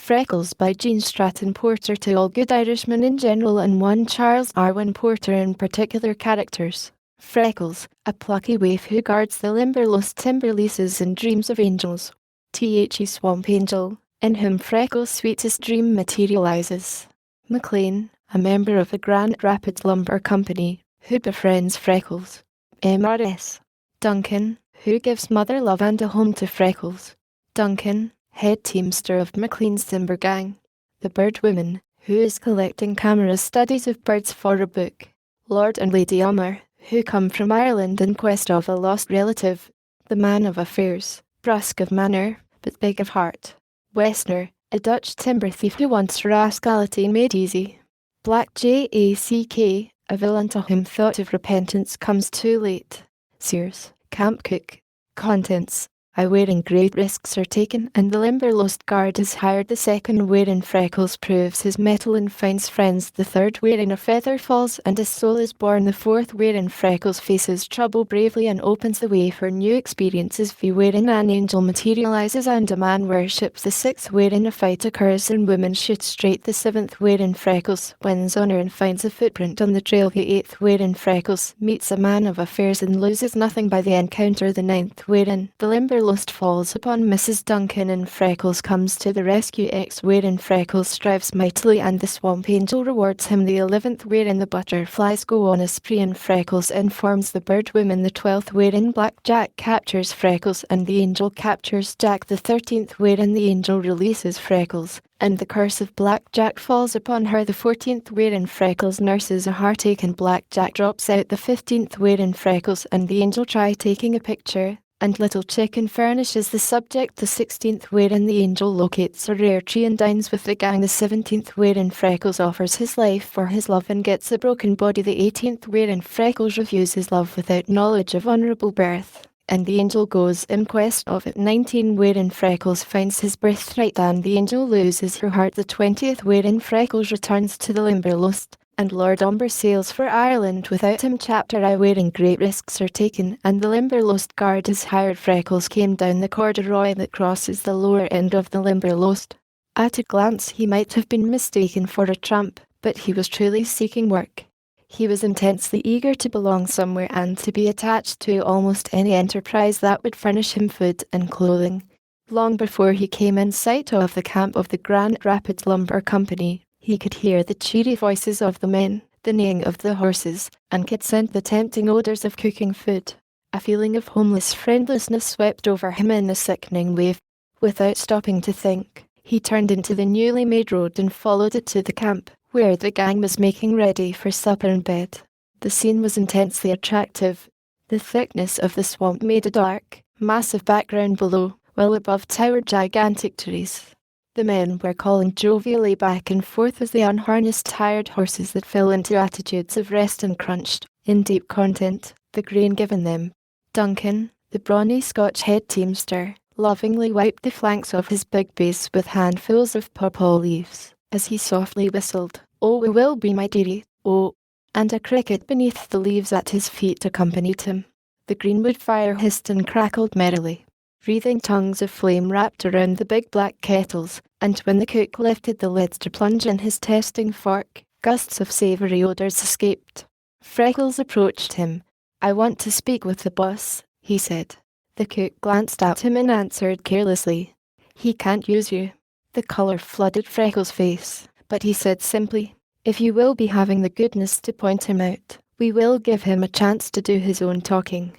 Freckles by Jean Stratton-Porter to all good Irishmen in general and one Charles Arwin Porter in particular characters. Freckles, a plucky waif who guards the Limberlost timber leases and dreams of angels. The Swamp Angel, in whom Freckles' sweetest dream materializes. McLean, a member of the Grand Rapids Lumber Company, who befriends Freckles. MRS. Duncan, who gives mother love and a home to Freckles. Duncan, head teamster of McLean's timber gang. The Bird Woman, who is collecting camera studies of birds for a book. Lord and Lady Ummer, who come from Ireland in quest of a lost relative. The Man of Affairs, brusque of manner, but big of heart. Westner, a Dutch timber thief who wants rascality made easy. Black Jack, a villain to whom thought of repentance comes too late. Sears, camp cook. Contents: I wherein great risks are taken and the Limberlost guard is hired. The second wherein Freckles proves his mettle and finds friends. The third wherein a feather falls and a soul is born. The fourth wherein Freckles faces trouble bravely and opens the way for new experiences. The wherein an angel materializes and a man worships. The sixth wherein a fight occurs and women shoot straight. The seventh wherein Freckles wins honor and finds a footprint on the trail. The eighth wherein Freckles meets a man of affairs and loses nothing by the encounter. The ninth wherein the Limberlost falls upon Mrs. Duncan and Freckles comes to the rescue. X wherein Freckles strives mightily and the Swamp Angel rewards him. The 11th wherein the butterflies go on a spree and Freckles informs the Bird Woman. The 12th wherein Black Jack captures Freckles and the angel captures Jack. The 13th wherein the angel releases Freckles and the curse of Black Jack falls upon her. The 14th wherein Freckles nurses a heartache and Black Jack drops out. The 15th wherein Freckles and the angel try taking a picture and Little Chicken furnishes the subject. The 16th wherein the angel locates a rare tree and dines with the gang. The 17th wherein Freckles offers his life for his love and gets a broken body. The 18th wherein Freckles refuses love without knowledge of honourable birth, and the angel goes in quest of it. 19 wherein Freckles finds his birthright and the angel loses her heart. The 20th wherein Freckles returns to the Limberlost and Lord Umber sails for Ireland without him. Chapter I wherein great risks are taken and the Limberlost guard is hired. Freckles came down the corduroy that crosses the lower end of the Limberlost. At a glance he might have been mistaken for a tramp, but he was truly seeking work. He was intensely eager to belong somewhere and to be attached to almost any enterprise that would furnish him food and clothing. Long before he came in sight of the camp of the Grand Rapids Lumber Company, he could hear the cheery voices of the men, the neighing of the horses, and could scent the tempting odours of cooking food. A feeling of homeless friendlessness swept over him in a sickening wave. Without stopping to think, he turned into the newly made road and followed it to the camp, where the gang was making ready for supper and bed. The scene was intensely attractive. The thickness of the swamp made a dark, massive background below, while above towered gigantic trees. The men were calling jovially back and forth as they unharnessed tired horses that fell into attitudes of rest and crunched, in deep content, the grain given them. Duncan, the brawny Scotch head teamster, lovingly wiped the flanks of his big bays with handfuls of pawpaw leaves, as he softly whistled, "Oh, we will be, my dearie, oh," and a cricket beneath the leaves at his feet accompanied him. The greenwood fire hissed and crackled merrily. Wreathing tongues of flame wrapped around the big black kettles, and when the cook lifted the lids to plunge in his testing fork, gusts of savoury odours escaped. Freckles approached him. "I want to speak with the boss," he said. The cook glanced at him and answered carelessly, "He can't use you." The colour flooded Freckles' face, but he said simply, "If you will be having the goodness to point him out, we will give him a chance to do his own talking."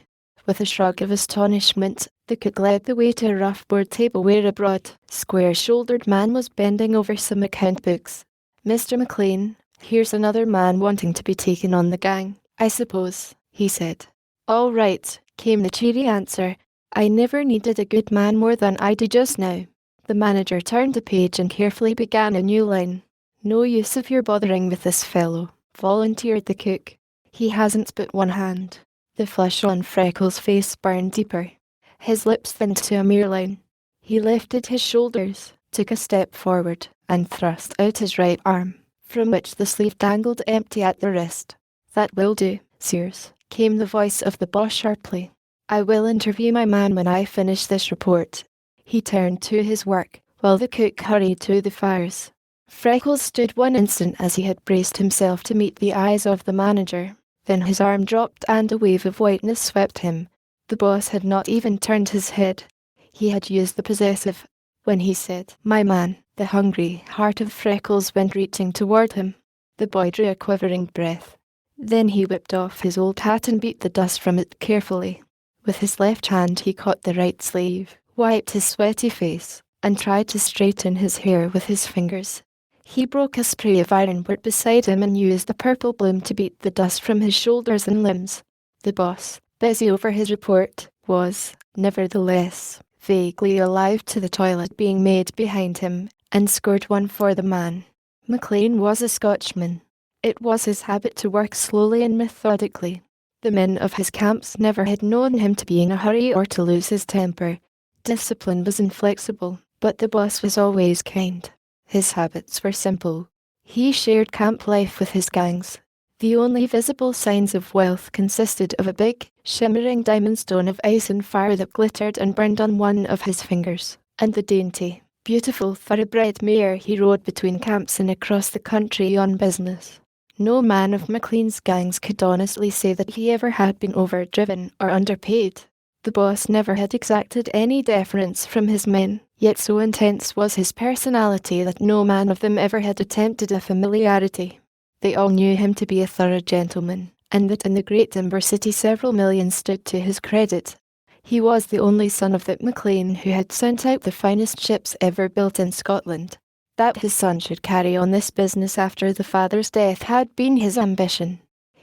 With a shrug of astonishment, the cook led the way to a rough board table where a broad, square-shouldered man was bending over some account books. "Mr. McLean, here's another man wanting to be taken on the gang, I suppose," he said. "All right," came the cheery answer. "I never needed a good man more than I do just now." The manager turned the page and carefully began a new line. "No use of your bothering with this fellow," volunteered the cook. "He hasn't but one hand." The flush on Freckles' face burned deeper. His lips thinned to a mere line. He lifted his shoulders, took a step forward, and thrust out his right arm, from which the sleeve dangled empty at the wrist. "That will do, Sears," came the voice of the boss sharply. "I will interview my man when I finish this report." He turned to his work, while the cook hurried to the fires. Freckles stood one instant as he had braced himself to meet the eyes of the manager. Then his arm dropped and a wave of whiteness swept him. The boss had not even turned his head. He had used the possessive. When he said, "My man," the hungry heart of Freckles went reaching toward him. The boy drew a quivering breath. Then he whipped off his old hat and beat the dust from it carefully. With his left hand he caught the right sleeve, wiped his sweaty face, and tried to straighten his hair with his fingers. He broke a spray of ironwood beside him and used the purple bloom to beat the dust from his shoulders and limbs. The boss, busy over his report, was, nevertheless, vaguely alive to the toilet being made behind him, and scored one for the man. McLean was a Scotchman. It was his habit to work slowly and methodically. The men of his camps never had known him to be in a hurry or to lose his temper. Discipline was inflexible, but the boss was always kind. His habits were simple. He shared camp life with his gangs. The only visible signs of wealth consisted of a big, shimmering diamond stone of ice and fire that glittered and burned on one of his fingers, and the dainty, beautiful thoroughbred mare he rode between camps and across the country on business. No man of McLean's gangs could honestly say that he ever had been overdriven or underpaid. The boss never had exacted any deference from his men, yet so intense was his personality that no man of them ever had attempted a familiarity. They all knew him to be a thorough gentleman, and that in the great timber city several millions stood to his credit. He was the only son of that McLean who had sent out the finest ships ever built in Scotland. That his son should carry on this business after the father's death had been his ambition.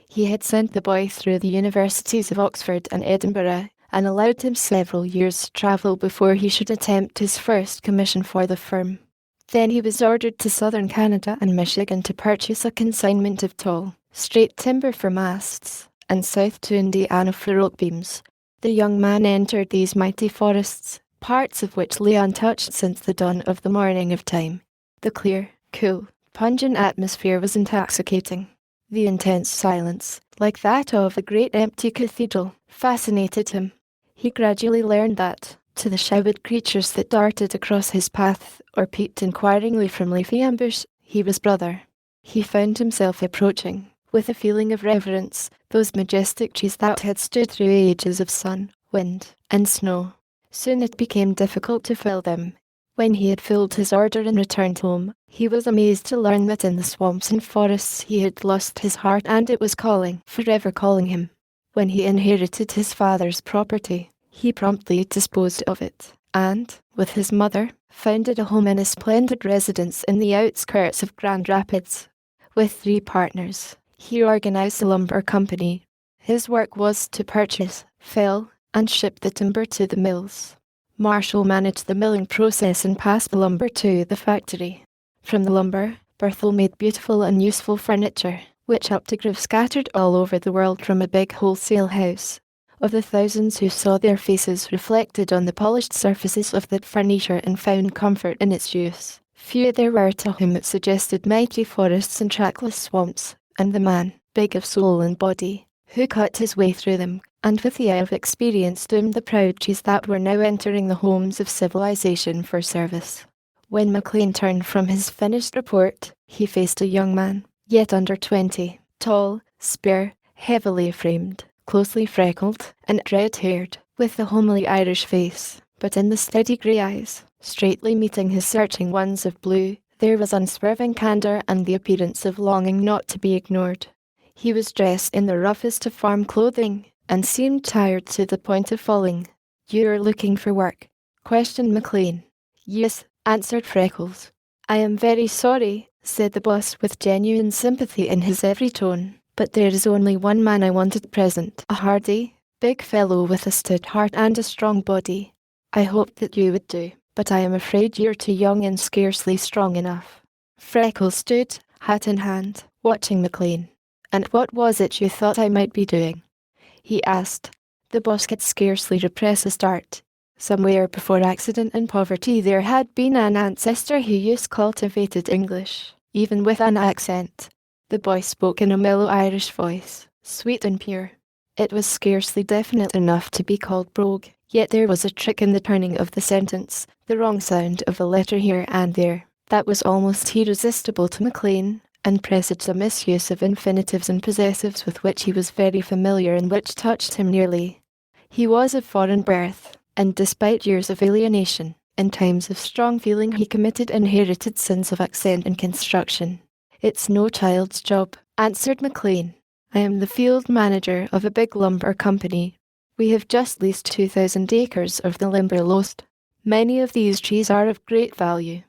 He had sent the boy through the universities of Oxford and Edinburgh, and allowed him several years' travel before he should attempt his first commission for the firm. Then he was ordered to southern Canada and Michigan to purchase a consignment of tall, straight timber for masts, and south to Indiana for oak beams. The young man entered these mighty forests, parts of which lay untouched since the dawn of the morning of time. The clear, cool, pungent atmosphere was intoxicating. The intense silence, like that of a great empty cathedral, fascinated him. He gradually learned that, to the shadowed creatures that darted across his path or peeped inquiringly from leafy ambush, he was brother. He found himself approaching, with a feeling of reverence, those majestic trees that had stood through ages of sun, wind, and snow. Soon it became difficult to fell them. When he had filled his order and returned home, he was amazed to learn that in the swamps and forests he had lost his heart and it was calling, forever calling him. When he inherited his father's property, he promptly disposed of it, and, with his mother, founded a home in a splendid residence in the outskirts of Grand Rapids. With 3 partners, he organized a lumber company. His work was to purchase, fell, and ship the timber to the mills. Marshall managed the milling process and passed the lumber to the factory. From the lumber, Berthel made beautiful and useful furniture, which helped to grow scattered all over the world from a big wholesale house. Of the thousands who saw their faces reflected on the polished surfaces of that furniture and found comfort in its use, few there were to whom it suggested mighty forests and trackless swamps, and the man, big of soul and body, who cut his way through them, and with the eye of experience doomed the proud trees that were now entering the homes of civilization for service. When McLean turned from his finished report, he faced a young man, yet under 20, tall, spare, heavily framed, closely freckled, and red-haired, with a homely Irish face, but in the steady grey eyes, straightly meeting his searching ones of blue, there was unswerving candour and the appearance of longing not to be ignored. He was dressed in the roughest of farm clothing, and seemed tired to the point of falling. "You're looking for work?" questioned McLean. "Yes," answered Freckles. "I am very sorry," said the boss with genuine sympathy in his every tone, "but there is only one man I want at present, a hardy, big fellow with a stout heart and a strong body. I hoped that you would do, but I am afraid you're too young and scarcely strong enough." Freckles stood, hat in hand, watching McLean. "And what was it you thought I might be doing?" he asked. The boss could scarcely repress a start. Somewhere before accident and poverty there had been an ancestor who used cultivated English, even with an accent. The boy spoke in a mellow Irish voice, sweet and pure. It was scarcely definite enough to be called brogue, yet there was a trick in the turning of the sentence, the wrong sound of a letter here and there, that was almost irresistible to McLean, and presaged a misuse of infinitives and possessives with which he was very familiar and which touched him nearly. He was of foreign birth, and despite years of alienation, in times of strong feeling he committed inherited sins of accent and construction. "It's no child's job," answered McLean. "I am the field manager of a big lumber company. We have just leased 2,000 acres of the Limberlost. Many of these trees are of great value.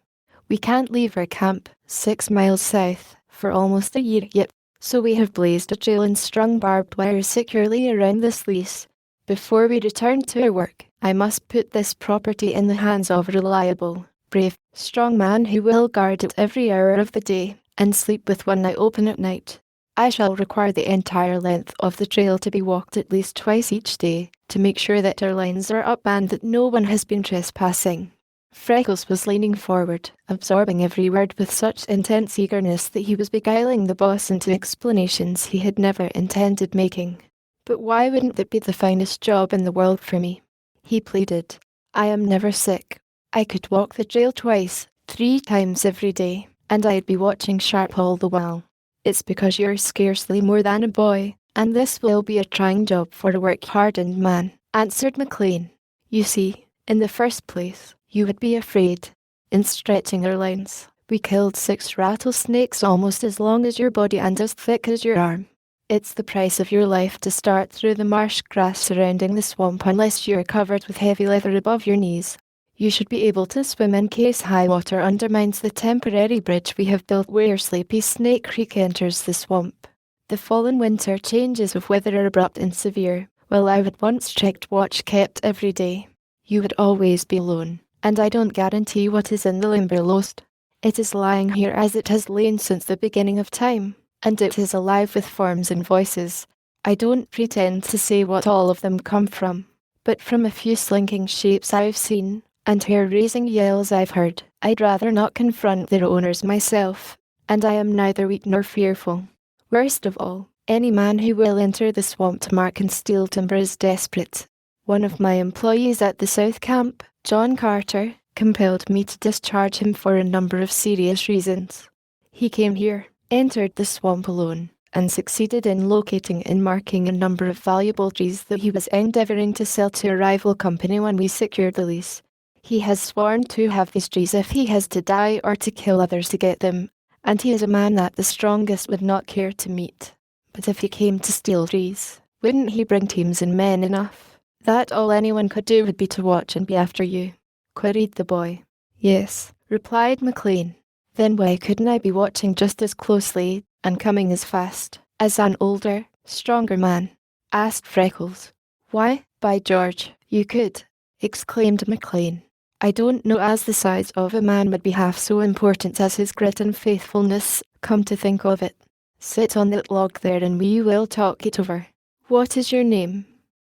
We can't leave our camp, 6 miles south, for almost a year yet, so we have blazed a trail and strung barbed wire securely around this lease. Before we return to our work, I must put this property in the hands of a reliable, brave, strong man who will guard it every hour of the day, and sleep with one eye open at night. I shall require the entire length of the trail to be walked at least twice each day, to make sure that our lines are up and that no one has been trespassing." Freckles was leaning forward, absorbing every word with such intense eagerness that he was beguiling the boss into explanations he had never intended making. "But why wouldn't that be the finest job in the world for me?" he pleaded. "I am never sick. I could walk the trail twice, 3 times every day, and I'd be watching sharp all the while." "It's because you're scarcely more than a boy, and this will be a trying job for a work-hardened man," answered McLean. "You see, in the first place, you would be afraid. In stretching our lines, we killed 6 rattlesnakes almost as long as your body and as thick as your arm. It's the price of your life to start through the marsh grass surrounding the swamp unless you're covered with heavy leather above your knees. You should be able to swim in case high water undermines the temporary bridge we have built where Sleepy Snake Creek enters the swamp. The fall and winter changes of weather are abrupt and severe, while I would want strict watch kept every day. You would always be alone, and I don't guarantee what is in the Limberlost. It is lying here as it has lain since the beginning of time, and it is alive with forms and voices. I don't pretend to say what all of them come from, but from a few slinking shapes I've seen, and hair-raising yells I've heard, I'd rather not confront their owners myself, and I am neither weak nor fearful. Worst of all, any man who will enter the swamp to mark and steal timber is desperate. One of my employees at the South Camp, John Carter, compelled me to discharge him for a number of serious reasons. He came here, entered the swamp alone, and succeeded in locating and marking a number of valuable trees that he was endeavouring to sell to a rival company when we secured the lease. He has sworn to have these trees if he has to die or to kill others to get them, and he is a man that the strongest would not care to meet. But if he came to steal trees, wouldn't he bring teams and men enough? That all anyone could do would be to watch and be after you?" queried the boy. "Yes," replied McLean. "Then why couldn't I be watching just as closely, and coming as fast, as an older, stronger man?" asked Freckles. "Why, by George, you could," exclaimed McLean. "I don't know as the size of a man would be half so important as his grit and faithfulness, come to think of it. Sit on that log there and we will talk it over. What is your name?"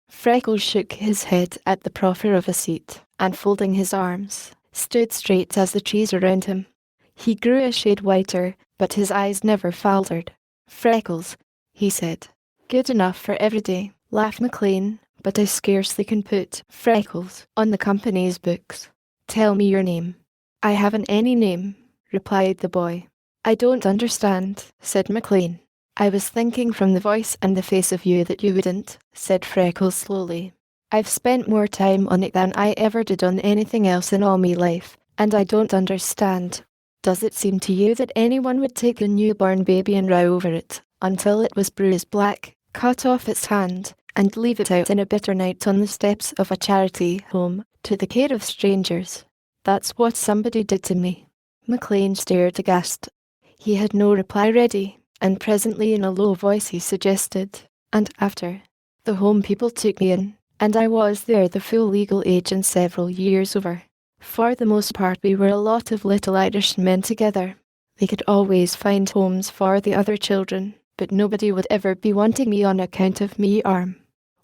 Freckles shook his head at the proffer of a seat, and folding his arms, stood straight as the trees around him. He grew a shade whiter, but his eyes never faltered. "Freckles," he said. "Good enough for every day," laughed McLean, "but I scarcely can put Freckles on the company's books. Tell me your name." "I haven't any name," replied the boy. "I don't understand," said McLean. "I was thinking from the voice and the face of you that you wouldn't," said Freckles slowly. "I've spent more time on it than I ever did on anything else in all me life, and I don't understand. Does it seem to you that anyone would take a newborn baby and row over it, until it was bruised black, cut off its hand, and leave it out in a bitter night on the steps of a charity home, to the care of strangers? That's what somebody did to me." McLean stared aghast. He had no reply ready, and presently in a low voice he suggested, "And after, the home people took me in, and I was there the full legal age and several years over. For the most part we were a lot of little Irish men together. They could always find homes for the other children, but nobody would ever be wanting me on account of me arm.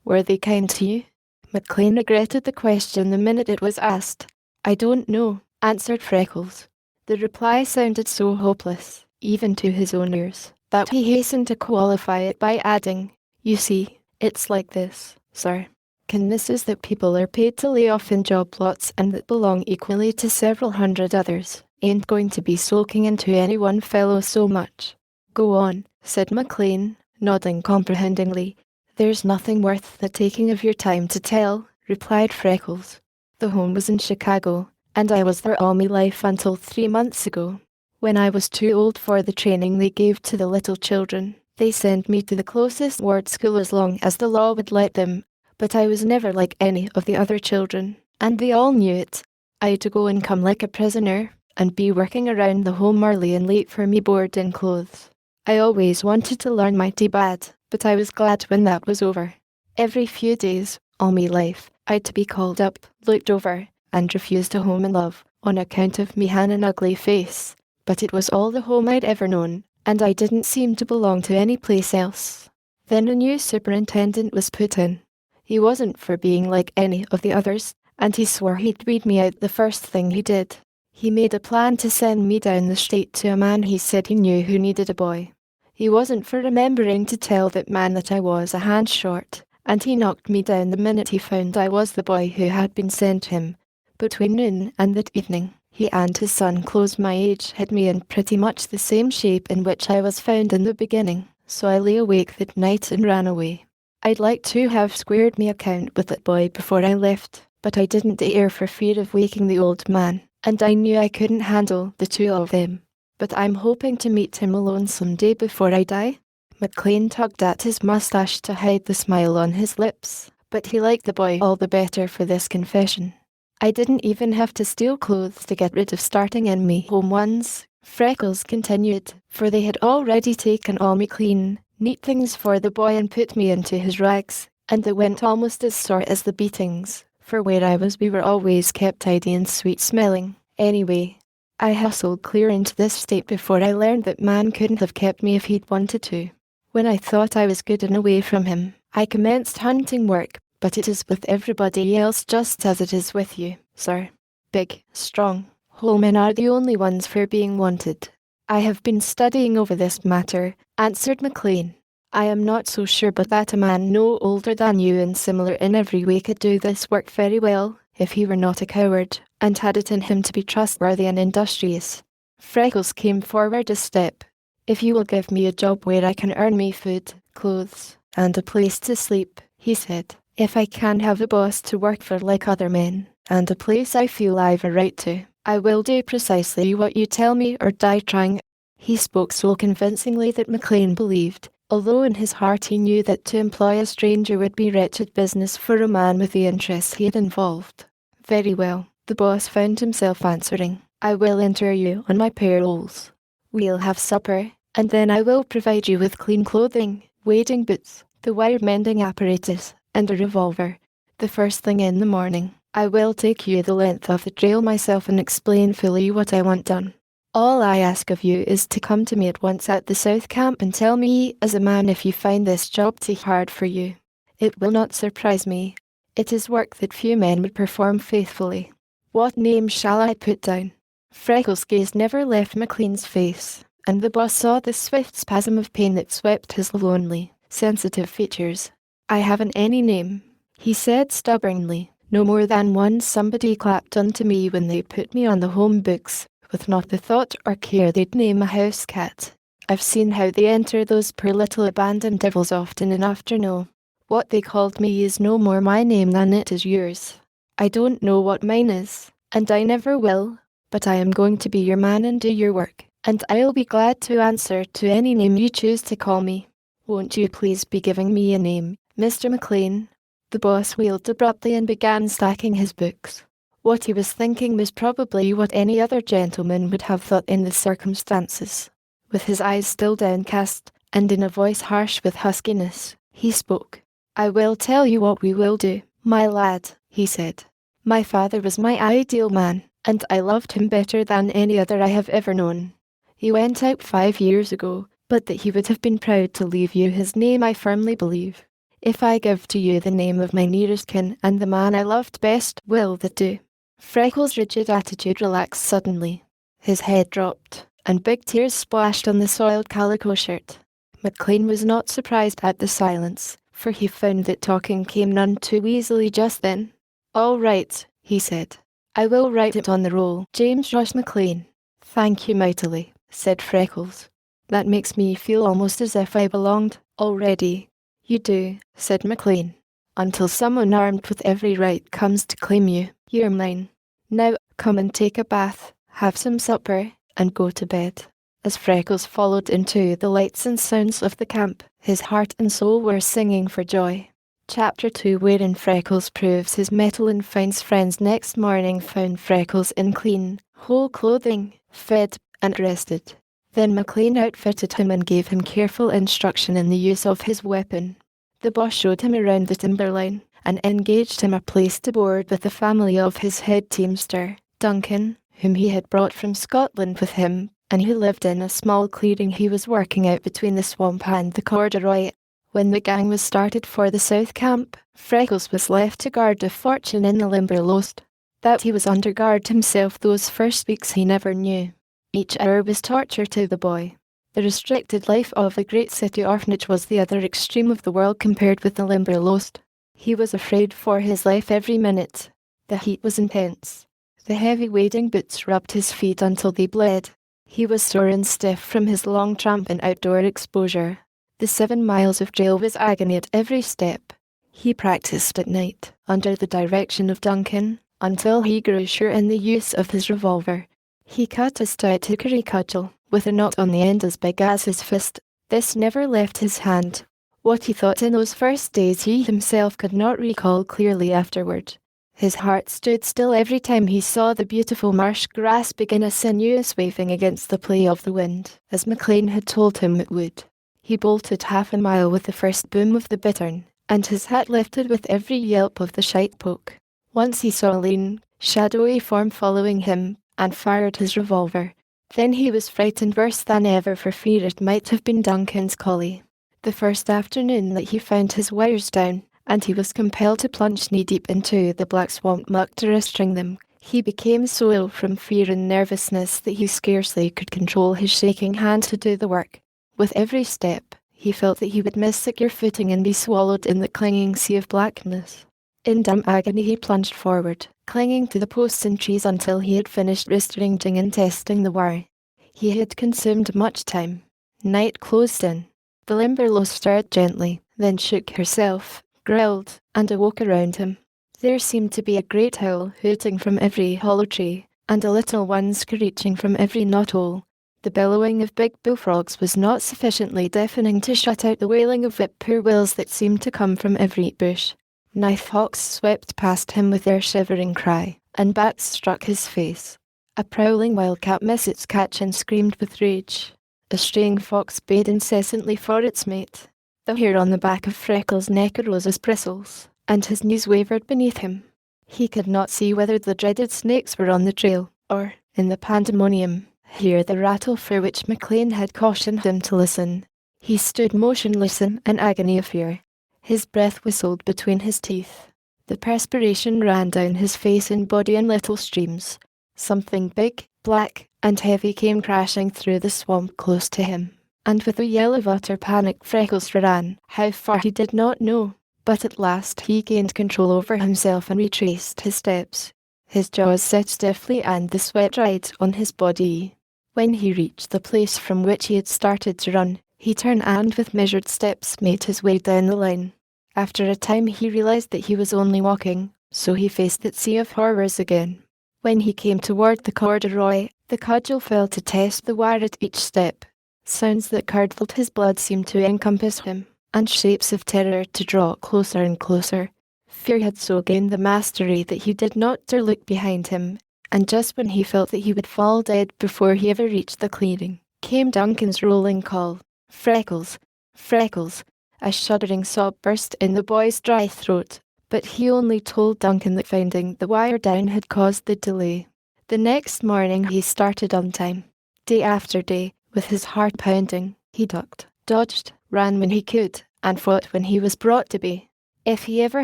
Were they kind to you?" McLean regretted the question the minute it was asked. "I don't know," answered Freckles. The reply sounded so hopeless, even to his own ears, that he hastened to qualify it by adding, "You see, It's like this, sir. This is that people are paid to lay off in job lots and that belong equally to several hundred others, ain't going to be soaking into any one fellow so much. Go on, said McLean, nodding comprehendingly. There's nothing worth the taking of your time to tell, replied Freckles. The home was in Chicago, and I was there all my life until 3 months ago. When I was too old for the training they gave to the little children, they sent me to the closest ward school as long as the law would let them. But I was never like any of the other children, and they all knew it. I had to go and come like a prisoner, and be working around the home early and late for me board and clothes. I always wanted to learn mighty bad, but I was glad when that was over. Every few days, all me life, I'd to be called up, looked over, and refused a home and love, on account of me han an ugly face. But it was all the home I'd ever known, and I didn't seem to belong to any place else. Then a new superintendent was put in. He wasn't for being like any of the others, and he swore he'd weed me out the first thing he did. He made a plan to send me down the street to a man he said he knew who needed a boy. He wasn't for remembering to tell that man that I was a hand short, and he knocked me down the minute he found I was the boy who had been sent him. Between noon and that evening, he and his son close my age had me in pretty much the same shape in which I was found in the beginning, so I lay awake that night and ran away. I'd like to have squared me account with that boy before I left, but I didn't dare for fear of waking the old man, and I knew I couldn't handle the two of them. But I'm hoping to meet him alone some day before I die. McLean tugged at his mustache to hide the smile on his lips, but he liked the boy all the better for this confession. I didn't even have to steal clothes to get rid of starting in me home ones, Freckles continued, for they had already taken all me clean, neat things for the boy and put me into his rags, and they went almost as sore as the beatings, for where I was we were always kept tidy and sweet-smelling. Anyway, I hustled clear into this state before I learned that man couldn't have kept me if he'd wanted to. When I thought I was good and away from him, I commenced hunting work, but it is with everybody else just as it is with you, sir. Big, strong, whole men are the only ones for being wanted. I have been studying over this matter, answered McLean. I am not so sure but that a man no older than you and similar in every way could do this work very well, if he were not a coward, and had it in him to be trustworthy and industrious. Freckles came forward a step. If you will give me a job where I can earn me food, clothes, and a place to sleep, he said, if I can have a boss to work for like other men, and a place I feel I've a right to, I will do precisely what you tell me or die trying. He spoke so convincingly that McLean believed, although in his heart he knew that to employ a stranger would be wretched business for a man with the interests he had involved. Very well, the boss found himself answering, I will enter you on my payrolls. We'll have supper, and then I will provide you with clean clothing, wading boots, the wire-mending apparatus, and a revolver. The first thing in the morning, I will take you the length of the trail myself and explain fully what I want done. All I ask of you is to come to me at once at the South Camp and tell me as a man if you find this job too hard for you. It will not surprise me. It is work that few men would perform faithfully. What name shall I put down? Freckles' gaze never left McLean's face, and the boss saw the swift spasm of pain that swept his lonely, sensitive features. I haven't any name, he said stubbornly. No more than one somebody clapped onto me when they put me on the home books, with not the thought or care they'd name a house cat. I've seen how they enter those poor little abandoned devils often enough to know. What they called me is no more my name than it is yours. I don't know what mine is, and I never will, but I am going to be your man and do your work, and I'll be glad to answer to any name you choose to call me. Won't you please be giving me a name, Mr. McLean? The boss wheeled abruptly and began stacking his books. What he was thinking was probably what any other gentleman would have thought in the circumstances. With his eyes still downcast, and in a voice harsh with huskiness, he spoke. I will tell you what we will do, my lad, he said. My father was my ideal man, and I loved him better than any other I have ever known. He went out 5 years ago, but that he would have been proud to leave you his name I firmly believe. If I give to you the name of my nearest kin and the man I loved best, will that do? Freckles' rigid attitude relaxed suddenly. His head dropped, and big tears splashed on the soiled calico shirt. McLean was not surprised at the silence, for he found that talking came none too easily just then. "All right," he said. "I will write it on the roll, James Josh McLean." "Thank you mightily," said Freckles. "That makes me feel almost as if I belonged already." "You do," said McLean. "Until someone armed with every right comes to claim you, you're mine. Now, come and take a bath, have some supper, and go to bed." As Freckles followed into the lights and sounds of the camp, his heart and soul were singing for joy. Chapter 2, wherein Freckles proves his mettle and finds friends. Next morning found Freckles in clean, whole clothing, fed, and rested. Then McLean outfitted him and gave him careful instruction in the use of his weapon. The boss showed him around the timberline, and engaged him a place to board with the family of his head teamster, Duncan, whom he had brought from Scotland with him, and who lived in a small clearing he was working out between the swamp and the corduroy. When the gang was started for the south camp, Freckles was left to guard a fortune in the Limberlost. That he was under guard himself those first weeks he never knew. Each hour was torture to the boy. The restricted life of a great city orphanage was the other extreme of the world compared with the Limberlost. He was afraid for his life every minute. The heat was intense. The heavy wading boots rubbed his feet until they bled. He was sore and stiff from his long tramp and outdoor exposure. The 7 miles of trail was agony at every step. He practiced at night, under the direction of Duncan, until he grew sure in the use of his revolver. He cut a stout hickory cudgel, with a knot on the end as big as his fist. This never left his hand. What he thought in those first days he himself could not recall clearly afterward. His heart stood still every time he saw the beautiful marsh grass begin a sinuous waving against the play of the wind, as McLean had told him it would. He bolted 1/2 mile with the first boom of the bittern, and his hat lifted with every yelp of the shite poke. Once he saw a lean, shadowy form following him, and fired his revolver. Then he was frightened worse than ever for fear it might have been Duncan's collie. The first afternoon that he found his wires down, and he was compelled to plunge knee-deep into the black swamp muck to restring them, he became so ill from fear and nervousness that he scarcely could control his shaking hand to do the work. With every step, he felt that he would miss secure footing and be swallowed in the clinging sea of blackness. In dumb agony he plunged forward, clinging to the posts and trees until he had finished restringing and testing the wire. He had consumed much time. Night closed in. The Limberlost stirred gently, then shook herself, growled, and awoke around him. There seemed to be a great owl hooting from every hollow tree, and a little one screeching from every knothole. The bellowing of big bullfrogs was not sufficiently deafening to shut out the wailing of whippoorwills that seemed to come from every bush. Nighthawks swept past him with their shivering cry, and bats struck his face. A prowling wildcat missed its catch and screamed with rage. A straying fox bayed incessantly for its mate. The hair on the back of Freckles' neck arose as bristles, and his knees wavered beneath him. He could not see whether the dreaded snakes were on the trail, or, in the pandemonium, hear the rattle for which McLean had cautioned him to listen. He stood motionless in an agony of fear. His breath whistled between his teeth. The perspiration ran down his face and body in little streams. Something big, black, and heavy came crashing through the swamp close to him, and with a yell of utter panic Freckles ran. How far he did not know, but at last he gained control over himself and retraced his steps. His jaws set stiffly and the sweat dried on his body. When he reached the place from which he had started to run, he turned and with measured steps made his way down the line. After a time he realized that he was only walking, so he faced that sea of horrors again. When he came toward the corduroy, the cudgel fell to test the wire at each step. Sounds that curdled his blood seemed to encompass him, and shapes of terror to draw closer and closer. Fear had so gained the mastery that he did not dare look behind him, and just when he felt that he would fall dead before he ever reached the clearing, came Duncan's rolling call. "Freckles! Freckles!" A shuddering sob burst in the boy's dry throat, but he only told Duncan that finding the wire down had caused the delay. The next morning he started on time. Day after day, with his heart pounding, he ducked, dodged, ran when he could, and fought when he was brought to bay. If he ever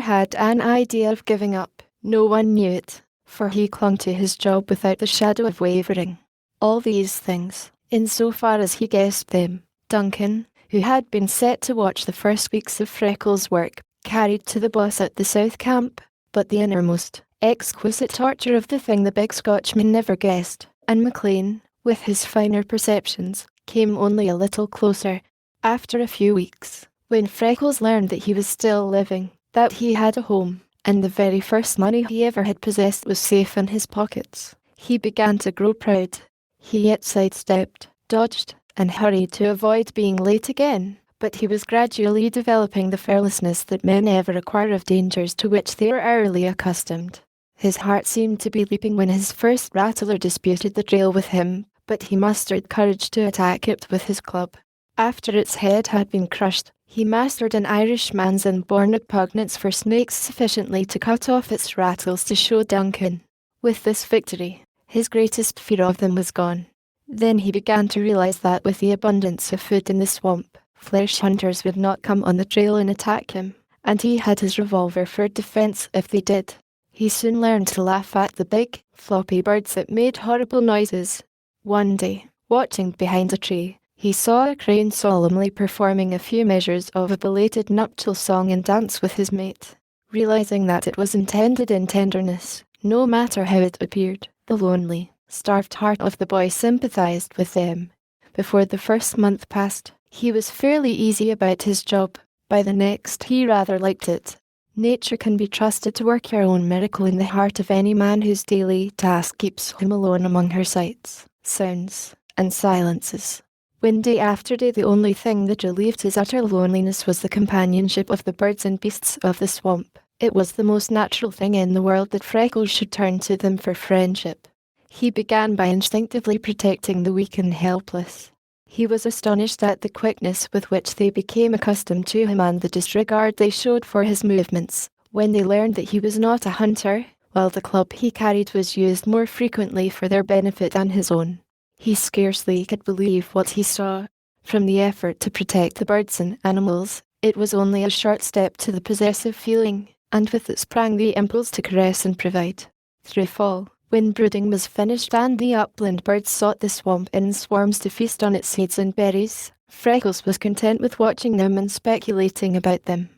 had an idea of giving up, no one knew it, for he clung to his job without the shadow of wavering. All these things, in so far as he guessed them, Duncan, who had been set to watch the first weeks of Freckles' work, carried to the boss at the South Camp. But the innermost, exquisite torture of the thing the big Scotchman never guessed, and McLean, with his finer perceptions, came only a little closer. After a few weeks, when Freckles learned that he was still living, that he had a home, and the very first money he ever had possessed was safe in his pockets, he began to grow proud. He yet sidestepped, dodged, and hurried to avoid being late again, but he was gradually developing the fearlessness that men ever acquire of dangers to which they are early accustomed. His heart seemed to be leaping when his first rattler disputed the trail with him, but he mustered courage to attack it with his club. After its head had been crushed, he mastered an Irishman's inborn repugnance for snakes sufficiently to cut off its rattles to show Duncan. With this victory, his greatest fear of them was gone. Then he began to realize that with the abundance of food in the swamp, flesh hunters would not come on the trail and attack him, and he had his revolver for defense if they did. He soon learned to laugh at the big, floppy birds that made horrible noises. One day, watching behind a tree, he saw a crane solemnly performing a few measures of a belated nuptial song and dance with his mate. Realizing that it was intended in tenderness, no matter how it appeared, the lonely, starved heart of the boy sympathized with them. Before the first month passed, he was fairly easy about his job. By the next, he rather liked it. Nature can be trusted to work her own miracle in the heart of any man whose daily task keeps him alone among her sights, sounds, and silences. When day after day the only thing that relieved his utter loneliness was the companionship of the birds and beasts of the swamp, it was the most natural thing in the world that Freckles should turn to them for friendship. He began by instinctively protecting the weak and helpless. He was astonished at the quickness with which they became accustomed to him and the disregard they showed for his movements, when they learned that he was not a hunter, while the club he carried was used more frequently for their benefit than his own. He scarcely could believe what he saw. From the effort to protect the birds and animals, it was only a short step to the possessive feeling, and with it sprang the impulse to caress and provide. Through fall, when brooding was finished and the upland birds sought the swamp in swarms to feast on its seeds and berries, Freckles was content with watching them and speculating about them.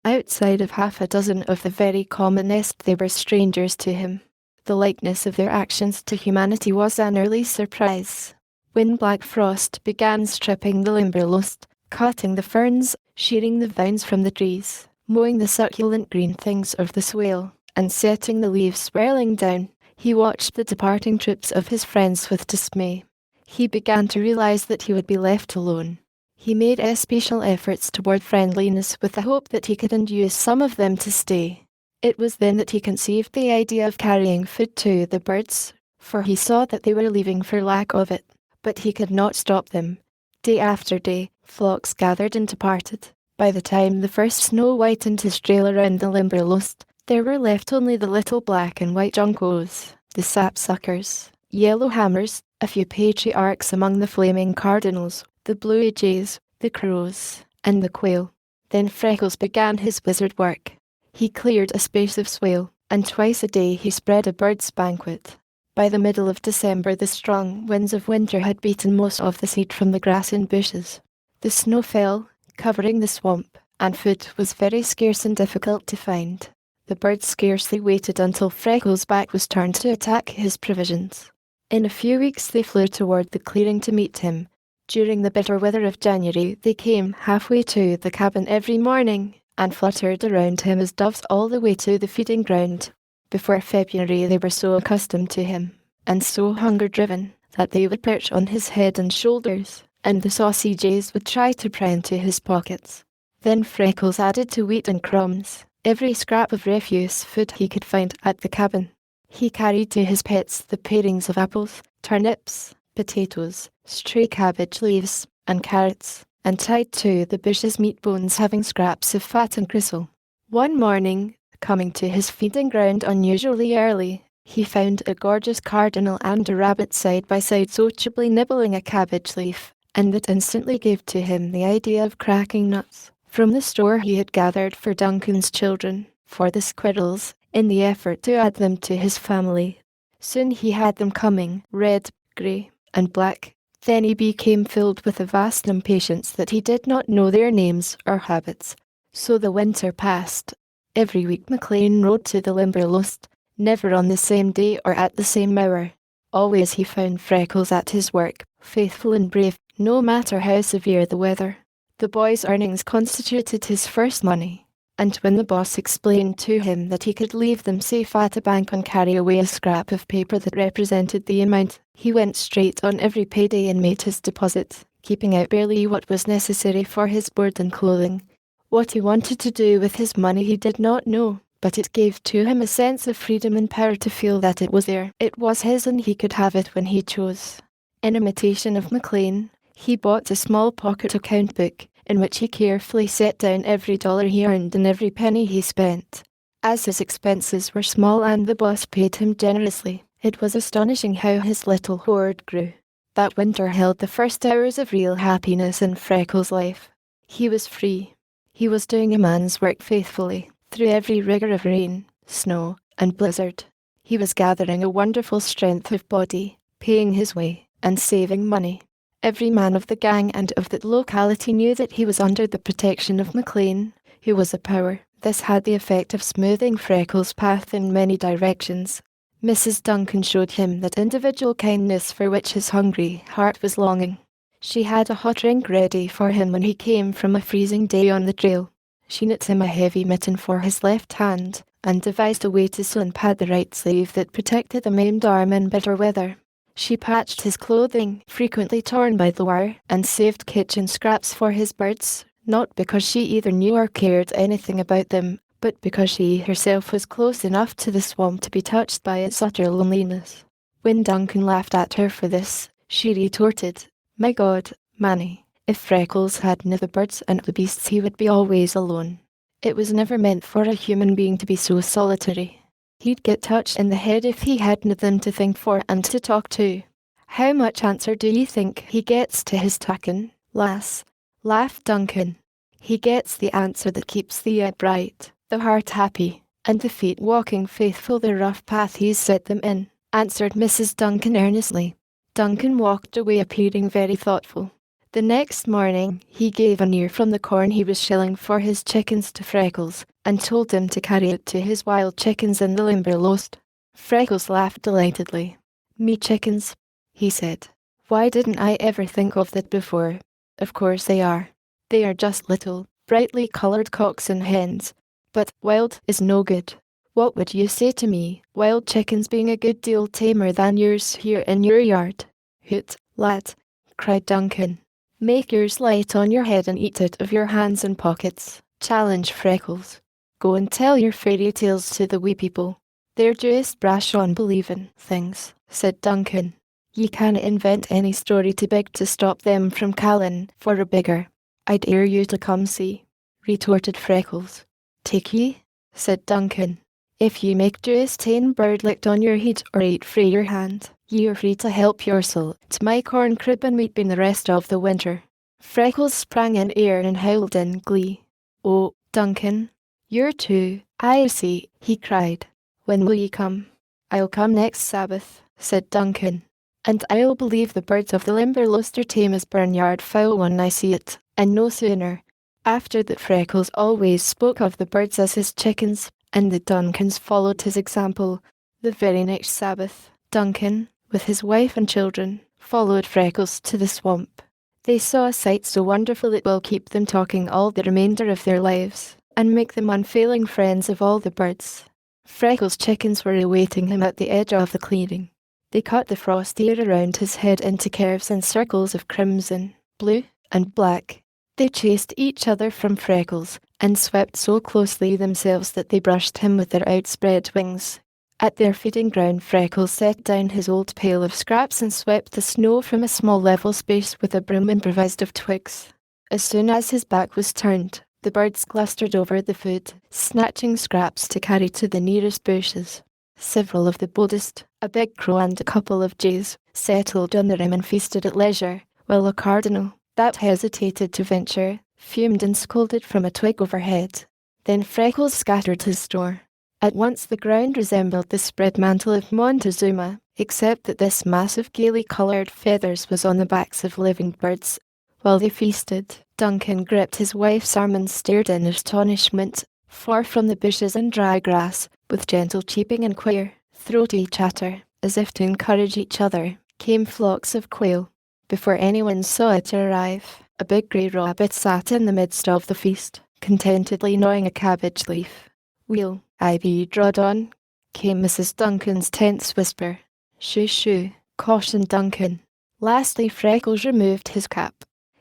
Outside of half a dozen of the very commonest, they were strangers to him. The likeness of their actions to humanity was an early surprise. When black frost began stripping the limberlost, cutting the ferns, shearing the vines from the trees, mowing the succulent green things of the swale, and setting the leaves swirling down, he watched the departing troops of his friends with dismay. He began to realize that he would be left alone. He made especial efforts toward friendliness with the hope that he could induce some of them to stay. It was then that he conceived the idea of carrying food to the birds, for he saw that they were leaving for lack of it. But he could not stop them. Day after day, flocks gathered and departed. By the time the first snow whitened his trail around the Limberlost, there were left only the little black and white juncos, the sapsuckers, yellow hammers, a few patriarchs among the flaming cardinals, the blue jays, the crows, and the quail. Then Freckles began his wizard work. He cleared a space of swale, and twice a day he spread a bird's banquet. By the middle of December the strong winds of winter had beaten most of the seed from the grass and bushes. The snow fell, covering the swamp, and food was very scarce and difficult to find. The birds scarcely waited until Freckles' back was turned to attack his provisions. In a few weeks they flew toward the clearing to meet him. During the bitter weather of January they came halfway to the cabin every morning, and fluttered around him as doves all the way to the feeding ground. Before February they were so accustomed to him, and so hunger-driven, that they would perch on his head and shoulders, and the saucy jays would try to pry into his pockets. Then Freckles added to wheat and crumbs every scrap of refuse food he could find at the cabin. He carried to his pets the parings of apples, turnips, potatoes, stray cabbage leaves, and carrots, and tied to the bushes meat bones having scraps of fat and gristle. One morning, coming to his feeding ground unusually early, he found a gorgeous cardinal and a rabbit side by side sociably nibbling a cabbage leaf, and that instantly gave to him the idea of cracking nuts from the store he had gathered for Duncan's children, for the squirrels, in the effort to add them to his family. Soon he had them coming, red, grey, and black, Then he became filled with a vast impatience that he did not know their names or habits. So the winter passed. Every week McLean rode to the Limberlost, never on the same day or at the same hour. Always he found Freckles at his work, faithful and brave, no matter how severe the weather. The boy's earnings constituted his first money, and when the boss explained to him that he could leave them safe at a bank and carry away a scrap of paper that represented the amount, he went straight on every payday and made his deposit, keeping out barely what was necessary for his board and clothing. What he wanted to do with his money he did not know, but it gave to him a sense of freedom and power to feel that it was there. It was his and he could have it when he chose. In imitation of McLean, he bought a small pocket account book, in which he carefully set down every dollar he earned and every penny he spent. As his expenses were small and the boss paid him generously, it was astonishing how his little hoard grew. That winter held the first hours of real happiness in Freckles' life. He was free. He was doing a man's work faithfully, through every rigor of rain, snow, and blizzard. He was gathering a wonderful strength of body, paying his way, and saving money. Every man of the gang and of that locality knew that he was under the protection of McLean, who was a power. This had the effect of smoothing Freckles' path in many directions. Mrs. Duncan showed him that individual kindness for which his hungry heart was longing. She had a hot drink ready for him when he came from a freezing day on the trail. She knit him a heavy mitten for his left hand, and devised a way to sew and pad the right sleeve that protected the maimed arm in bitter weather. She patched his clothing, frequently torn by the war, and saved kitchen scraps for his birds, not because she either knew or cared anything about them, but because she herself was close enough to the swamp to be touched by its utter loneliness. When Duncan laughed at her for this, she retorted, "My God, Manny, if Freckles had neither birds and the beasts he would be always alone. It was never meant for a human being to be so solitary. He'd get touched in the head if he hadn't them to think for and to talk to. How much answer do you think he gets to his talkin', lass?" laughed Duncan. "He gets the answer that keeps the eye bright, the heart happy, and the feet walking faithful the rough path he's set them in," answered Mrs. Duncan earnestly. Duncan walked away appearing very thoughtful. The next morning, he gave an ear from the corn he was shelling for his chickens to Freckles, and told him to carry it to his wild chickens in the Limberlost. Freckles laughed delightedly. "Me chickens," he said. "Why didn't I ever think of that before? Of course they are. They are just little, brightly coloured cocks and hens. But wild is no good. What would you say to me, wild chickens being a good deal tamer than yours here in your yard?" "Hoot, lad," cried Duncan. "Make yours light on your head and eat out of your hands and pockets," challenged Freckles. "Go and tell your fairy tales to the wee people. They're just brash on believin' things," said Duncan. "Ye canna invent any story too big to stop them from callin' for a bigger. I dare you to come see," retorted Freckles. "Take ye," said Duncan. "If ye make just 10 bird licked on your head or 8 frae your hand, ye are free to help yoursel to my corn crib and weeping the rest of the winter." Freckles sprang in air and howled in glee. "Oh, Duncan, you're too, I see," he cried. "When will ye come?" "I'll come next Sabbath," said Duncan. "And I'll believe the birds of the Limberlost are tame as barnyard fowl when I see it, and no sooner." After that Freckles always spoke of the birds as his chickens, and the Duncans followed his example. The very next Sabbath, Duncan, with his wife and children, followed Freckles to the swamp. They saw a sight so wonderful it will keep them talking all the remainder of their lives, and make them unfailing friends of all the birds. Freckles' chickens were awaiting him at the edge of the clearing. They cut the frosty air around his head into curves and circles of crimson, blue, and black. They chased each other from Freckles, and swept so closely themselves that they brushed him with their outspread wings. At their feeding ground, Freckles set down his old pail of scraps and swept the snow from a small level space with a broom improvised of twigs. As soon as his back was turned, the birds clustered over the food, snatching scraps to carry to the nearest bushes. Several of the boldest, a big crow and a couple of jays, settled on the rim and feasted at leisure, while a cardinal, that hesitated to venture, fumed and scolded from a twig overhead. Then Freckles scattered his store. At once the ground resembled the spread mantle of Montezuma, except that this mass of gaily coloured feathers was on the backs of living birds. While they feasted, Duncan gripped his wife's arm and stared in astonishment, for from the bushes and dry grass, with gentle cheeping and queer, throaty chatter, as if to encourage each other, came flocks of quail. Before anyone saw it arrive, a big grey rabbit sat in the midst of the feast, contentedly gnawing a cabbage leaf. "Will I be drawed on?" came Mrs. Duncan's tense whisper. "Shoo, shoo," cautioned Duncan. Lastly, Freckles removed his cap.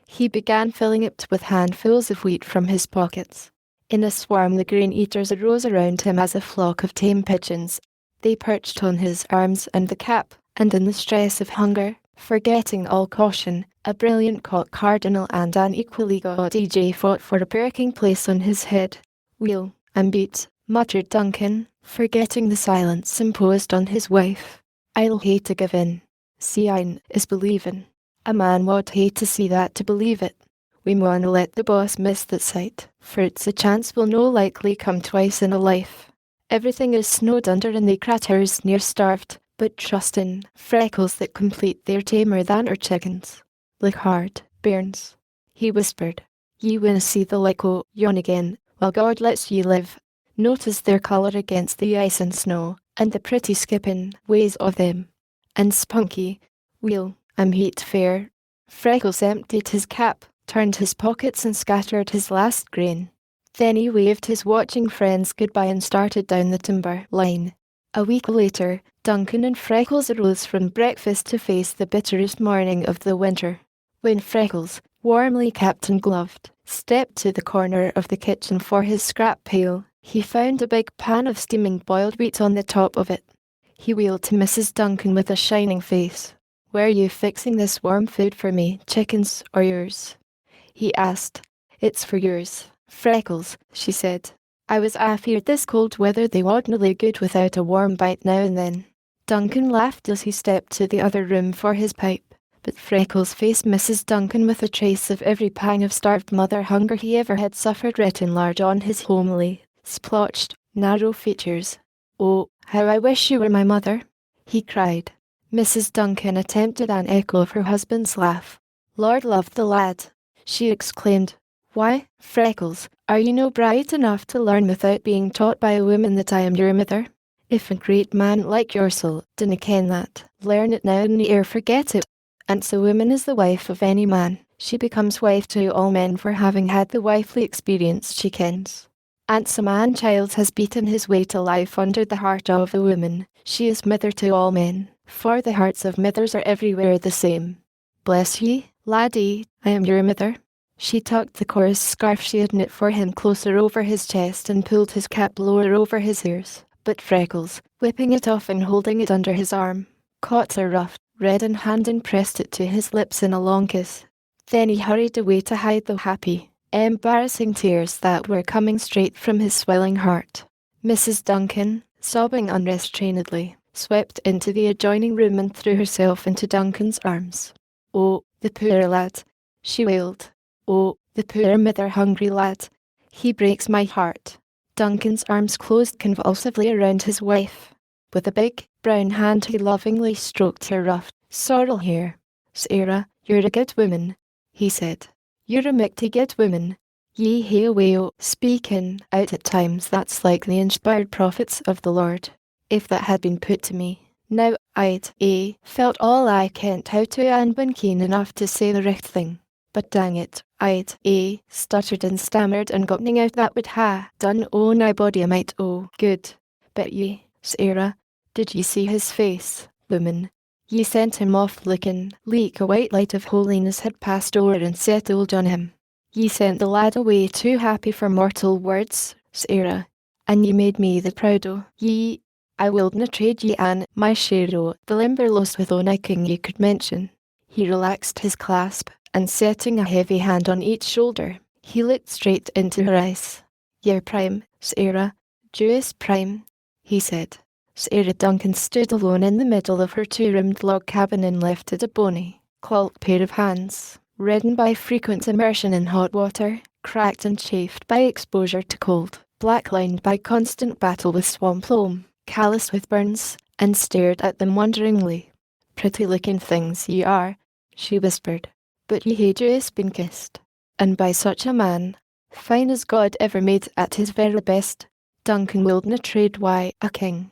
He began filling it with handfuls of wheat from his pockets. In a swarm the grain eaters arose around him as a flock of tame pigeons. They perched on his arms and the cap, and in the stress of hunger, forgetting all caution, a brilliant cock cardinal and an equally gaudy jay fought for a perking place on his head. "Well, I'm beat," muttered Duncan, forgetting the silence imposed on his wife. "I'll hate to give in. Seein' is believin'. A man would hate to see that to believe it. We mauna let the boss miss that sight, for it's a chance will no likely come twice in a life. Everything is snowed under and they craters near starved, but trust in Freckles that complete they're tamer than our chickens. Look hard, bairns," he whispered. "Ye winna see the like o' yon again, while God lets ye live. Notice their colour against the ice and snow, and the pretty skippin' ways of them. And spunky. Weel, I'm heat fair." Freckles emptied his cap, turned his pockets and scattered his last grain. Then he waved his watching friends goodbye and started down the timber line. A week later, Duncan and Freckles arose from breakfast to face the bitterest morning of the winter. When Freckles, warmly capped and gloved, stepped to the corner of the kitchen for his scrap pail, he found a big pan of steaming boiled wheat on the top of it. He wheeled to Mrs. Duncan with a shining face. "Were you fixing this warm food for me, chickens, or yours?" he asked. "It's for yours, Freckles," she said. "I was afeard this cold weather they wadna lay good without a warm bite now and then." Duncan laughed as he stepped to the other room for his pipe, but Freckles faced Mrs. Duncan with a trace of every pang of starved mother hunger he ever had suffered written large on his homely, splotched, narrow features. "Oh, how I wish you were my mother," he cried. Mrs. Duncan attempted an echo of her husband's laugh. "Lord love the lad," she exclaimed. "Why, Freckles, are you no bright enough to learn without being taught by a woman that I am your mother? If a great man like yoursel dinna ken that, learn it now and ne'er forget it. Ance a woman is the wife of any man, she becomes wife to all men for having had the wifely experience she kens. Ance a man-child has beaten his way to life under the heart of a woman, she is mother to all men, for the hearts of mothers are everywhere the same. Bless ye, laddie, I am your mother." She tucked the coarse scarf she had knit for him closer over his chest and pulled his cap lower over his ears, but Freckles, whipping it off and holding it under his arm, caught her rough, reddened hand and pressed it to his lips in a long kiss. Then he hurried away to hide the happy, embarrassing tears that were coming straight from his swelling heart. Mrs. Duncan, sobbing unrestrainedly, swept into the adjoining room and threw herself into Duncan's arms. "Oh, the poor lad," she wailed. "Oh, the poor mother-hungry lad. He breaks my heart." Duncan's arms closed convulsively around his wife. With a big, brown hand he lovingly stroked her rough, sorrel hair. "Sarah, you're a good woman," he said. "You're a michty good woman. Ye hae a way o' speaking out at times that's like the inspired prophets of the Lord. If that had been put to me, now I'd felt all I kent how to and been keen enough to say the richt thing. But dang it, I'd stuttered and stammered and gotten out that would ha' done nobody a mite good. But ye, Sarah, did ye see his face, woman? Ye sent him off looking like a white light of holiness had passed o'er and settled on him. Ye sent the lad away too happy for mortal words, Sarah, and ye made me the proud o' ye. I willna trade ye an my share o' the limberlost with ony king ye could mention." He relaxed his clasp, and setting a heavy hand on each shoulder, he looked straight into her eyes. "Ye're prime, Sarah, Jewess prime," he said. Sarah Duncan stood alone in the middle of her two-roomed log cabin and lifted a bony, clawed pair of hands, reddened by frequent immersion in hot water, cracked and chafed by exposure to cold. black-lined by constant battle with swamp loam, calloused with burns, and stared at them wonderingly. "Pretty-looking things ye are," she whispered, "but ye hae juist been kissed. And by such a man, fine as God ever made at his very best. Duncan wildna trade wi' a king.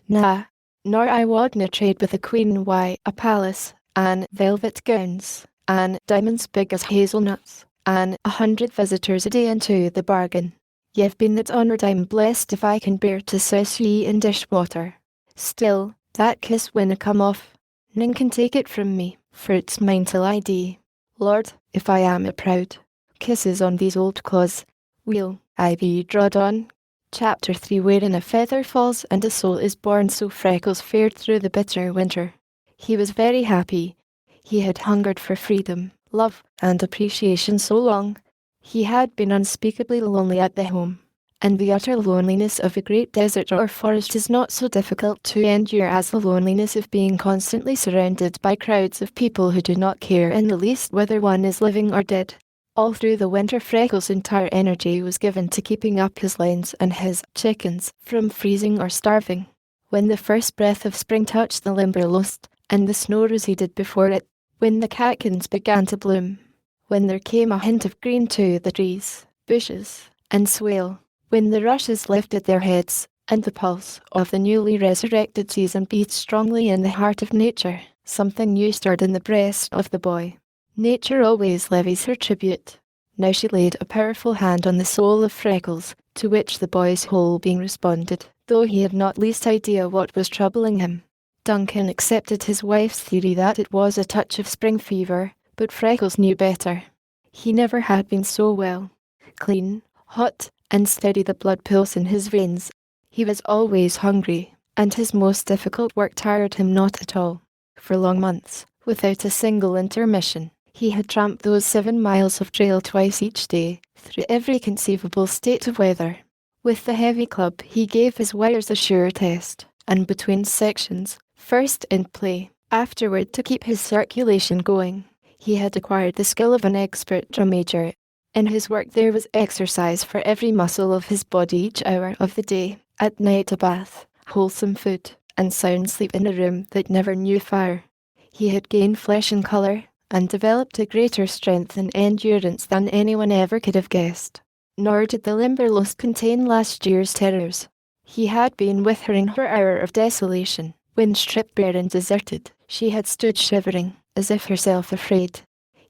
Na, nor I wadna trade with a queen wi' a palace, an' velvet gowns, an' diamonds big as hazelnuts, an' 100 visitors a day into the bargain. Ye've been that honoured I'm blessed if I can bear to souse ye in dishwater. Still, that kiss winna come off. None can take it from me, for it's mine till I dee. Lord, if I am a proud. Kisses on these old claws. Will I be drawed on?" Chapter 3 Wherein a feather falls and a soul is born. So Freckles fared through the bitter winter. He was very happy. He had hungered for freedom, love, and appreciation so long. He had been unspeakably lonely at the home, and the utter loneliness of a great desert or forest is not so difficult to endure as the loneliness of being constantly surrounded by crowds of people who do not care in the least whether one is living or dead. All through the winter, Freckles' entire energy was given to keeping up his lines and his chickens from freezing or starving. When the first breath of spring touched the Limberlost, and the snow receded before it, when the catkins began to bloom, when there came a hint of green to the trees, bushes, and swale, when the rushes lifted their heads, and the pulse of the newly resurrected season beat strongly in the heart of nature, something new stirred in the breast of the boy. Nature always levies her tribute. Now she laid a powerful hand on the soul of Freckles, to which the boy's whole being responded, though he had not least idea what was troubling him. Duncan accepted his wife's theory that it was a touch of spring fever, but Freckles knew better. He never had been so well. Clean, hot, and steady the blood pulse in his veins. He was always hungry, and his most difficult work tired him not at all. For long months, without a single intermission, he had tramped those 7 miles of trail twice each day, through every conceivable state of weather. With the heavy club he gave his wires a sure test, and between sections, first in play, afterward to keep his circulation going, he had acquired the skill of an expert drum major. In his work there was exercise for every muscle of his body each hour of the day, at night a bath, wholesome food, and sound sleep in a room that never knew fire. He had gained flesh and colour, and developed a greater strength and endurance than anyone ever could have guessed. Nor did the Limberlost contain last year's terrors. He had been with her in her hour of desolation, when stripped bare and deserted, she had stood shivering, as if herself afraid.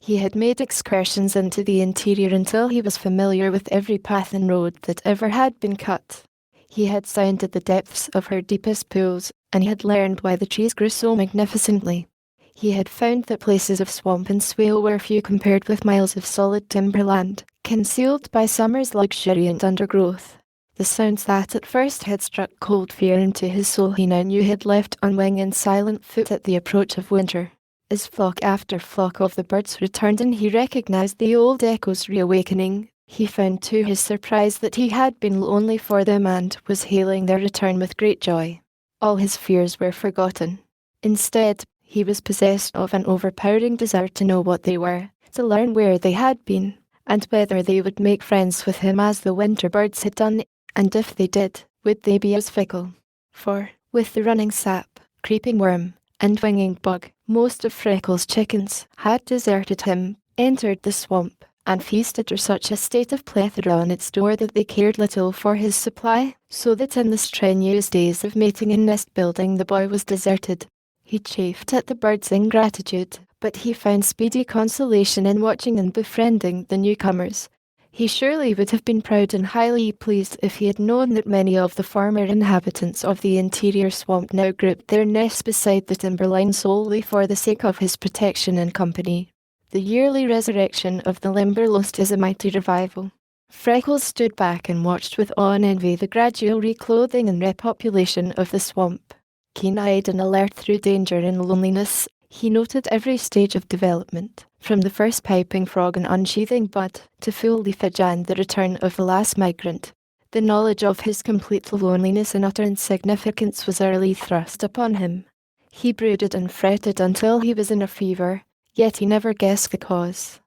He had made excursions into the interior until he was familiar with every path and road that ever had been cut. He had sounded the depths of her deepest pools, and he had learned why the trees grew so magnificently. He had found that places of swamp and swale were few compared with miles of solid timberland, concealed by summer's luxuriant undergrowth. The sounds that at first had struck cold fear into his soul he now knew had left on wing and silent foot at the approach of winter. As flock after flock of the birds returned and he recognized the old echoes reawakening, he found to his surprise that he had been lonely for them and was hailing their return with great joy. All his fears were forgotten. Instead, he was possessed of an overpowering desire to know what they were, to learn where they had been, and whether they would make friends with him as the winter birds had done, and if they did, would they be as fickle? For, with the running sap, creeping worm, and winging bug, most of Freckles' chickens had deserted him, entered the swamp, and feasted to such a state of plethora on its door that they cared little for his supply, so that in the strenuous days of mating and nest building the boy was deserted. He chafed at the birds' ingratitude, but he found speedy consolation in watching and befriending the newcomers. He surely would have been proud and highly pleased if he had known that many of the former inhabitants of the interior swamp now grouped their nests beside the timberline solely for the sake of his protection and company. The yearly resurrection of the Limberlost is a mighty revival. Freckles stood back and watched with awe and envy the gradual reclothing and repopulation of the swamp. Keen-eyed and alert through danger and loneliness, he noted every stage of development, from the first piping frog and unsheathing bud, to full leafage and the return of the last migrant. The knowledge of his complete loneliness and utter insignificance was early thrust upon him. He brooded and fretted until he was in a fever, yet he never guessed the cause.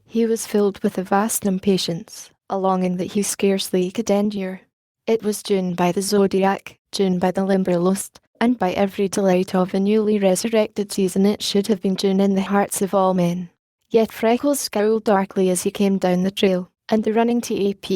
He was filled with a vast impatience, a longing that he scarcely could endure. It was June by the zodiac, June by the Limberlost, and by every delight of a newly resurrected season it should have been June in the hearts of all men. Yet Freckles scowled darkly as he came down the trail, and the running TAP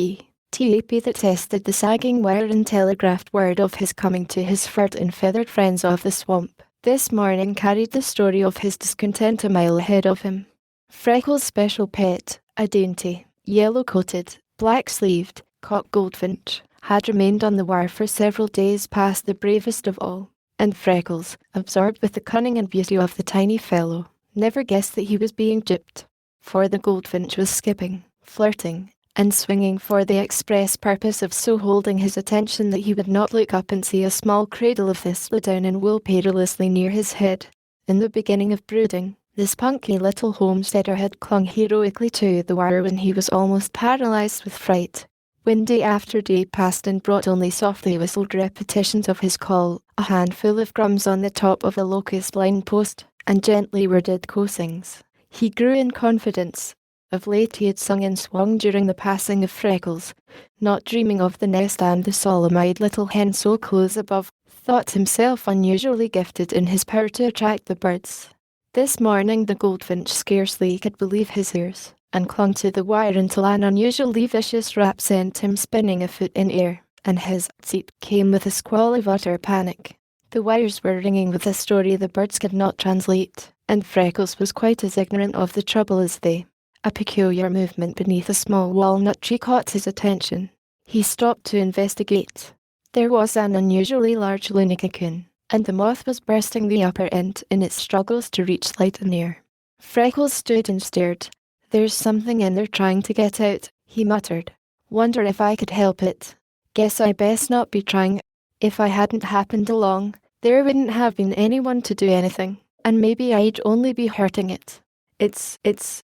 that tested the sagging wire and telegraphed word of his coming to his furred and feathered friends of the swamp, this morning carried the story of his discontent a mile ahead of him. Freckles' special pet, a dainty, yellow-coated, black-sleeved, cock goldfinch, had remained on the wire for several days past the bravest of all, and Freckles, absorbed with the cunning and beauty of the tiny fellow, never guessed that he was being gypped. For the goldfinch was skipping, flirting, and swinging for the express purpose of so holding his attention that he would not look up and see a small cradle of thistledown and wool perilously near his head. In the beginning of brooding, this punky little homesteader had clung heroically to the wire when he was almost paralyzed with fright. When day after day passed and brought only softly whistled repetitions of his call, a handful of crumbs on the top of the locust line post, and gently worded coaxings, he grew in confidence. Of late he had sung and swung during the passing of Freckles, not dreaming of the nest and the solemn-eyed little hen so close above, thought himself unusually gifted in his power to attract the birds. This morning the goldfinch scarcely could believe his ears, and clung to the wire until an unusually vicious rap sent him spinning a foot in air, and his seat came with a squall of utter panic. The wires were ringing with a story the birds could not translate, and Freckles was quite as ignorant of the trouble as they. A peculiar movement beneath a small walnut tree caught his attention. He stopped to investigate. There was an unusually large loony cocoon, and the moth was bursting the upper end in its struggles to reach light and air. Freckles stood and stared. "There's something in there trying to get out," he muttered. "Wonder if I could help it. Guess I best not be trying. If I hadn't happened along, there wouldn't have been anyone to do anything, and maybe I'd only be hurting it.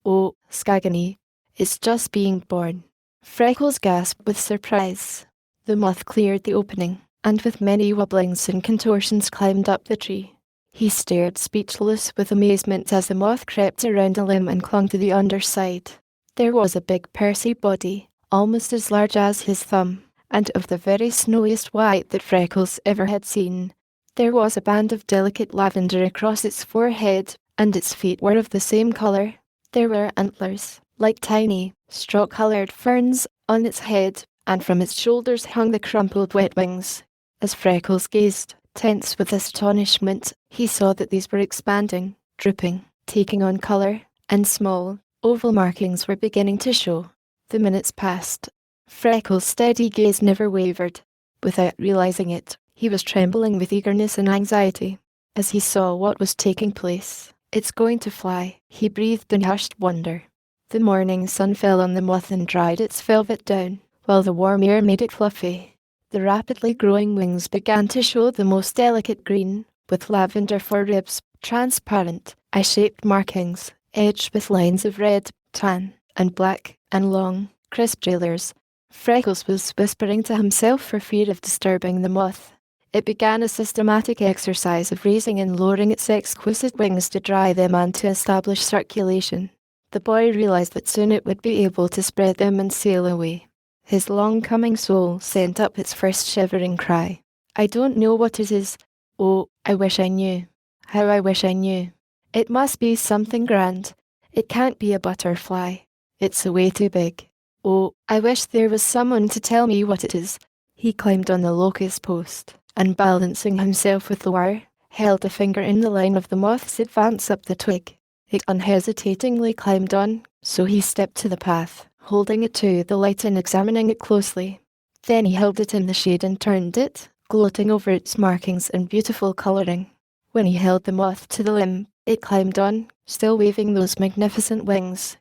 Oh, Skagany. It's just being born." Freckles gasped with surprise. The moth cleared the opening, and with many wobblings and contortions climbed up the tree. He stared speechless with amazement as the moth crept around a limb and clung to the underside. There was a big pursy body, almost as large as his thumb, and of the very snowiest white that Freckles ever had seen. There was a band of delicate lavender across its forehead, and its feet were of the same color. There were antlers, like tiny, straw-colored ferns, on its head, and from its shoulders hung the crumpled wet wings. As Freckles gazed, tense with astonishment, he saw that these were expanding, drooping, taking on color, and small, oval markings were beginning to show. The minutes passed. Freckles' steady gaze never wavered. Without realizing it, he was trembling with eagerness and anxiety as he saw what was taking place. "It's going to fly," he breathed in hushed wonder. The morning sun fell on the moth and dried its velvet down, while the warm air made it fluffy. The rapidly growing wings began to show the most delicate green, with lavender foreribs, transparent, eye-shaped markings, edged with lines of red, tan, and black, and long, crisp trailers. Freckles was whispering to himself for fear of disturbing the moth. It began a systematic exercise of raising and lowering its exquisite wings to dry them and to establish circulation. The boy realized that soon it would be able to spread them and sail away. His long-coming soul sent up its first shivering cry. "I don't know what it is. Oh, I wish I knew. How I wish I knew. It must be something grand. It can't be a butterfly. It's way too big. Oh, I wish there was someone to tell me what it is." He climbed on the locust post, and balancing himself with the wire, held a finger in the line of the moth's advance up the twig. It unhesitatingly climbed on, so he stepped to the path, holding it to the light and examining it closely. Then he held it in the shade and turned it, gloating over its markings and beautiful colouring. When he held the moth to the limb, it climbed on, still waving those magnificent wings.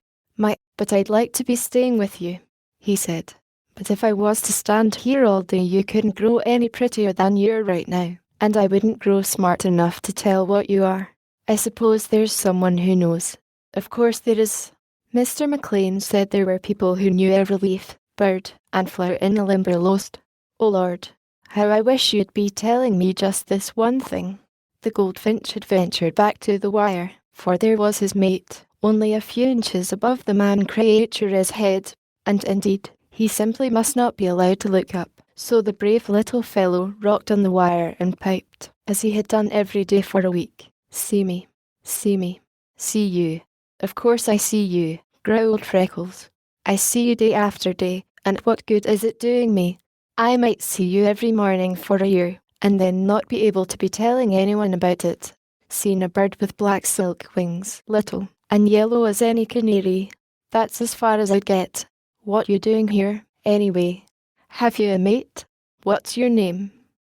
But I'd like to be staying with you," he said. "But if I was to stand here all day, you couldn't grow any prettier than you are right now, and I wouldn't grow smart enough to tell what you are. I suppose there's someone who knows." "Of course there is." Mr. McLean said there were people who knew every leaf, bird, and flower in the Limberlost. "Oh Lord, how I wish you'd be telling me just this one thing." The goldfinch had ventured back to the wire, for there was his mate, only a few inches above the man-creature's head, and indeed, he simply must not be allowed to look up. So the brave little fellow rocked on the wire and piped, as he had done every day for a week. See me. See me. See you. Of course I see you, growled Freckles. I see you day after day, and what good is it doing me? I might see you every morning for a year, and then not be able to be telling anyone about it. Seen a bird with black silk wings, little, and yellow as any canary. That's as far as I'd get. What you doing here, anyway? Have you a mate? What's your name?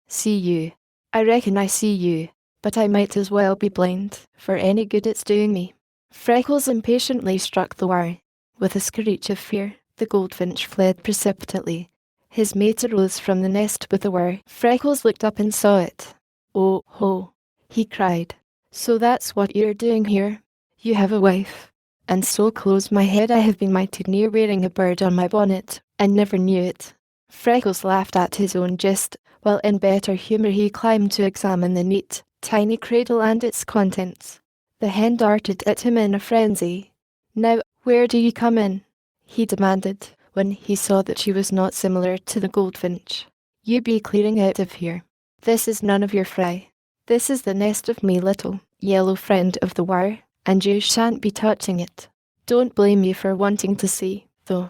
See you. I reckon I see you, but I might as well be blind, for any good it's doing me. Freckles impatiently struck the wire. With a screech of fear, the goldfinch fled precipitately. His mate arose from the nest with a whir. Freckles looked up and saw it. Oh, ho, he cried. So that's what you're doing here? You have a wife. And so close my head I have been mighty near wearing a bird on my bonnet, and never knew it. Freckles laughed at his own jest, while in better humour he climbed to examine the neat, tiny cradle and its contents. The hen darted at him in a frenzy. Now, where do you come in? He demanded, when he saw that she was not similar to the goldfinch. You be clearing out of here. This is none of your fry. This is the nest of me little, yellow friend of the wire, and you shan't be touching it. Don't blame me for wanting to see, though.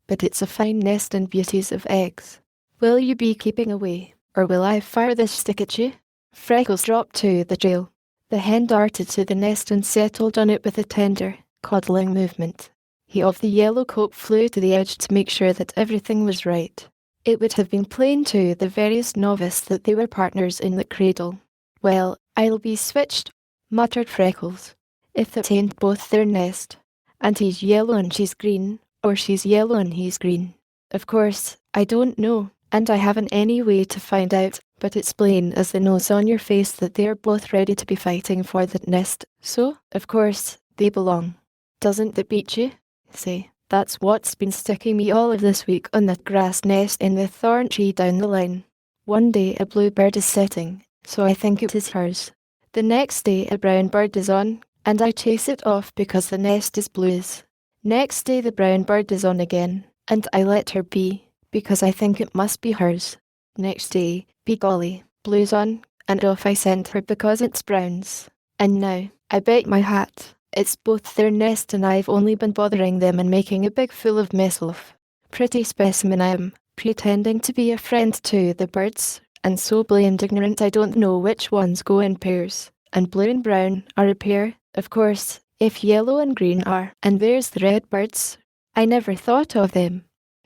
But it's a fine nest and beauties of eggs. Will you be keeping away, or will I fire this stick at you? Freckles dropped to the trail. The hen darted to the nest and settled on it with a tender, coddling movement. He of the yellow coat flew to the edge to make sure that everything was right. It would have been plain to the veriest novice that they were partners in the cradle. Well, I'll be switched, muttered Freckles. If it ain't both their nest, and he's yellow and she's green, or she's yellow and he's green. Of course, I don't know, and I haven't any way to find out, but it's plain as the nose on your face that they're both ready to be fighting for that nest, so, of course, they belong. Doesn't that beat you? Say, that's what's been sticking me all of this week on that grass nest in the thorn tree down the line. One day a bluebird is setting, so I think it is hers. The next day a brown bird is on, and I chase it off because the nest is blue's. Next day the brown bird is on again, and I let her be, because I think it must be hers. Next day, be golly, blue's on, and off I send her because it's brown's. And now, I bet my hat, it's both their nest and I've only been bothering them and making a big fool of myself. Pretty specimen I am, pretending to be a friend to the birds, and so blamed ignorant I don't know which ones go in pairs, and blue and brown are a pair, of course. If yellow and green are, and there's the red birds, I never thought of them.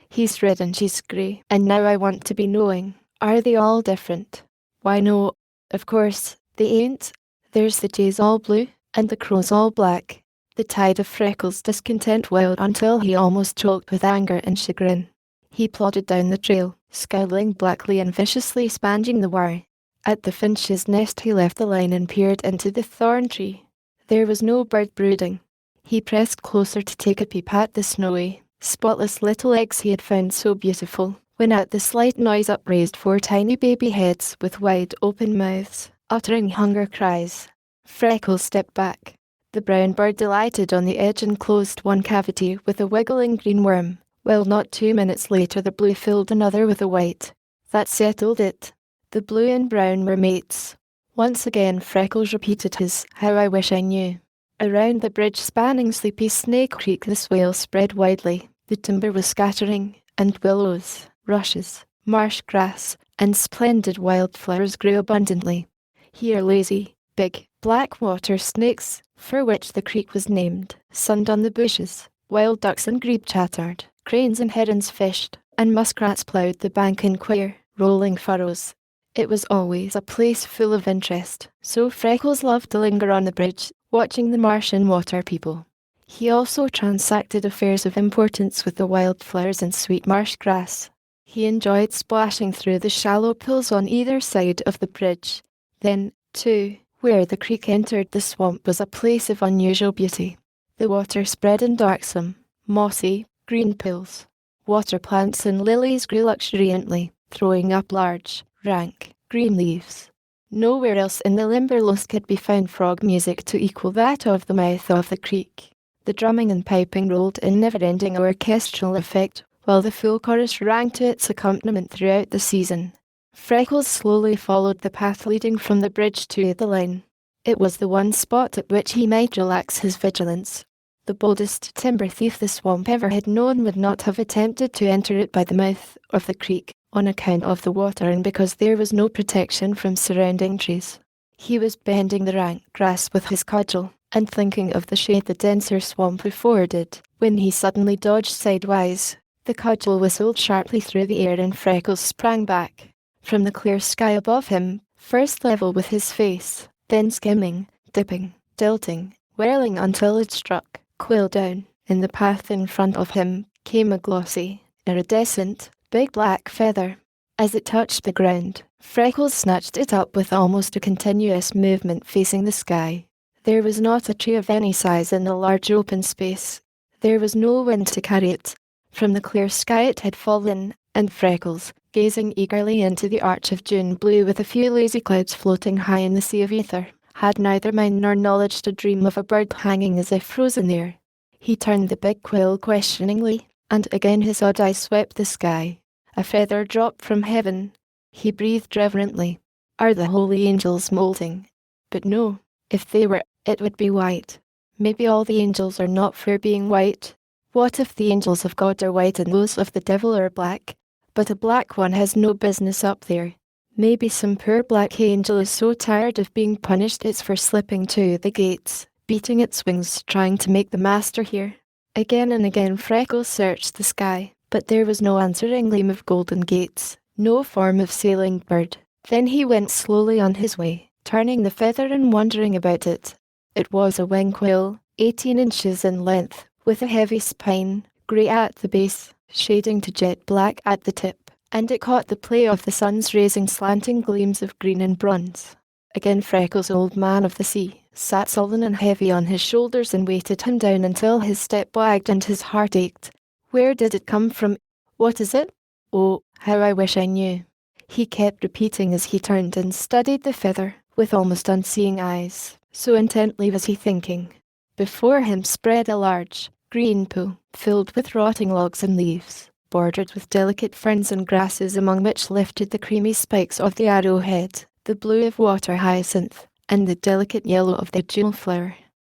He's red and she's grey, and now I want to be knowing, are they all different? Why no, of course, they ain't. There's the jays all blue, and the crows all black. The tide of Freckles' discontent welled until he almost choked with anger and chagrin. He plodded down the trail, scowling blackly and viciously sponging the wire. At the finch's nest he left the line and peered into the thorn tree. There was no bird brooding. He pressed closer to take a peep at the snowy, spotless little eggs he had found so beautiful, when at the slight noise up raised 4 tiny baby heads with wide open mouths, uttering hunger cries. Freckles stepped back. The brown bird alighted on the edge and closed one cavity with a wiggling green worm, while not 2 minutes later the blue filled another with a white. That settled it. The blue and brown were mates. Once again Freckles repeated his "How I wish I knew." Around the bridge spanning Sleepy Snake Creek the swale spread widely. The timber was scattering, and willows, rushes, marsh grass, and splendid wildflowers grew abundantly. Here lazy, big, black water snakes, for which the creek was named, sunned on the bushes. Wild ducks and grebe chattered, cranes and herons fished, and muskrats ploughed the bank in queer, rolling furrows. It was always a place full of interest, so Freckles loved to linger on the bridge, watching the marsh and water people. He also transacted affairs of importance with the wildflowers and sweet marsh grass. He enjoyed splashing through the shallow pools on either side of the bridge. Then, too, where the creek entered the swamp was a place of unusual beauty. The water spread in darksome, mossy, green pools. Water plants and lilies grew luxuriantly, throwing up large, rank, green leaves. Nowhere else in the Limberlost could be found frog music to equal that of the mouth of the creek. The drumming and piping rolled in never-ending orchestral effect, while the full chorus rang to its accompaniment throughout the season. Freckles slowly followed the path leading from the bridge to the line. It was the one spot at which he might relax his vigilance. The boldest timber thief the swamp ever had known would not have attempted to enter it by the mouth of the creek, on account of the water and because there was no protection from surrounding trees. He was bending the rank grass with his cudgel, and thinking of the shade the denser swamp afforded, when he suddenly dodged sidewise. The cudgel whistled sharply through the air and Freckles sprang back. From the clear sky above him, first level with his face, then skimming, dipping, tilting, whirling until it struck, quill down, in the path in front of him, came a glossy, iridescent, big black feather. As it touched the ground, Freckles snatched it up with almost a continuous movement facing the sky. There was not a tree of any size in the large open space. There was no wind to carry it. From the clear sky it had fallen, and Freckles, gazing eagerly into the arch of June blue with a few lazy clouds floating high in the sea of ether, had neither mind nor knowledge to dream of a bird hanging as if frozen there. He turned the big quill questioningly, and again his odd eye swept the sky. A feather dropped from heaven. He breathed reverently. Are the holy angels molting? But no, if they were, it would be white. Maybe all the angels are not for being white. What if the angels of God are white and those of the devil are black? But a black one has no business up there. Maybe some poor black angel is so tired of being punished it's for slipping to the gates, beating its wings trying to make the master hear. Again and again Freckles searched the sky, but there was no answering gleam of golden gates, no form of sailing bird. Then he went slowly on his way, turning the feather and wondering about it. It was a wing quill, 18 inches in length, with a heavy spine, grey at the base, shading to jet black at the tip, and it caught the play of the sun's raising slanting gleams of green and bronze. Again Freckles, old man of the sea, sat sullen and heavy on his shoulders and weighted him down until his step wagged and his heart ached. Where did it come from? What is it? Oh, how I wish I knew. He kept repeating as he turned and studied the feather, with almost unseeing eyes, so intently was he thinking. Before him spread a large, green pool, filled with rotting logs and leaves, bordered with delicate ferns and grasses among which lifted the creamy spikes of the arrowhead, the blue of water hyacinth, and the delicate yellow of the jewel flower.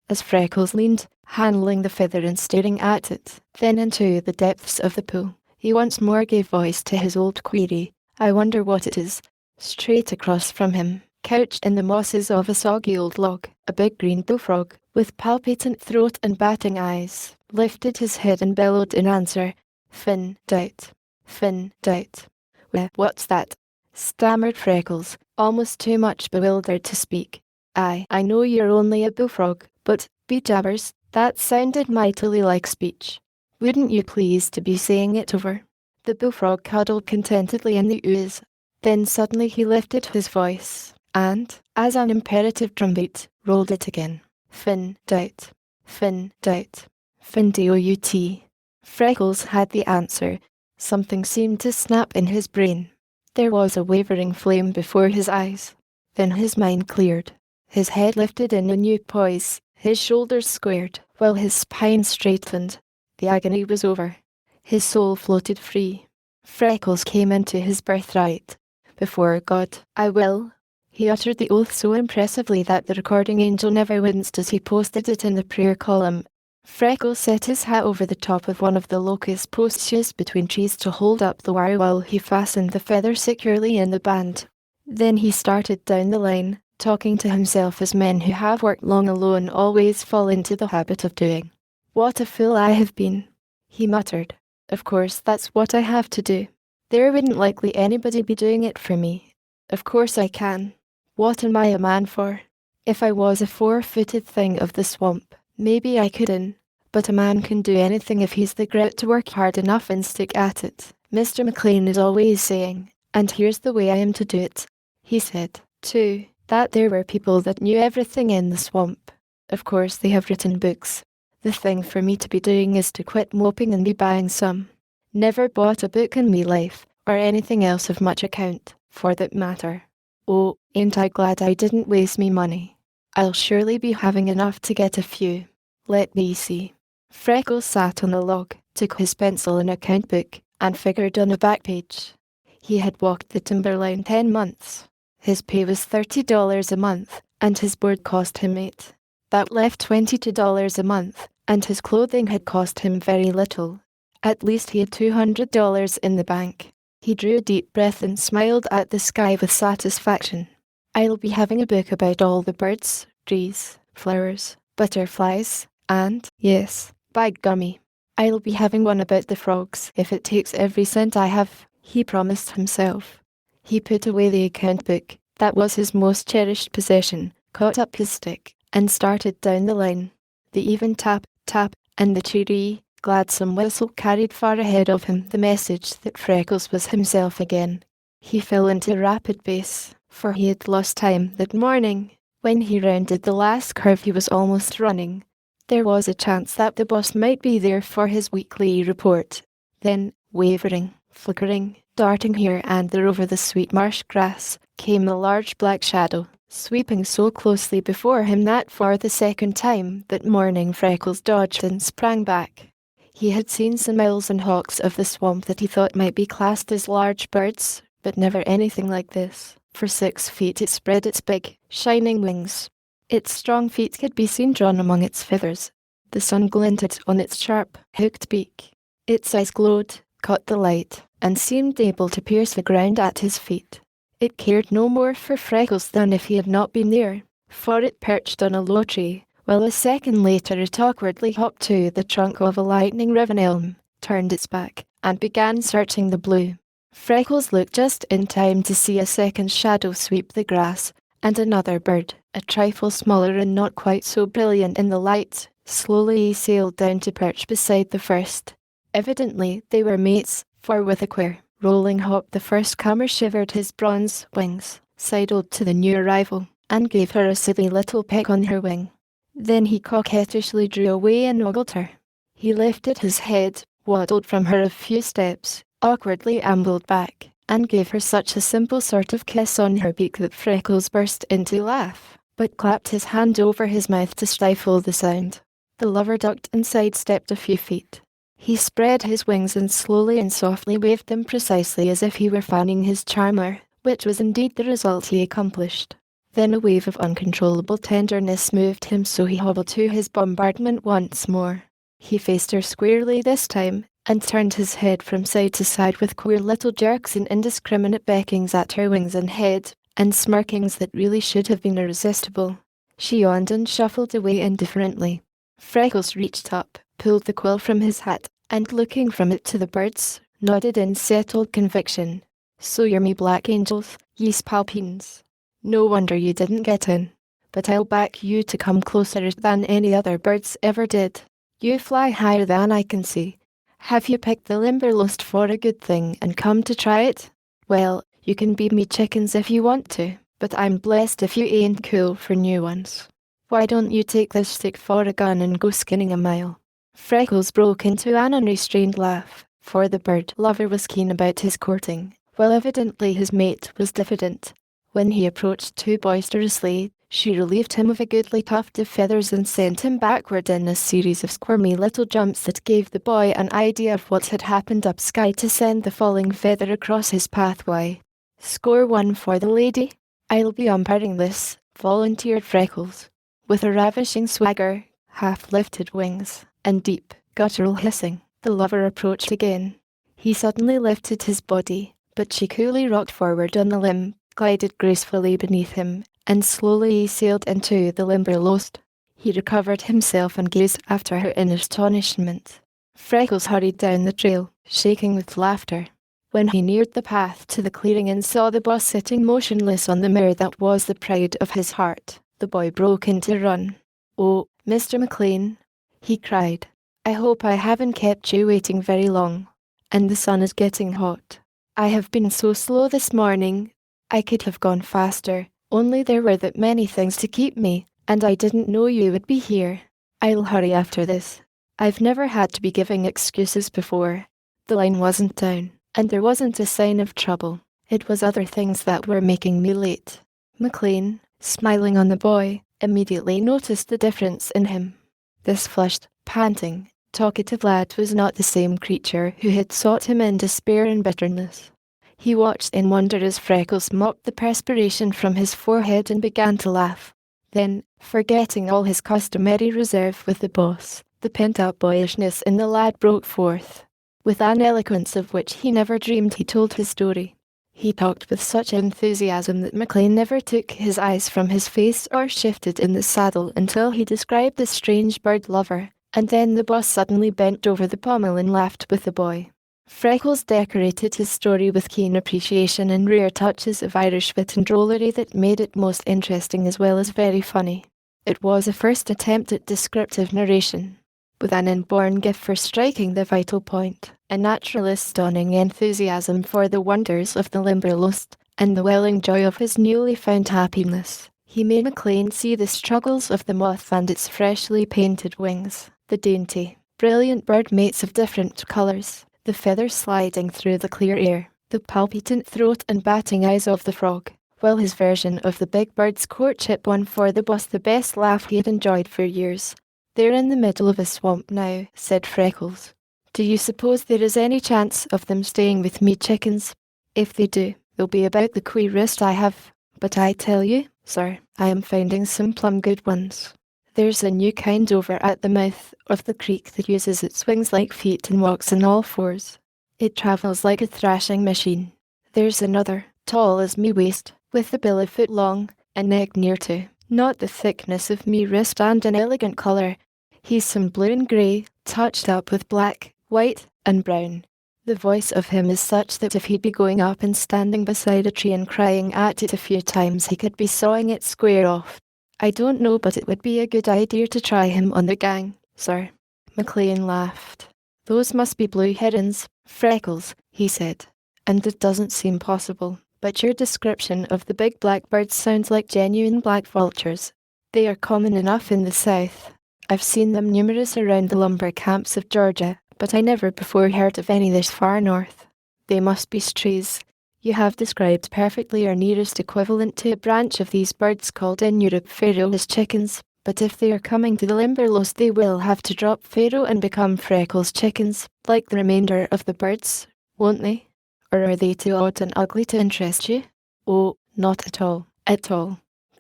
As Freckles leaned, handling the feather and staring at it, then into the depths of the pool, he once more gave voice to his old query, I wonder what it is. Straight across from him, couched in the mosses of a soggy old log, a big green bullfrog, with palpitant throat and batting eyes, lifted his head and bellowed in answer, Fin doubt. Fin doubt. Well, what's that? Stammered Freckles, almost too much bewildered to speak. I know you're only a bullfrog, but, be jabbers, that sounded mightily like speech. Wouldn't you please to be saying it over? The bullfrog cuddled contentedly in the ooze. Then suddenly he lifted his voice, and, as an imperative drumbeat, rolled it again. Fin doubt. Fin doubt. Fin doubt. Freckles had the answer. Something seemed to snap in his brain. There was a wavering flame before his eyes. Then his mind cleared. His head lifted in a new poise, his shoulders squared, while his spine straightened. The agony was over. His soul floated free. Freckles came into his birthright. Before God, I will. He uttered the oath so impressively that the recording angel never winced as he posted it in the prayer column. Freckles set his hat over the top of one of the locust posts between trees to hold up the wire while he fastened the feather securely in the band. Then he started down the line, talking to himself as men who have worked long alone always fall into the habit of doing. What a fool I have been, he muttered. Of course that's what I have to do. There wouldn't likely anybody be doing it for me. Of course I can. What am I a man for? If I was a 4-footed thing of the swamp, maybe I couldn't. But a man can do anything if he's the grit to work hard enough and stick at it. Mr. McLean is always saying, and here's the way I am to do it. He said, too, that there were people that knew everything in the swamp. Of course they have written books. The thing for me to be doing is to quit moping and be buying some. Never bought a book in me life, or anything else of much account, for that matter. Oh, ain't I glad I didn't waste me money. I'll surely be having enough to get a few. Let me see. Freckles sat on a log, took his pencil and account book, and figured on a back page. He had walked the timberline 10 months. His pay was $30 a month, and his board cost him $8. That left $22 a month, and his clothing had cost him very little. At least he had $200 in the bank. He drew a deep breath and smiled at the sky with satisfaction. I'll be having a book about all the birds, trees, flowers, butterflies, and, yes, by gummy, I'll be having one about the frogs if it takes every cent I have, he promised himself. He put away the account book, that was his most cherished possession, caught up his stick, and started down the line. The even tap, tap, and the cheery, gladsome whistle carried far ahead of him the message that Freckles was himself again. He fell into rapid pace, for he had lost time that morning. When he rounded the last curve he was almost running. There was a chance that the boss might be there for his weekly report. Then, wavering, flickering, darting here and there over the sweet marsh grass, came a large black shadow, sweeping so closely before him that for the second time that morning Freckles dodged and sprang back. He had seen some owls and hawks of the swamp that he thought might be classed as large birds, but never anything like this. For 6 feet it spread its big, shining wings. Its strong feet could be seen drawn among its feathers. The sun glinted on its sharp, hooked beak. Its eyes glowed, caught the light, and seemed able to pierce the ground at his feet. It cared no more for Freckles than if he had not been there, for it perched on a low tree, while a second later it awkwardly hopped to the trunk of a lightning-riven elm, turned its back, and began searching the blue. Freckles looked just in time to see a second shadow sweep the grass, and another bird, a trifle smaller and not quite so brilliant in the light, slowly sailed down to perch beside the first. Evidently they were mates, for with a queer, rolling hop the first comer shivered his bronze wings, sidled to the new arrival, and gave her a silly little peck on her wing. Then he coquettishly drew away and ogled her. He lifted his head, waddled from her a few steps, awkwardly ambled back, and gave her such a simple sort of kiss on her beak that Freckles burst into a laugh, but clapped his hand over his mouth to stifle the sound. The lover ducked and sidestepped a few feet. He spread his wings and slowly and softly waved them precisely as if he were fanning his charmer, which was indeed the result he accomplished. Then a wave of uncontrollable tenderness moved him, so he hobbled to his bombardment once more. He faced her squarely this time, and turned his head from side to side with queer little jerks and indiscriminate beckings at her wings and head, and smirkings that really should have been irresistible. She yawned and shuffled away indifferently. Freckles reached up, pulled the quill from his hat, and looking from it to the birds, nodded in settled conviction. So you're me black angels, ye spalpeens. No wonder you didn't get in. But I'll back you to come closer than any other birds ever did. You fly higher than I can see. Have you picked the Limberlost for a good thing and come to try it? Well, you can be me chickens if you want to, but I'm blessed if you ain't cool for new ones. Why don't you take this stick for a gun and go skinning a mile? Freckles broke into an unrestrained laugh, for the bird lover was keen about his courting, while evidently his mate was diffident. When he approached too boisterously, she relieved him of a goodly tuft of feathers and sent him backward in a series of squirmy little jumps that gave the boy an idea of what had happened up sky to send the falling feather across his pathway. Score 1 for the lady. I'll be umpiring this, volunteered Freckles. With a ravishing swagger, half-lifted wings, and deep, guttural hissing, the lover approached again. He suddenly lifted his body, but she coolly rocked forward on the limb, glided gracefully beneath him, and slowly sailed into the Limberlost. He recovered himself and gazed after her in astonishment. Freckles hurried down the trail, shaking with laughter. When he neared the path to the clearing and saw the boss sitting motionless on the mare that was the pride of his heart, the boy broke into a run. "Oh, Mr. McLean," he cried, "I hope I haven't kept you waiting very long. And the sun is getting hot. I have been so slow this morning. I could have gone faster, only there were that many things to keep me, and I didn't know you would be here. I'll hurry after this. I've never had to be giving excuses before." The line wasn't down, and there wasn't a sign of trouble. It was other things that were making me late. McLean, smiling on the boy, immediately noticed the difference in him. This flushed, panting, Talkative lad was not the same creature who had sought him in despair and bitterness. He watched in wonder as Freckles mopped the perspiration from his forehead and began to laugh. Then, forgetting all his customary reserve with the boss, the pent-up boyishness in the lad broke forth. With an eloquence of which he never dreamed, he told his story. He talked with such enthusiasm that McLean never took his eyes from his face or shifted in the saddle until he described the strange bird lover, and then the boss suddenly bent over the pommel and laughed with the boy. Freckles decorated his story with keen appreciation and rare touches of Irish wit and drollery that made it most interesting as well as very funny. It was a first attempt at descriptive narration, with an inborn gift for striking the vital point, a naturalist's dawning enthusiasm for the wonders of the Limberlost, and the welling joy of his newly found happiness. He made McLean see the struggles of the moth and its freshly painted wings, the dainty, brilliant bird mates of different colours, the feathers sliding through the clear air, the palpitant throat and batting eyes of the frog, while his version of the big bird's courtship won for the boss the best laugh he had enjoyed for years. "They're in the middle of a swamp now," said Freckles. "Do you suppose there is any chance of them staying with me chickens? If they do, they'll be about the queerest I have. But I tell you, sir, I am finding some plum good ones. There's a new kind over at the mouth of the creek that uses its wings like feet and walks on all fours. It travels like a thrashing machine. There's another, tall as me waist, with a bill a foot long, a neck near to, not the thickness of me wrist, and an elegant colour. He's some blue and grey, touched up with black, white, and brown. The voice of him is such that if he'd be going up and standing beside a tree and crying at it a few times, he could be sawing it square off. I don't know, but it would be a good idea to try him on the gang, sir." McLean laughed. "Those must be blue herons, Freckles," he said. "And it doesn't seem possible, but your description of the big blackbirds sounds like genuine black vultures. They are common enough in the south. I've seen them numerous around the lumber camps of Georgia, but I never before heard of any this far north. They must be strays. You have described perfectly our nearest equivalent to a branch of these birds called in Europe Pharaoh as chickens, but if they are coming to the Limberlost they will have to drop Pharaoh and become Freckles chickens, like the remainder of the birds, won't they? Or are they too odd and ugly to interest you?" "Oh, not at all,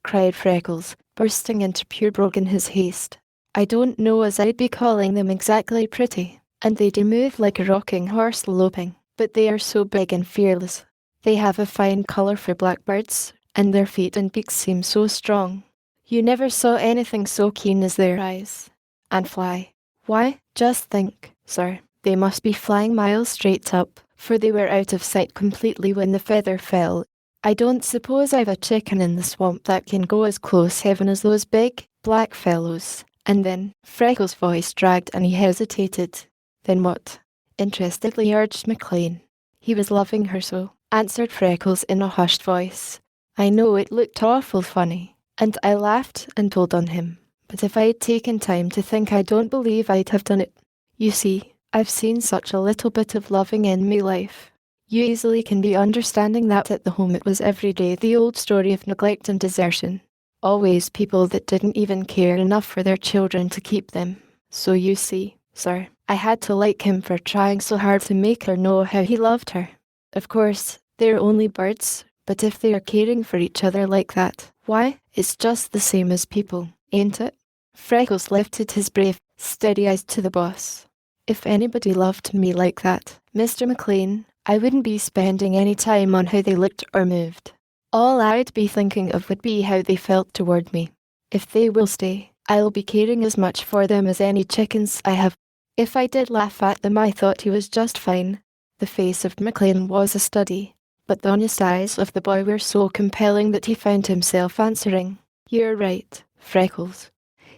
cried Freckles, bursting into pure brogue in his haste. "I don't know as I'd be calling them exactly pretty, and they do move like a rocking horse loping, but they are so big and fearless. They have a fine colour for blackbirds, and their feet and beaks seem so strong. You never saw anything so keen as their eyes. And fly. Why, just think, sir, they must be flying miles straight up, for they were out of sight completely when the feather fell. I don't suppose I've a chicken in the swamp that can go as close heaven as those big, black fellows." And then Freckles' voice dragged and he hesitated. "Then what?" interestedly urged McLean. "He was loving her so," answered Freckles in a hushed voice. "I know it looked awful funny, and I laughed and told on him, but if I'd taken time to think I don't believe I'd have done it. You see, I've seen such a little bit of loving in me life. You easily can be understanding that at the home it was every day the old story of neglect and desertion. Always people that didn't even care enough for their children to keep them. So you see, sir, I had to like him for trying so hard to make her know how he loved her. Of course, they're only birds, but if they are caring for each other like that, why, it's just the same as people, ain't it?" Freckles lifted his brave, steady eyes to the boss. "If anybody loved me like that, Mr. McLean, I wouldn't be spending any time on how they looked or moved. All I'd be thinking of would be how they felt toward me. If they will stay, I'll be caring as much for them as any chickens I have. If I did laugh at them, I thought he was just fine." The face of McLean was a study, but the honest eyes of the boy were so compelling that he found himself answering. "You're right, Freckles.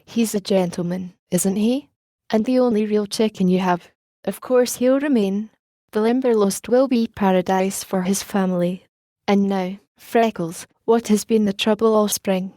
He's a gentleman, isn't he? And the only real chicken you have. Of course he'll remain. The Limberlost will be paradise for his family. And now, Freckles, what has been the trouble all spring?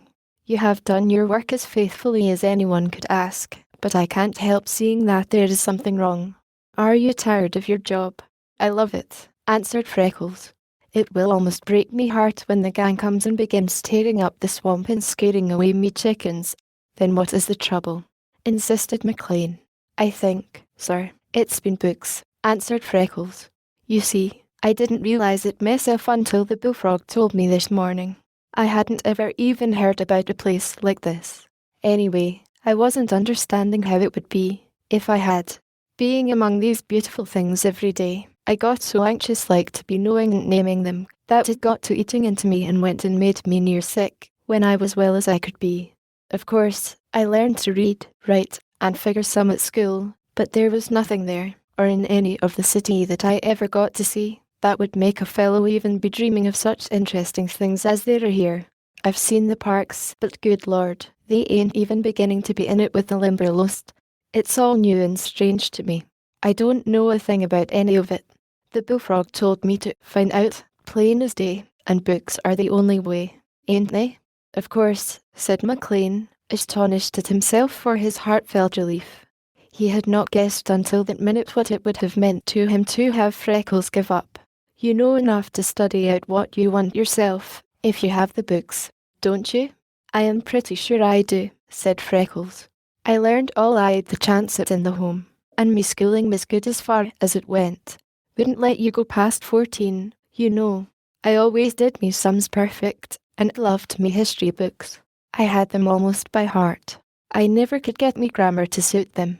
You have done your work as faithfully as anyone could ask, but I can't help seeing that there is something wrong. Are you tired of your job?" "I love it," answered Freckles. "It will almost break me heart when the gang comes and begins tearing up the swamp and scaring away me chickens." "Then what is the trouble?" insisted McLean. "I think," Sir, it's been books, answered Freckles. You see, I didn't realize it myself until the bullfrog told me this morning. I hadn't ever even heard about a place like this. Anyway, I wasn't understanding how it would be, if I had. Being among these beautiful things every day, I got so anxious-like to be knowing and naming them, that it got to eating into me and went and made me near sick, when I was well as I could be. Of course, I learned to read, write, and figure some at school, but there was nothing there, or in any of the city that I ever got to see, that would make a fellow even be dreaming of such interesting things as there are here. I've seen the parks, but good Lord, they ain't even beginning to be in it with the Limberlost. It's all new and strange to me. I don't know a thing about any of it. The bullfrog told me to find out, plain as day, and books are the only way, ain't they? Of course, said McLean, astonished at himself for his heartfelt relief. He had not guessed until that minute what it would have meant to him to have Freckles give up. You know enough to study out what you want yourself, if you have the books, don't you? I am pretty sure I do, said Freckles. I learned all I had the chance at in the home, and me schooling was good as far as it went. Wouldn't let you go past 14, you know. I always did me sums perfect, and loved me history books. I had them almost by heart. I never could get me grammar to suit them.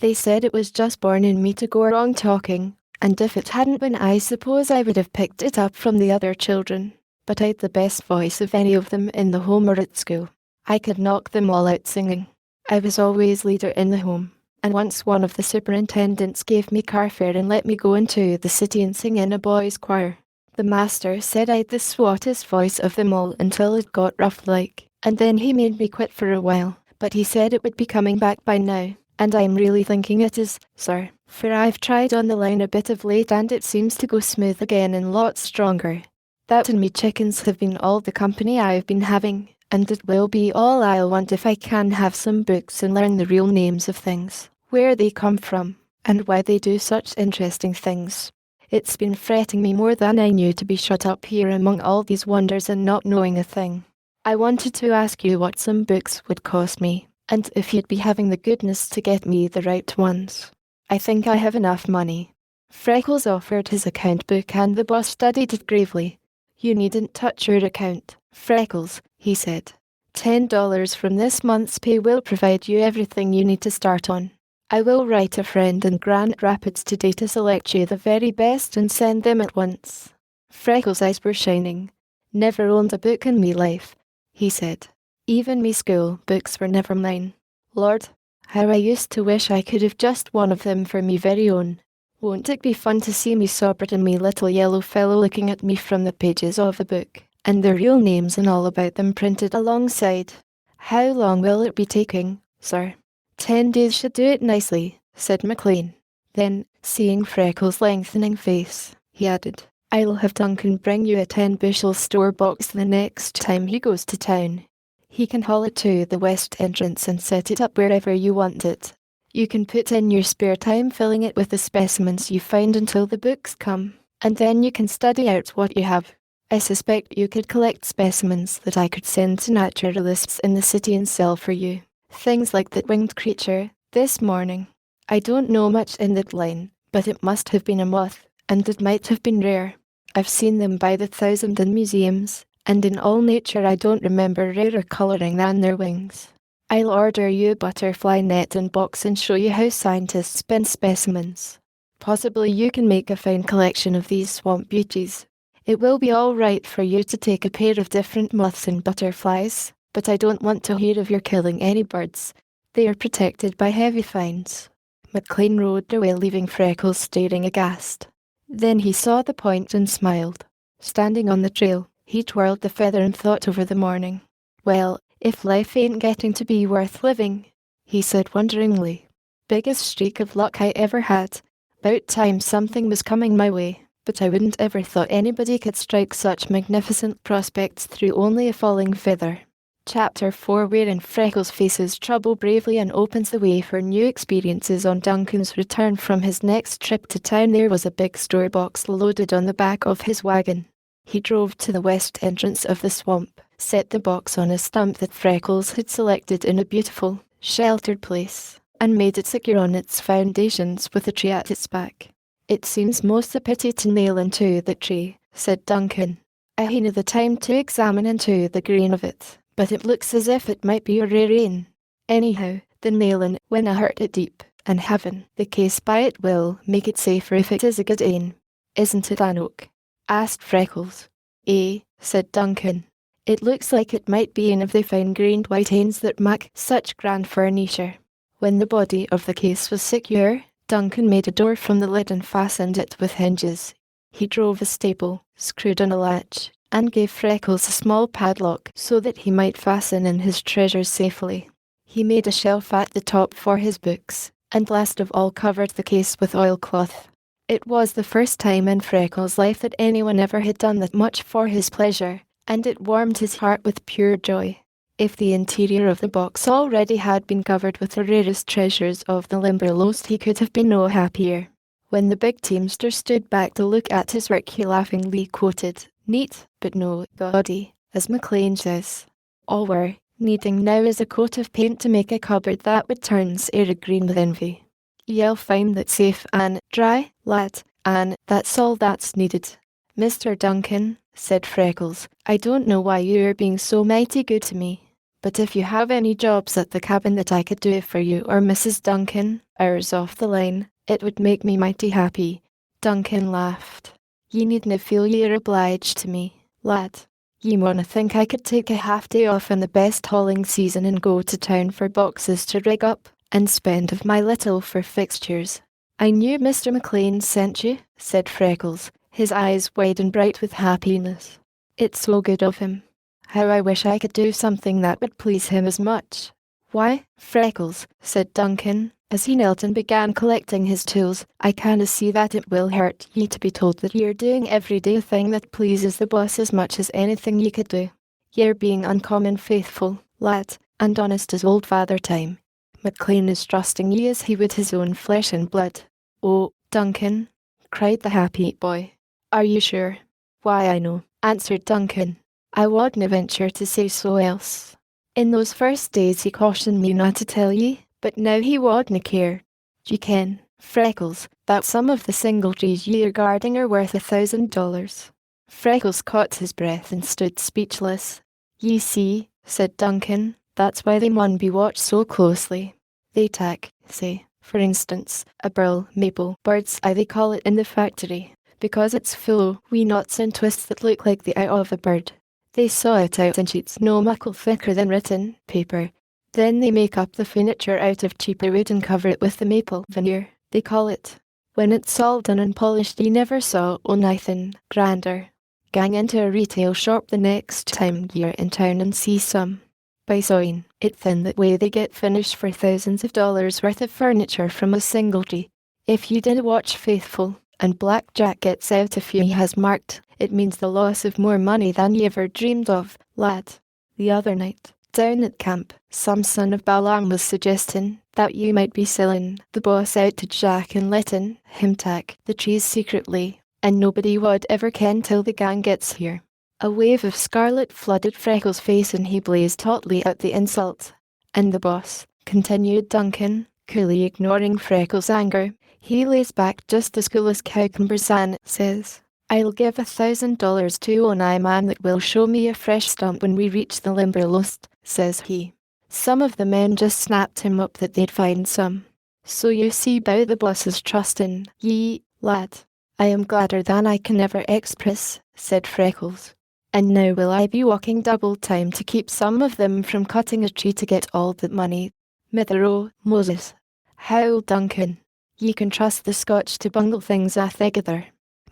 They said it was just born in me to go wrong talking, and if it hadn't been I suppose I would have picked it up from the other children, but I'd the best voice of any of them in the home or at school. I could knock them all out singing. I was always leader in the home, and once one of the superintendents gave me car fare and let me go into the city and sing in a boys' choir. The master said I'd the swattest voice of them all until it got rough like, and then he made me quit for a while, but he said it would be coming back by now, and I'm really thinking it is, sir, for I've tried on the line a bit of late and it seems to go smooth again and lots stronger. That and me chickens have been all the company I've been having, and it will be all I'll want if I can have some books and learn the real names of things, where they come from, and why they do such interesting things. It's been fretting me more than I knew to be shut up here among all these wonders and not knowing a thing. I wanted to ask you what some books would cost me, and if you'd be having the goodness to get me the right ones. I think I have enough money. Freckles offered his account book and the boss studied it gravely. You needn't touch your account, Freckles, he said. $10 from this month's pay will provide you everything you need to start on. I will write a friend in Grand Rapids today to select you the very best and send them at once. Freckles' eyes were shining. Never owned a book in me life, he said. Even me school books were never mine. Lord, how I used to wish I could have just one of them for me very own. Won't it be fun to see me sobered and me little yellow fellow looking at me from the pages of the book, and the real names and all about them printed alongside? How long will it be taking, sir? 10 days should do it nicely, said McLean. Then, seeing Freckles' lengthening face, he added, I'll have Duncan bring you a 10-bushel store box the next time he goes to town. He can haul it to the west entrance and set it up wherever you want it. You can put in your spare time filling it with the specimens you find until the books come, and then you can study out what you have. I suspect you could collect specimens that I could send to naturalists in the city and sell for you. Things like that winged creature, this morning. I don't know much in that line, but it must have been a moth, and it might have been rare. I've seen them by the thousand in museums, and in all nature I don't remember rarer colouring than their wings. I'll order you a butterfly net and box and show you how scientists spin specimens. Possibly you can make a fine collection of these swamp beauties. It will be all right for you to take a pair of different moths and butterflies, but I don't want to hear of your killing any birds. They are protected by heavy fines. McLean rode away, leaving Freckles staring aghast. Then he saw the point and smiled. Standing on the trail, he twirled the feather and thought over the morning. Well, if life ain't getting to be worth living, he said wonderingly. Biggest streak of luck I ever had. About time something was coming my way, but I wouldn't ever thought anybody could strike such magnificent prospects through only a falling feather. Chapter 4, wherein Freckles faces trouble bravely and opens the way for new experiences. On Duncan's return from his next trip to town, there was a big store box loaded on the back of his wagon. He drove to the west entrance of the swamp, set the box on a stump that Freckles had selected in a beautiful, sheltered place, and made it secure on its foundations with a tree at its back. "It seems most a pity to nail into the tree," said Duncan. "I hain't the time to examine into the grain of it, but it looks as if it might be a rare ane. Anyhow, the nailin' winna hurt it deep, and havin' the case by it will make it safer if it is a good ane. Isn't it an oak?" asked Freckles. "Eh," said Duncan. "It looks like it might be ane of the fine-grained white anes that mak such grand furniture." When the body of the case was secure, Duncan made a door from the lid and fastened it with hinges. He drove a staple, screwed on a latch, and gave Freckles a small padlock so that he might fasten in his treasures safely. He made a shelf at the top for his books, and last of all covered the case with oilcloth. It was the first time in Freckles' life that anyone ever had done that much for his pleasure, and it warmed his heart with pure joy. If the interior of the box already had been covered with the rarest treasures of the Limberlost, he could have been no happier. When the big teamster stood back to look at his work, he laughingly quoted, "Neat, but no gaudy, as McLean says. All we're needing now is a coat of paint to make a cupboard that would turn sair green with envy. Ye'll find that safe and dry, lad, and that's all that's needed." "Mr. Duncan," said Freckles, "I don't know why you're being so mighty good to me, but if you have any jobs at the cabin that I could do for you or Mrs. Duncan, ours off the line, it would make me mighty happy." Duncan laughed. "Ye needna feel ye're obliged to me, lad. Ye mauna think I could take a half-day off in the best hauling season and go to town for boxes to rig up, and spend of my little for fixtures." "I knew Mr. McLean sent you," said Freckles, his eyes wide and bright with happiness. "It's so good of him. How I wish I could do something that would please him as much." "Why, Freckles," said Duncan, as he knelt and began collecting his tools, "I canna see that it will hurt ye to be told that you're doing every day a thing that pleases the boss as much as anything ye could do. Ye're being uncommon faithful, lad, and honest as old Father Time. McLean is trusting ye as he would his own flesh and blood." "Oh, Duncan," cried the happy boy. "Are you sure?" "Why, I know," answered Duncan. "I wadna venture to say so else. In those first days he cautioned me not to tell ye, but now he wadna care. Ye ken, Freckles, that some of the single trees ye are guarding are worth $1,000. Freckles caught his breath and stood speechless. "Ye see," said Duncan, "that's why they maun be watched so closely. They tak, say, for instance, a burl maple bird's eye they call it in the factory, because it's full o' wee knots and twists that look like the eye of a bird. They saw it out in sheets no muckle thicker than written paper. Then they make up the furniture out of cheaper wood and cover it with the maple veneer, they call it. When it's all done and polished, ye never saw onything grander. Gang into a retail shop the next time ye're in town and see some. By sawing it thin that way they get finished for thousands of dollars worth of furniture from a single tree. If you did watch faithful, and Black Jack gets out a few he has marked, it means the loss of more money than ye ever dreamed of, lad. The other night, down at camp, some son of Balaam was suggesting that you might be selling the boss out to Jack and letting him tak the trees secretly, and nobody would ever ken till the gang gets here." A wave of scarlet flooded Freckles' face and he blazed hotly at the insult. "And the boss," continued Duncan, coolly ignoring Freckles' anger, "he lays back just as cool as cucumbers and says, 'I'll give $1,000 to ony man that will show me a fresh stump when we reach the Limberlost,' says he. Some of the men just snapped him up that they'd find some. So you see bow the boss is trusting ye, lad." "I am gladder than I can ever express," said Freckles. "And now will I be walking double time to keep some of them from cutting a tree to get all the money. Mither o' Moses. How, Duncan, ye can trust the Scotch to bungle things athegither.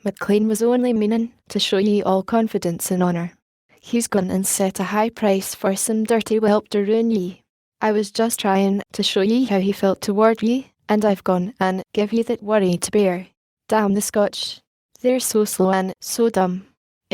McLean was only meanin' to show ye all confidence and honour. He's gone and set a high price for some dirty whelp to ruin ye. I was just trying to show ye how he felt toward ye, and I've gone and give ye that worry to bear. Damn the Scotch. They're so slow and so dumb."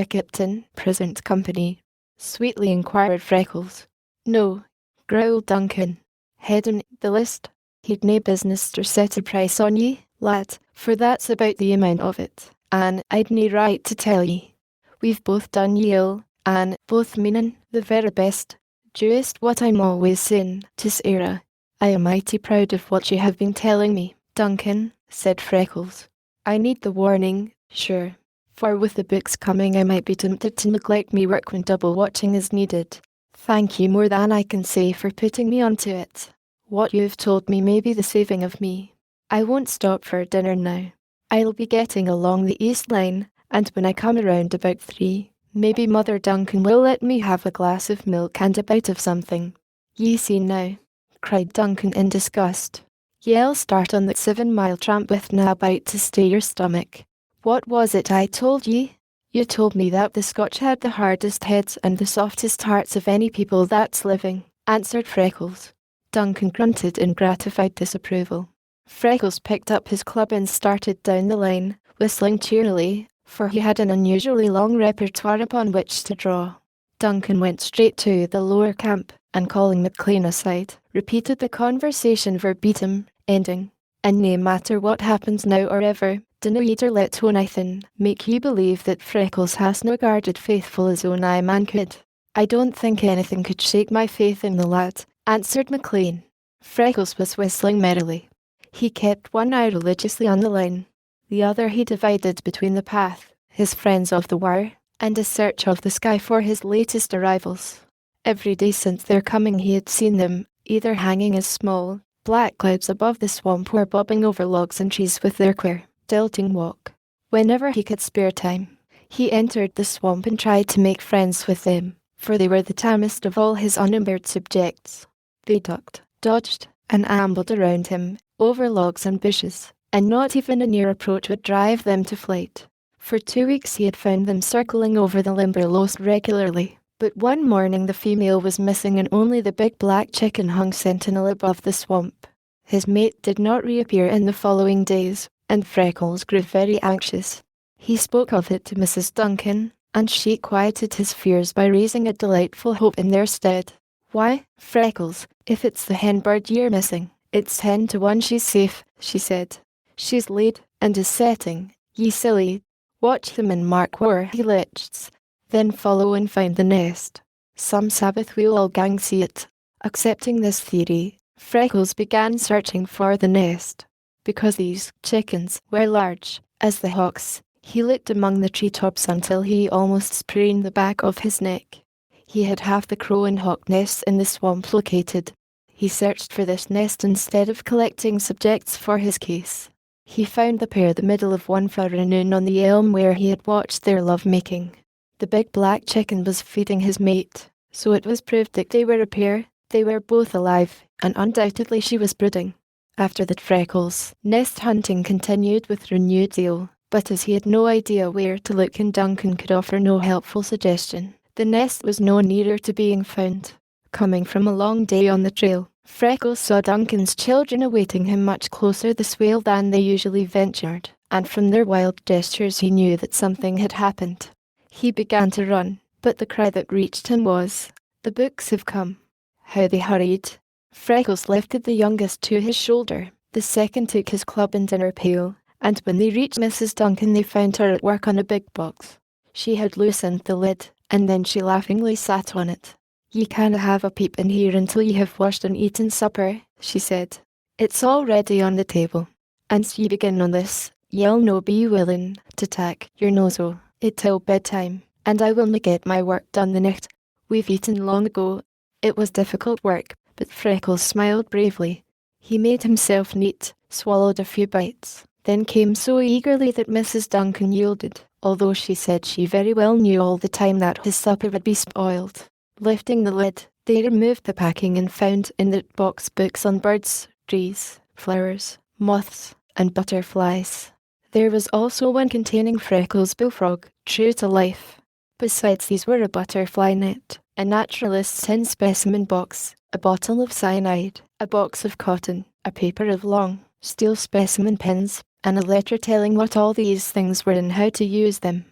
"Captain, present company?" sweetly inquired Freckles. "No," growled Duncan. "Headin' the list. He'd nae business to set a price on ye, lad, for that's about the amount of it, and I'd nae right to tell ye. We've both done ye ill, and both meanin' the very best. Just what I'm always saying, 'tis era. I am mighty proud of what you have been telling me, Duncan, said Freckles. I need the warning, sure. For with the books coming I might be tempted to neglect me work when double watching is needed. Thank you more than I can say for putting me onto it. What you've told me may be the saving of me. I won't stop for dinner now. I'll be getting along the East Line, and when I come around about 3, maybe Mother Duncan will let me have a glass of milk and a bite of something. Ye see now, cried Duncan in disgust. Ye'll start on the 7-mile tramp with na bite to stay your stomach. What was it I told ye? You told me that the Scotch had the hardest heads and the softest hearts of any people that's living, answered Freckles. Duncan grunted in gratified disapproval. Freckles picked up his club and started down the line, whistling cheerily, for he had an unusually long repertoire upon which to draw. Duncan went straight to the lower camp, and calling McLean aside, repeated the conversation verbatim, ending, "And nae matter what happens now or ever, dinna either let onything make you believe that Freckles has no guarded faithful as own I man could." "I don't think anything could shake my faith in the lad," answered McLean. Freckles was whistling merrily. He kept one eye religiously on the line. The other he divided between the path, his friends of the wire, and a search of the sky for his latest arrivals. Every day since their coming he had seen them, either hanging as small, black clouds above the swamp or bobbing over logs and trees with their queer, tilting walk. Whenever he could spare time, he entered the swamp and tried to make friends with them, for they were the tamest of all his unnumbered subjects. They ducked, dodged, and ambled around him, over logs and bushes, and not even a near approach would drive them to flight. For 2 weeks he had found them circling over the Limberlost regularly, but one morning the female was missing and only the big black chicken hung sentinel above the swamp. His mate did not reappear in the following days, and Freckles grew very anxious. He spoke of it to Mrs. Duncan, and she quieted his fears by raising a delightful hope in their stead. "Why, Freckles, if it's the hen bird you're missing, it's 10 to 1 she's safe," she said. "She's laid, and is setting, ye silly. Watch them and mark where he lichts. Then follow and find the nest. Some Sabbath we'll all gang see it." Accepting this theory, Freckles began searching for the nest. Because these chickens were large, as the hawks, he looked among the treetops until he almost sprained the back of his neck. He had half the crow and hawk nests in the swamp located. He searched for this nest instead of collecting subjects for his case. He found the pair the middle of one forenoon on the elm where he had watched their love-making. The big black chicken was feeding his mate, so it was proved that they were a pair. They were both alive, and undoubtedly she was brooding. After that, Freckles' nest hunting continued with renewed zeal, but as he had no idea where to look and Duncan could offer no helpful suggestion, the nest was no nearer to being found. Coming from a long day on the trail, Freckles saw Duncan's children awaiting him much closer this way than they usually ventured, and from their wild gestures he knew that something had happened. He began to run, but the cry that reached him was, "The books have come." How they hurried! Freckles lifted the youngest to his shoulder, the second took his club and dinner pail, and when they reached Mrs. Duncan they found her at work on a big box. She had loosened the lid, and then she laughingly sat on it. "Ye canna have a peep in here until ye have washed and eaten supper," she said. "It's all ready on the table. An's ye begin on this, ye'll no be willin' to tak your nose o' it till bedtime, and I will na get my work done the nicht. We've eaten long ago." It was difficult work, but Freckles smiled bravely. He made himself neat, swallowed a few bites, then came so eagerly that Mrs. Duncan yielded, although she said she very well knew all the time that his supper would be spoiled. Lifting the lid, they removed the packing and found in the box books on birds, trees, flowers, moths, and butterflies. There was also one containing Freckles' bullfrog, true to life. Besides these were a butterfly net, a naturalist's tin specimen box, a bottle of cyanide, a box of cotton, a paper of long, steel specimen pins, and a letter telling what all these things were and how to use them.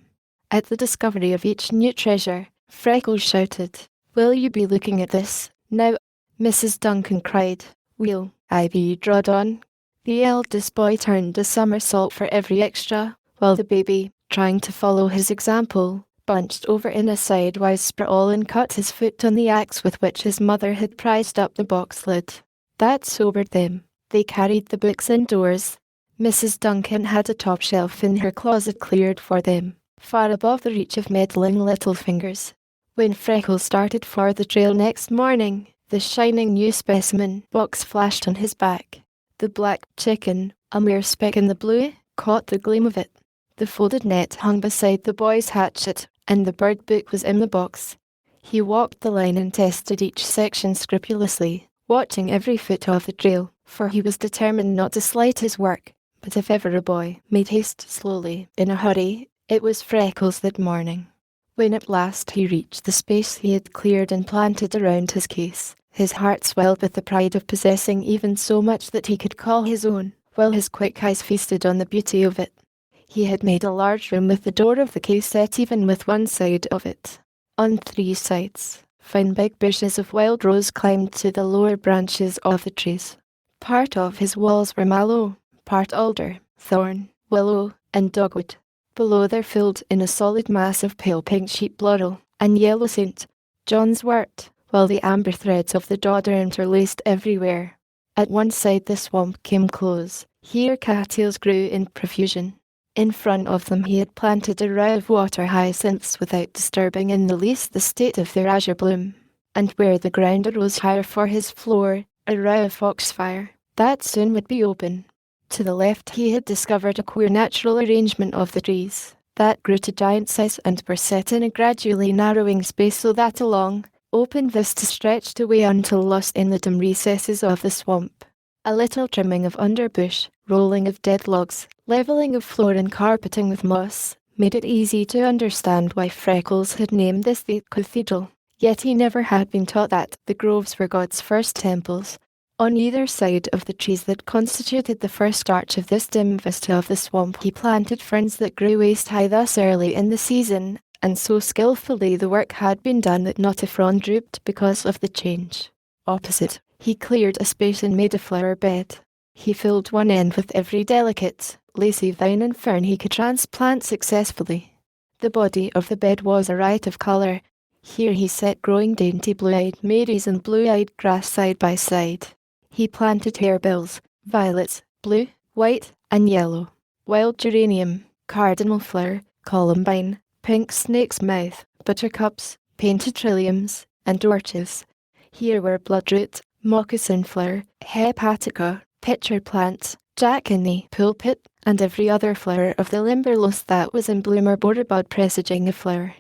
At the discovery of each new treasure, Freckles shouted, "Will you be looking at this, now?" Mrs. Duncan cried, "Will I be drawed on?" The eldest boy turned a somersault for every extra, while the baby, trying to follow his example, bunched over in a sidewise sprawl and cut his foot on the axe with which his mother had prized up the box lid. That sobered them. They carried the books indoors. Mrs. Duncan had a top shelf in her closet cleared for them, far above the reach of meddling little fingers. When Freckles started for the trail next morning, the shining new specimen box flashed on his back. The black chicken, a mere speck in the blue, caught the gleam of it. The folded net hung beside the boy's hatchet, and the bird book was in the box. He walked the line and tested each section scrupulously, watching every foot of the trail, for he was determined not to slight his work. But if ever a boy made haste slowly, in a hurry, it was Freckles that morning. When at last he reached the space he had cleared and planted around his case, his heart swelled with the pride of possessing even so much that he could call his own, while his quick eyes feasted on the beauty of it. He had made a large room with the door of the case set even with one side of it. On 3 sides, fine big bushes of wild rose climbed to the lower branches of the trees. Part of his walls were mallow, part alder, thorn, willow, and dogwood. Below there filled in a solid mass of pale pink sheep laurel and yellow St. John's wort, while the amber threads of the dodder interlaced everywhere. At one side the swamp came close. Here cattails grew in profusion. In front of them he had planted a row of water hyacinths without disturbing in the least the state of their azure bloom. And where the ground arose higher for his floor, a row of foxfire, that soon would be open. To the left he had discovered a queer natural arrangement of the trees, that grew to giant size and were set in a gradually narrowing space so that a long, open vista stretched away until lost in the dim recesses of the swamp. A little trimming of underbush, rolling of dead logs, levelling of floor and carpeting with moss, made it easy to understand why Freckles had named this the cathedral. Yet he never had been taught that the groves were God's first temples. On either side of the trees that constituted the first arch of this dim vista of the swamp he planted ferns that grew waist-high thus early in the season, and so skillfully the work had been done that not a frond drooped because of the change. Opposite, he cleared a space and made a flower bed. He filled one end with every delicate, lacy vine and fern he could transplant successfully. The body of the bed was a riot of colour. Here he set growing dainty blue-eyed Marys and blue-eyed grass side by side. He planted harebells, violets, blue, white, and yellow, wild geranium, cardinal flower, columbine, pink snake's mouth, buttercups, painted trilliums, and orchids. Here were bloodroot, moccasin flower, hepatica, pitcher plant, jack-in-the pulpit, and every other flower of the limberlost that was in bloom or bore a bud presaging a flower.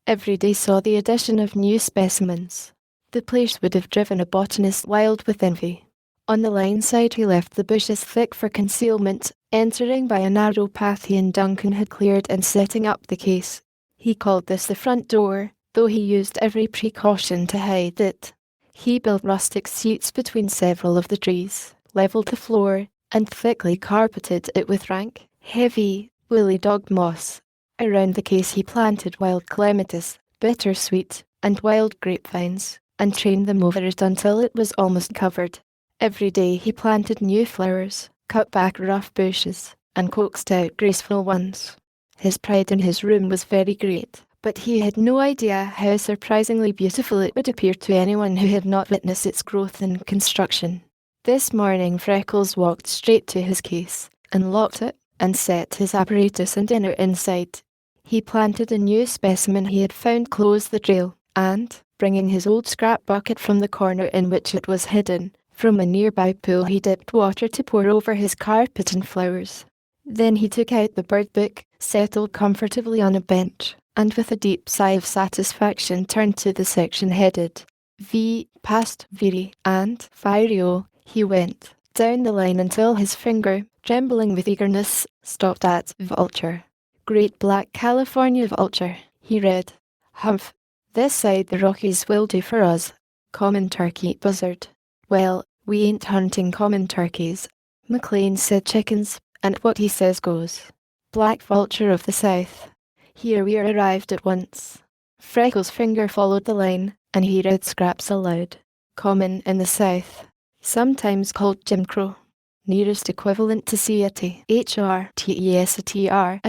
Every day saw the addition of new specimens. The place would have driven a botanist wild with envy. On the line side he left the bushes thick for concealment, entering by a narrow path he and Duncan had cleared and setting up the case. He called this the front door, though he used every precaution to hide it. He built rustic seats between several of the trees, levelled the floor, and thickly carpeted it with rank, heavy, woolly dog moss. Around the case he planted wild clematis, bittersweet, and wild grapevines, and trained them over it until it was almost covered. Every day he planted new flowers, cut back rough bushes, and coaxed out graceful ones. His pride in his room was very great, but he had no idea how surprisingly beautiful it would appear to anyone who had not witnessed its growth and construction. This morning Freckles walked straight to his case, and locked it, and set his apparatus and dinner inside. He planted a new specimen he had found close the trail, and, bringing his old scrap bucket from the corner in which it was hidden, from a nearby pool he dipped water to pour over his carpet and flowers. Then he took out the bird book, settled comfortably on a bench, and with a deep sigh of satisfaction turned to the section headed V, past Viri, and Firio. He went down the line until his finger, trembling with eagerness, stopped at vulture. Great black California vulture, he read. Humph, this side the Rockies will do for us. Common turkey buzzard. Well, we ain't hunting common turkeys. McLean said chickens, and what he says goes. Black vulture of the south. Here we are arrived at once. Freckles' finger followed the line, and he read scraps aloud. Common in the south. Sometimes called Jim Crow. Nearest equivalent to Ciety. HRTESATR.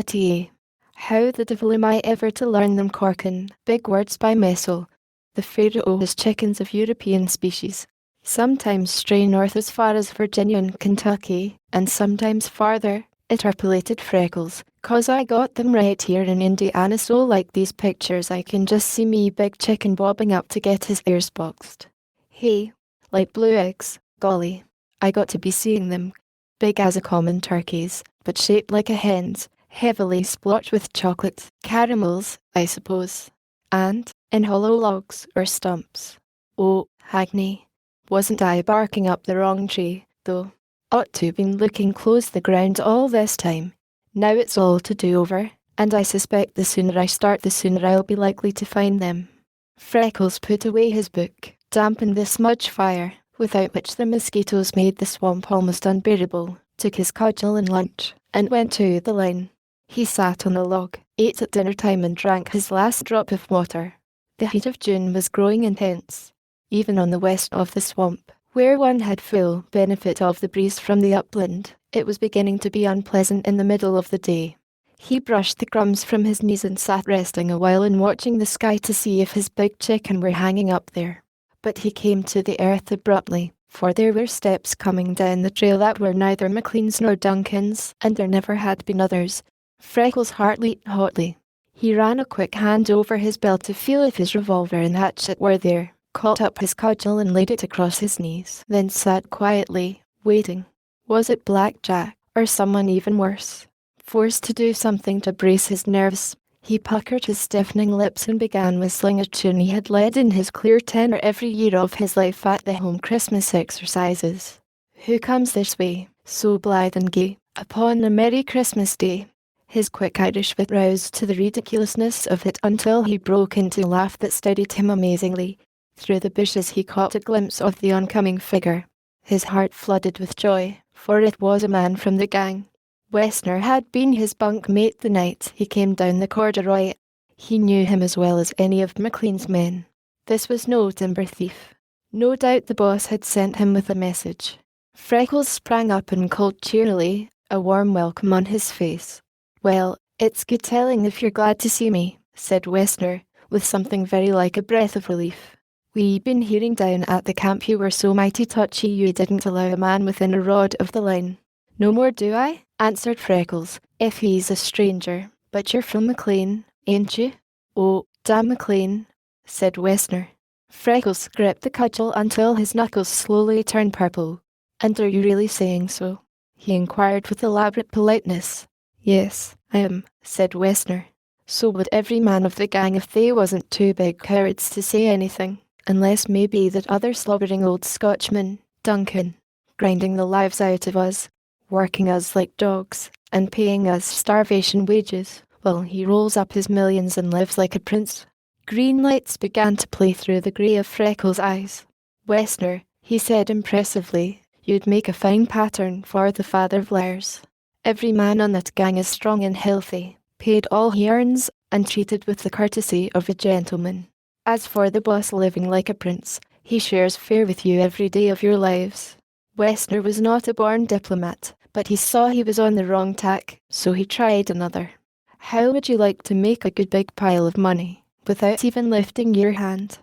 How the devil am I ever to learn them corking? Big words by Messel. The Pharaoh has chickens of European species. Sometimes stray north as far as Virginia and Kentucky, and sometimes farther, interpolated Freckles, 'cause I got them right here in Indiana, so like these pictures I can just see me big chicken bobbing up to get his ears boxed. Hey, like blue eggs, golly, I got to be seeing them. Big as a common turkey's, but shaped like a hen's, heavily splotched with chocolate, caramels, I suppose. And, in hollow logs or stumps. Oh, Hackney. Wasn't I barking up the wrong tree, though? Ought to been looking close the ground all this time. Now it's all to do over, and I suspect the sooner I start the sooner I'll be likely to find them. Freckles put away his book, dampened the smudge fire, without which the mosquitoes made the swamp almost unbearable, took his cudgel and lunch, and went to the line. He sat on a log, ate at dinner time and drank his last drop of water. The heat of June was growing intense. Even on the west of the swamp, where one had full benefit of the breeze from the upland, it was beginning to be unpleasant in the middle of the day. He brushed the crumbs from his knees and sat resting a while and watching the sky to see if his big chicken were hanging up there. But he came to the earth abruptly, for there were steps coming down the trail that were neither McLean's nor Duncan's, and there never had been others. Freckles' heart leaped hotly. He ran a quick hand over his belt to feel if his revolver and hatchet were there, caught up his cudgel and laid it across his knees, then sat quietly, waiting. Was it Black Jack, or someone even worse? Forced to do something to brace his nerves, he puckered his stiffening lips and began whistling a tune he had led in his clear tenor every year of his life at the home Christmas exercises. Who comes this way, so blithe and gay, upon a merry Christmas day? His quick Irish wit roused to the ridiculousness of it until he broke into a laugh that steadied him amazingly. Through the bushes he caught a glimpse of the oncoming figure. His heart flooded with joy, for it was a man from the gang. Westner had been his bunk mate the night he came down the corduroy. He knew him as well as any of McLean's men. This was no timber thief. No doubt the boss had sent him with a message. Freckles sprang up and called cheerily, a warm welcome on his face. "Well, it's good telling if you're glad to see me," said Westner, with something very like a breath of relief. "We been hearing down at the camp you were so mighty touchy you didn't allow a man within a rod of the line." "No more do I?" answered Freckles, "if he's a stranger. But you're from McLean, ain't you?" "Oh, damn McLean," said Westner. Freckles gripped the cudgel until his knuckles slowly turned purple. "And are you really saying so?" he inquired with elaborate politeness. "Yes, I am," said Westner. "So would every man of the gang if they wasn't too big cowards to say anything. Unless maybe that other slobbering old Scotchman, Duncan, grinding the lives out of us, working us like dogs, and paying us starvation wages, while he rolls up his millions and lives like a prince." Green lights began to play through the grey of Freckles' eyes. "Westner," he said impressively, "you'd make a fine pattern for the father of liars. Every man on that gang is strong and healthy, paid all he earns, and treated with the courtesy of a gentleman. As for the boss living like a prince, he shares fare with you every day of your lives." Westner was not a born diplomat, but he saw he was on the wrong tack, so he tried another. "How would you like to make a good big pile of money, without even lifting your hand?"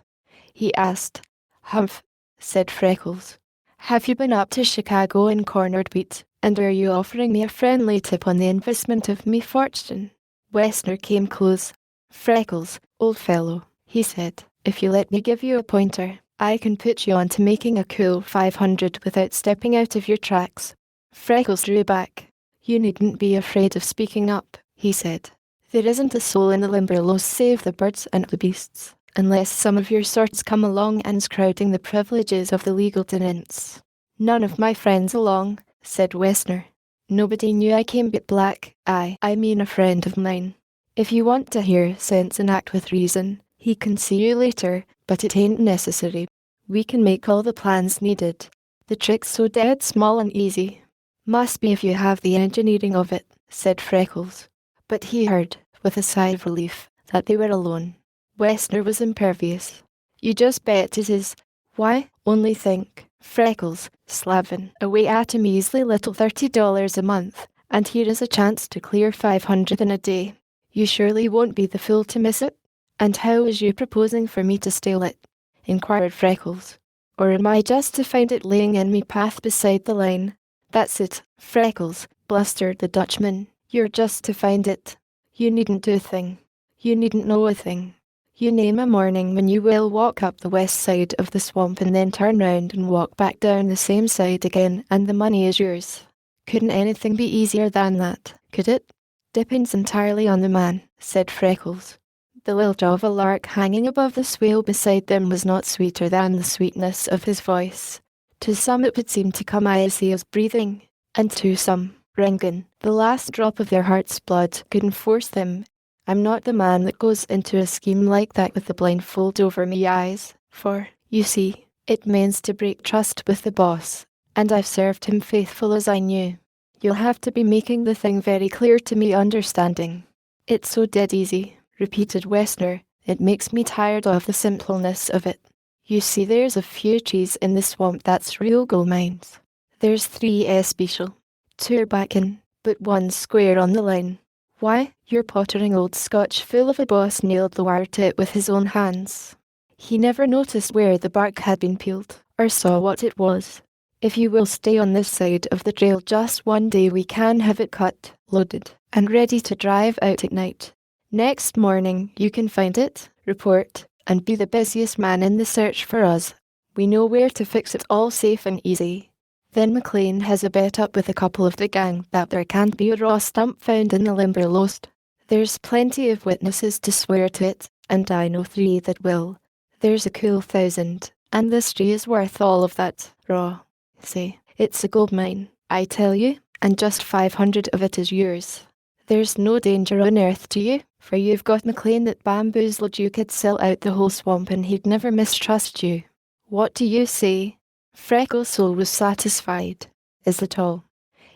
he asked. "Humph," said Freckles. "Have you been up to Chicago and cornered wheat, and are you offering me a friendly tip on the investment of me fortune?" Westner came close. "Freckles, old fellow," he said, "if you let me give you a pointer, I can put you on to making a cool 500 without stepping out of your tracks." Freckles drew back. "You needn't be afraid of speaking up," he said. "There isn't a soul in the Limberlost save the birds and the beasts, unless some of your sorts come along and's crowding the privileges of the legal tenants." "None of my friends along," said Westner. "Nobody knew I came but Black, I mean a friend of mine. If you want to hear sense and act with reason, he can see you later, but it ain't necessary. We can make all the plans needed. The trick's so dead small and easy." "Must be if you have the engineering of it," said Freckles. But he heard, with a sigh of relief, that they were alone. Westner was impervious. "You just bet it is. Why, only think, Freckles, slavin' away at a measly little $30 a month, and here is a chance to clear 500 in a day. You surely won't be the fool to miss it?" "And how is you proposing for me to steal it?" inquired Freckles. Or am I just to find it laying in me path beside the line? That's it, Freckles, blustered the Dutchman. You're just to find it. You needn't do a thing. You needn't know a thing. You name a morning when you will walk up the west side of the swamp and then turn round and walk back down the same side again, and the money is yours. Couldn't anything be easier than that, could it? Depends entirely on the man, said Freckles. The lilt of a lark hanging above the swale beside them was not sweeter than the sweetness of his voice. To some it would seem to come icy as breathing, and to some, ringing the last drop of their heart's blood, couldn't force them. I'm not the man that goes into a scheme like that with the blindfold over me eyes, for, you see, it means to break trust with the boss, and I've served him faithful as I knew. You'll have to be making the thing very clear to me understanding. It's so dead easy, repeated Westner. It makes me tired of the simpleness of it. You see, there's a few trees in the swamp that's real gold mines. There's 3 especial. 2 are back in, but 1's square on the line. Why, your pottering old Scotch fool of a boss nailed the wire to it with his own hands. He never noticed where the bark had been peeled, or saw what it was. If you will stay on this side of the trail just one day, we can have it cut, loaded, and ready to drive out at night. Next morning you can find it, report, and be the busiest man in the search for us. We know where to fix it all safe and easy. Then McLean has a bet up with a couple of the gang that there can't be a raw stump found in the Limberlost. There's plenty of witnesses to swear to it, and I know 3 that will. There's a cool 1,000, and this tree is worth all of that, raw. Say, it's a gold mine, I tell you, and just 500 of it is yours. There's no danger on earth to you, for you've got McLean that bamboozled you could sell out the whole swamp and he'd never mistrust you. What do you say? Freckles' soul was satisfied. Is it all?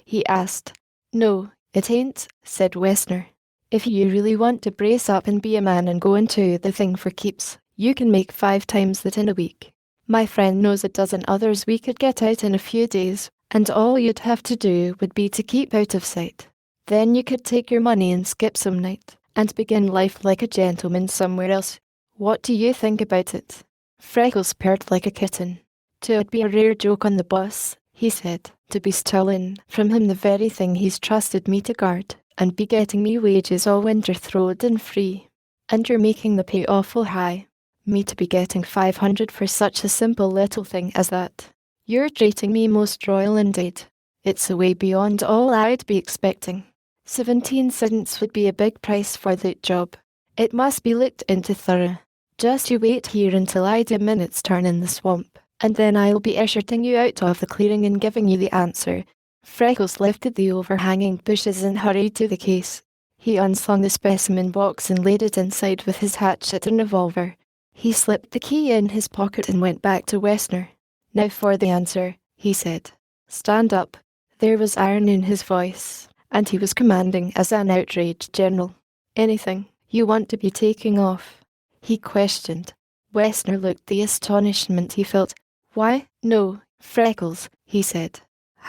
He asked. No, it ain't, said Westner. If you really want to brace up and be a man and go into the thing for keeps, you can make 5 times that in a week. My friend knows a dozen others we could get out in a few days, and all you'd have to do would be to keep out of sight. Then you could take your money and skip some night, and begin life like a gentleman somewhere else. What do you think about it? Freckles purred like a kitten. "'Twould be a rare joke on the boss," he said, "to be stolen from him the very thing he's trusted me to guard, and be getting me wages all winter throwed in free. And you're making the pay awful high. Me to be getting 500 for such a simple little thing as that. You're treating me most royal indeed. It's a way beyond all I'd be expecting. 17 cents would be a big price for that job. It must be looked into thorough. Just you wait here until I do a minute's turn in the swamp, and then I'll be escorting you out of the clearing and giving you the answer." Freckles lifted the overhanging bushes and hurried to the case. He unslung the specimen box and laid it inside with his hatchet and revolver. He slipped the key in his pocket and went back to Westner. "Now for the answer," he said. "Stand up." There was iron in his voice, and he was commanding as an outraged general. "Anything you want to be taking off?" he questioned. Westner looked the astonishment he felt. "Why, no, Freckles," he said.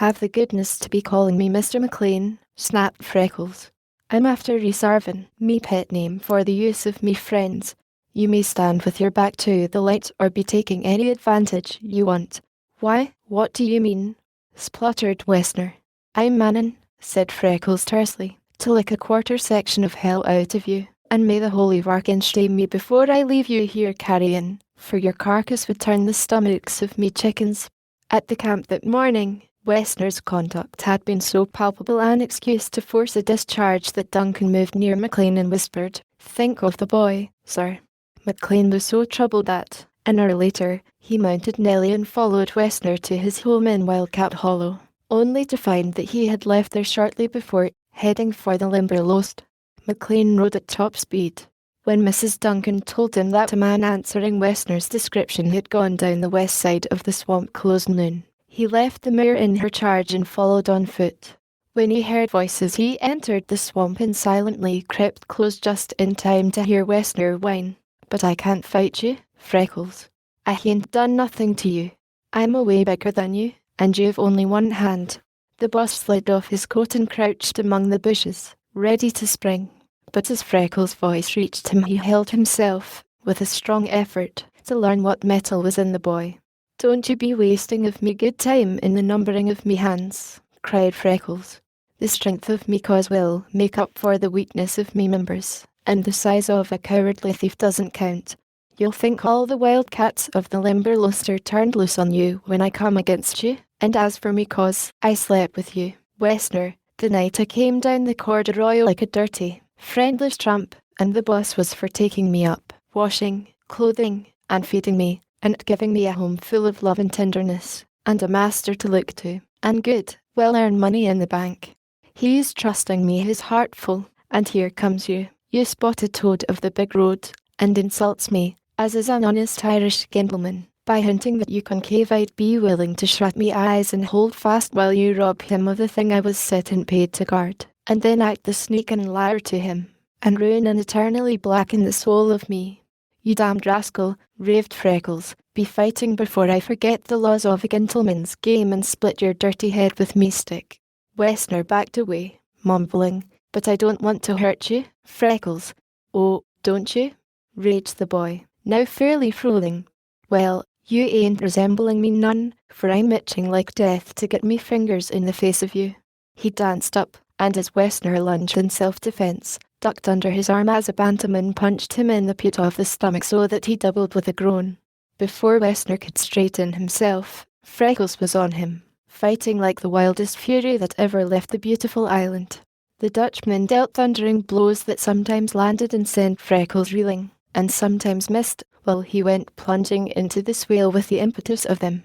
"Have the goodness to be calling me Mr. McLean," snapped Freckles. "I'm after reserving me pet name for the use of me friends. You may stand with your back to the light or be taking any advantage you want." "Why, what do you mean?" spluttered Westner. "I'm mannin'," said Freckles tersely, "to lick a quarter section of hell out of you, and may the Holy Virgin shame me before I leave you here carrying, for your carcass would turn the stomachs of me chickens." At the camp that morning, Westner's conduct had been so palpable an excuse to force a discharge that Duncan moved near McLean and whispered, "Think of the boy, sir." McLean was so troubled that, an hour later, he mounted Nellie and followed Westner to his home in Wildcat Hollow, only to find that he had left there shortly before, heading for the Limberlost. McLean rode at top speed. When Mrs. Duncan told him that a man answering Westner's description had gone down the west side of the swamp close noon, he left the mare in her charge and followed on foot. When he heard voices, he entered the swamp and silently crept close just in time to hear Westner whine. "But I can't fight you, Freckles. I hain't done nothing to you. I'm a way bigger than you, and you've only one hand." The boss slid off his coat and crouched among the bushes, ready to spring. But as Freckles' voice reached him, he held himself, with a strong effort, to learn what mettle was in the boy. "Don't you be wasting of me good time in the numbering of me hands," cried Freckles. "The strength of me cause will make up for the weakness of me members, and the size of a cowardly thief doesn't count. You'll think all the wildcats of the Limberlost are turned loose on you when I come against you, and as for me cause I slept with you, Westerner, the night I came down the corduroy like a dirty, friendless tramp, and the boss was for taking me up, washing, clothing, and feeding me, and giving me a home full of love and tenderness, and a master to look to, and good, well-earned money in the bank. He's trusting me his heart full, and here comes you, you spotted toad of the big road, and insults me, as is an honest Irish gentleman, by hinting that you concave I'd be willing to shut me eyes and hold fast while you rob him of the thing I was set and paid to guard, and then act the sneak and liar to him, and ruin and eternally blacken the soul of me. You damned rascal," raved Freckles, "be fighting before I forget the laws of a gentleman's game and split your dirty head with me stick." Westerner backed away, mumbling, "But I don't want to hurt you, Freckles." "Oh, don't you?" raged the boy, now fairly froling. "Well, you ain't resembling me none, for I'm itching like death to get me fingers in the face of you." He danced up, and as Westerner lunged in self-defense, ducked under his arm as a bantamman punched him in the pit of the stomach so that he doubled with a groan. Before Westerner could straighten himself, Freckles was on him, fighting like the wildest fury that ever left the beautiful island. The Dutchman dealt thundering blows that sometimes landed and sent Freckles reeling, and sometimes missed, while he went plunging into the swale with the impetus of them.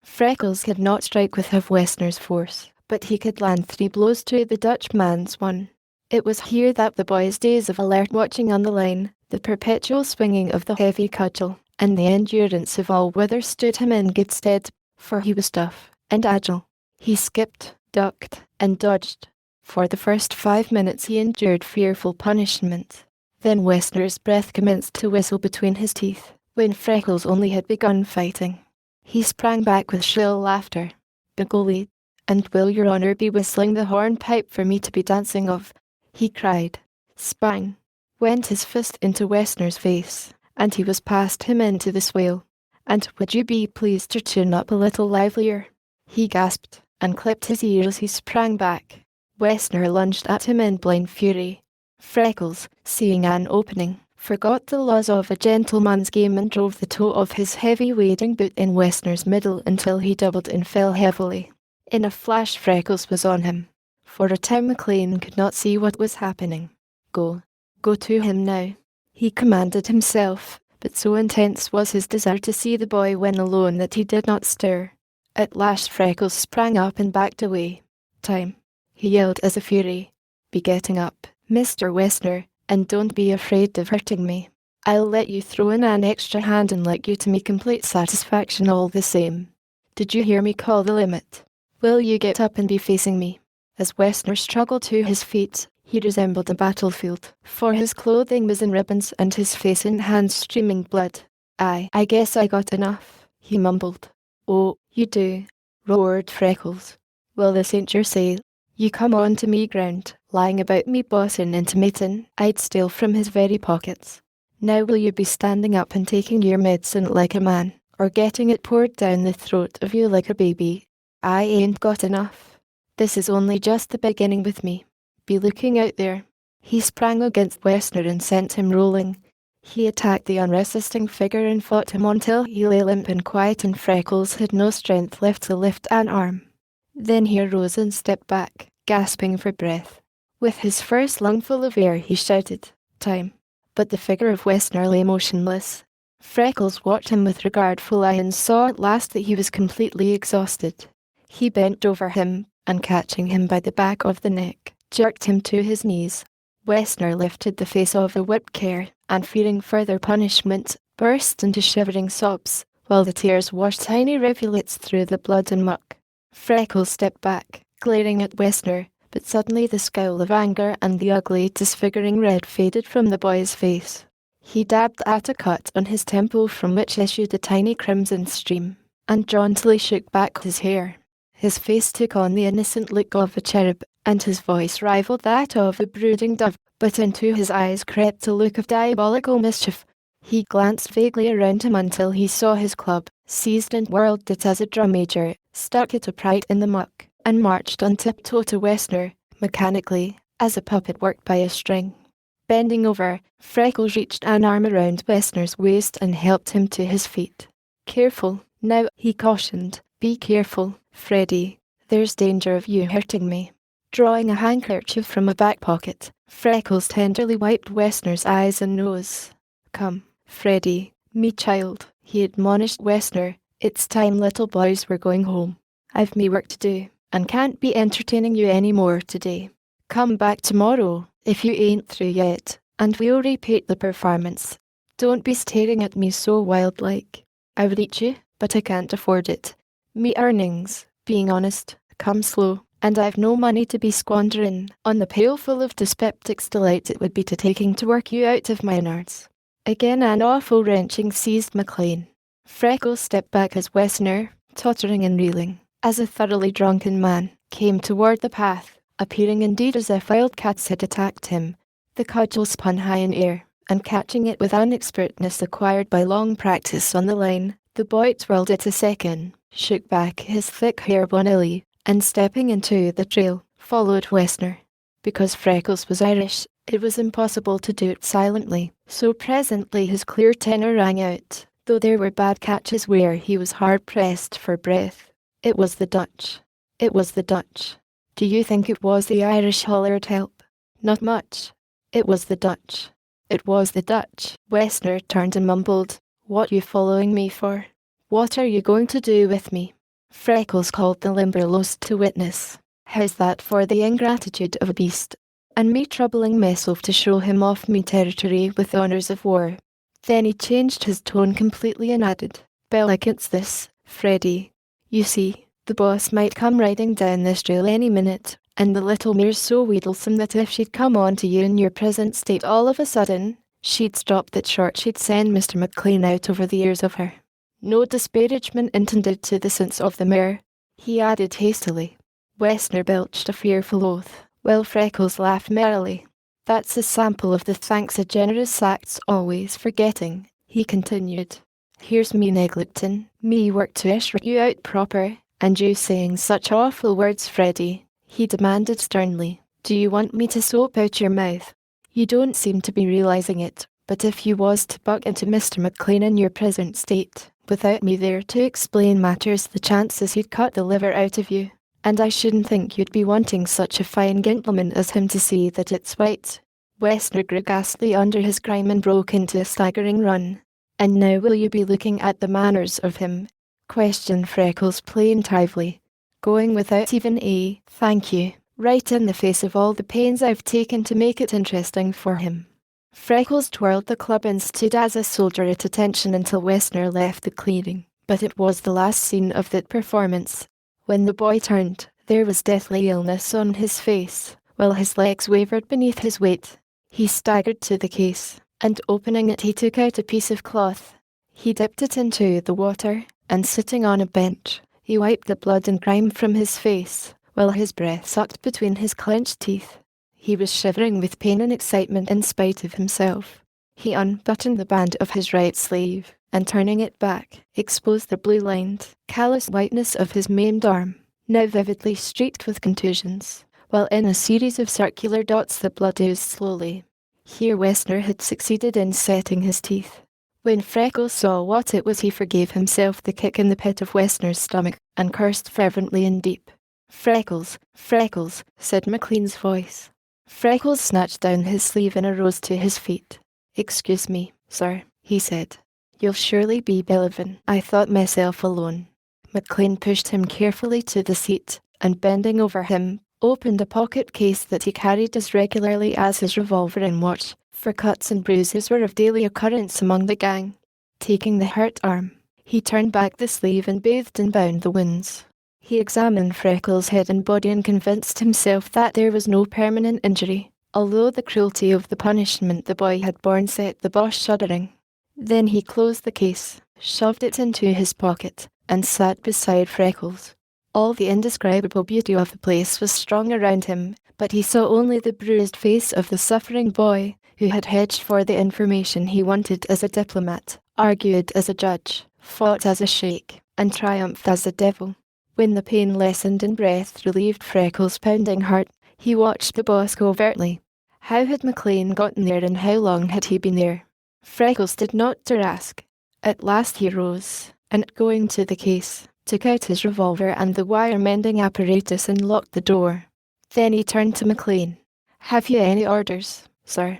Freckles could not strike with half Westerner's force, but he could land 3 blows to the Dutchman's 1. It was here that the boy's days of alert watching on the line, the perpetual swinging of the heavy cudgel, and the endurance of all weather stood him in good stead, for he was tough and agile. He skipped, ducked, and dodged. For the first 5 minutes he endured fearful punishment. Then Westerner's breath commenced to whistle between his teeth, when Freckles only had begun fighting. He sprang back with shrill laughter. "Begolly, and will your honour be whistling the hornpipe for me to be dancing of?" he cried. Spang! Went his fist into Westerner's face, and he was past him into the swale. "And would you be pleased to tune up a little livelier?" he gasped, and clipped his ears as he sprang back. Westerner lunged at him in blind fury. Freckles, seeing an opening, forgot the laws of a gentleman's game and drove the toe of his heavy wading boot in Westerner's middle until he doubled and fell heavily. In a flash Freckles was on him. For a time McLean could not see what was happening. Go to him now," he commanded himself, but so intense was his desire to see the boy when alone that he did not stir. At last Freckles sprang up and backed away. "Time," he yelled as a fury. "Be getting up, Mr. Westerner, and don't be afraid of hurting me. I'll let you throw in an extra hand and like you to me complete satisfaction all the same. Did you hear me call the limit? Will you get up and be facing me?" As Westerner struggled to his feet, he resembled a battlefield, for his clothing was in ribbons and his face and hands streaming blood. I guess I got enough," he mumbled. "Oh, you do," roared Freckles. "Well, this ain't your say. You come on to me ground, lying about me bossing intimating I'd steal from his very pockets. Now will you be standing up and taking your medicine like a man, or getting it poured down the throat of you like a baby? I ain't got enough. This is only just the beginning with me. Be looking out there." He sprang against Westerner and sent him rolling. He attacked the unresisting figure and fought him until he lay limp and quiet and Freckles had no strength left to lift an arm. Then he arose and stepped back, gasping for breath. With his first lungful of air he shouted, "Time!" But the figure of Westerner lay motionless. Freckles watched him with regardful eye and saw at last that he was completely exhausted. He bent over him, and catching him by the back of the neck, jerked him to his knees. Westerner lifted the face of the whipped cur, and fearing further punishment, burst into shivering sobs, while the tears washed tiny rivulets through the blood and muck. Freckles stepped back, glaring at Westerner, but suddenly the scowl of anger and the ugly, disfiguring red faded from the boy's face. He dabbed at a cut on his temple from which issued a tiny crimson stream, and jauntily shook back his hair. His face took on the innocent look of a cherub, and his voice rivaled that of a brooding dove, but into his eyes crept a look of diabolical mischief. He glanced vaguely around him until he saw his club, seized and whirled it as a drum major, stuck it upright in the muck, and marched on tiptoe to Wessner, mechanically, as a puppet worked by a string. Bending over, Freckles reached an arm around Wessner's waist and helped him to his feet. "Careful, now," he cautioned. "Be careful, Freddy. There's danger of you hurting me." Drawing a handkerchief from a back pocket, Freckles tenderly wiped Wessner's eyes and nose. "Come, Freddy, me child," he admonished Wessner. "It's time little boys were going home. I've me work to do, and can't be entertaining you any more today. Come back tomorrow, if you ain't through yet, and we'll repeat the performance. Don't be staring at me so wild-like. I would eat you, but I can't afford it. Me earnings, being honest, come slow, and I've no money to be squandering on the pailful of dyspeptic's delight it would be to taking to work you out of my innards." Again an awful wrenching seized McLean. Freckles stepped back as Wessner, tottering and reeling, as a thoroughly drunken man, came toward the path, appearing indeed as if wildcats had attacked him. The cudgel spun high in air, and catching it with an expertness acquired by long practice on the line, the boy twirled it a second, shook back his thick hair bonily, and stepping into the trail, followed Wessner. Because Freckles was Irish, it was impossible to do it silently, so presently his clear tenor rang out, though there were bad catches where he was hard-pressed for breath. "It was the Dutch. It was the Dutch. Do you think it was the Irish hollered help? Not much. It was the Dutch. It was the Dutch." Wessner turned and mumbled, "What you following me for? What are you going to do with me?" Freckles called the Limberlost to witness. "How's that for the ingratitude of a beast? And me troubling myself to show him off me territory with honours of war." Then he changed his tone completely and added, "Bellicance this, Freddy. You see, the boss might come riding down this trail any minute, and the little mare's so wheedlesome that if she'd come on to you in your present state all of a sudden, she'd stop that short she'd send Mr. McLean out over the ears of her. No disparagement intended to the sense of the mare," he added hastily. Wessner belched a fearful oath, while Freckles laughed merrily. "That's a sample of the thanks a generous act's always forgetting," he continued. "Here's me neglecting me work to usher you out proper, and you saying such awful words, Freddy," he demanded sternly. "Do you want me to soap out your mouth? You don't seem to be realizing it, but if you was to buck into Mr. McLean in your present state, without me there to explain matters, the chances he'd cut the liver out of you. And I shouldn't think you'd be wanting such a fine gentleman as him to see that it's white." Wessner grew ghastly under his grime and broke into a staggering run. "And now will you be looking at the manners of him?" questioned Freckles plaintively, going without even a "thank you" right in the face of all the pains I've taken to make it interesting for him. Freckles twirled the club and stood as a soldier at attention until Wessner left the clearing, but it was the last scene of that performance. When the boy turned, there was deathly illness on his face, while his legs wavered beneath his weight. He staggered to the case, and opening it he took out a piece of cloth. He dipped it into the water, and sitting on a bench, he wiped the blood and grime from his face, while his breath sucked between his clenched teeth. He was shivering with pain and excitement in spite of himself. He unbuttoned the band of his right sleeve, and turning it back, exposed the blue-lined, callous whiteness of his maimed arm, now vividly streaked with contusions, while in a series of circular dots the blood oozed slowly. Here Wessner had succeeded in setting his teeth. When Freckles saw what it was he forgave himself the kick in the pit of Wessner's stomach, and cursed fervently and deep. "Freckles, Freckles," said McLean's voice. Freckles snatched down his sleeve and arose to his feet. "Excuse me, sir," he said. "You'll surely be believing I thought myself alone." McLean pushed him carefully to the seat, and bending over him, opened a pocket case that he carried as regularly as his revolver and watch, for cuts and bruises were of daily occurrence among the gang. Taking the hurt arm, he turned back the sleeve and bathed and bound the wounds. He examined Freckles' head and body and convinced himself that there was no permanent injury, although the cruelty of the punishment the boy had borne set the boss shuddering. Then he closed the case, shoved it into his pocket, and sat beside Freckles. All the indescribable beauty of the place was strong around him, but he saw only the bruised face of the suffering boy, who had hedged for the information he wanted as a diplomat, argued as a judge, fought as a sheik, and triumphed as a devil. When the pain lessened and breath relieved Freckles' pounding heart, he watched the boss covertly. How had McLean gotten there and how long had he been there? Freckles did not dare ask. At last he rose, and going to the case, took out his revolver and the wire-mending apparatus and locked the door. Then he turned to McLean. "Have you any orders, sir?"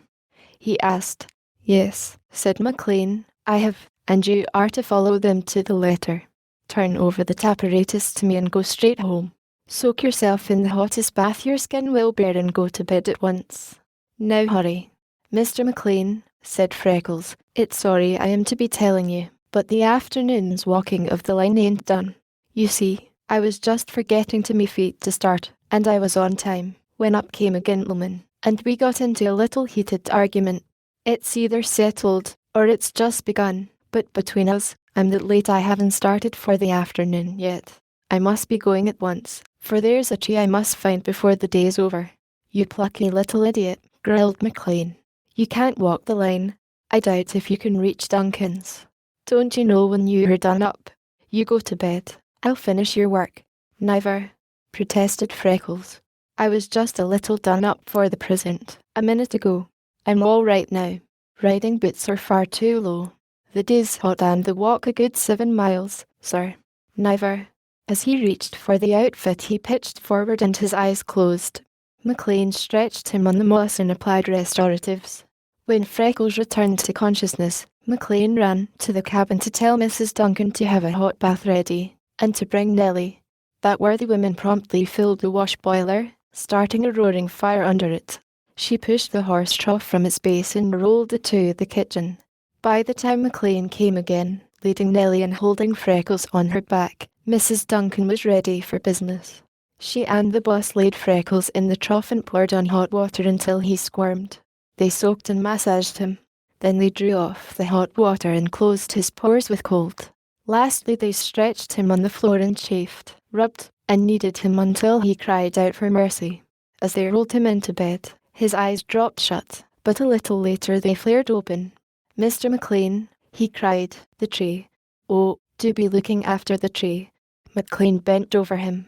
he asked. "Yes," said McLean, "I have, and you are to follow them to the letter. Turn over the apparatus to me and go straight home. Soak yourself in the hottest bath your skin will bear and go to bed at once. Now hurry." "Mr. McLean," said Freckles, "it's sorry I am to be telling you, but the afternoon's walking of the line ain't done. You see, I was just forgetting to me feet to start, and I was on time, when up came a gentleman, and we got into a little heated argument. It's either settled, or it's just begun, but between us, I'm that late I haven't started for the afternoon yet. I must be going at once, for there's a tree I must find before the day's over." "You plucky little idiot," growled McLean. "You can't walk the line. I doubt if you can reach Duncan's. Don't you know when you're done up, you go to bed? I'll finish your work." "Never," protested Freckles. "I was just a little done up for the present, a minute ago. I'm all right now. Riding boots are far too low. The day's hot and the walk a good 7 miles, sir." "Never." As he reached for the outfit he pitched forward and his eyes closed. McLean stretched him on the moss and applied restoratives. When Freckles returned to consciousness, McLean ran to the cabin to tell Mrs. Duncan to have a hot bath ready, and to bring Nellie. That worthy woman promptly filled the wash boiler, starting a roaring fire under it. She pushed the horse trough from its base and rolled it to the kitchen. By the time McLean came again, leading Nellie and holding Freckles on her back, Mrs. Duncan was ready for business. She and the boss laid Freckles in the trough and poured on hot water until he squirmed. They soaked and massaged him. Then they drew off the hot water and closed his pores with cold. Lastly they stretched him on the floor and chafed, rubbed, and kneaded him until he cried out for mercy. As they rolled him into bed, his eyes dropped shut, but a little later they flared open. "Mr. McLean," he cried, "the tree. Oh, do be looking after the tree." McLean bent over him.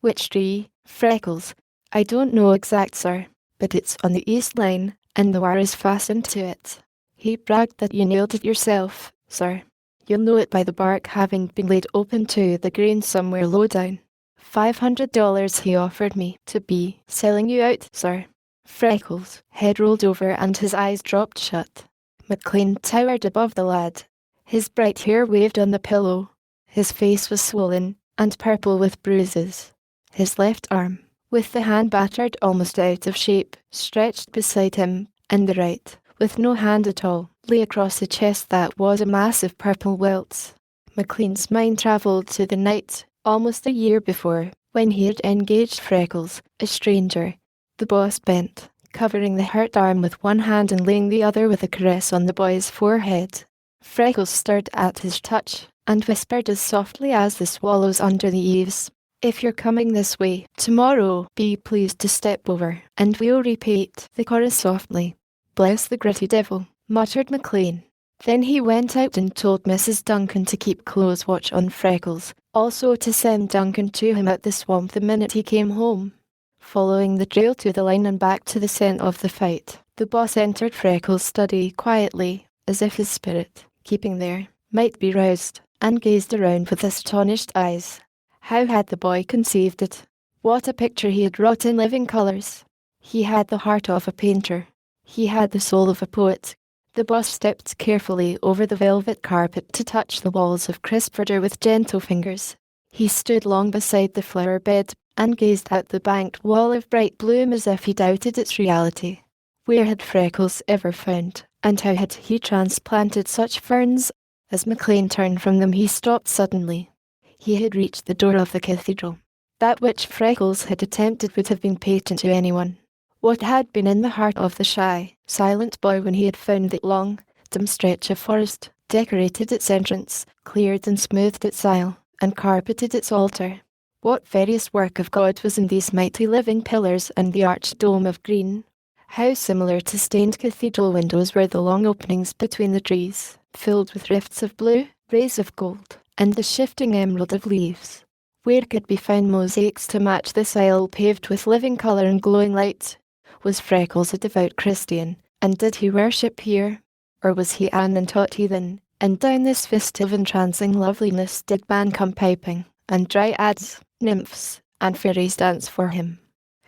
"Which tree, Freckles?" "I don't know exact, sir, but it's on the east line, and the wire is fastened to it." "He bragged that you nailed it yourself, sir." "You'll know it by the bark having been laid open to the grain somewhere low down. $500 he offered me to be selling you out, sir." Freckles' head rolled over and his eyes dropped shut. McLean towered above the lad. His bright hair waved on the pillow. His face was swollen and purple with bruises. His left arm, with the hand battered almost out of shape, stretched beside him, and the right, with no hand at all, lay across a chest that was a mass of purple welts. McLean's mind travelled to the night, almost a year before, when he had engaged Freckles, a stranger. The boss bent, covering the hurt arm with one hand and laying the other with a caress on the boy's forehead. Freckles stirred at his touch, and whispered as softly as the swallows under the eaves, "If you're coming this way tomorrow, be pleased to step over, and we'll repeat the chorus softly." "Bless the gritty devil," muttered McLean. Then he went out and told Mrs. Duncan to keep close watch on Freckles, also to send Duncan to him at the swamp the minute he came home. Following the trail to the line and back to the scent of the fight, the boss entered Freckles' study quietly, as if his spirit, keeping there, might be roused, and gazed around with astonished eyes. How had the boy conceived it? What a picture he had wrought in living colours! He had the heart of a painter. He had the soul of a poet. The boss stepped carefully over the velvet carpet to touch the walls of crisp verdure with gentle fingers. He stood long beside the flower bed and gazed at the banked wall of bright bloom as if he doubted its reality. Where had Freckles ever found, and how had he transplanted such ferns? As McLean turned from them he stopped suddenly. He had reached the door of the cathedral. That which Freckles had attempted would have been patent to anyone. What had been in the heart of the shy, silent boy when he had found the long, dim stretch of forest, decorated its entrance, cleared and smoothed its aisle, and carpeted its altar? What various work of God was in these mighty living pillars and the arched dome of green? How similar to stained cathedral windows were the long openings between the trees, filled with rifts of blue, rays of gold, and the shifting emerald of leaves. Where could be found mosaics to match this aisle paved with living colour and glowing light? Was Freckles a devout Christian, and did he worship here? Or was he an untaught heathen, and down this vista of entrancing loveliness did man come piping, and dryads, nymphs, and fairies dance for him?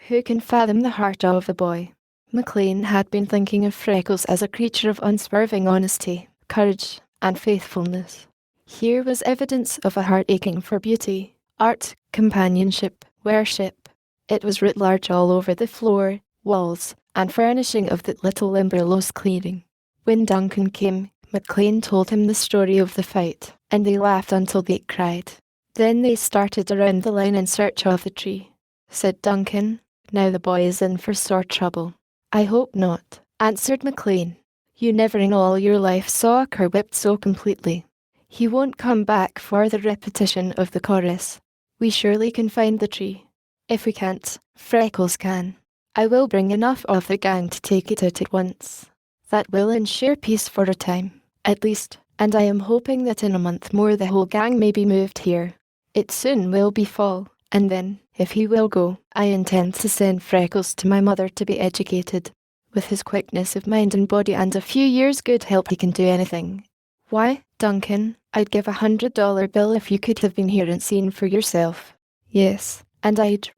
Who can fathom the heart of the boy? McLean had been thinking of Freckles as a creature of unswerving honesty, courage, and faithfulness. Here was evidence of a heart aching for beauty, art, companionship, worship. It was writ large all over the floor, walls, and furnishing of that little Limberlost clearing. When Duncan came, McLean told him the story of the fight, and they laughed until they cried. Then they started around the line in search of the tree. Said Duncan, "Now the boy is in for sore trouble." "I hope not," answered McLean. "You never in all your life saw a cur whipped so completely. He won't come back for the repetition of the chorus. We surely can find the tree. If we can't, Freckles can. I will bring enough of the gang to take it out at once. That will ensure peace for a time, at least, and I am hoping that in a month more the whole gang may be moved here. It soon will be fall, and then, if he will go, I intend to send Freckles to my mother to be educated. With his quickness of mind and body and a few years' good help, he can do anything. Why, Duncan, I'd give $100 bill if you could have been here and seen for yourself." "Yes, and I'd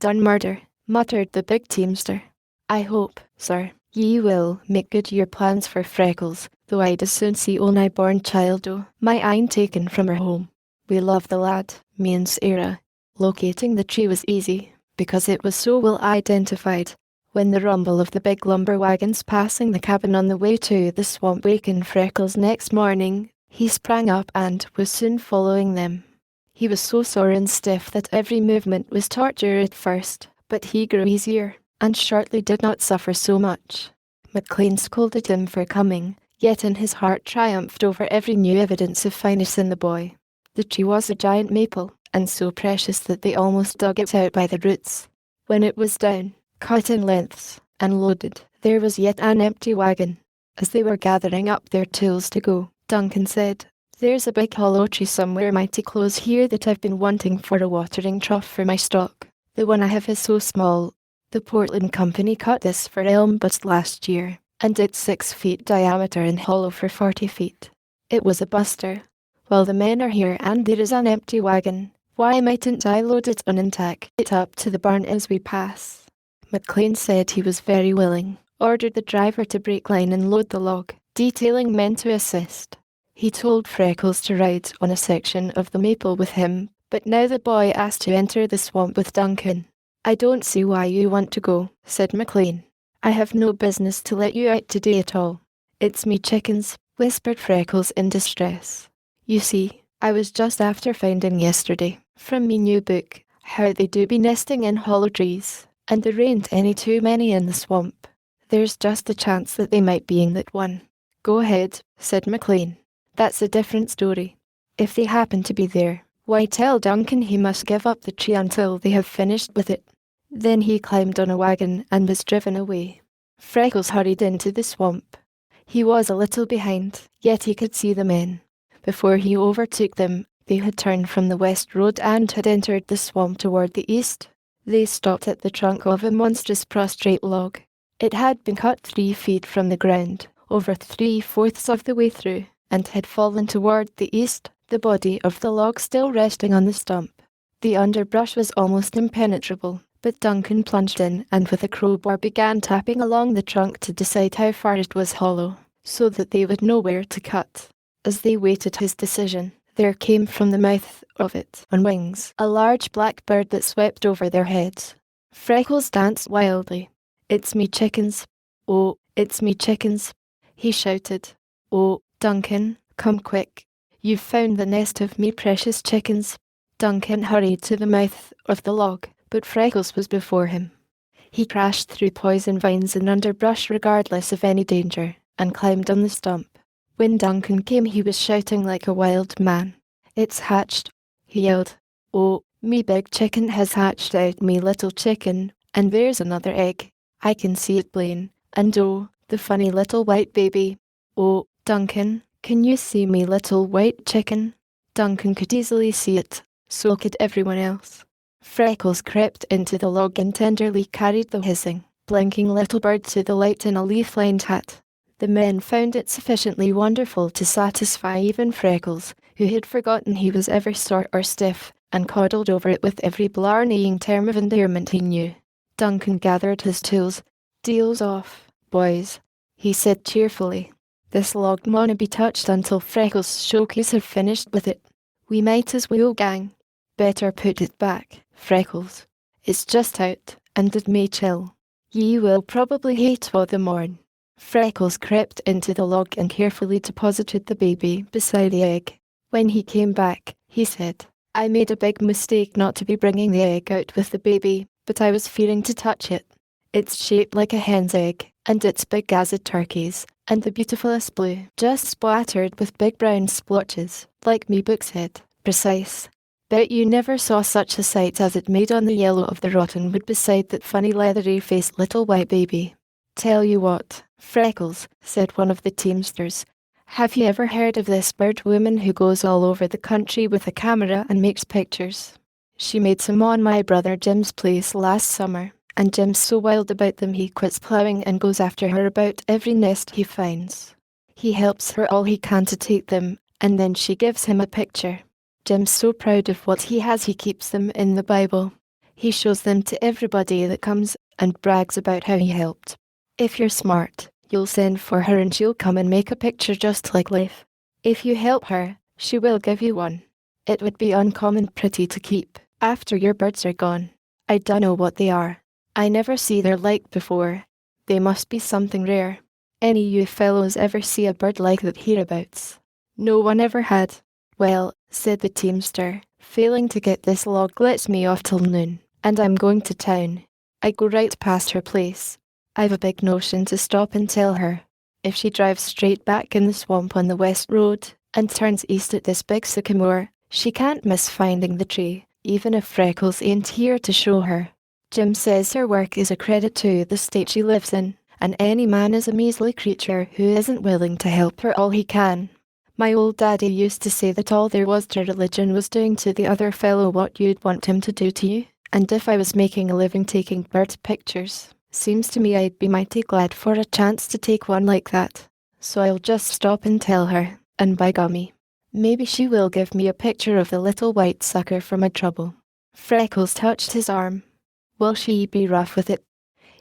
done murder," muttered the big teamster. "I hope, sir, ye will make good your plans for Freckles, though I'd as soon see old newborn child my ain taken from her home. We love the lad, me and Sarah." Locating the tree was easy, because it was so well identified. When the rumble of the big lumber wagons passing the cabin on the way to the swamp wakened Freckles next morning, he sprang up and was soon following them. He was so sore and stiff that every movement was torture at first, but he grew easier, and shortly did not suffer so much. McLean scolded him for coming, yet in his heart triumphed over every new evidence of fineness in the boy. The tree was a giant maple, and so precious that they almost dug it out by the roots. When it was down, cut in lengths, and loaded, there was yet an empty wagon. As they were gathering up their tools to go, Duncan said, "There's a big hollow tree somewhere mighty close here that I've been wanting for a watering trough for my stock. The one I have is so small. The Portland Company cut this for elm butts last year, and it's 6 feet diameter and hollow for 40 feet. It was a buster. Well, the men are here and there is an empty wagon. Why mightn't I load it on and tack it up to the barn as we pass?" McLean said he was very willing, ordered the driver to break line and load the log, detailing men to assist. He told Freckles to ride on a section of the maple with him, but now the boy asked to enter the swamp with Duncan. "I don't see why you want to go," said McLean. "I have no business to let you out today at all." "It's me chickens," whispered Freckles in distress. "You see, I was just after finding yesterday, from me new book, how they do be nesting in hollow trees, and there ain't any too many in the swamp. There's just a chance that they might be in that one." "Go ahead," said McLean. "That's a different story. If they happen to be there, why tell Duncan he must give up the tree until they have finished with it." Then he climbed on a wagon and was driven away. Freckles hurried into the swamp. He was a little behind, yet he could see the men. Before he overtook them, they had turned from the west road and had entered the swamp toward the east. They stopped at the trunk of a monstrous prostrate log. It had been cut 3 feet from the ground, over 3/4 of the way through, and had fallen toward the east, the body of the log still resting on the stump. The underbrush was almost impenetrable, but Duncan plunged in and with a crowbar began tapping along the trunk to decide how far it was hollow, so that they would know where to cut. As they waited his decision, there came from the mouth of it, on wings, a large black bird that swept over their heads. Freckles danced wildly. "It's me chickens. Oh, it's me chickens," he shouted. "Oh, Duncan, come quick. You've found the nest of me precious chickens." Duncan hurried to the mouth of the log, but Freckles was before him. He crashed through poison vines and underbrush regardless of any danger, and climbed on the stump. When Duncan came, he was shouting like a wild man. "It's hatched," he yelled. "Oh, me big chicken has hatched out, me little chicken, and there's another egg. I can see it plain, and oh, the funny little white baby. Oh, Duncan, can you see me, little white chicken? Duncan could easily see it, so could everyone else. Freckles crept into the log and tenderly carried the hissing, blinking little bird to the light in a leaf-lined hat. The men found it sufficiently wonderful to satisfy even Freckles, who had forgotten he was ever sore or stiff, and coddled over it with every blarneying term of endearment he knew. Duncan gathered his tools. "Deal's off, boys," he said cheerfully. "This log mauna be touched until Freckles' showcase have finished with it. We might as well, gang. Better put it back, Freckles. It's just out, and it may chill. Ye will probably hate o' the morn." Freckles crept into the log and carefully deposited the baby beside the egg. When he came back, he said, "I made a big mistake not to be bringing the egg out with the baby, but I was fearing to touch it. It's shaped like a hen's egg, and it's big as a turkey's, and the beautifulest blue, just splattered with big brown splotches, like me book said, precise. Bet you never saw such a sight as it made on the yellow of the rotten wood beside that funny leathery-faced little white baby. Tell you what, Freckles," said one of the teamsters, "have you ever heard of this bird woman who goes all over the country with a camera and makes pictures? She made some on my brother Jim's place last summer, and Jim's so wild about them he quits ploughing and goes after her about every nest he finds. He helps her all he can to take them, and then she gives him a picture. Jim's so proud of what he has he keeps them in the Bible. He shows them to everybody that comes and brags about how he helped. If you're smart, you'll send for her and she'll come and make a picture just like life. If you help her, she will give you one. It would be uncommon pretty to keep after your birds are gone. I dunno what they are. I never see their like before. They must be something rare. Any you fellows ever see a bird like that hereabouts?" "No one ever had." "Well," said the teamster, "failing to get this log lets me off till noon, and I'm going to town. I go right past her place. I've a big notion to stop and tell her. If she drives straight back in the swamp on the west road, and turns east at this big sycamore, she can't miss finding the tree, even if Freckles ain't here to show her. Jim says her work is a credit to the state she lives in, and any man is a measly creature who isn't willing to help her all he can. My old daddy used to say that all there was to religion was doing to the other fellow what you'd want him to do to you, and if I was making a living taking bird pictures, seems to me I'd be mighty glad for a chance to take one like that. So I'll just stop and tell her, and by gummy, maybe she will give me a picture of the little white sucker for my trouble." Freckles touched his arm. "Will she be rough with it?"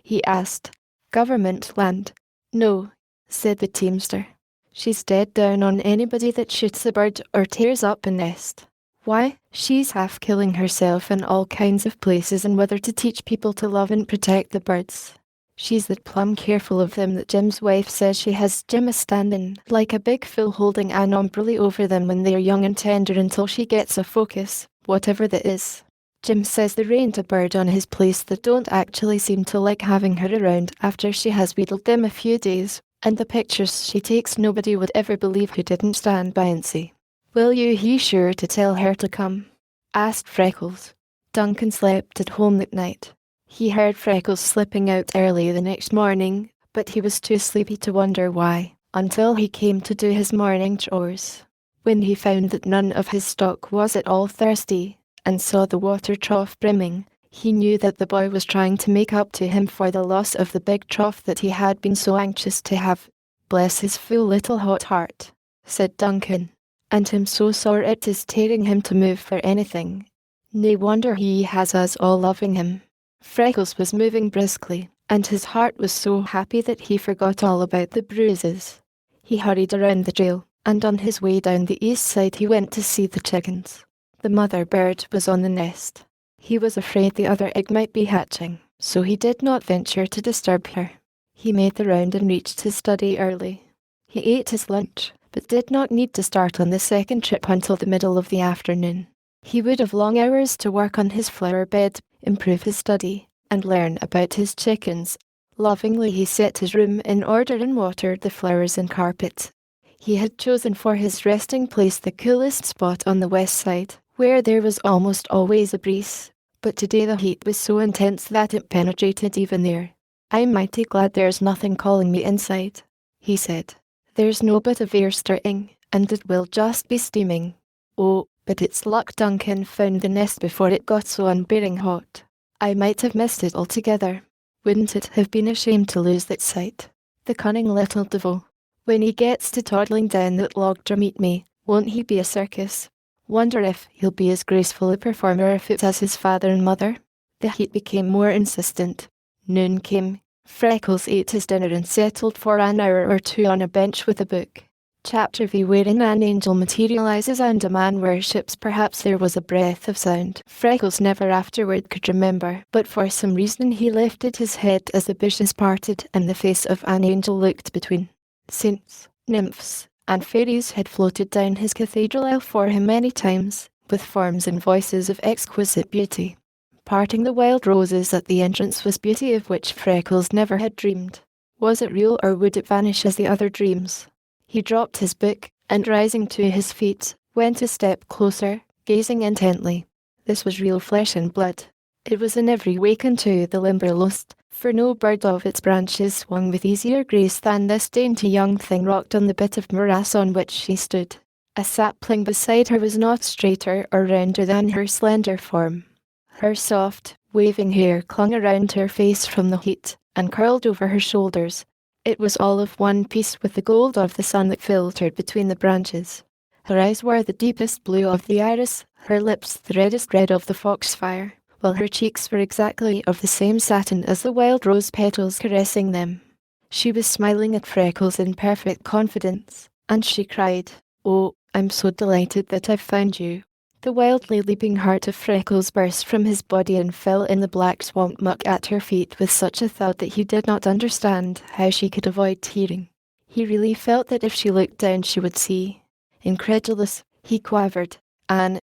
he asked. "Government land?" "No," said the teamster. "She's dead down on anybody that shoots a bird or tears up a nest. Why, she's half killing herself in all kinds of places and whether to teach people to love and protect the birds. She's that plumb careful of them that Jim's wife says she has Jim a-standing like a big fool holding an umbrella over them when they're young and tender until she gets a focus, whatever that is. Jim says there ain't a bird on his place that don't actually seem to like having her around after she has wheedled them a few days, and the pictures she takes nobody would ever believe who didn't stand by and see." "Will you he sure to tell her to come?" asked Freckles. Duncan slept at home that night. He heard Freckles slipping out early the next morning, but he was too sleepy to wonder why, until he came to do his morning chores. When he found that none of his stock was at all thirsty, and saw the water trough brimming, he knew that the boy was trying to make up to him for the loss of the big trough that he had been so anxious to have. "Bless his fool little hot heart," said Duncan. "And him so sore it is tearing him to move for anything. Nae wonder he has us all loving him." Freckles was moving briskly, and his heart was so happy that he forgot all about the bruises. He hurried around the trail, and on his way down the east side he went to see the chickens. The mother bird was on the nest. He was afraid the other egg might be hatching, so he did not venture to disturb her. He made the round and reached his study early. He ate his lunch, but did not need to start on the second trip until the middle of the afternoon. He would have long hours to work on his flower bed, improve his study, and learn about his chickens. Lovingly he set his room in order and watered the flowers and carpet. He had chosen for his resting place the coolest spot on the west side, where there was almost always a breeze, but today the heat was so intense that it penetrated even there. I'm mighty glad there's nothing calling me inside, he said. There's no bit of air stirring, and it will just be steaming. Oh, but it's luck Duncan found the nest before it got so unbearing hot. I might have missed it altogether. Wouldn't it have been a shame to lose that sight? The cunning little devil. When he gets to toddling down that log to meet me, won't he be a circus? Wonder if he'll be as graceful a performer if it's as his father and mother? The heat became more insistent. Noon came. Freckles ate his dinner and settled for an hour or two on a bench with a book. Chapter V, wherein an angel materializes and a man worships. Perhaps there was a breath of sound Freckles never afterward could remember, but for some reason he lifted his head as the bushes parted and the face of an angel looked between. Saints, nymphs, and fairies had floated down his cathedral aisle for him many times, with forms and voices of exquisite beauty. Parting the wild roses at the entrance was beauty of which Freckles never had dreamed. Was it real, or would it vanish as the other dreams? He dropped his book, and rising to his feet, went a step closer, gazing intently. This was real flesh and blood. It was in every way akin to the Limberlost, for no bird of its branches swung with easier grace than this dainty young thing rocked on the bit of morass on which she stood. A sapling beside her was not straighter or rounder than her slender form. Her soft, waving hair clung around her face from the heat, and curled over her shoulders. It was all of one piece with the gold of the sun that filtered between the branches. Her eyes were the deepest blue of the iris, her lips the reddest red of the foxfire, while her cheeks were exactly of the same satin as the wild rose petals caressing them. She was smiling at Freckles in perfect confidence, and she cried, "Oh, I'm so delighted that I've found you." The wildly leaping heart of Freckles burst from his body and fell in the black swamp muck at her feet with such a thud that he did not understand how she could avoid tearing. He really felt that if she looked down she would see. Incredulous, he quavered. Anne,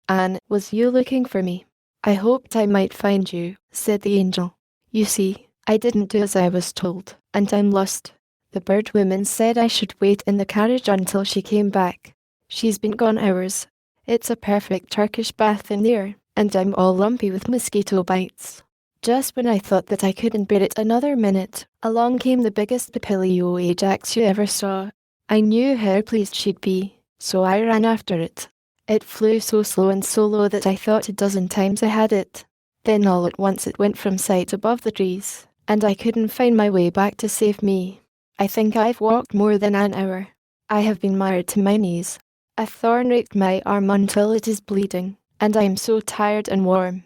was you looking for me?" "I hoped I might find you," said the angel. "You see, I didn't do as I was told, and I'm lost. The bird woman said I should wait in the carriage until she came back. She's been gone hours. It's a perfect Turkish bath in there, and I'm all lumpy with mosquito bites." Just when I thought that I couldn't bear it another minute, along came the biggest Papilio Ajax you ever saw. I knew how pleased she'd be, so I ran after it. It flew so slow and so low that I thought a dozen times I had it. Then all at once it went from sight above the trees, and I couldn't find my way back to save me. I think I've walked more than an hour. I have been mired to my knees. A thorn raked my arm until it is bleeding, and I am so tired and warm.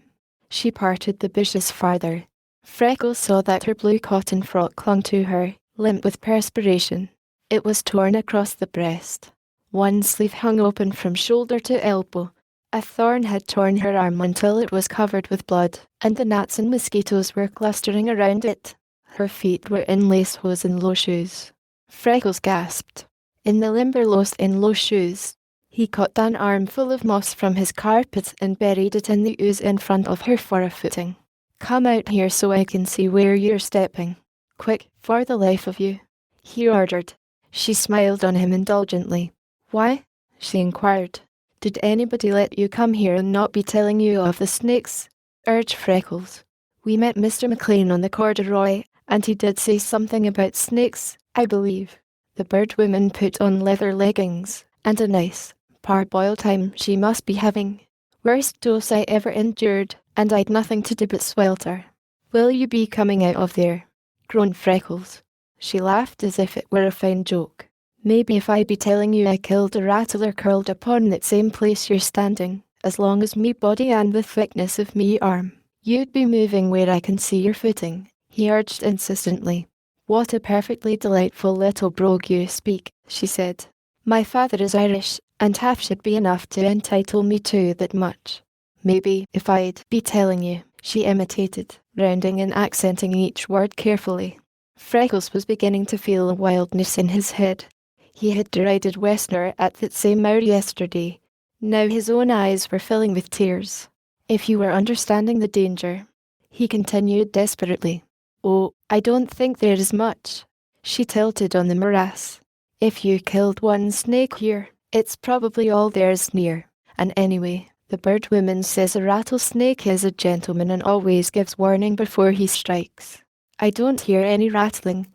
She parted the bushes farther. Freckles saw that her blue cotton frock clung to her, limp with perspiration. It was torn across the breast. One sleeve hung open from shoulder to elbow. A thorn had torn her arm until it was covered with blood, and the gnats and mosquitoes were clustering around it. Her feet were in lace hose and low shoes. Freckles gasped. In the Limberlost in low shoes. He caught an armful of moss from his carpet and buried it in the ooze in front of her for a footing. "Come out here so I can see where you're stepping. Quick, for the life of you," he ordered. She smiled on him indulgently. "Why?" she inquired. "Did anybody let you come here and not be telling you of the snakes?" urged Freckles. "We met Mr. McLean on the corduroy, and he did say something about snakes, I believe." The bird woman put on leather leggings, and a nice, parboiled time she must be having. "Worst dose I ever endured, and I'd nothing to do but swelter." "Will you be coming out of there?" groaned Freckles. She laughed as if it were a fine joke. "Maybe if I be telling you I killed a rattler curled upon that same place you're standing, as long as me body and the thickness of me arm, you'd be moving where I can see your footing," he urged insistently. "What a perfectly delightful little brogue you speak," she said. "My father is Irish, and half should be enough to entitle me to that much. Maybe if I'd be telling you," she imitated, rounding and accenting each word carefully. Freckles was beginning to feel a wildness in his head. He had derided Westner at that same hour yesterday. Now his own eyes were filling with tears. "If you were understanding the danger," he continued desperately. "Oh, I don't think there is much." She tilted on the morass. "If you killed one snake here, it's probably all there's near. And anyway, the bird woman says a rattlesnake is a gentleman and always gives warning before he strikes." I don't hear any rattling.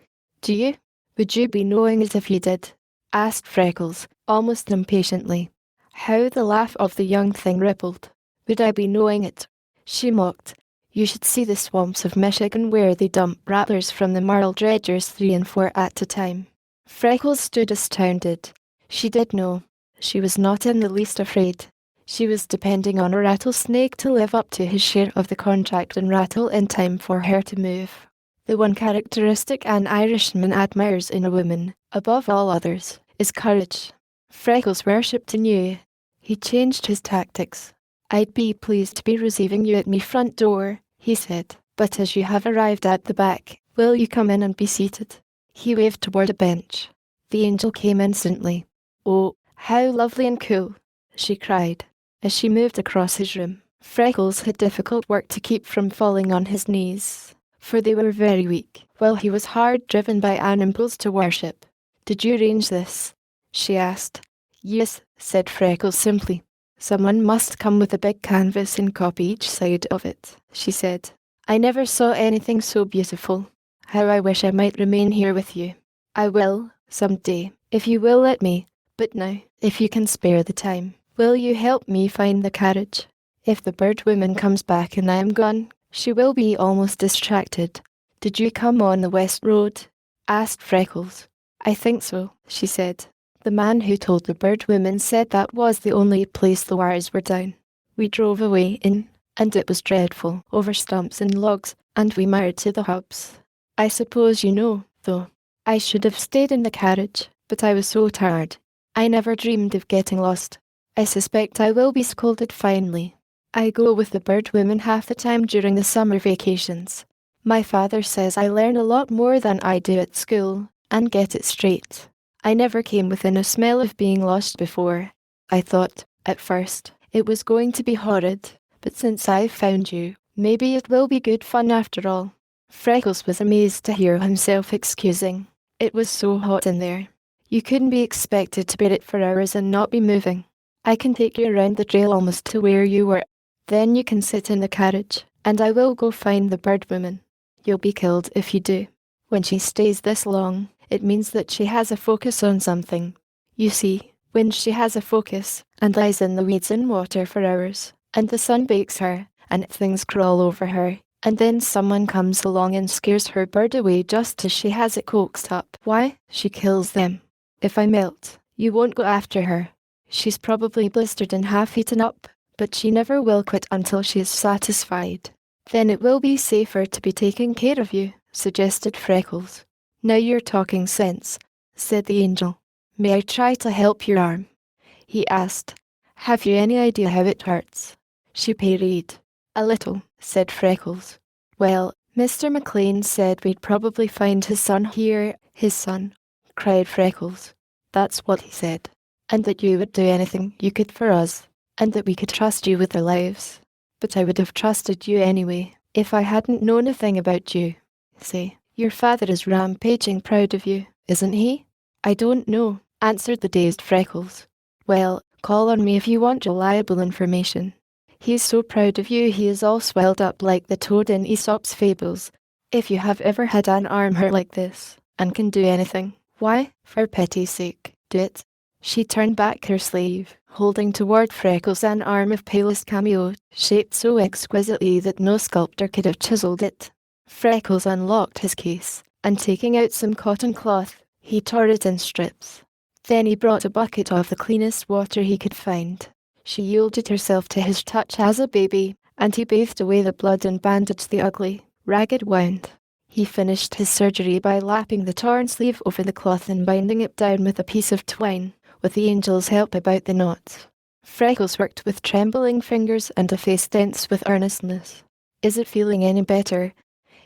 Do you? Would you be knowing it if you did? Asked Freckles, almost impatiently. How the laugh of the young thing rippled. Would I be knowing it? She mocked. You should see the swamps of Michigan where they dump rattlers from the marl dredgers 3 and 4 at a time. Freckles stood astounded. She did know. She was not in the least afraid. She was depending on a rattlesnake to live up to his share of the contract and rattle in time for her to move. The one characteristic an Irishman admires in a woman, above all others, is courage. Freckles worshipped anew. He changed his tactics. I'd be pleased to be receiving you at me front door, he said, but as you have arrived at the back, will you come in and be seated? He waved toward a bench. The angel came instantly. Oh, how lovely and cool, she cried, as she moved across his room. Freckles had difficult work to keep from falling on his knees, for they were very weak, while he was hard driven by an impulse to worship. Did you arrange this? She asked. Yes, said Freckles simply. Someone must come with a big canvas and copy each side of it, she said. I never saw anything so beautiful. How I wish I might remain here with you. I will, some day, if you will let me, but now, if you can spare the time, will you help me find the carriage? If the bird woman comes back and I am gone, she will be almost distracted. Did you come on the west road? Asked Freckles. I think so, she said. The man who told the bird woman said that was the only place the wires were down. We drove away in, and it was dreadful, over stumps and logs, and we married to the hubs. I suppose you know, though. I should have stayed in the carriage, but I was so tired. I never dreamed of getting lost. I suspect I will be scolded finely. I go with the bird woman half the time during the summer vacations. My father says I learn a lot more than I do at school, and get it straight. I never came within a smell of being lost before. I thought, at first, it was going to be horrid, but since I've found you, maybe it will be good fun after all. Freckles was amazed to hear himself excusing. It was so hot in there. You couldn't be expected to bear it for hours and not be moving. I can take you around the trail almost to where you were. Then you can sit in the carriage, and I will go find the bird woman. You'll be killed if you do. When she stays this long, it means that she has a focus on something. You see, when she has a focus, and lies in the weeds and water for hours, and the sun bakes her, and things crawl over her, and then someone comes along and scares her bird away just as she has it coaxed up, why, she kills them. If I melt, you won't go after her. She's probably blistered and half eaten up, but she never will quit until she is satisfied. Then it will be safer to be taking care of you, suggested Freckles. Now you're talking sense, said the angel. May I try to help your arm? He asked. Have you any idea how it hurts? She parried. A little, said Freckles. Well, Mr. McLean said we'd probably find his son here. His son, cried Freckles. That's what he said. And that you would do anything you could for us, and that we could trust you with our lives. But I would have trusted you anyway, if I hadn't known a thing about you. Say, your father is rampaging proud of you, isn't he? I don't know, answered the dazed Freckles. Well, call on me if you want reliable information. He's so proud of you he is all swelled up like the toad in Aesop's fables. If you have ever had an arm hurt like this, and can do anything, why, for pity's sake, do it. She turned back her sleeve, holding toward Freckles an arm of palest cameo, shaped so exquisitely that no sculptor could have chiseled it. Freckles unlocked his case, and taking out some cotton cloth, he tore it in strips. Then he brought a bucket of the cleanest water he could find. She yielded herself to his touch as a baby, and he bathed away the blood and bandaged the ugly, ragged wound. He finished his surgery by lapping the torn sleeve over the cloth and binding it down with a piece of twine, with the angel's help about the knots. Freckles worked with trembling fingers and a face tense with earnestness. Is it feeling any better?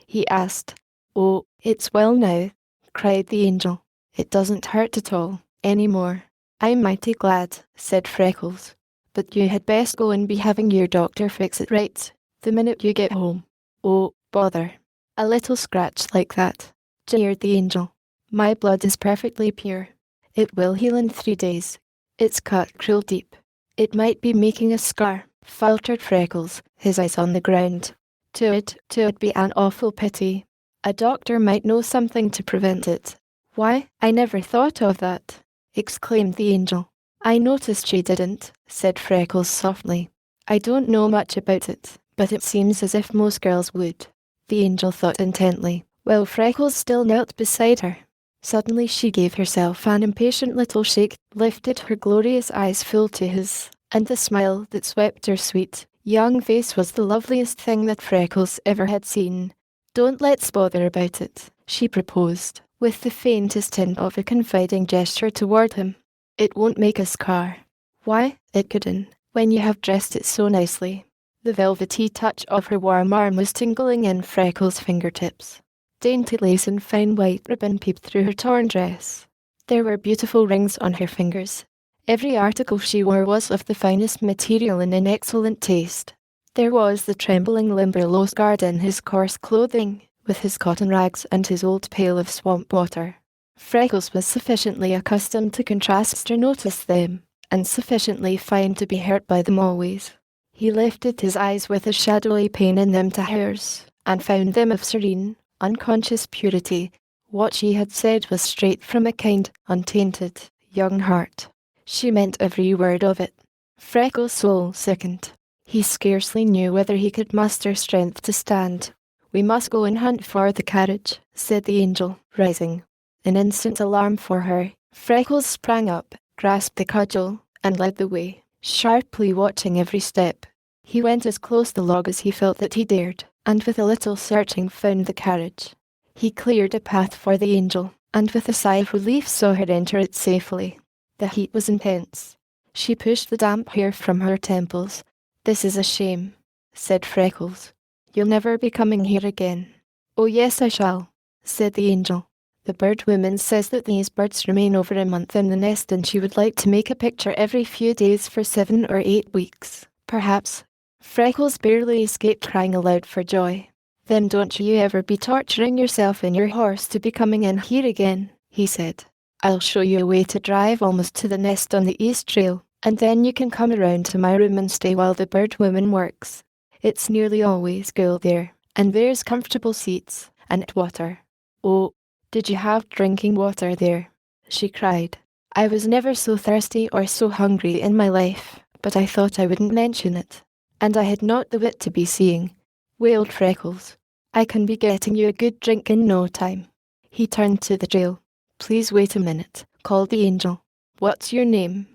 He asked. Oh, it's well now, cried the angel. It doesn't hurt at all, any more. I'm mighty glad, said Freckles. But you had best go and be having your doctor fix it right, the minute you get home. Oh, bother. A little scratch like that, jeered the angel. My blood is perfectly pure. It will heal in 3 days. It's cut cruel deep. It might be making a scar, faltered Freckles, his eyes on the ground. 'Twould be an awful pity. A doctor might know something to prevent it. Why, I never thought of that, exclaimed the angel. I noticed you didn't, said Freckles softly. I don't know much about it, but it seems as if most girls would. The angel thought intently, while Freckles still knelt beside her. Suddenly she gave herself an impatient little shake, lifted her glorious eyes full to his, and the smile that swept her sweet, young face was the loveliest thing that Freckles ever had seen. Don't let's bother about it, she proposed, with the faintest hint of a confiding gesture toward him. It won't make us car. Why, it couldn't, when you have dressed it so nicely. The velvety touch of her warm arm was tingling in Freckles' fingertips. Dainty lace and fine white ribbon peeped through her torn dress. There were beautiful rings on her fingers. Every article she wore was of the finest material and in excellent taste. There was the trembling Limberlost guard in his coarse clothing, with his cotton rags and his old pail of swamp water. Freckles was sufficiently accustomed to contrasts to notice them, and sufficiently fine to be hurt by them always. He lifted his eyes with a shadowy pain in them to hers, and found them of serene, unconscious purity. What she had said was straight from a kind, untainted, young heart. She meant every word of it. Freckles' soul sickened. He scarcely knew whether he could muster strength to stand. We must go and hunt for the carriage, said the angel, rising. In instant alarm for her, Freckles sprang up, grasped the cudgel, and led the way, sharply watching every step. He went as close to the log as he felt that he dared, and with a little searching found the carriage. He cleared a path for the angel, and with a sigh of relief saw her enter it safely. The heat was intense. She pushed the damp hair from her temples. This is a shame, said Freckles. You'll never be coming here again. Oh yes I shall, said the angel. The bird woman says that these birds remain over a month in the nest and she would like to make a picture every few days for 7 or 8 weeks, perhaps. Freckles barely escaped crying aloud for joy. Then don't you ever be torturing yourself and your horse to be coming in here again, he said. I'll show you a way to drive almost to the nest on the east trail, and then you can come around to my room and stay while the bird woman works. It's nearly always cool there, and there's comfortable seats, and water. Oh, did you have drinking water there? She cried. I was never so thirsty or so hungry in my life, but I thought I wouldn't mention it. And I had not the wit to be seeing, wailed Freckles. I can be getting you a good drink in no time. He turned to the trail. Please wait a minute, called the angel. What's your name?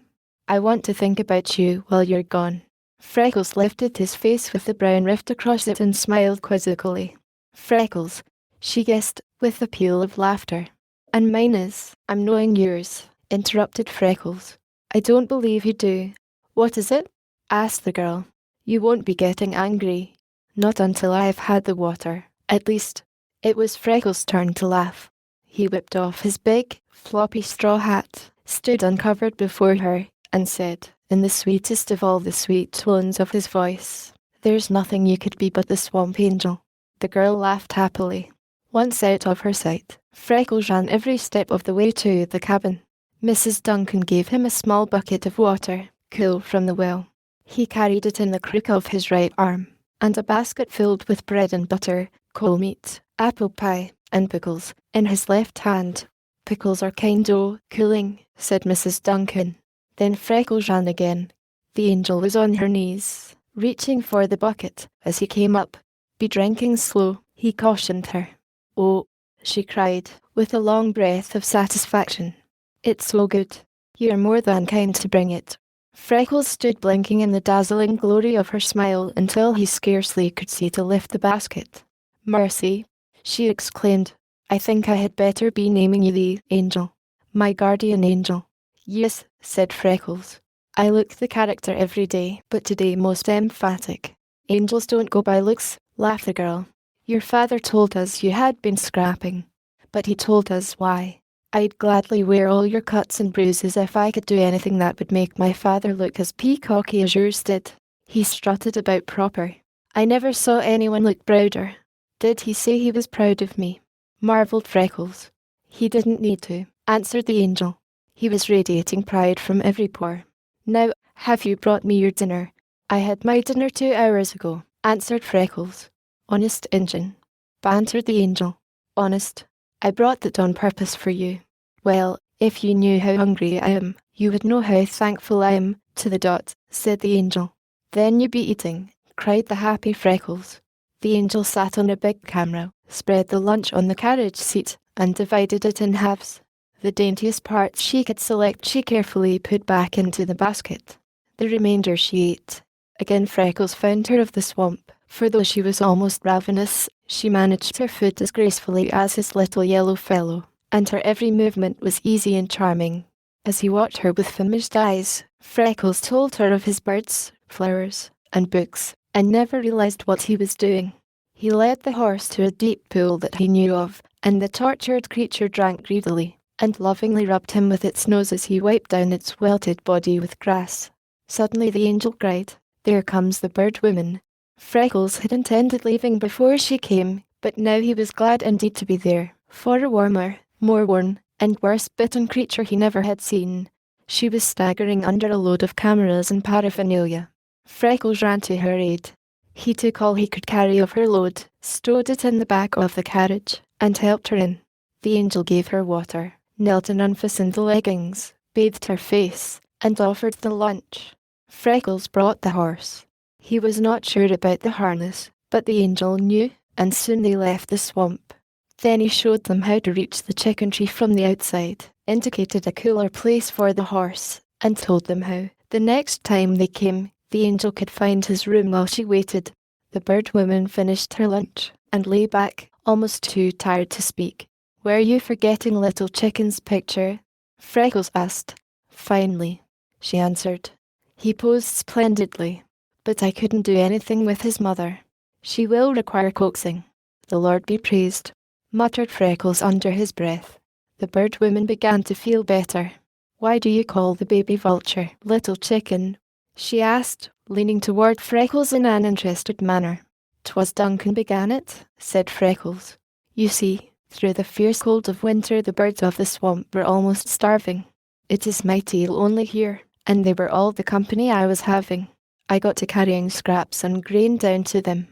I want to think about you while you're gone. Freckles lifted his face with the brown rift across it and smiled quizzically. Freckles, she guessed, with a peal of laughter. And mine is, I'm knowing yours, interrupted Freckles. I don't believe you do. What is it? Asked the girl. You won't be getting angry. Not until I've had the water, at least. It was Freckles' turn to laugh. He whipped off his big, floppy straw hat, stood uncovered before her, and said, in the sweetest of all the sweet tones of his voice, There's nothing you could be but the swamp angel. The girl laughed happily. Once out of her sight, Freckles ran every step of the way to the cabin. Mrs. Duncan gave him a small bucket of water, cool from the well. He carried it in the crook of his right arm, and a basket filled with bread and butter, cold meat, apple pie, and pickles, in his left hand. Pickles are kind-o, cooling, said Mrs. Duncan. Then Freckles ran again. The angel was on her knees, reaching for the bucket, as he came up. Be drinking slow, he cautioned her. Oh, she cried, with a long breath of satisfaction. It's so good. You're more than kind to bring it. Freckles stood blinking in the dazzling glory of her smile until he scarcely could see to lift the basket. Mercy, she exclaimed. I think I had better be naming you the angel. My guardian angel. Yes, said Freckles. I look the character every day, but today most emphatic. Angels don't go by looks, laughed the girl. Your father told us you had been scrapping, but he told us why. I'd gladly wear all your cuts and bruises if I could do anything that would make my father look as peacocky as yours did. He strutted about proper. I never saw anyone look prouder. Did he say he was proud of me? Marveled Freckles. He didn't need to, answered the angel. He was radiating pride from every pore. Now, have you brought me your dinner? I had my dinner 2 hours ago, answered Freckles. Honest Injun, bantered the angel. Honest. I brought that on purpose for you. Well, if you knew how hungry I am, you would know how thankful I am, to the dot, said the angel. Then you be eating, cried the happy Freckles. The angel sat on a big camera, spread the lunch on the carriage seat, and divided it in halves. The daintiest parts she could select she carefully put back into the basket. The remainder she ate. Again Freckles found her of the swamp, for though she was almost ravenous, she managed her food as gracefully as his little yellow fellow, and her every movement was easy and charming. As he watched her with famished eyes, Freckles told her of his birds, flowers, and books, and never realized what he was doing. He led the horse to a deep pool that he knew of, and the tortured creature drank greedily, and lovingly rubbed him with its nose as he wiped down its welted body with grass. Suddenly the angel cried, "There comes the bird woman." Freckles had intended leaving before she came, but now he was glad indeed to be there, for a warmer, more worn, and worse-bitten creature he never had seen. She was staggering under a load of cameras and paraphernalia. Freckles ran to her aid. He took all he could carry of her load, stowed it in the back of the carriage, and helped her in. The angel gave her water, knelt and unfastened the leggings, bathed her face, and offered the lunch. Freckles brought the horse. He was not sure about the harness, but the angel knew, and soon they left the swamp. Then he showed them how to reach the chicken tree from the outside, indicated a cooler place for the horse, and told them how, the next time they came, the angel could find his room while she waited. The bird woman finished her lunch, and lay back, almost too tired to speak. "Were you forgetting Little Chicken's picture?" Freckles asked. "Finally," she answered. "He posed splendidly. But I couldn't do anything with his mother. She will require coaxing." "The Lord be praised," muttered Freckles under his breath. The bird woman began to feel better. "Why do you call the baby vulture Little Chicken?" she asked, leaning toward Freckles in an interested manner. "'Twas Duncan began it," said Freckles. "You see, through the fierce cold of winter the birds of the swamp were almost starving. It is mighty lonely here, and they were all the company I was having. I got to carrying scraps and grain down to them.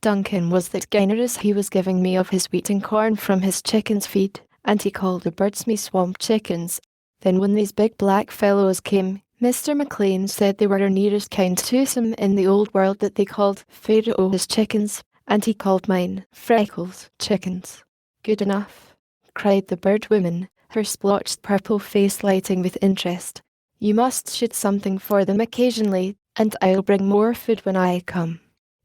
Duncan was that generous he was giving me of his wheat and corn from his chickens' feed, and he called the birds me swamp chickens. Then when these big black fellows came, Mr. McLean said they were our nearest kind to some in the old world that they called Pharaoh's chickens, and he called mine Freckles chickens." "Good enough," cried the bird woman, her splotched purple face lighting with interest. "You must shoot something for them occasionally, and I'll bring more food when I come.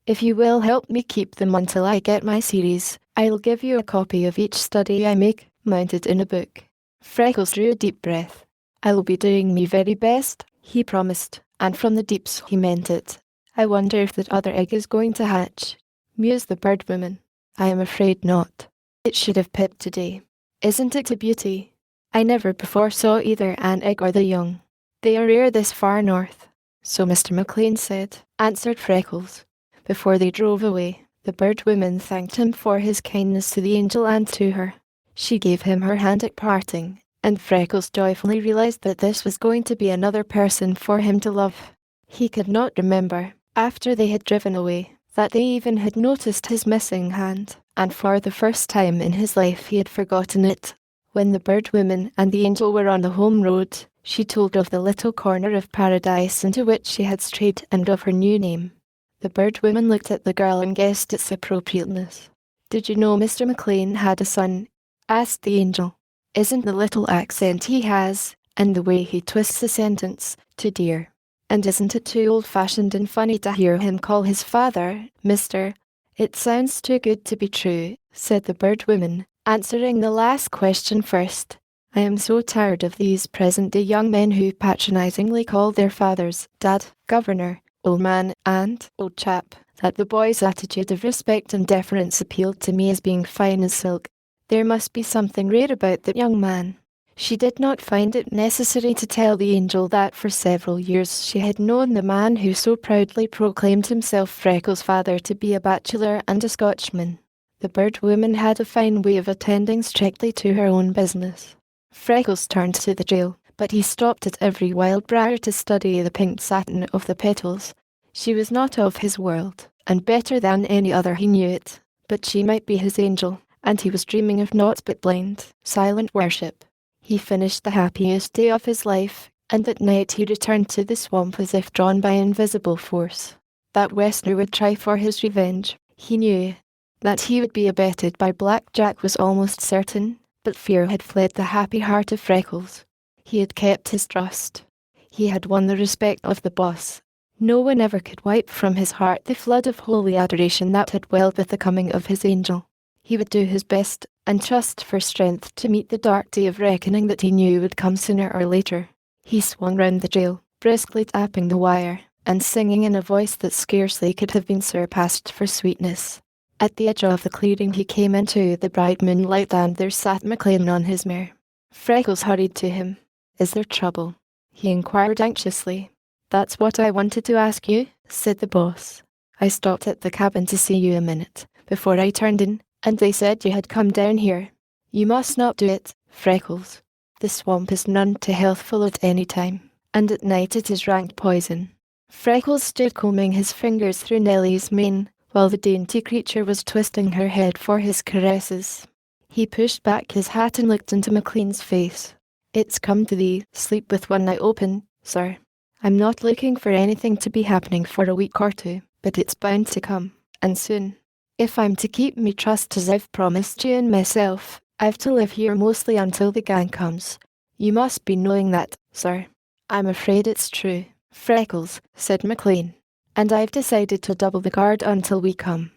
If you will help me keep them until I get my series, I'll give you a copy of each study I make, mounted in a book." Freckles drew a deep breath. "I'll be doing me very best," he promised, and from the deeps he meant it. "I wonder if that other egg is going to hatch," mused the bird woman. "I am afraid not. It should have pipped today. Isn't it a beauty? I never before saw either an egg or the young. They are rare this far north." "So Mr. McLean said," answered Freckles. Before they drove away, the bird woman thanked him for his kindness to the angel and to her. She gave him her hand at parting, and Freckles joyfully realized that this was going to be another person for him to love. He could not remember, after they had driven away, that they even had noticed his missing hand, and for the first time in his life he had forgotten it. When the bird woman and the angel were on the home road, she told of the little corner of paradise into which she had strayed and of her new name. The bird woman looked at the girl and guessed its appropriateness. "Did you know Mr. McLean had a son?" asked the angel. "Isn't the little accent he has, and the way he twists a sentence, too dear? And isn't it too old-fashioned and funny to hear him call his father Mr.? It sounds too good to be true," said the bird woman, answering the last question first. "I am so tired of these present-day young men who patronizingly call their fathers Dad, Governor, Old Man, and Old Chap, that the boy's attitude of respect and deference appealed to me as being fine as silk. There must be something rare about the young man." She did not find it necessary to tell the angel that for several years she had known the man who so proudly proclaimed himself Freckles' father to be a bachelor and a Scotchman. The bird woman had a fine way of attending strictly to her own business. Freckles turned to the trail, but he stopped at every wild briar to study the pink satin of the petals. She was not of his world, and better than any other he knew it, but she might be his angel, and he was dreaming of naught but blind, silent worship. He finished the happiest day of his life, and at night he returned to the swamp as if drawn by invisible force. That Westerner would try for his revenge, he knew. That he would be abetted by Black Jack was almost certain, but fear had fled the happy heart of Freckles. He had kept his trust. He had won the respect of the boss. No one ever could wipe from his heart the flood of holy adoration that had welled with the coming of his angel. He would do his best, and trust for strength to meet the dark day of reckoning that he knew would come sooner or later. He swung round the trail, briskly tapping the wire, and singing in a voice that scarcely could have been surpassed for sweetness. At the edge of the clearing he came into the bright moonlight, and there sat McLean on his mare. Freckles hurried to him. "Is there trouble?" he inquired anxiously. "That's what I wanted to ask you," said the boss. "I stopped at the cabin to see you a minute, before I turned in, and they said you had come down here. You must not do it, Freckles. The swamp is none too healthful at any time, and at night it is rank poison." Freckles stood combing his fingers through Nellie's mane, while the dainty creature was twisting her head for his caresses. He pushed back his hat and looked into McLean's face. "It's come to thee, sleep with one eye open, sir. I'm not looking for anything to be happening for a week or two, but it's bound to come, and soon. If I'm to keep me trust as I've promised you and myself, I've to live here mostly until the gang comes. You must be knowing that, sir." "I'm afraid it's true, Freckles," said McLean, "and I've decided to double the guard until we come.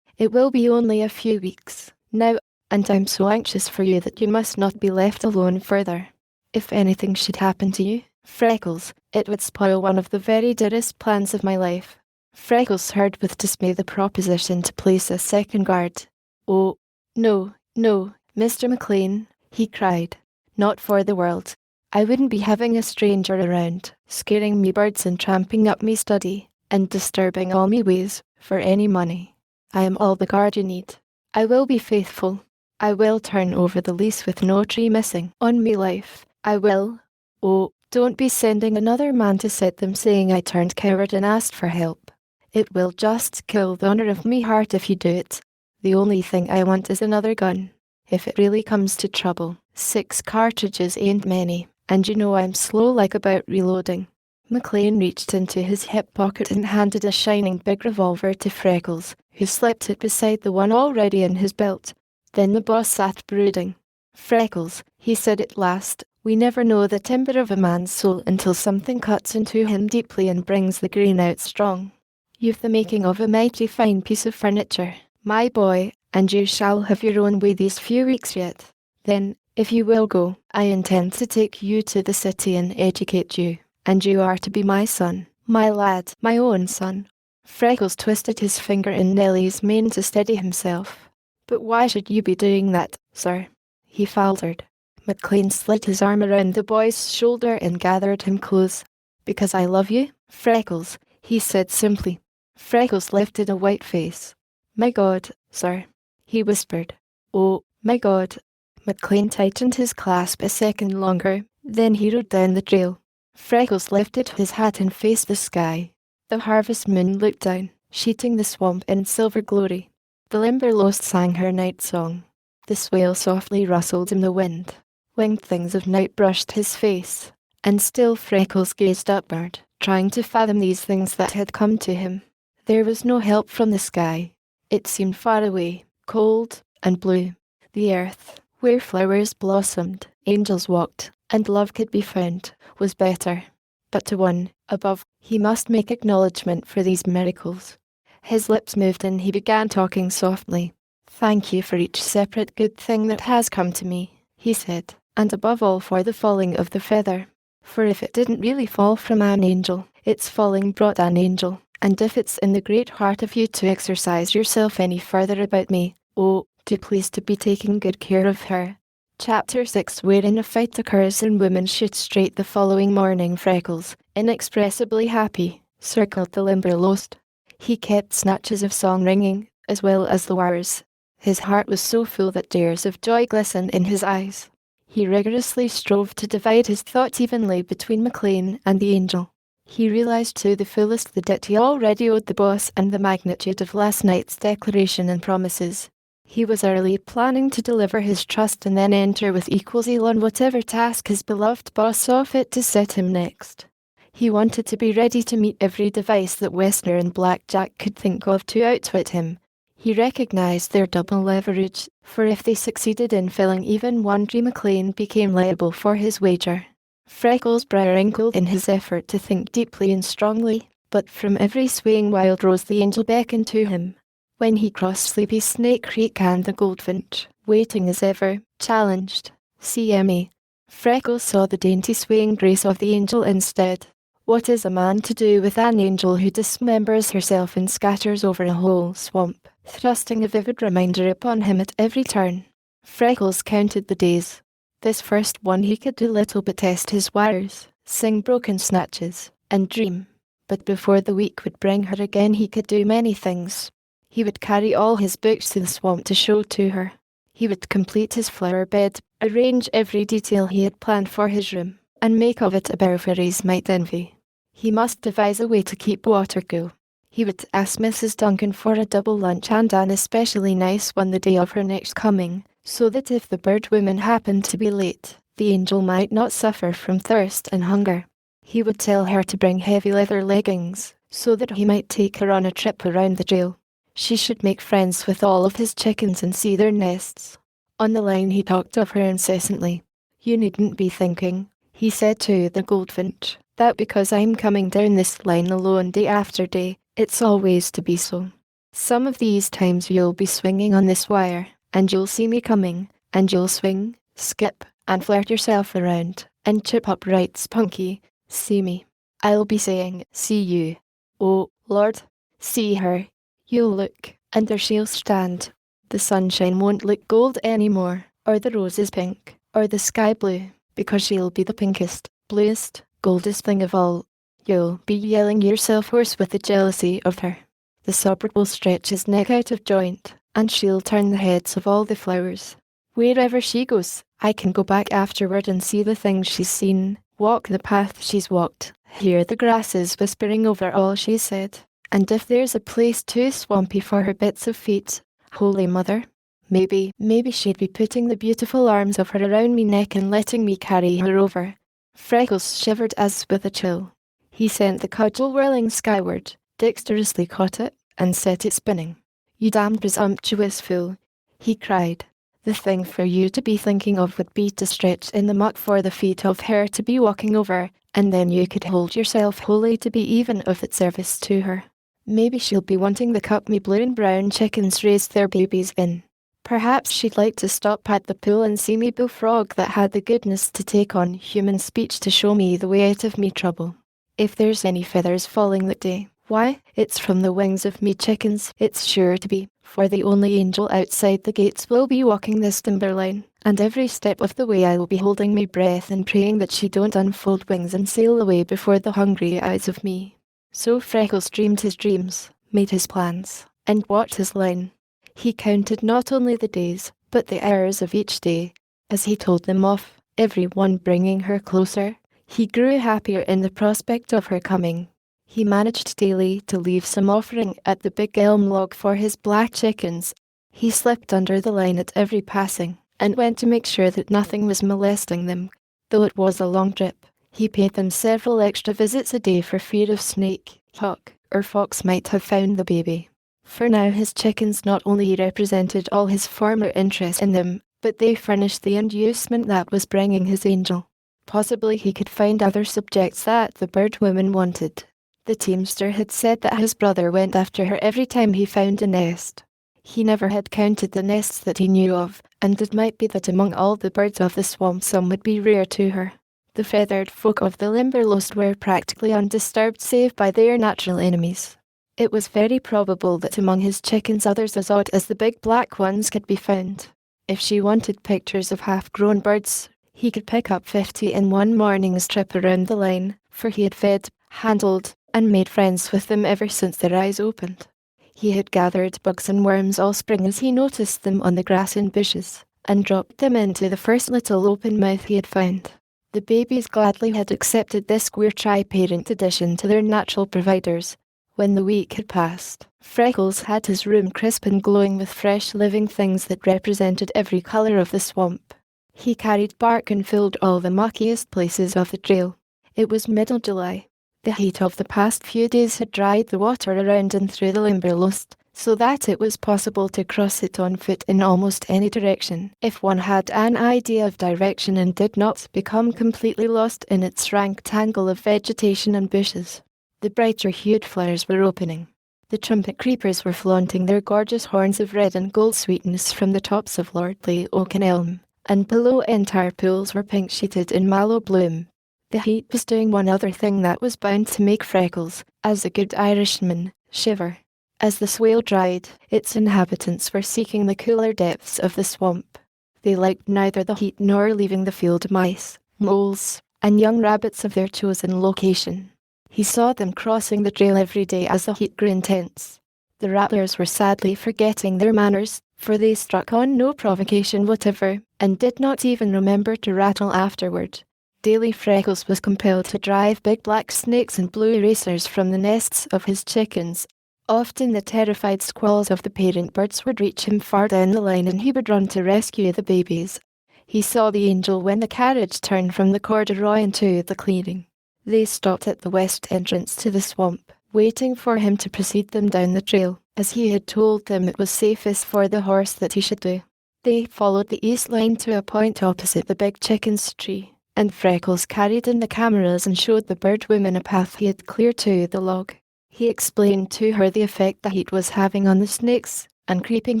It will be only a few weeks, now, and I'm so anxious for you that you must not be left alone further. If anything should happen to you, Freckles, it would spoil one of the very dearest plans of my life." Freckles heard with dismay the proposition to place a second guard. "Oh, no, no, Mr. McLean," he cried. "Not for the world. I wouldn't be having a stranger around, scaring me birds and tramping up me study, and disturbing all me ways, for any money. I am all the guard you need. I will be faithful. I will turn over the lease with no tree missing, on me life. I will. Oh, don't be sending another man to set them saying I turned coward and asked for help. It will just kill the honour of me heart if you do it. The only thing I want is another gun. If it really comes to trouble, 6 cartridges ain't many, and you know I'm slow like about reloading." McLean reached into his hip pocket and handed a shining big revolver to Freckles, who slipped it beside the one already in his belt. Then the boss sat brooding. "Freckles," he said at last, "we never know the timber of a man's soul until something cuts into him deeply and brings the grain out strong. You've the making of a mighty fine piece of furniture, my boy, and you shall have your own way these few weeks yet. Then, if you will go, I intend to take you to the city and educate you, and you are to be my son, my lad, my own son." Freckles twisted his finger in Nellie's mane to steady himself. "But why should you be doing that, sir?" he faltered. McLean slid his arm around the boy's shoulder and gathered him close. "Because I love you, Freckles," he said simply. Freckles lifted a white face. "My God, sir," he whispered. "Oh, my God." McLean tightened his clasp a second longer, then he rode down the trail. Freckles lifted his hat and faced the sky. The harvest moon looked down, sheeting the swamp in silver glory. The Limberlost sang her night song. The swale softly rustled in the wind. Winged things of night brushed his face, and still Freckles gazed upward, trying to fathom these things that had come to him. There was no help from the sky. It seemed far away, cold and blue. The earth, where flowers blossomed, angels walked, and love could be found, was better. But to one, above, he must make acknowledgment for these miracles. His lips moved and he began talking softly. "Thank you for each separate good thing that has come to me," he said, "and above all for the falling of the feather. For if it didn't really fall from an angel, its falling brought an angel. And if it's in the great heart of you to exercise yourself any further about me, oh, do please to be taking good care of her." Chapter 6, wherein a fight occurs and women shoot straight the following morning. Freckles, inexpressibly happy, circled the Limberlost. He kept snatches of song ringing, as well as the wires. His heart was so full that tears of joy glistened in his eyes. He rigorously strove to divide his thoughts evenly between McLean and the angel. He realized to the fullest the debt he already owed the boss and the magnitude of last night's declaration and promises. He was early planning to deliver his trust and then enter with equal zeal on whatever task his beloved boss saw fit to set him next. He wanted to be ready to meet every device that Wessner and Blackjack could think of to outwit him. He recognized their double leverage, for if they succeeded in filling even one dream, McLean became liable for his wager. Freckles' brow wrinkled in his effort to think deeply and strongly, but from every swaying wild rose the angel beckoned to him. When he crossed Sleepy Snake Creek and the Goldfinch, waiting as ever, challenged, "CME." Freckles saw the dainty swaying grace of the angel instead. What is a man to do with an angel who dismembers herself and scatters over a whole swamp, thrusting a vivid reminder upon him at every turn? Freckles counted the days. This first one he could do little but test his wires, sing broken snatches, and dream. But before the week would bring her again he could do many things. He would carry all his books to the swamp to show to her. He would complete his flower bed, arrange every detail he had planned for his room, and make of it a bower fairies might envy. He must devise a way to keep water cool. He would ask Mrs. Duncan for a double lunch and an especially nice one the day of her next coming, so that if the bird woman happened to be late, the angel might not suffer from thirst and hunger. He would tell her to bring heavy leather leggings, so that he might take her on a trip around the trail. She should make friends with all of his chickens and see their nests. On the line he talked of her incessantly. "You needn't be thinking," he said to the Goldfinch, "that because I'm coming down this line alone day after day, it's always to be so. Some of these times you'll be swinging on this wire, and you'll see me coming, and you'll swing, skip, and flirt yourself around, and chip up right spunky, see me. I'll be saying, see you. Oh, Lord, see her. You'll look, and there she'll stand. The sunshine won't look gold anymore, or the roses pink, or the sky blue, because she'll be the pinkest, bluest, goldest thing of all. You'll be yelling yourself hoarse with the jealousy of her. The suburb will stretch his neck out of joint, and she'll turn the heads of all the flowers. Wherever she goes, I can go back afterward and see the things she's seen, walk the path she's walked, hear the grasses whispering over all she's said. And if there's a place too swampy for her bits of feet, Holy Mother, maybe she'd be putting the beautiful arms of her around me neck and letting me carry her over." Freckles shivered as with a chill. He sent the cudgel whirling skyward, dexterously caught it, and set it spinning. "You damned presumptuous fool," he cried. "The thing for you to be thinking of would be to stretch in the muck for the feet of her to be walking over, and then you could hold yourself holy to be even of its service to her. Maybe she'll be wanting the cup me blue and brown chickens raised their babies in. Perhaps she'd like to stop at the pool and see me bullfrog that had the goodness to take on human speech to show me the way out of me trouble. If there's any feathers falling that day, why, it's from the wings of me chickens, it's sure to be, for the only angel outside the gates will be walking this timberline, and every step of the way I will be holding me breath and praying that she don't unfold wings and sail away before the hungry eyes of me." So Freckles dreamed his dreams, made his plans, and walked his line. He counted not only the days, but the hours of each day. As he told them off, every one bringing her closer, he grew happier in the prospect of her coming. He managed daily to leave some offering at the big elm log for his black chickens. He slipped under the line at every passing, and went to make sure that nothing was molesting them. Though it was a long trip, he paid them several extra visits a day for fear of snake, hawk, or fox might have found the baby. For now his chickens not only represented all his former interest in them, but they furnished the inducement that was bringing his angel. Possibly he could find other subjects that the bird woman wanted. The teamster had said that his brother went after her every time he found a nest. He never had counted the nests that he knew of, and it might be that among all the birds of the swamp some would be rare to her. The feathered folk of the Limberlost were practically undisturbed save by their natural enemies. It was very probable that among his chickens others as odd as the big black ones could be found. If she wanted pictures of half-grown birds, he could pick up 50 in one morning's trip around the line, for he had fed, handled, and made friends with them ever since their eyes opened. He had gathered bugs and worms all spring as he noticed them on the grass and bushes, and dropped them into the first little open mouth he had found. The babies gladly had accepted this queer tri-parent addition to their natural providers. When the week had passed, Freckles had his room crisp and glowing with fresh living things that represented every color of the swamp. He carried bark and filled all the muckiest places of the trail. It was middle July. The heat of the past few days had dried the water around and through the Limberlost, so that it was possible to cross it on foot in almost any direction, if one had an idea of direction and did not become completely lost in its rank tangle of vegetation and bushes. The brighter-hued flowers were opening. The trumpet creepers were flaunting their gorgeous horns of red and gold sweetness from the tops of lordly oak and elm, and below entire pools were pink-sheeted in mallow bloom. The heat was doing one other thing that was bound to make Freckles, as a good Irishman, shiver. As the swale dried, its inhabitants were seeking the cooler depths of the swamp. They liked neither the heat nor leaving the field mice, moles, and young rabbits of their chosen location. He saw them crossing the trail every day as the heat grew intense. The rattlers were sadly forgetting their manners, for they struck on no provocation whatever, and did not even remember to rattle afterward. Daily Freckles was compelled to drive big black snakes and blue erasers from the nests of his chickens. Often the terrified squalls of the parent birds would reach him far down the line and he would run to rescue the babies. He saw the Angel when the carriage turned from the corduroy into the clearing. They stopped at the west entrance to the swamp, waiting for him to precede them down the trail, as he had told them it was safest for the horse that he should do. They followed the east line to a point opposite the big chicken's tree, and Freckles carried in the cameras and showed the bird woman a path he had cleared to the log. He explained to her the effect the heat was having on the snakes, and creeping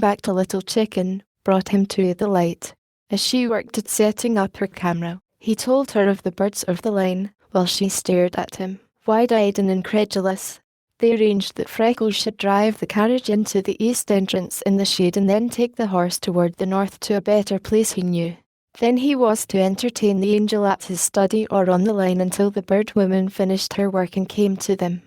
back to Little Chicken, brought him to the light. As she worked at setting up her camera, he told her of the birds of the line, while she stared at him, wide-eyed and incredulous. They arranged that Freckles should drive the carriage into the east entrance in the shade and then take the horse toward the north to a better place he knew. Then he was to entertain the Angel at his study or on the line until the bird woman finished her work and came to them.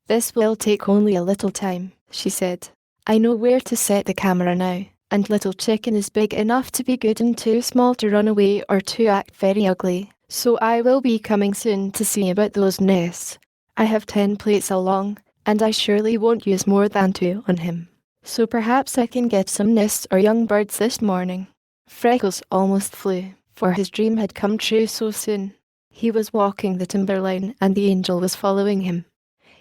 "This will take only a little time," she said. "I know where to set the camera now, and Little Chicken is big enough to be good and too small to run away or to act very ugly. So I will be coming soon to see about those nests. I have 10 plates along, and I surely won't use more than 2 on him. So perhaps I can get some nests or young birds this morning." Freckles almost flew, for his dream had come true so soon. He was walking the timberline and the Angel was following him.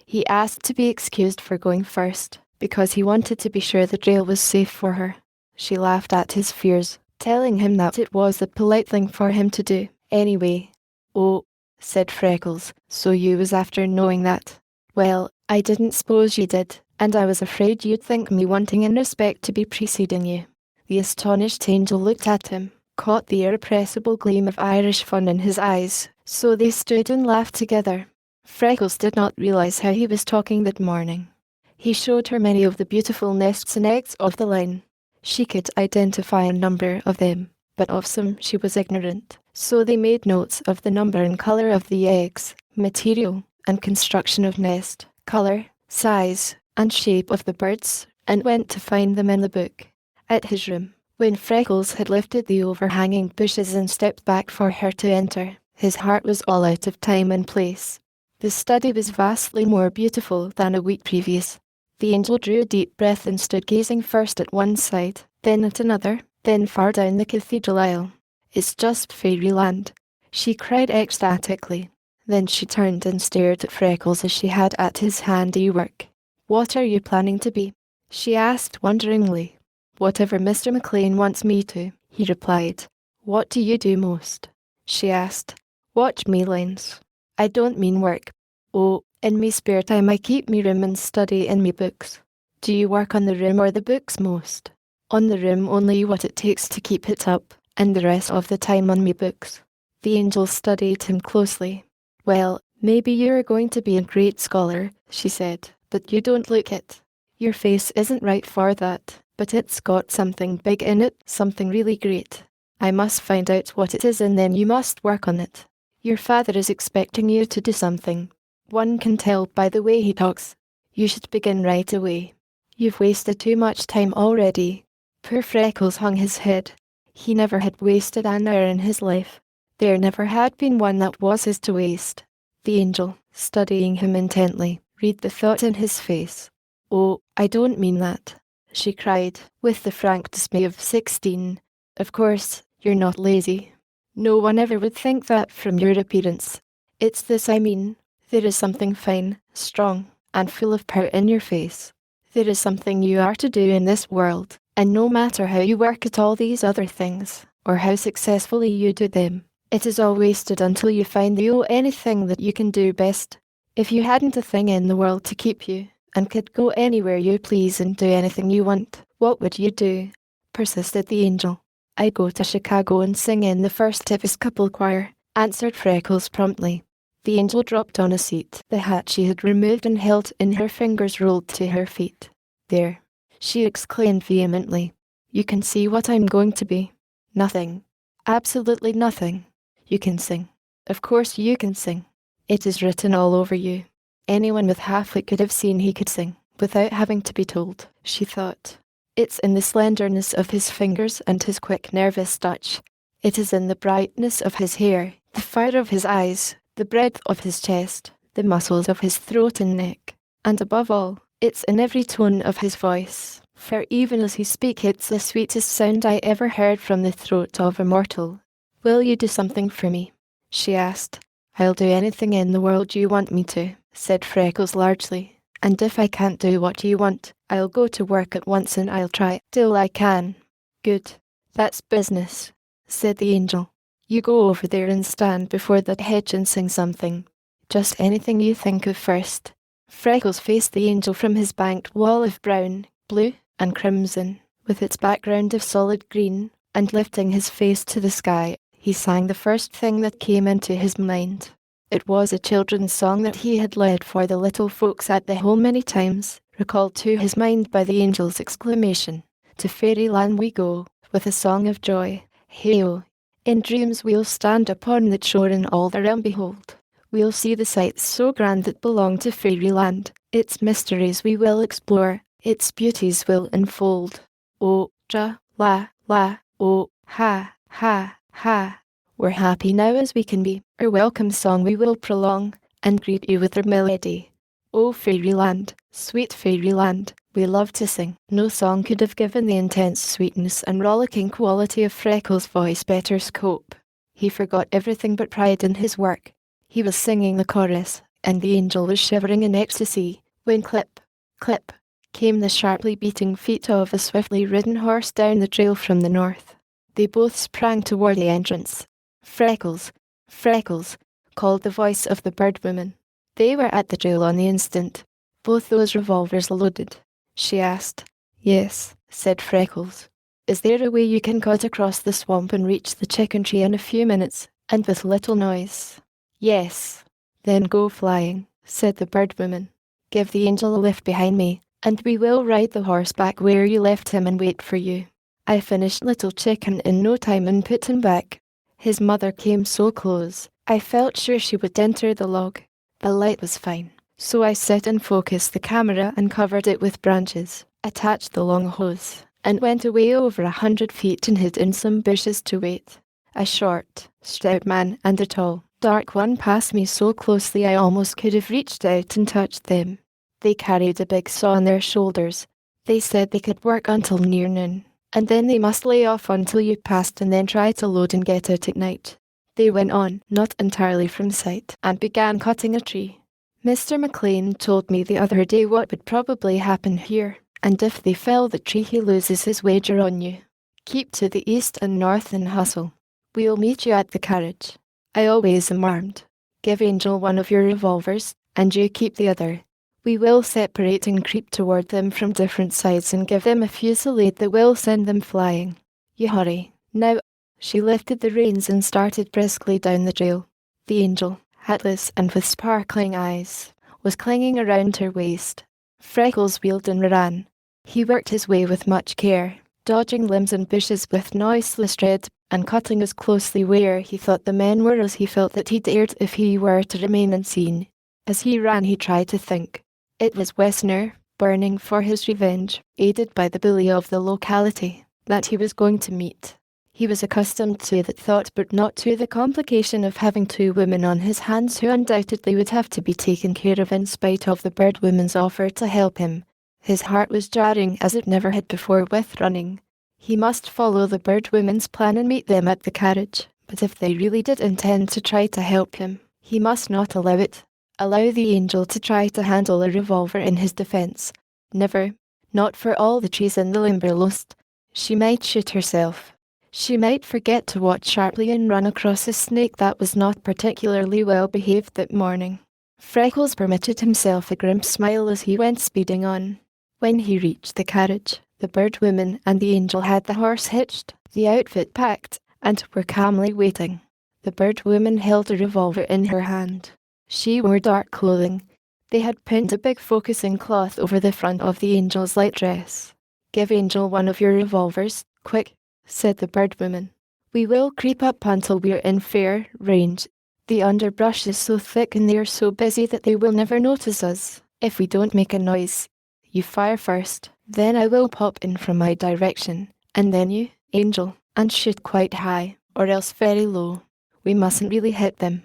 He asked to be excused for going first, because he wanted to be sure the trail was safe for her. She laughed at his fears, telling him that it was the polite thing for him to do. "Anyway." "Oh," said Freckles, "so you was after knowing that." "Well, I didn't suppose you did, and I was afraid you'd think me wanting in respect to be preceding you." The astonished Angel looked at him, caught the irrepressible gleam of Irish fun in his eyes, so they stood and laughed together. Freckles did not realize how he was talking that morning. He showed her many of the beautiful nests and eggs of the line. She could identify a number of them, but of some she was ignorant, so they made notes of the number and color of the eggs, material and construction of nest, color, size, and shape of the birds, and went to find them in the book. At his room, when Freckles had lifted the overhanging bushes and stepped back for her to enter, his heart was all out of time and place. The study was vastly more beautiful than a week previous. The Angel drew a deep breath and stood gazing first at one side, then at another, then far down the cathedral aisle. "It's just fairyland," she cried ecstatically. Then she turned and stared at Freckles as she had at his handiwork. "What are you planning to be?" she asked wonderingly. "Whatever Mr. McLean wants me to," he replied. "What do you do most?" she asked. "Watch me lines. I don't mean work. Oh, in me spare time I keep me room and study in me books." "Do you work on the room or the books most?" "On the room only what it takes to keep it up, and the rest of the time on me books." The Angel studied him closely. "Well, maybe you're going to be a great scholar," she said, "but you don't look it. Your face isn't right for that, but it's got something big in it, something really great. I must find out what it is and then you must work on it. Your father is expecting you to do something. One can tell by the way he talks. You should begin right away. You've wasted too much time already." Poor Freckles hung his head. He never had wasted an hour in his life. There never had been one that was his to waste. The Angel, studying him intently, Read the thought in his face. "Oh, I don't mean that," she cried, with the frank dismay of 16. "Of course, you're not lazy. No one ever would think that from your appearance. It's this I mean. There is something fine, strong, and full of power in your face. There is something you are to do in this world, and no matter how you work at all these other things, or how successfully you do them, it is all wasted until you find you owe anything that you can do best. If you hadn't a thing in the world to keep you, and could go anywhere you please and do anything you want, what would you do?" persisted the angel. "I'd go to Chicago and sing in the First Episcopal Choir," answered Freckles promptly. The angel dropped on a seat. The hat she had removed and held in her fingers rolled to her feet. "There," she exclaimed vehemently. "You can see what I'm going to be. Nothing. Absolutely nothing. You can sing. Of course you can sing. It is written all over you. Anyone with half wit could have seen he could sing, without having to be told," she thought. "It's in the slenderness of his fingers and his quick nervous touch. It is in the brightness of his hair, the fire of his eyes, the breadth of his chest, the muscles of his throat and neck. And above all, it's in every tone of his voice, for even as he speaks it's the sweetest sound I ever heard from the throat of a mortal." "Will you do something for me?" she asked. "I'll do anything in the world you want me to," said Freckles largely. "And if I can't do what you want, I'll go to work at once and I'll try till I can." "Good. That's business," said the angel. "You go over there and stand before that hedge and sing something. Just anything you think of first." Freckles faced the angel from his banked wall of brown, blue, and crimson, with its background of solid green, and lifting his face to the sky, he sang the first thing that came into his mind. It was a children's song that he had led for the little folks at the home many times, recalled to his mind by the angel's exclamation, "To fairyland we go, with a song of joy, hey-o! In dreams we'll stand upon the shore and all the realm behold. We'll see the sights so grand that belong to fairyland. Its mysteries we will explore, its beauties will enfold. Oh, ja, la, la, oh, ha, ha, ha. We're happy now as we can be. Our welcome song we will prolong, and greet you with our melody. Oh, fairyland, sweet fairyland, we love to sing." No song could have given the intense sweetness and rollicking quality of Freckles' voice better scope. He forgot everything but pride in his work. He was singing the chorus, and the angel was shivering in ecstasy, when clip, clip, came the sharply beating feet of a swiftly ridden horse down the trail from the north. They both sprang toward the entrance. "Freckles, Freckles," called the voice of the bird woman. They were at the trail on the instant. "Both those revolvers loaded?" she asked. "Yes," said Freckles. "Is there a way you can cut across the swamp and reach the chicken tree in a few minutes, and with little noise?" "Yes." "Then go flying," said the bird woman. "Give the angel a lift behind me, and we will ride the horse back where you left him and wait for you. I finished Little Chicken in no time and put him back. His mother came so close, I felt sure she would enter the log. The light was fine, so I set and focused the camera and covered it with branches, attached the long hose, and went away over 100 feet and hid in some bushes to wait. A short, stout man and a tall, dark one passed me so closely I almost could have reached out and touched them. They carried a big saw on their shoulders. They said they could work until near noon, and then they must lay off until you passed and then try to load and get out at night. They went on, not entirely from sight, and began cutting a tree. Mr. McLean told me the other day what would probably happen here, and if they fell the tree he loses his wager on you. Keep to the east and north and hustle. We'll meet you at the carriage. I always am armed. Give Angel one of your revolvers, and you keep the other. We will separate and creep toward them from different sides and give them a fusillade that will send them flying. You hurry. Now." She lifted the reins and started briskly down the trail. The angel, hatless and with sparkling eyes, was clinging around her waist. Freckles wheeled and ran. He worked his way with much care, dodging limbs and bushes with noiseless tread, and cutting as closely where he thought the men were as he felt that he dared if he were to remain unseen. As he ran he tried to think. It was Wessner, burning for his revenge, aided by the bully of the locality, that he was going to meet. He was accustomed to that thought, but not to the complication of having 2 women on his hands who undoubtedly would have to be taken care of in spite of the bird woman's offer to help him. His heart was jarring as it never had before with running. He must follow the bird woman's plan and meet them at the carriage, but if they really did intend to try to help him, he must not allow it. Allow the angel to try to handle a revolver in his defense. Never. Not for all the trees in the Limberlost. She might shoot herself. She might forget to watch sharply and run across a snake that was not particularly well behaved that morning. Freckles permitted himself a grim smile as he went speeding on. When he reached the carriage, the bird woman and the angel had the horse hitched, the outfit packed, and were calmly waiting. The bird woman held a revolver in her hand. She wore dark clothing. They had pinned a big focusing cloth over the front of the angel's light dress. "Give Angel one of your revolvers, quick," said the bird woman. "We will creep up until we're in fair range. The underbrush is so thick and they're so busy that they will never notice us if we don't make a noise. You fire first, then I will pop in from my direction, and then you, Angel, and shoot quite high, or else very low. We mustn't really hit them.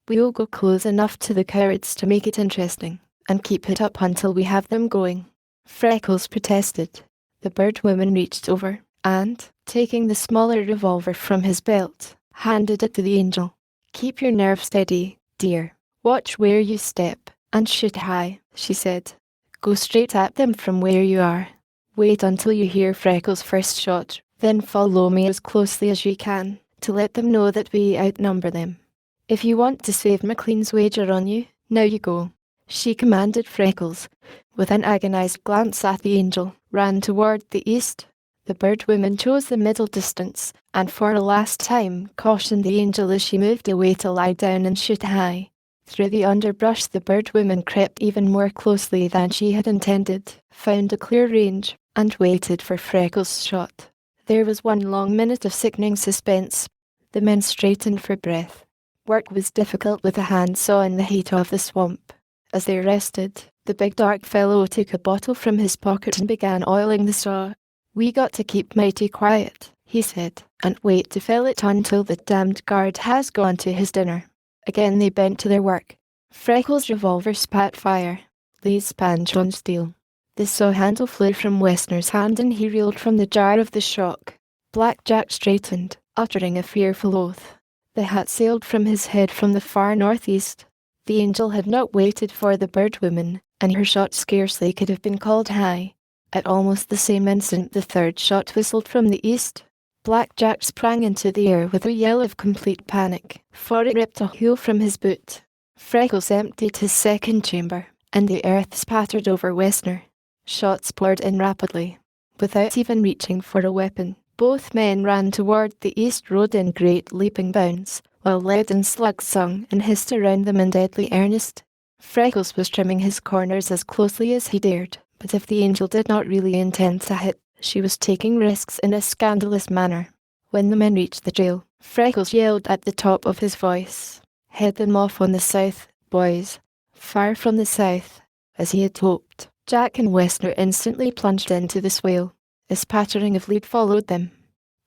We'll go close enough to the cowards to make it interesting, and keep it up until we have them going." Freckles protested. The bird woman reached over, and, taking the smaller revolver from his belt, handed it to the angel. "Keep your nerve steady, dear. Watch where you step, and shoot high," she said. "Go straight at them from where you are. Wait until you hear Freckles' first shot, then follow me as closely as you can, to let them know that we outnumber them. If you want to save McLean's wager on you, now you go," she commanded. Freckles, with an agonized glance at the angel, ran toward the east. The bird woman chose the middle distance, and for a last time cautioned the angel as she moved away to lie down and shoot high. Through the underbrush the bird woman crept even more closely than she had intended, found a clear range, and waited for Freckles' shot. There was one long minute of sickening suspense. The men straightened for breath. Work was difficult with a handsaw in the heat of the swamp. As they rested, the big dark fellow took a bottle from his pocket and began oiling the saw. "We got to keep mighty quiet," he said, "and wait to fill it until the damned guard has gone to his dinner." Again they bent to their work. Freckles' revolver spat fire. Lee's spanned on steel. The saw handle flew from Westner's hand and he reeled from the jar of the shock. Black Jack straightened, uttering a fearful oath. The hat sailed from his head from the far northeast. The angel had not waited for the bird woman, and her shot scarcely could have been called high. At almost the same instant the third shot whistled from the east. Black Jack sprang into the air with a yell of complete panic, for it ripped a hole from his boot. Freckles emptied his second chamber, and the earth spattered over Westner. Shots poured in rapidly. Without even reaching for a weapon, both men ran toward the east road in great leaping bounds, while leaden slugs sung and hissed around them in deadly earnest. Freckles was trimming his corners as closely as he dared, but if the angel did not really intend to hit, she was taking risks in a scandalous manner. When the men reached the trail, Freckles yelled at the top of his voice, "Head them off on the south, boys. Fire from the south." As he had hoped, Jack and Westner instantly plunged into the swale. A spattering of lead followed them.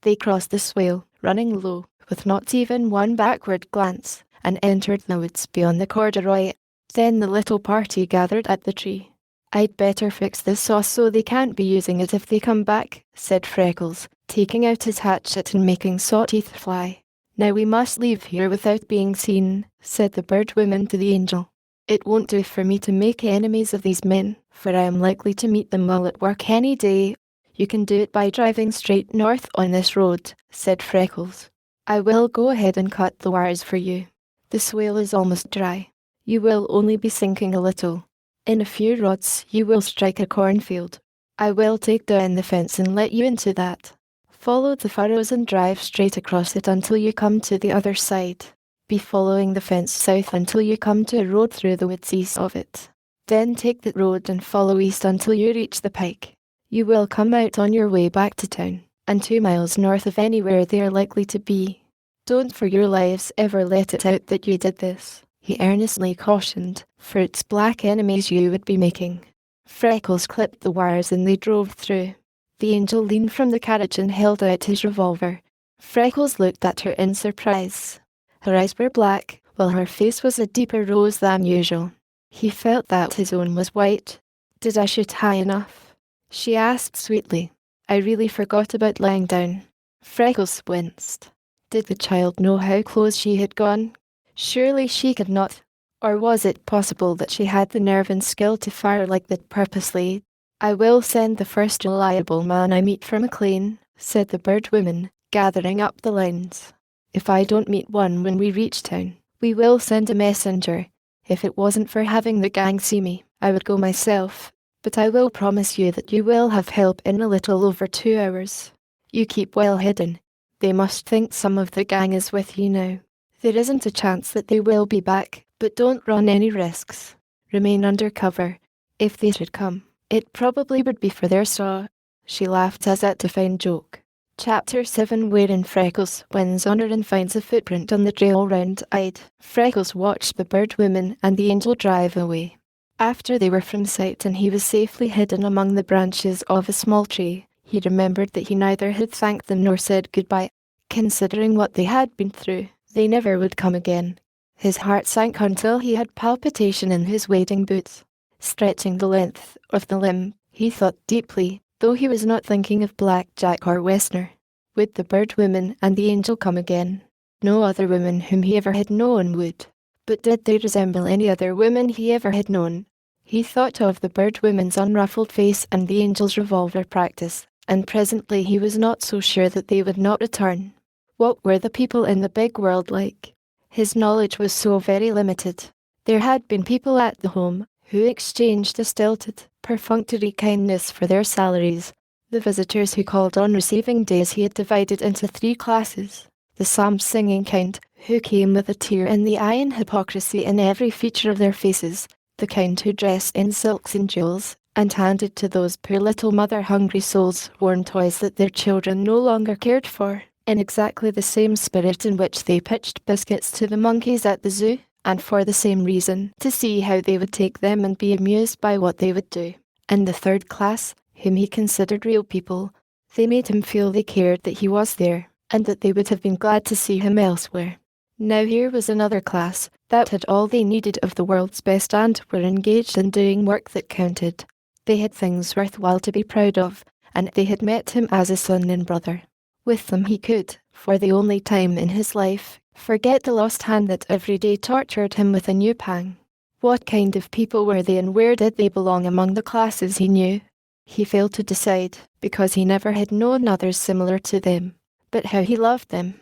They crossed the swale, running low, with not even one backward glance, and entered the woods beyond the corduroy. Then the little party gathered at the tree. "I'd better fix this saw so they can't be using it if they come back," said Freckles, taking out his hatchet and making saw teeth fly. "Now we must leave here without being seen," said the bird woman to the angel. "It won't do for me to make enemies of these men, for I am likely to meet them while at work any day." "You can do it by driving straight north on this road," said Freckles. "I will go ahead and cut the wires for you. The swale is almost dry. You will only be sinking a little. In a few rods you will strike a cornfield. I will take down the fence and let you into that. Follow the furrows and drive straight across it until you come to the other side. Be following the fence south until you come to a road through the woods east of it. Then take the road and follow east until you reach the pike. You will come out on your way back to town, and 2 miles north of anywhere they are likely to be. Don't for your lives ever let it out that you did this," he earnestly cautioned, "for it's black enemies you would be making." Freckles clipped the wires and they drove through. The angel leaned from the carriage and held out his revolver. Freckles looked at her in surprise. Her eyes were black, while her face was a deeper rose than usual. He felt that his own was white. "Did I shoot high enough?" she asked sweetly. "I really forgot about lying down." Freckles winced. Did the child know how close she had gone? Surely she could not. Or was it possible that she had the nerve and skill to fire like that purposely? "I will send the first reliable man I meet for McLean," said the bird woman, gathering up the lines. "If I don't meet one when we reach town, we will send a messenger. If it wasn't for having the gang see me, I would go myself. But I will promise you that you will have help in a little over 2 hours. You keep well hidden. They must think some of the gang is with you now. There isn't a chance that they will be back, but don't run any risks. Remain under cover. If they should come, it probably would be for their saw." She laughed as at a fine joke. Chapter 7, wherein Freckles wins honor and finds a footprint on the trail round-eyed. Freckles watched the bird woman and the angel drive away. After they were from sight and he was safely hidden among the branches of a small tree, he remembered that he neither had thanked them nor said goodbye. Considering what they had been through, they never would come again. His heart sank until he had palpitation in his wading boots. Stretching the length of the limb, he thought deeply, though he was not thinking of Black Jack or Westner. Would the bird woman and the angel come again? No other woman whom he ever had known would. But did they resemble any other women he ever had known? He thought of the bird woman's unruffled face and the angel's revolver practice, and presently he was not so sure that they would not return. What were the people in the big world like? His knowledge was so very limited. There had been people at the home who exchanged a stilted, perfunctory kindness for their salaries. The visitors who called on receiving days he had divided into 3 classes. The psalm-singing kind, who came with a tear in the eye and hypocrisy in every feature of their faces. The kind who dressed in silks and jewels, and handed to those poor little mother-hungry souls worn toys that their children no longer cared for, in exactly the same spirit in which they pitched biscuits to the monkeys at the zoo, and for the same reason, to see how they would take them and be amused by what they would do. And the 3rd class, whom he considered real people, they made him feel they cared that he was there, and that they would have been glad to see him elsewhere. Now here was another class that had all they needed of the world's best and were engaged in doing work that counted. They had things worthwhile to be proud of, and they had met him as a son and brother. With them he could, for the only time in his life, forget the lost hand that every day tortured him with a new pang. What kind of people were they and where did they belong among the classes he knew? He failed to decide, because he never had known others similar to them. But how he loved them.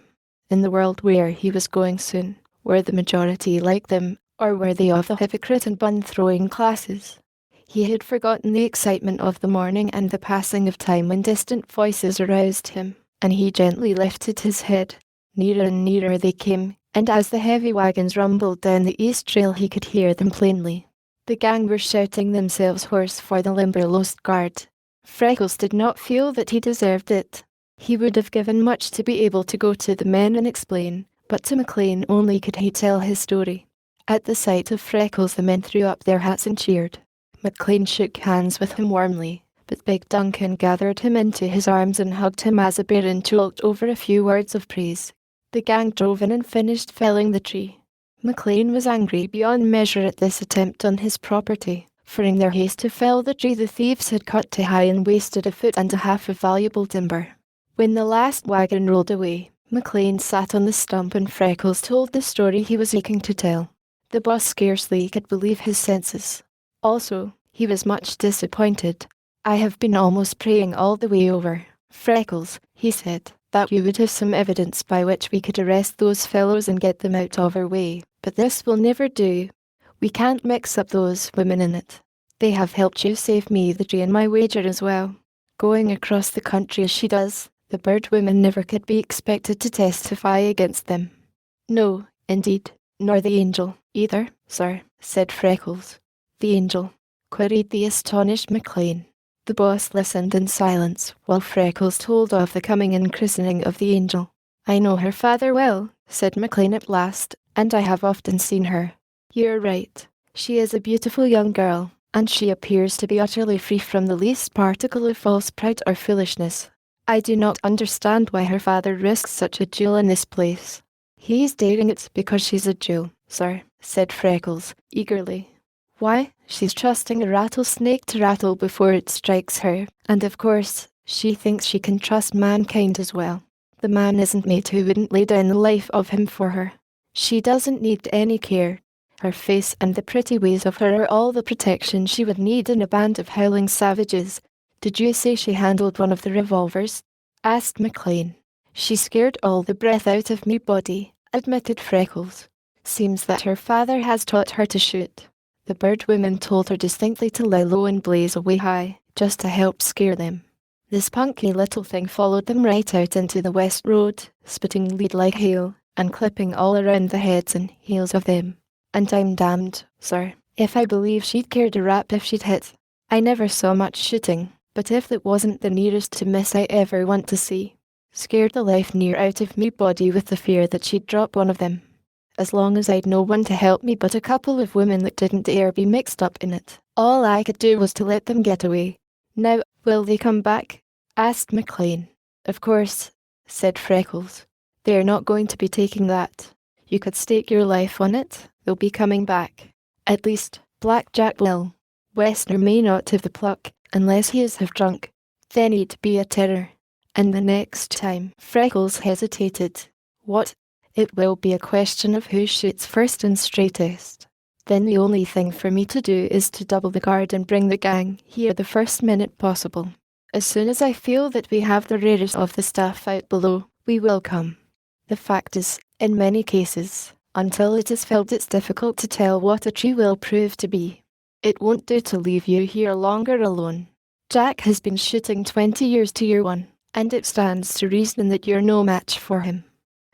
In the world where he was going soon, were the majority like them, or were they of the hypocrite and bun-throwing classes? He had forgotten the excitement of the morning and the passing of time when distant voices aroused him, and he gently lifted his head. Nearer and nearer they came, and as the heavy wagons rumbled down the east trail he could hear them plainly. The gang were shouting themselves hoarse for the Limberlost Guard. Freckles did not feel that he deserved it. He would have given much to be able to go to the men and explain, but to McLean only could he tell his story. At the sight of Freckles the men threw up their hats and cheered. McLean shook hands with him warmly, but Big Duncan gathered him into his arms and hugged him as a bear and choked over a few words of praise. The gang drove in and finished felling the tree. McLean was angry beyond measure at this attempt on his property, for in their haste to fell the tree the thieves had cut to high and wasted 1.5 feet of valuable timber. When the last wagon rolled away, McLean sat on the stump and Freckles told the story he was aching to tell. The boss scarcely could believe his senses. Also, he was much disappointed. "I have been almost praying all the way over, Freckles," he said, "that you would have some evidence by which we could arrest those fellows and get them out of our way, but this will never do. We can't mix up those women in it. They have helped you save me the tree and my wager as well. Going across the country as she does, the bird women never could be expected to testify against them." "No, indeed, nor the angel, either, sir," said Freckles. "The angel?" queried the astonished McLean. The boss listened in silence while Freckles told of the coming and christening of the angel. "I know her father well," said McLean at last, "and I have often seen her. You're right. She is a beautiful young girl, and she appears to be utterly free from the least particle of false pride or foolishness. I do not understand why her father risks such a jewel in this place. He's daring it because she's a jewel, sir, said Freckles, eagerly. Why, she's trusting a rattlesnake to rattle before it strikes her, and of course, she thinks she can trust mankind as well. The man isn't mate who wouldn't lay down the life of him for her. She doesn't need any care. Her face and the pretty ways of her are all the protection she would need in a band of howling savages. Did you say she handled one of the revolvers? Asked McLean. She scared all the breath out of me body, admitted Freckles. Seems that her father has taught her to shoot. The bird women told her distinctly to lie low and blaze away high, just to help scare them. This punky little thing followed them right out into the west road, spitting lead like hail, and clipping all around the heads and heels of them. And I'm damned, sir, if I believe she'd cared a rap if she'd hit. I never saw much shooting, but if that wasn't the nearest to miss I ever want to see. Scared the life near out of me body with the fear that she'd drop one of them. As long as I'd no one to help me but a couple of women that didn't dare be mixed up in it, all I could do was to let them get away. Now, will they come back? Asked McLean. Of course, said Freckles. They're not going to be taking that. You could stake your life on it, they'll be coming back. At least, Black Jack will. Westner may not have the pluck, unless he is half drunk. Then he'd be a terror. And the next time, Freckles hesitated. What? It will be a question of who shoots first and straightest. Then the only thing for me to do is to double the guard and bring the gang here the first minute possible. As soon as I feel that we have the rarest of the stuff out below, we will come. The fact is, in many cases, until it is felt it's difficult to tell what a tree will prove to be. It won't do to leave you here longer alone. Jack has been shooting 20 years to your one, and it stands to reason that you're no match for him.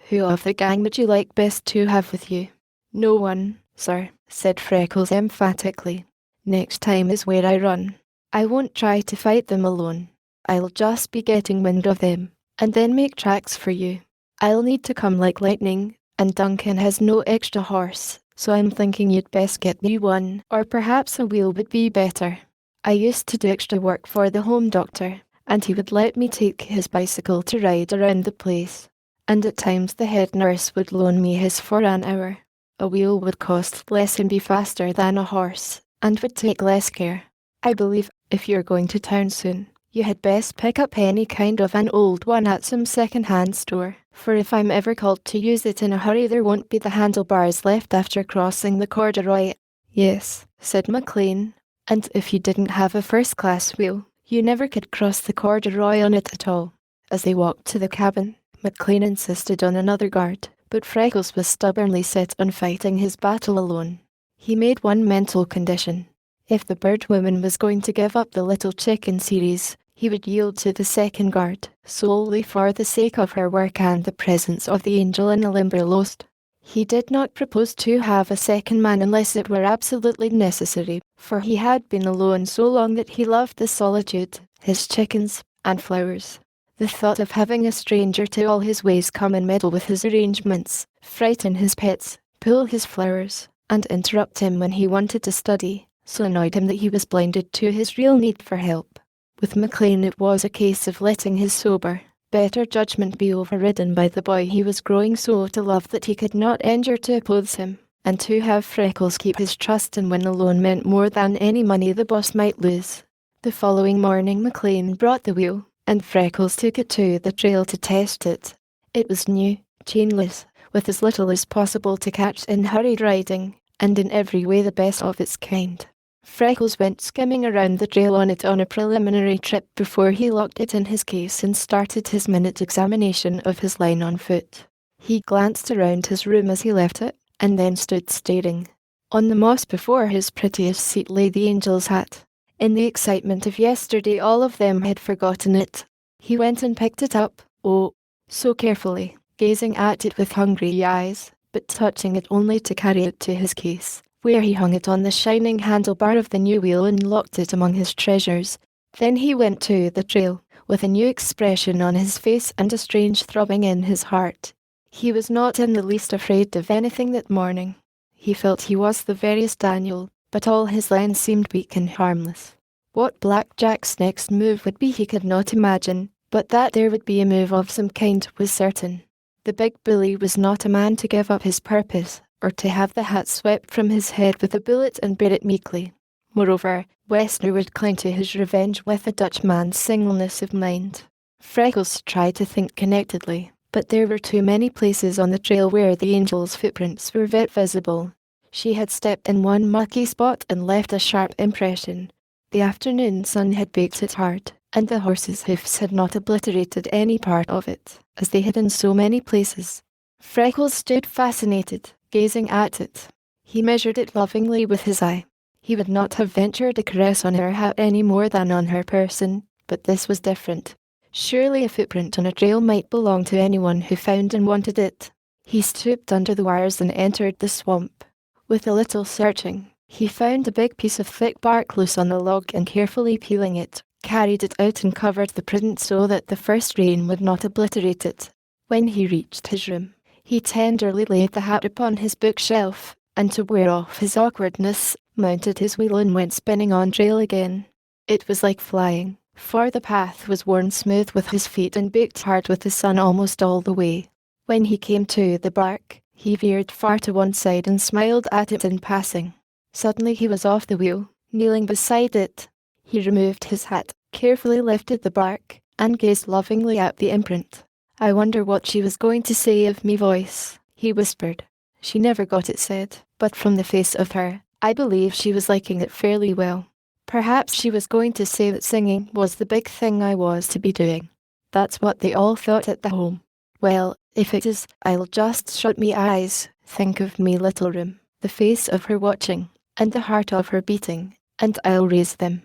Who of the gang would you like best to have with you? No one, sir, said Freckles emphatically. Next time is where I run. I won't try to fight them alone. I'll just be getting wind of them, and then make tracks for you. I'll need to come like lightning, and Duncan has no extra horse, so I'm thinking you'd best get me one, or perhaps a wheel would be better. I used to do extra work for the home doctor, and he would let me take his bicycle to ride around the place. And at times the head nurse would loan me his for an hour. A wheel would cost less and be faster than a horse, and would take less care. I believe, if you're going to town soon, you had best pick up any kind of an old one at some second-hand store, for if I'm ever called to use it in a hurry there won't be the handlebars left after crossing the corduroy. Yes, said McLean, and if you didn't have a first-class wheel, you never could cross the corduroy on it at all. As they walked to the cabin, McLean insisted on another guard, but Freckles was stubbornly set on fighting his battle alone. He made one mental condition. If the bird woman was going to give up the little chicken series, he would yield to the second guard, solely for the sake of her work and the presence of the angel in the Limberlost. He did not propose to have a second man unless it were absolutely necessary, for he had been alone so long that he loved the solitude, his chickens, and flowers. The thought of having a stranger to all his ways come and meddle with his arrangements, frighten his pets, pull his flowers, and interrupt him when he wanted to study, so annoyed him that he was blinded to his real need for help. With McLean it was a case of letting his sober, better judgment be overridden by the boy he was growing so to love that he could not endure to oppose him, and to have Freckles keep his trust and win alone meant more than any money the boss might lose. The following morning McLean brought the wheel, and Freckles took it to the trail to test it. It was new, chainless, with as little as possible to catch in hurried riding, and in every way the best of its kind. Freckles went skimming around the trail on it on a preliminary trip before he locked it in his case and started his minute examination of his line on foot. He glanced around his room as he left it, and then stood staring. On the moss before his prettiest seat lay the angel's hat. In the excitement of yesterday all of them had forgotten it. He went and picked it up, oh, so carefully, gazing at it with hungry eyes, but touching it only to carry it to his case, where he hung it on the shining handlebar of the new wheel and locked it among his treasures. Then he went to the trail, with a new expression on his face and a strange throbbing in his heart. He was not in the least afraid of anything that morning. He felt he was the veriest Daniel, but all his lines seemed weak and harmless. What Black Jack's next move would be he could not imagine, But that there would be a move of some kind was certain. The big bully was not a man to give up his purpose, or to have the hat swept from his head with a bullet and bear it meekly. Moreover, Wessner would cling to his revenge with a Dutchman's singleness of mind. Freckles tried to think connectedly, but there were too many places on the trail where the angel's footprints were visible. She had stepped in one mucky spot and left a sharp impression. The afternoon sun had baked it hard, and the horses' hoofs had not obliterated any part of it, as they had in so many places. Freckles stood fascinated, gazing at it. He measured it lovingly with his eye. He would not have ventured a caress on her hat any more than on her person, but this was different. Surely a footprint on a trail might belong to anyone who found and wanted it. He stooped under the wires and entered the swamp. With a little searching, he found a big piece of thick bark loose on the log and carefully peeling it, carried it out and covered the print so that the first rain would not obliterate it. When he reached his room, he tenderly laid the hat upon his bookshelf, and to wear off his awkwardness, mounted his wheel and went spinning on trail again. It was like flying, for the path was worn smooth with his feet and baked hard with the sun almost all the way. When he came to the bark, he veered far to one side and smiled at it in passing. Suddenly he was off the wheel, kneeling beside it. He removed his hat, carefully lifted the bark, and gazed lovingly at the imprint. "I wonder what she was going to say of me voice," he whispered. "She never got it said, but from the face of her, I believe she was liking it fairly well. Perhaps she was going to say that singing was the big thing I was to be doing. That's what they all thought at the home. Well, if it is, I'll just shut me eyes, think of me little room, the face of her watching, and the heart of her beating, and I'll raise them.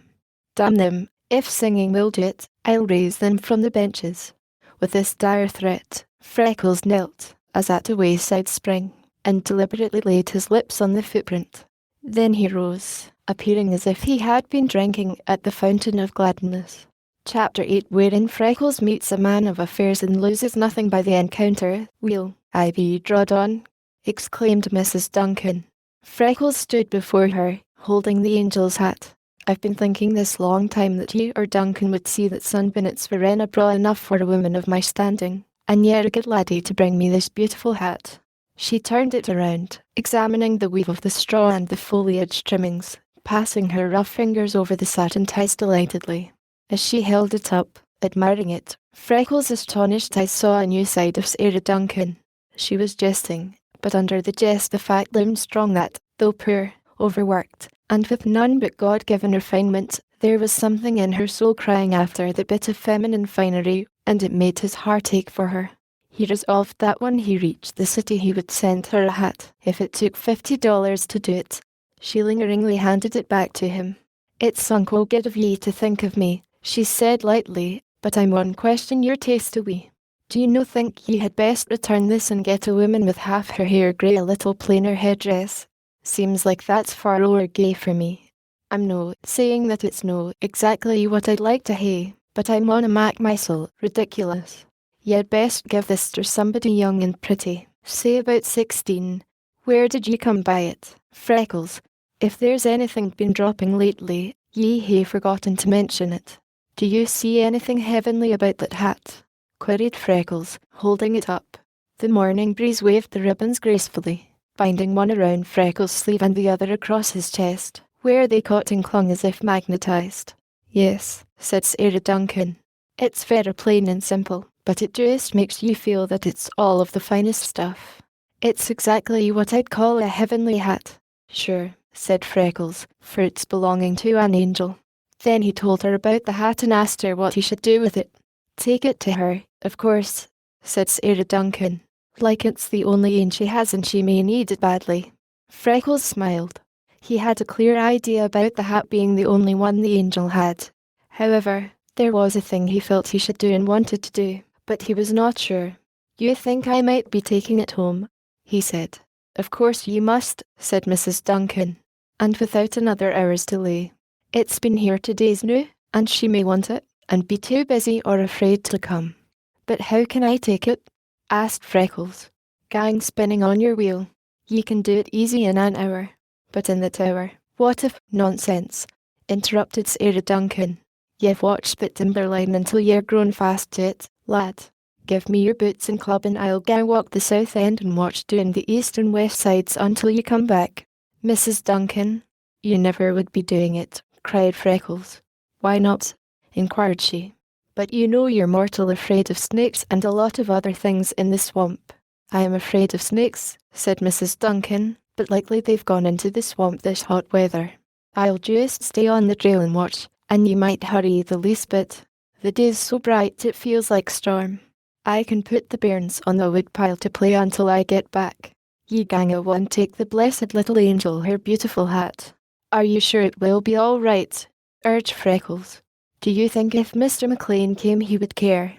Damn them, if singing will do it, I'll raise them from the benches." With this dire threat, Freckles knelt, as at a wayside spring, and deliberately laid his lips on the footprint. Then he rose, appearing as if he had been drinking at the fountain of gladness. Chapter 8, wherein Freckles meets a man of affairs and loses nothing by the encounter. "Will I be drawed on?" exclaimed Mrs. Duncan. Freckles stood before her, holding the angel's hat. "I've been thinking this long time that you or Duncan would see that sunbonnets were in abroad enough for a woman of my standing, and you're a good laddie to bring me this beautiful hat." She turned it around, examining the weave of the straw and the foliage trimmings, passing her rough fingers over the satin ties delightedly. As she held it up, admiring it, Freckles' astonished eyes saw a new side of Sarah Duncan. She was jesting, but under the jest the fact loomed strong that, though poor, overworked, and with none but God-given refinement, there was something in her soul crying after the bit of feminine finery, and it made his heart ache for her. He resolved that when he reached the city he would send her a hat, if it took $50 to do it. She lingeringly handed it back to him. "It's unco good of ye to think of me," she said lightly, "but I maun question your taste a wee. Do you no think ye had best return this and get a woman with half her hair grey a little plainer headdress? Seems like that's far lower gay for me. I'm no saying that it's no exactly what I'd like to hae, but I mauna mak mysel' ridiculous. Ye'd best give this to somebody young and pretty, say about 16. Where did ye come by it, Freckles? If there's anything been dropping lately, ye hae forgotten to mention it. Do you see anything heavenly about that hat?" queried Freckles, holding it up. The morning breeze waved the ribbons gracefully, binding one around Freckles' sleeve and the other across his chest, where they caught and clung as if magnetized. "Yes," said Sarah Duncan. "It's very plain and simple, but it just makes you feel that it's all of the finest stuff. It's exactly what I'd call a heavenly hat." "Sure," said Freckles, "for it's belonging to an angel." Then he told her about the hat and asked her what he should do with it. "Take it to her, of course," said Sarah Duncan. "Like it's the only ane she has and she may need it badly." Freckles smiled. He had a clear idea about the hat being the only one the angel had. However, there was a thing he felt he should do and wanted to do, but he was not sure. "You think I might be taking it home?" he said. "Of course you must," said Mrs. Duncan, and without another hour's delay. "It's been here 2 days noo, and she may want it, and be too busy or afraid to come." "But how can I take it?" asked Freckles. "Gang spinning on your wheel. Ye can do it easy in an hour." "But in that hour, what if—" "Nonsense," interrupted Sarah Duncan. You've watched the timberline until you're grown fast to it, lad. Give me your boots and club and I'll go walk the south end and watch doing the east and west sides until you come back. Mrs. Duncan, you never would be doing it, cried Freckles. Why not? Inquired she. But you know you're mortal afraid of snakes and a lot of other things in the swamp. I am afraid of snakes, said Mrs. Duncan, but likely they've gone into the swamp this hot weather. I'll just stay on the trail and watch, and you might hurry the least bit. The day's so bright it feels like storm. I can put the bairns on the woodpile to play until I get back. Ye gang a one take the blessed little angel her beautiful hat. Are you sure it will be all right? Urged Freckles. Do you think if Mr. McLean came he would care?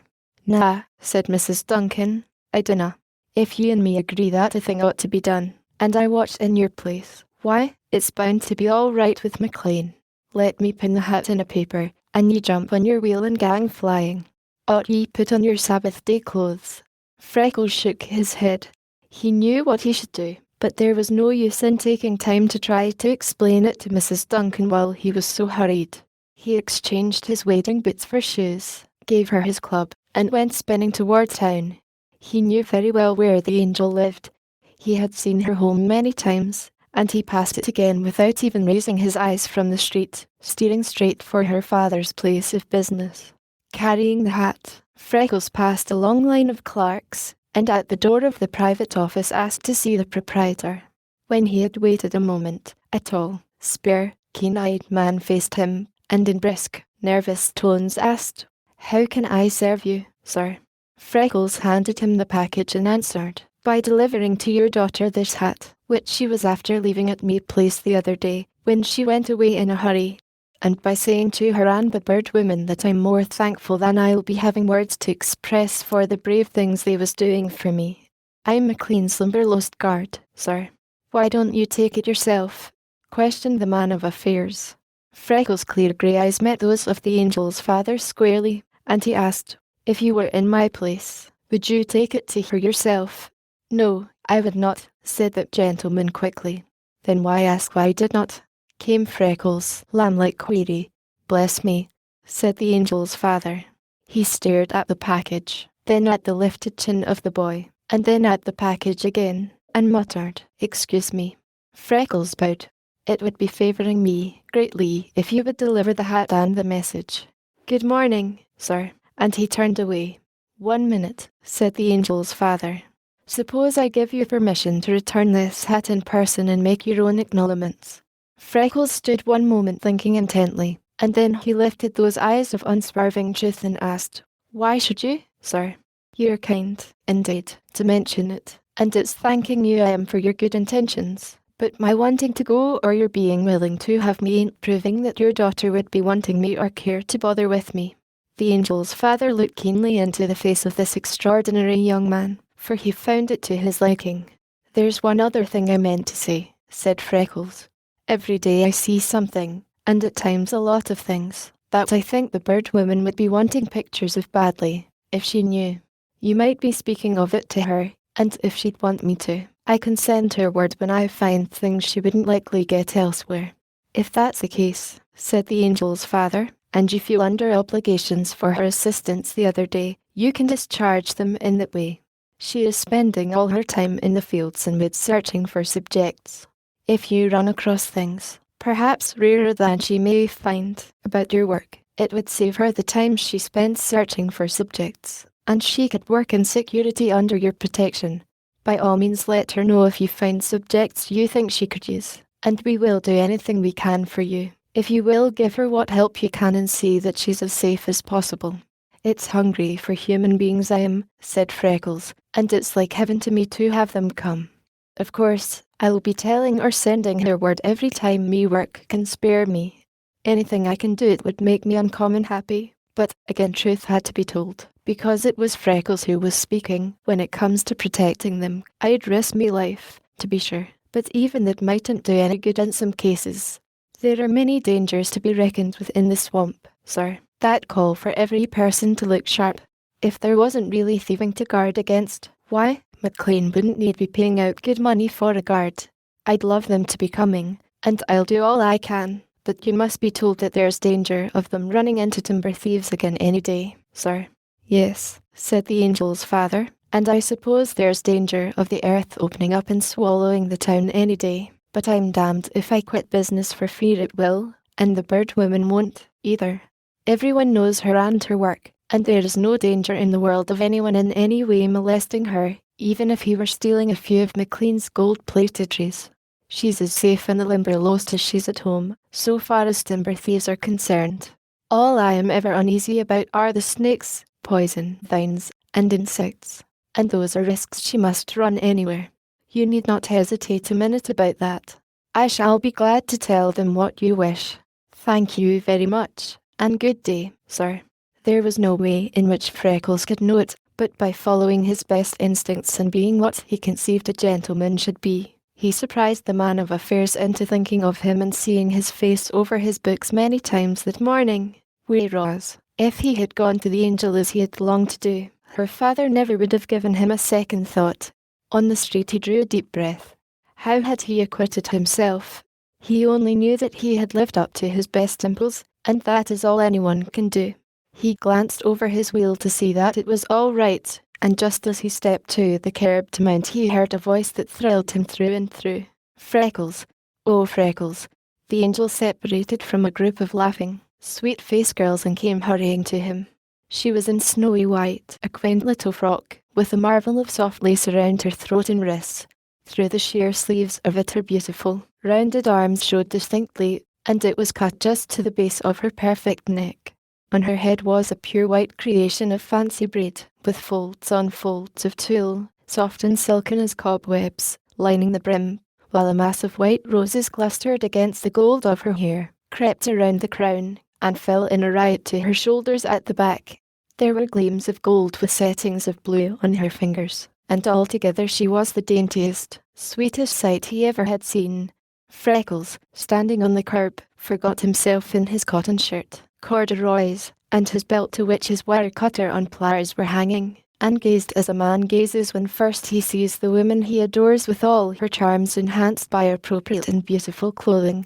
Nah, said Mrs. Duncan. I dunna. If you and me agree that a thing ought to be done, and I watch in your place, why, it's bound to be all right with McLean. Let me pin the hat in a paper, and ye jump on your wheel and gang flying. Ought ye put on your Sabbath day clothes? Freckles shook his head. He knew what he should do, but there was no use in taking time to try to explain it to Mrs. Duncan while he was so hurried. He exchanged his wading boots for shoes, gave her his club, and went spinning toward town. He knew very well where the angel lived. He had seen her home many times, and he passed it again without even raising his eyes from the street, steering straight for her father's place of business. Carrying the hat, Freckles passed a long line of clerks, and at the door of the private office asked to see the proprietor. When he had waited a moment, a tall, spare, keen-eyed man faced him, and in brisk, nervous tones asked, "How can I serve you, sir?" Freckles handed him the package and answered, "By delivering to your daughter this hat, which she was after leaving at me place the other day, when she went away in a hurry, and by saying to her and the bird women that I'm more thankful than I'll be having words to express for the brave things they was doing for me. I'm McLean's Limberlost guard, sir." "Why don't you take it yourself?" questioned the man of affairs. Freckles' clear grey eyes met those of the angel's father squarely, and he asked, "If you were in my place, would you take it to her yourself?" "No, I would not," said that gentleman quickly. "Then why ask why I did not?" came Freckles' lamb-like query. "Bless me," said the angel's father. He stared at the package, then at the lifted chin of the boy, and then at the package again, and muttered, "Excuse me." Freckles bowed. "It would be favouring me greatly if you would deliver the hat and the message. Good morning, sir," and he turned away. "1 minute," said the angel's father. "Suppose I give you permission to return this hat in person and make your own acknowledgments." Freckles stood 1 moment thinking intently, and then he lifted those eyes of unswerving truth and asked, "Why should you, sir? You're kind, indeed, to mention it, and it's thanking you I am for your good intentions. But my wanting to go or your being willing to have me ain't proving that your daughter would be wanting me or care to bother with me." The angel's father looked keenly into the face of this extraordinary young man, for he found it to his liking. "There's one other thing I meant to say," said Freckles. "Every day I see something, and at times a lot of things, that I think the bird woman would be wanting pictures of badly, if she knew. You might be speaking of it to her, and if she'd want me to, I can send her word when I find things she wouldn't likely get elsewhere." "If that's the case," said the angel's father, "and you feel under obligations for her assistance the other day, you can discharge them in that way. She is spending all her time in the fields and woods searching for subjects. If you run across things, perhaps rarer than she may find, about your work, it would save her the time she spends searching for subjects, and she could work in security under your protection. By all means let her know if you find subjects you think she could use, and we will do anything we can for you, if you will give her what help you can and see that she's as safe as possible." "It's hungry for human beings I am," said Freckles, "and it's like heaven to me to have them come. Of course, I'll be telling or sending her word every time me work can spare me. Anything I can do it would make me uncommon happy, but again truth had to be told, because it was Freckles who was speaking. When it comes to protecting them, I'd risk me life, to be sure, but even that mightn't do any good in some cases. There are many dangers to be reckoned with in the swamp, sir, that call for every person to look sharp. If there wasn't really thieving to guard against, why, McLean wouldn't need be paying out good money for a guard. I'd love them to be coming, and I'll do all I can, but you must be told that there's danger of them running into timber thieves again any day, sir. Yes, said the angel's father, and I suppose there's danger of the earth opening up and swallowing the town any day, but I'm damned if I quit business for fear it will, and the bird woman won't, either. Everyone knows her and her work, and there is no danger in the world of anyone in any way molesting her, even if he were stealing a few of McLean's gold-plated trees. She's as safe in the Limberlost as she's at home, so far as timber thieves are concerned. All I am ever uneasy about are the snakes, poison, vines, and insects, and those are risks she must run anywhere. You need not hesitate a minute about that. I shall be glad to tell them what you wish. Thank you very much, and good day, sir. There was no way in which Freckles could know it, but by following his best instincts and being what he conceived a gentleman should be, he surprised the man of affairs into thinking of him and seeing his face over his books many times that morning. Whereas, if he had gone to the angel as he had longed to do, her father never would have given him a second thought. On the street he drew a deep breath. How had he acquitted himself? He only knew that he had lived up to his best impulse, and that is all anyone can do. He glanced over his wheel to see that it was all right, and just as he stepped to the curb to mount he heard a voice that thrilled him through and through. Freckles. Oh, Freckles. The angel separated from a group of laughing, sweet-faced girls and came hurrying to him. She was in snowy white, a quaint little frock, with a marvel of soft lace around her throat and wrists. Through the sheer sleeves of it her beautiful, rounded arms showed distinctly, and it was cut just to the base of her perfect neck. On her head was a pure white creation of fancy braid, with folds on folds of tulle, soft and silken as cobwebs, lining the brim, while a mass of white roses clustered against the gold of her hair, crept around the crown, and fell in a riot to her shoulders at the back. There were gleams of gold with settings of blue on her fingers, and altogether she was the daintiest, sweetest sight he ever had seen. Freckles, standing on the curb, forgot himself in his cotton shirt, corduroys, and his belt to which his wire cutter on pliers were hanging, and gazed as a man gazes when first he sees the woman he adores with all her charms enhanced by appropriate and beautiful clothing.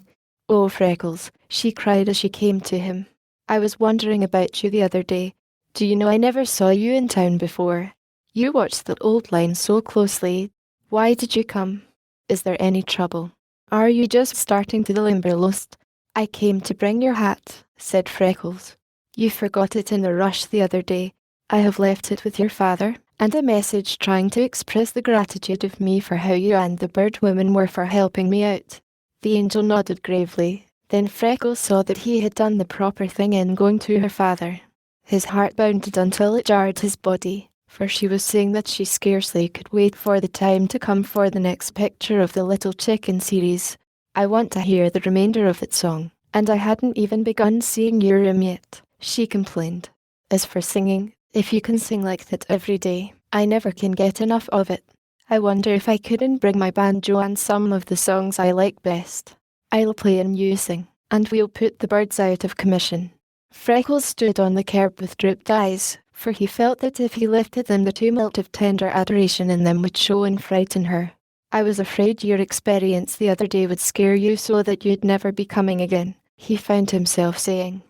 Oh, Freckles, she cried as she came to him. I was wondering about you the other day. Do you know I never saw you in town before? You watched the old line so closely. Why did you come? Is there any trouble? Are you just starting to the Limberlost? I came to bring your hat, said Freckles. You forgot it in the rush the other day. I have left it with your father, and a message trying to express the gratitude of me for how you and the bird woman were for helping me out. The angel nodded gravely. Then Freckles saw that he had done the proper thing in going to her father. His heart bounded until it jarred his body, for she was saying that she scarcely could wait for the time to come for the next picture of the Little Chicken series. I want to hear the remainder of that song, and I hadn't even begun seeing your room yet, she complained. As for singing, if you can sing like that every day, I never can get enough of it. I wonder if I couldn't bring my banjo and some of the songs I like best. I'll play and you sing, and we'll put the birds out of commission. Freckles stood on the curb with drooped eyes, for he felt that if he lifted them the tumult of tender adoration in them would show and frighten her. I was afraid your experience the other day would scare you so that you'd never be coming again, he found himself saying.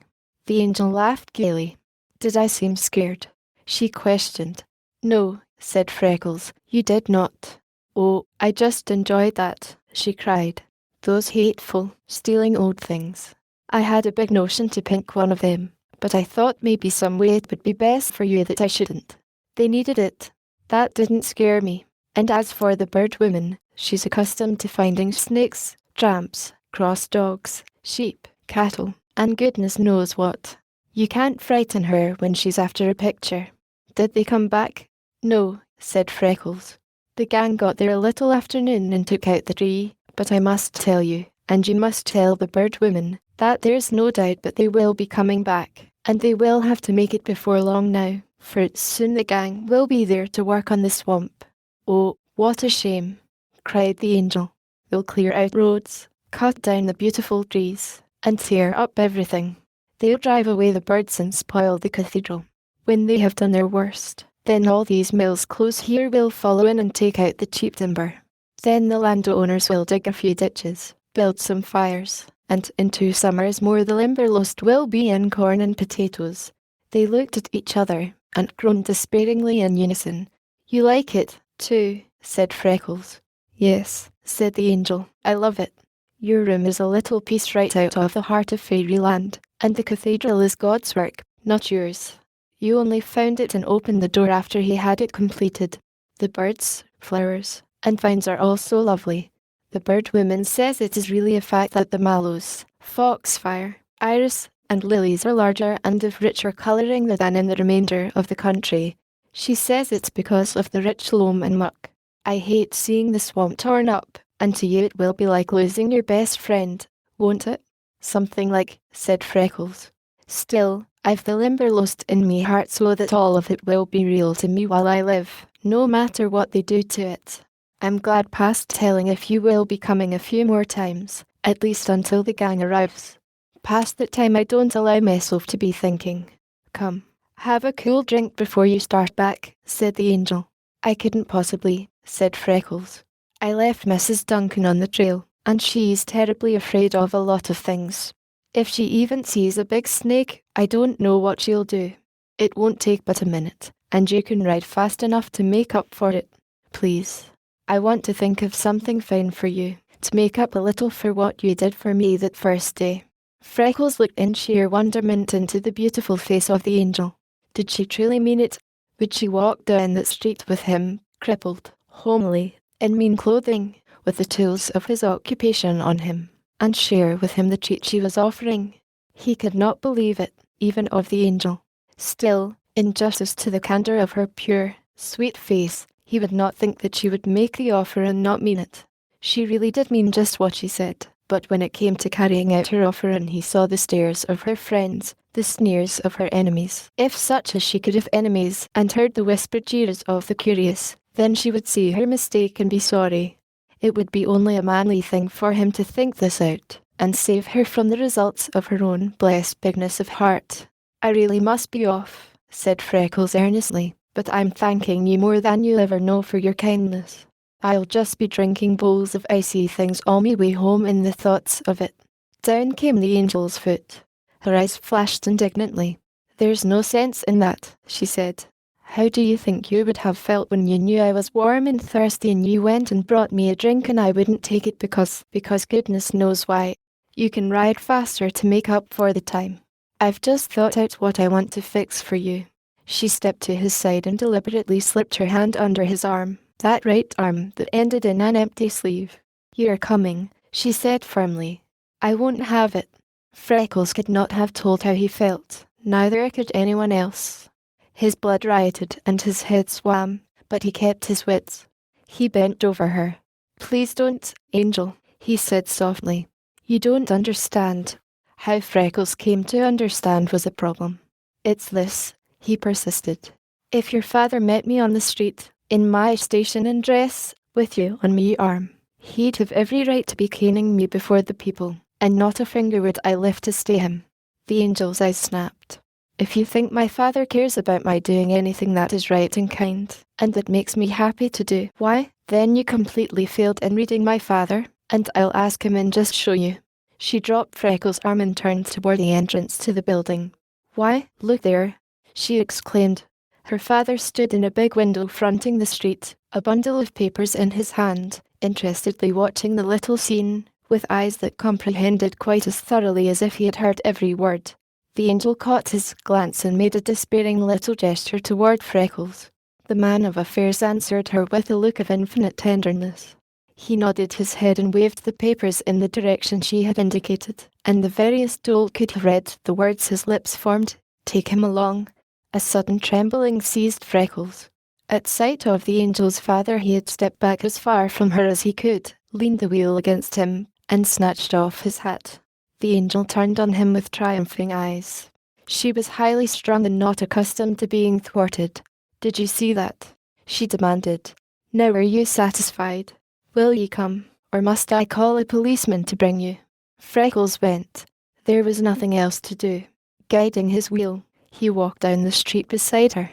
The angel laughed gaily. Did I seem scared? She questioned. No, said Freckles, you did not. Oh, I just enjoyed that, she cried. Those hateful, stealing old things. I had a big notion to pick one of them, but I thought maybe some way it would be best for you that I shouldn't. They needed it. That didn't scare me. And as for the bird woman, she's accustomed to finding snakes, tramps, cross dogs, sheep, cattle, and goodness knows what. You can't frighten her when she's after a picture. Did they come back? No, said Freckles. The gang got there a little afternoon and took out the tree, but I must tell you, and you must tell the bird woman, that there's no doubt but they will be coming back, and they will have to make it before long now, for soon the gang will be there to work on the swamp. Oh, what a shame, cried the angel. They'll clear out roads, cut down the beautiful trees, and tear up everything. They'll drive away the birds and spoil the cathedral. When they have done their worst, then all these mills close here will follow in and take out the cheap timber. Then the landowners will dig a few ditches, build some fires, and in 2 summers more the Limberlost will be in corn and potatoes. They looked at each other and groaned despairingly in unison. You like it, too, said Freckles. Yes, said the angel, I love it. Your room is a little piece right out of the heart of fairyland, and the cathedral is God's work, not yours. You only found it and opened the door after he had it completed. The birds, flowers, and vines are all so lovely. The bird woman says it is really a fact that the mallows, foxfire, iris, and lilies are larger and of richer colouring than in the remainder of the country. She says it's because of the rich loam and muck. I hate seeing the swamp torn up, and to you it will be like losing your best friend, won't it? Something like, said Freckles. Still, I've the Limberlost in me heart so that all of it will be real to me while I live, no matter what they do to it. I'm glad past telling if you will be coming a few more times, at least until the gang arrives. Past that time I don't allow myself to be thinking. Come, have a cool drink before you start back, said the angel. I couldn't possibly, said Freckles. I left Mrs. Duncan on the trail, and she's terribly afraid of a lot of things. If she even sees a big snake, I don't know what she'll do. It won't take but a minute, and you can ride fast enough to make up for it. Please. I want to think of something fine for you, to make up a little for what you did for me that first day. Freckles looked in sheer wonderment into the beautiful face of the angel. Did she truly mean it? Would she walk down the street with him, crippled, homely, in mean clothing, with the tools of his occupation on him, and share with him the treat she was offering? He could not believe it, even of the angel. Still, in justice to the candour of her pure, sweet face, he would not think that she would make the offer and not mean it. She really did mean just what she said, but when it came to carrying out her offer and he saw the stares of her friends, the sneers of her enemies, if such as she could have enemies, and heard the whispered jeers of the curious, then she would see her mistake and be sorry. It would be only a manly thing for him to think this out, and save her from the results of her own blessed bigness of heart. I really must be off, said Freckles earnestly, but I'm thanking you more than you'll ever know for your kindness. I'll just be drinking bowls of icy things all me way home in the thoughts of it. Down came the angel's foot. Her eyes flashed indignantly. There's no sense in that, she said. How do you think you would have felt when you knew I was warm and thirsty and you went and brought me a drink and I wouldn't take it because goodness knows why. You can ride faster to make up for the time. I've just thought out what I want to fix for you. She stepped to his side and deliberately slipped her hand under his arm, that right arm that ended in an empty sleeve. You're coming, she said firmly. I won't have it. Freckles could not have told how he felt, neither could anyone else. His blood rioted and his head swam, but he kept his wits. He bent over her. Please don't, Angel, he said softly. You don't understand. How Freckles came to understand was a problem. It's this, he persisted. If your father met me on the street, in my station and dress, with you on me arm, he'd have every right to be caning me before the people, and not a finger would I lift to stay him. The angel's eyes snapped. If you think my father cares about my doing anything that is right and kind, and that makes me happy to do, why, then you completely failed in reading my father, and I'll ask him and just show you. She dropped Freckles' arm and turned toward the entrance to the building. Why, look there, she exclaimed. Her father stood in a big window fronting the street, a bundle of papers in his hand, interestedly watching the little scene, with eyes that comprehended quite as thoroughly as if he had heard every word. The angel caught his glance and made a despairing little gesture toward Freckles. The man of affairs answered her with a look of infinite tenderness. He nodded his head and waved the papers in the direction she had indicated, and the veriest dolt could have read the words his lips formed. Take him along. A sudden trembling seized Freckles. At sight of the angel's father he had stepped back as far from her as he could, leaned the wheel against him, and snatched off his hat. The angel turned on him with triumphing eyes. She was highly strung and not accustomed to being thwarted. Did you see that? She demanded. Now are you satisfied? Will you come, or must I call a policeman to bring you? Freckles went. There was nothing else to do. Guiding his wheel, he walked down the street beside her.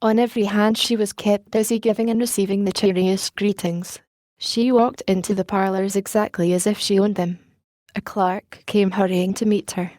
On every hand she was kept busy giving and receiving the cheeriest greetings. She walked into the parlours exactly as if she owned them. A clerk came hurrying to meet her.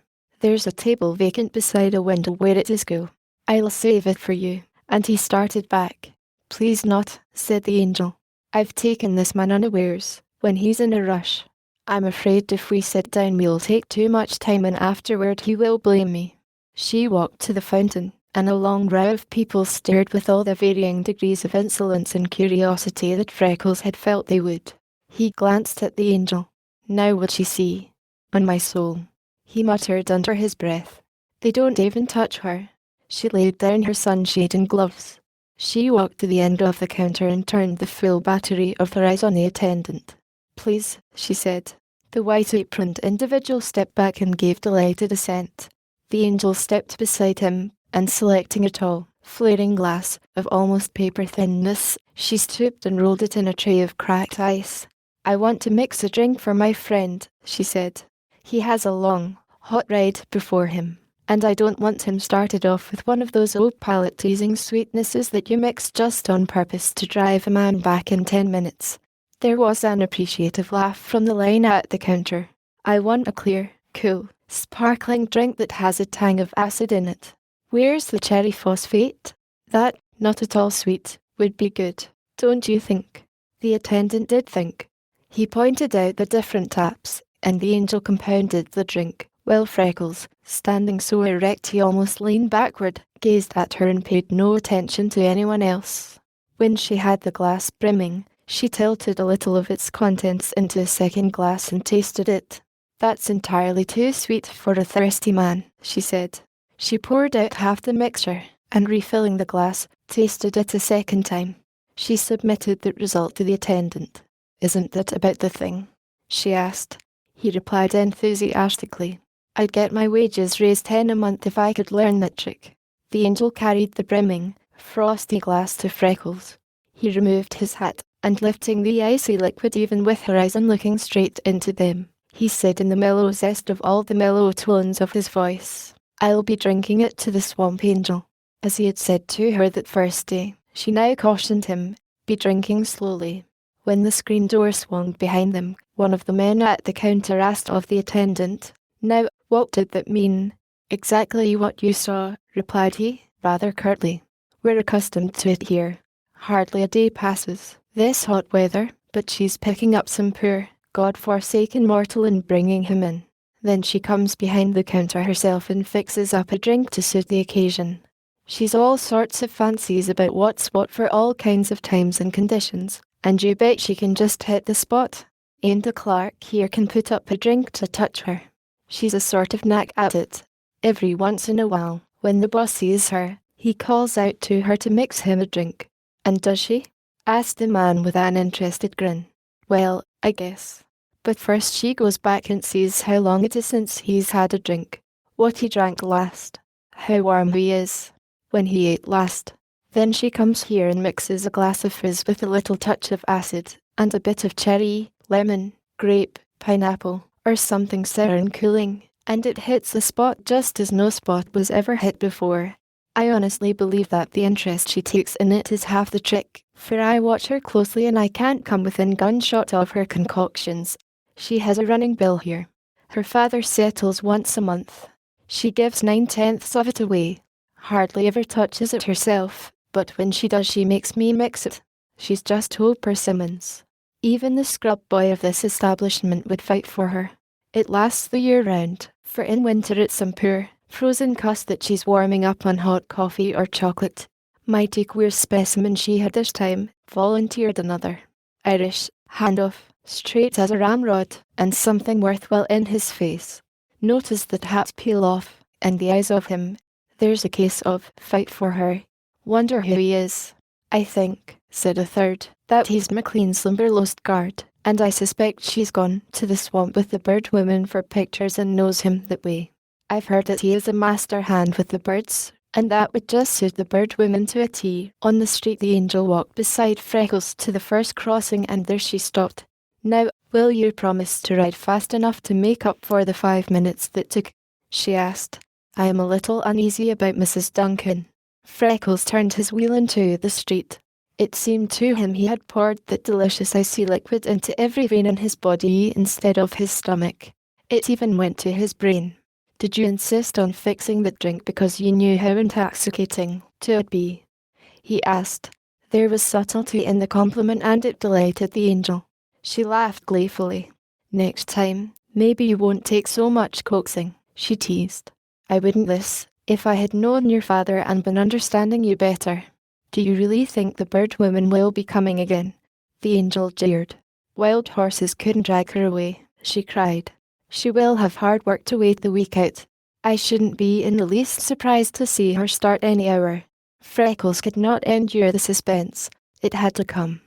"There's a table vacant beside a window where it is go. I'll save it for you," and he started back. "Please not," said the angel. "I've taken this man unawares, when he's in a rush. I'm afraid if we sit down we'll take too much time and afterward he will blame me." She walked to the fountain, and a long row of people stared with all the varying degrees of insolence and curiosity that Freckles had felt they would. He glanced at the angel. "Now what'd she see?" "On my soul," he muttered under his breath. "They don't even touch her." She laid down her sunshade and gloves. She walked to the end of the counter and turned the full battery of her eyes on the attendant. "Please," she said. The white-aproned individual stepped back and gave delighted assent. The angel stepped beside him, and selecting a tall, flaring glass of almost paper thinness, she stooped and rolled it in a tray of cracked ice. "I want to mix a drink for my friend," she said. "He has a long, hot ride before him, and I don't want him started off with one of those old palate-teasing sweetnesses that you mix just on purpose to drive a man back in 10 minutes. There was an appreciative laugh from the line at the counter. "I want a clear, cool, sparkling drink that has a tang of acid in it. Where's the cherry phosphate? That, not at all sweet, would be good, don't you think?" The attendant did think. He pointed out the different taps, and the angel compounded the drink, while Freckles, standing so erect he almost leaned backward, gazed at her and paid no attention to anyone else. When she had the glass brimming, she tilted a little of its contents into a second glass and tasted it. "That's entirely too sweet for a thirsty man," she said. She poured out half the mixture, and refilling the glass, tasted it a second time. She submitted the result to the attendant. "Isn't that about the thing?" she asked. He replied enthusiastically. "I'd get my wages raised 10 a month if I could learn that trick." The angel carried the brimming, frosty glass to Freckles. He removed his hat, and lifting the icy liquid even with her eyes and looking straight into them, he said in the mellow zest of all the mellow tones of his voice, "I'll be drinking it to the Swamp Angel." As he had said to her that first day, she now cautioned him, "Be drinking slowly." When the screen door swung behind them, one of the men at the counter asked of the attendant, "Now, what did that mean?" "Exactly what you saw," replied he, rather curtly. "We're accustomed to it here. Hardly a day passes, this hot weather, but she's picking up some poor, God-forsaken mortal and bringing him in. Then she comes behind the counter herself and fixes up a drink to suit the occasion. She's all sorts of fancies about what's what for all kinds of times and conditions, and you bet she can just hit the spot. Ain't a clerk here can put up a drink to touch her. She's a sort of knack at it. Every once in a while, when the boss sees her, he calls out to her to mix him a drink." "And does she?" asked the man with an interested grin. "Well, I guess. But first she goes back and sees how long it is since he's had a drink, what he drank last, how warm he is, when he ate last. Then she comes here and mixes a glass of fizz with a little touch of acid, and a bit of cherry, lemon, grape, pineapple, or something sour and cooling, and it hits the spot just as no spot was ever hit before. I honestly believe that the interest she takes in it is half the trick, for I watch her closely and I can't come within gunshot of her concoctions. She has a running bill here. Her father settles once a month. She gives 9/10 of it away. Hardly ever touches it herself, but when she does she makes me mix it. She's just whole persimmons. Even the scrub boy of this establishment would fight for her. It lasts the year round, for in winter it's some poor, frozen cuss that she's warming up on hot coffee or chocolate. Mighty queer specimen she had this time, volunteered another. Irish, hand-off, straight as a ramrod, and something worthwhile in his face. Notice that hat peel off, and the eyes of him. There's a case of fight for her. Wonder who he is. I think, said a third, that he's McLean's Limberlost guard, and I suspect she's gone to the swamp with the bird woman for pictures and knows him that way. I've heard that he is a master hand with the birds, and that would just suit the bird woman to a T. On the street the angel walked beside Freckles to the first crossing, and there she stopped. Now, will you promise to ride fast enough to make up for the 5 minutes that took? She asked. I am a little uneasy about Mrs. Duncan. Freckles turned his wheel into the street. It seemed to him he had poured that delicious icy liquid into every vein in his body instead of his stomach. It even went to his brain. Did you insist on fixing the drink because you knew how intoxicating it would be? He asked. There was subtlety in the compliment and it delighted the angel. She laughed gleefully. Next time, maybe you won't take so much coaxing, she teased. I wouldn't if I had known your father and been understanding you better. Do you really think the bird woman will be coming again? The angel jeered. Wild horses couldn't drag her away, she cried. She will have hard work to wait the week out. I shouldn't be in the least surprised to see her start any hour. Freckles could not endure the suspense. It had to come.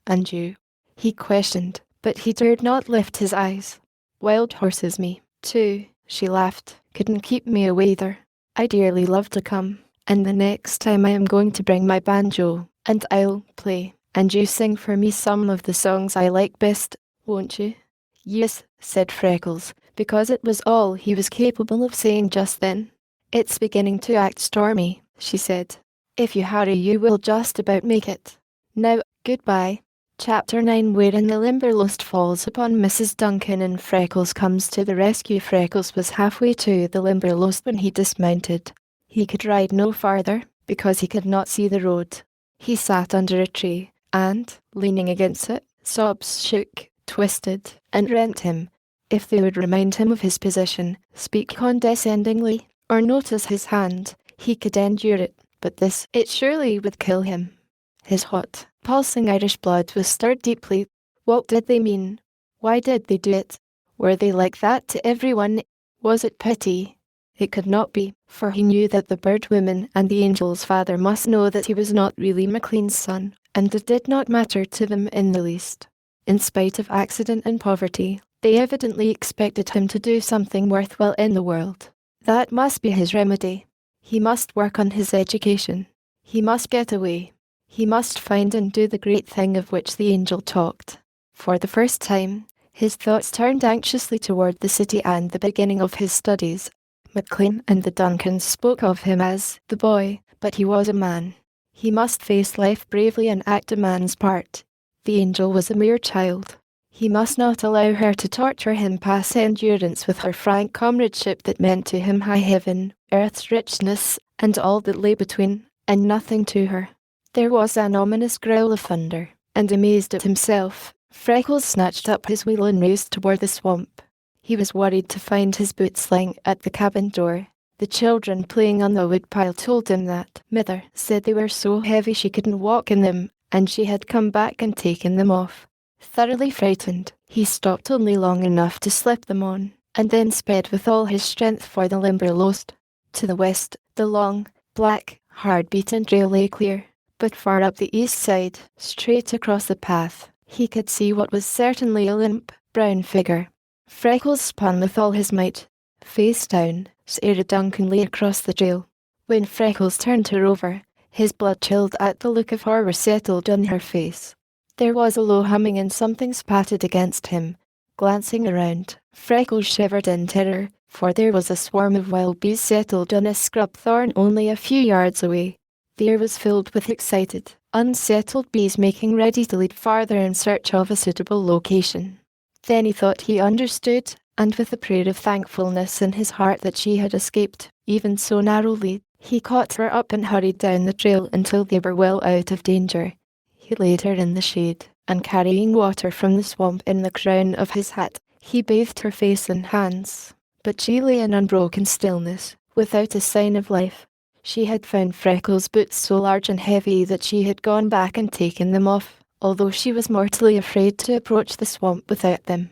And you? He questioned, but he dared not lift his eyes. Wild horses me, too, she laughed. Couldn't keep me away either. I dearly love to come, and the next time I am going to bring my banjo, and I'll play, and you sing for me some of the songs I like best, won't you? Yes, said Freckles, because it was all he was capable of saying just then. It's beginning to act stormy, she said. If you hurry you will just about make it. Now, goodbye. Chapter 9 Wherein the Limberlost falls upon Mrs. Duncan and Freckles comes to the rescue. Freckles was halfway to the Limberlost when he dismounted. He could ride no farther, because he could not see the road. He sat under a tree, and, leaning against it, sobs shook, twisted, and rent him. If they would remind him of his position, speak condescendingly, or notice his hand, he could endure it, but it surely would kill him. His hot, pulsing Irish blood was stirred deeply. What did they mean? Why did they do it? Were they like that to everyone? Was it pity? It could not be, for he knew that the bird woman and the angel's father must know that he was not really McLean's son, and it did not matter to them in the least. In spite of accident and poverty, they evidently expected him to do something worthwhile in the world. That must be his remedy. He must work on his education. He must get away. He must find and do the great thing of which the angel talked. For the first time, his thoughts turned anxiously toward the city and the beginning of his studies. McLean and the Duncans spoke of him as the boy, but he was a man. He must face life bravely and act a man's part. The angel was a mere child. He must not allow her to torture him past endurance with her frank comradeship that meant to him high heaven, earth's richness, and all that lay between, and nothing to her. There was an ominous growl of thunder, and amazed at himself, Freckles snatched up his wheel and raced toward the swamp. He was worried to find his boots lying at the cabin door. The children playing on the woodpile told him that Mother said they were so heavy she couldn't walk in them, and she had come back and taken them off. Thoroughly frightened, he stopped only long enough to slip them on, and then sped with all his strength for the Limberlost. To the west, the long, black, hard-beaten trail lay clear. But far up the east side, straight across the path, he could see what was certainly a limp, brown figure. Freckles spun with all his might. Face down, Sarah Duncan lay across the trail. When Freckles turned her over, his blood chilled at the look of horror settled on her face. There was a low humming and something spatted against him. Glancing around, Freckles shivered in terror, for there was a swarm of wild bees settled on a scrub thorn only a few yards away. The air was filled with excited, unsettled bees making ready to leap farther in search of a suitable location. Then he thought he understood, and with a prayer of thankfulness in his heart that she had escaped, even so narrowly, he caught her up and hurried down the trail until they were well out of danger. He laid her in the shade, and carrying water from the swamp in the crown of his hat, he bathed her face and hands. But she lay in unbroken stillness, without a sign of life. She had found Freckles' boots so large and heavy that she had gone back and taken them off, although she was mortally afraid to approach the swamp without them.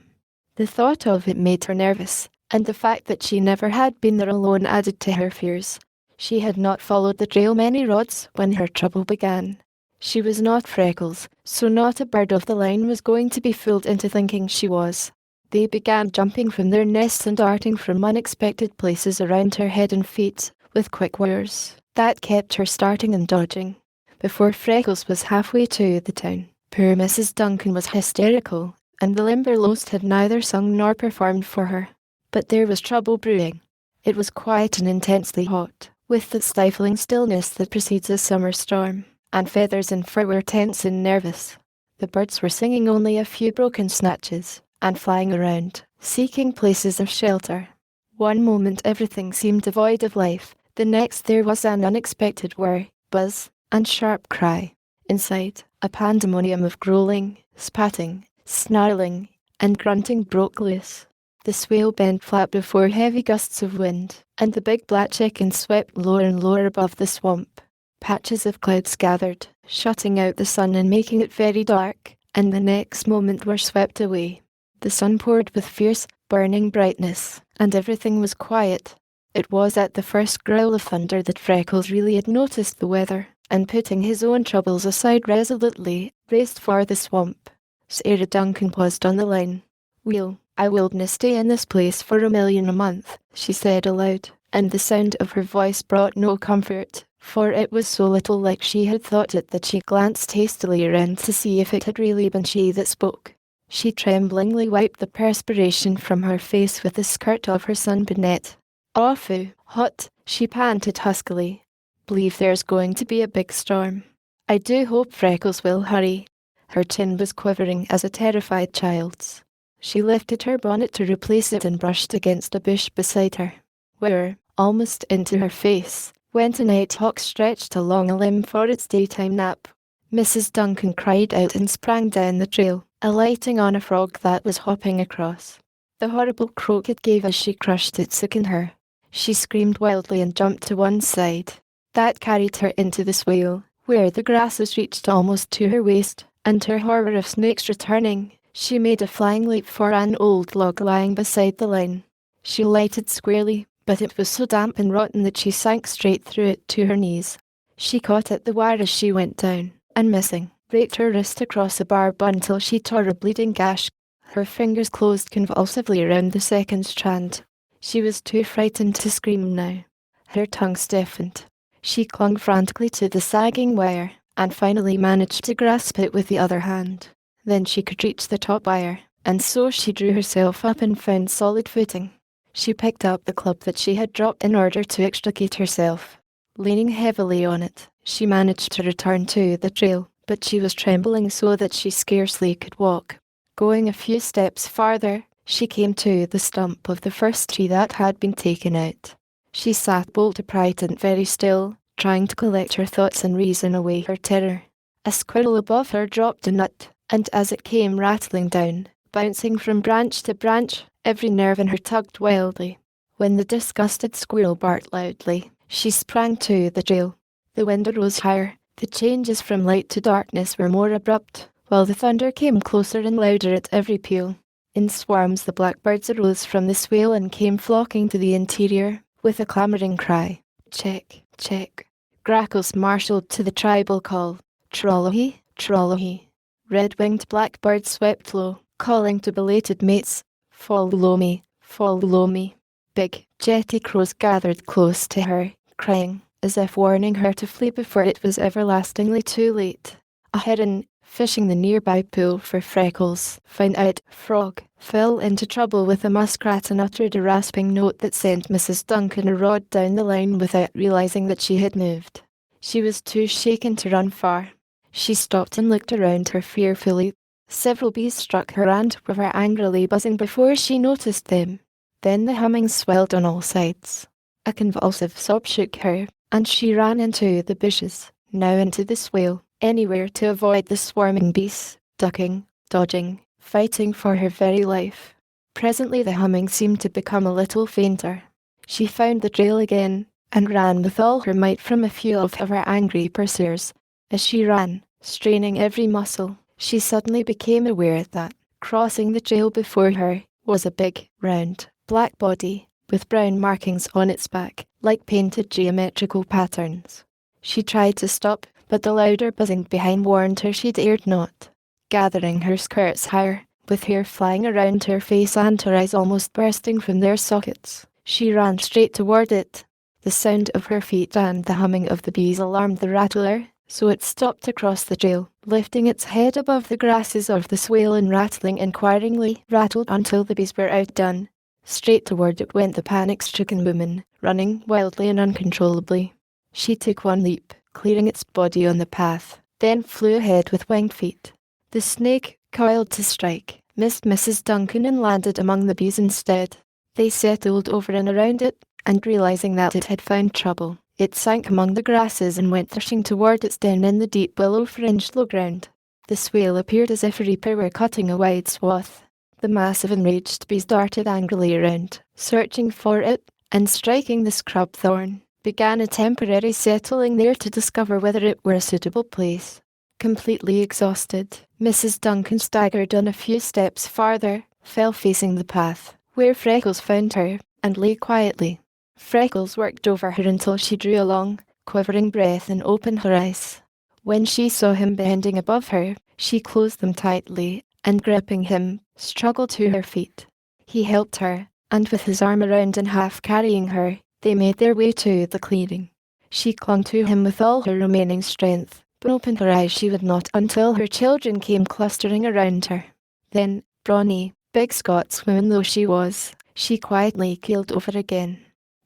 The thought of it made her nervous, and the fact that she never had been there alone added to her fears. She had not followed the trail many rods when her trouble began. She was not Freckles, so not a bird of the line was going to be fooled into thinking she was. They began jumping from their nests and darting from unexpected places around her head and feet, with quick whirs that kept her starting and dodging. Before Freckles was halfway to the town, poor Mrs. Duncan was hysterical, and the Limberlost had neither sung nor performed for her. But there was trouble brewing. It was quiet and intensely hot, with the stifling stillness that precedes a summer storm, and Feathers and Fur were tense and nervous. The birds were singing only a few broken snatches, and flying around, seeking places of shelter. One moment everything seemed devoid of life, the next there was an unexpected whir, buzz, and sharp cry. Inside, a pandemonium of growling, spatting, snarling, and grunting broke loose. The swale bent flat before heavy gusts of wind, and the big black chicken swept lower and lower above the swamp. Patches of clouds gathered, shutting out the sun and making it very dark, and the next moment were swept away. The sun poured with fierce, burning brightness, and everything was quiet. It was at the first growl of thunder that Freckles really had noticed the weather, and putting his own troubles aside resolutely, raced for the swamp. Sarah Duncan paused on the line. I willna stay in this place for $1,000,000 a month," she said aloud, and the sound of her voice brought no comfort, for it was so little like she had thought it that she glanced hastily around to see if it had really been she that spoke. She tremblingly wiped the perspiration from her face with the skirt of her sunbonnet. "Awful hot," she panted huskily. "Believe there's going to be a big storm. I do hope Freckles will hurry." Her chin was quivering as a terrified child's. She lifted her bonnet to replace it and brushed against a bush beside her. Where, almost into her face, went a nighthawk stretched along a limb for its daytime nap. Mrs. Duncan cried out and sprang down the trail, alighting on a frog that was hopping across. The horrible croak it gave as she crushed its hook in her. She screamed wildly and jumped to one side. That carried her into the swale, where the grasses reached almost to her waist, and her horror of snakes returning, she made a flying leap for an old log lying beside the line. She lighted squarely, but it was so damp and rotten that she sank straight through it to her knees. She caught at the wire as she went down, and missing, raked her wrist across a barb until she tore a bleeding gash. Her fingers closed convulsively around the second strand. She was too frightened to scream now. Her tongue stiffened. She clung frantically to the sagging wire, and finally managed to grasp it with the other hand. Then she could reach the top wire, and so she drew herself up and found solid footing. She picked up the club that she had dropped in order to extricate herself. Leaning heavily on it, she managed to return to the trail, but she was trembling so that she scarcely could walk. Going a few steps farther, she came to the stump of the first tree that had been taken out. She sat bolt upright and very still, trying to collect her thoughts and reason away her terror. A squirrel above her dropped a nut, and as it came rattling down, bouncing from branch to branch, every nerve in her tugged wildly. When the disgusted squirrel barked loudly, she sprang to the trail. The wind rose higher, the changes from light to darkness were more abrupt, while the thunder came closer and louder at every peal. In swarms the blackbirds arose from the swale and came flocking to the interior, with a clamouring cry. Check, check. Grackles marshalled to the tribal call. Trollopy, trollopy. Red-winged blackbirds swept low, calling to belated mates. Follow me, follow me. Big, jetty crows gathered close to her, crying, as if warning her to flee before it was everlastingly too late. A heron, fishing the nearby pool for Freckles, found out frog, fell into trouble with a muskrat and uttered a rasping note that sent Mrs. Duncan a rod down the line without realizing that she had moved. She was too shaken to run far. She stopped and looked around her fearfully. Several bees struck her and were angrily buzzing before she noticed them. Then the humming swelled on all sides. A convulsive sob shook her, and she ran into the bushes, now into the swale, anywhere to avoid the swarming bees, ducking, dodging, fighting for her very life. Presently the humming seemed to become a little fainter. She found the trail again, and ran with all her might from a few of her angry pursuers. As she ran, straining every muscle, she suddenly became aware that, crossing the trail before her, was a big, round, black body, with brown markings on its back, like painted geometrical patterns. She tried to stop, but the louder buzzing behind warned her she dared not. Gathering her skirts higher, with hair flying around her face and her eyes almost bursting from their sockets, she ran straight toward it. The sound of her feet and the humming of the bees alarmed the rattler, so it stopped across the trail, lifting its head above the grasses of the swale and rattling inquiringly, rattled until the bees were outdone. Straight toward it went the panic-stricken woman, running wildly and uncontrollably. She took one leap, clearing its body on the path, then flew ahead with winged feet. The snake, coiled to strike, missed Mrs. Duncan and landed among the bees instead. They settled over and around it, and realizing that it had found trouble, it sank among the grasses and went thrashing toward its den in the deep willow-fringed low ground. The swale appeared as if a reaper were cutting a wide swath. The mass of enraged bees darted angrily around, searching for it, and striking the scrub thorn, began a temporary settling there to discover whether it were a suitable place. Completely exhausted, Mrs. Duncan staggered on a few steps farther, fell facing the path, where Freckles found her, and lay quietly. Freckles worked over her until she drew a long, quivering breath and opened her eyes. When she saw him bending above her, she closed them tightly, and gripping him, struggled to her feet. He helped her, and with his arm around and half carrying her, they made their way to the clearing. She clung to him with all her remaining strength, but opened her eyes she would not until her children came clustering around her. Then, brawny, big Scotswoman though she was, she quietly keeled over again.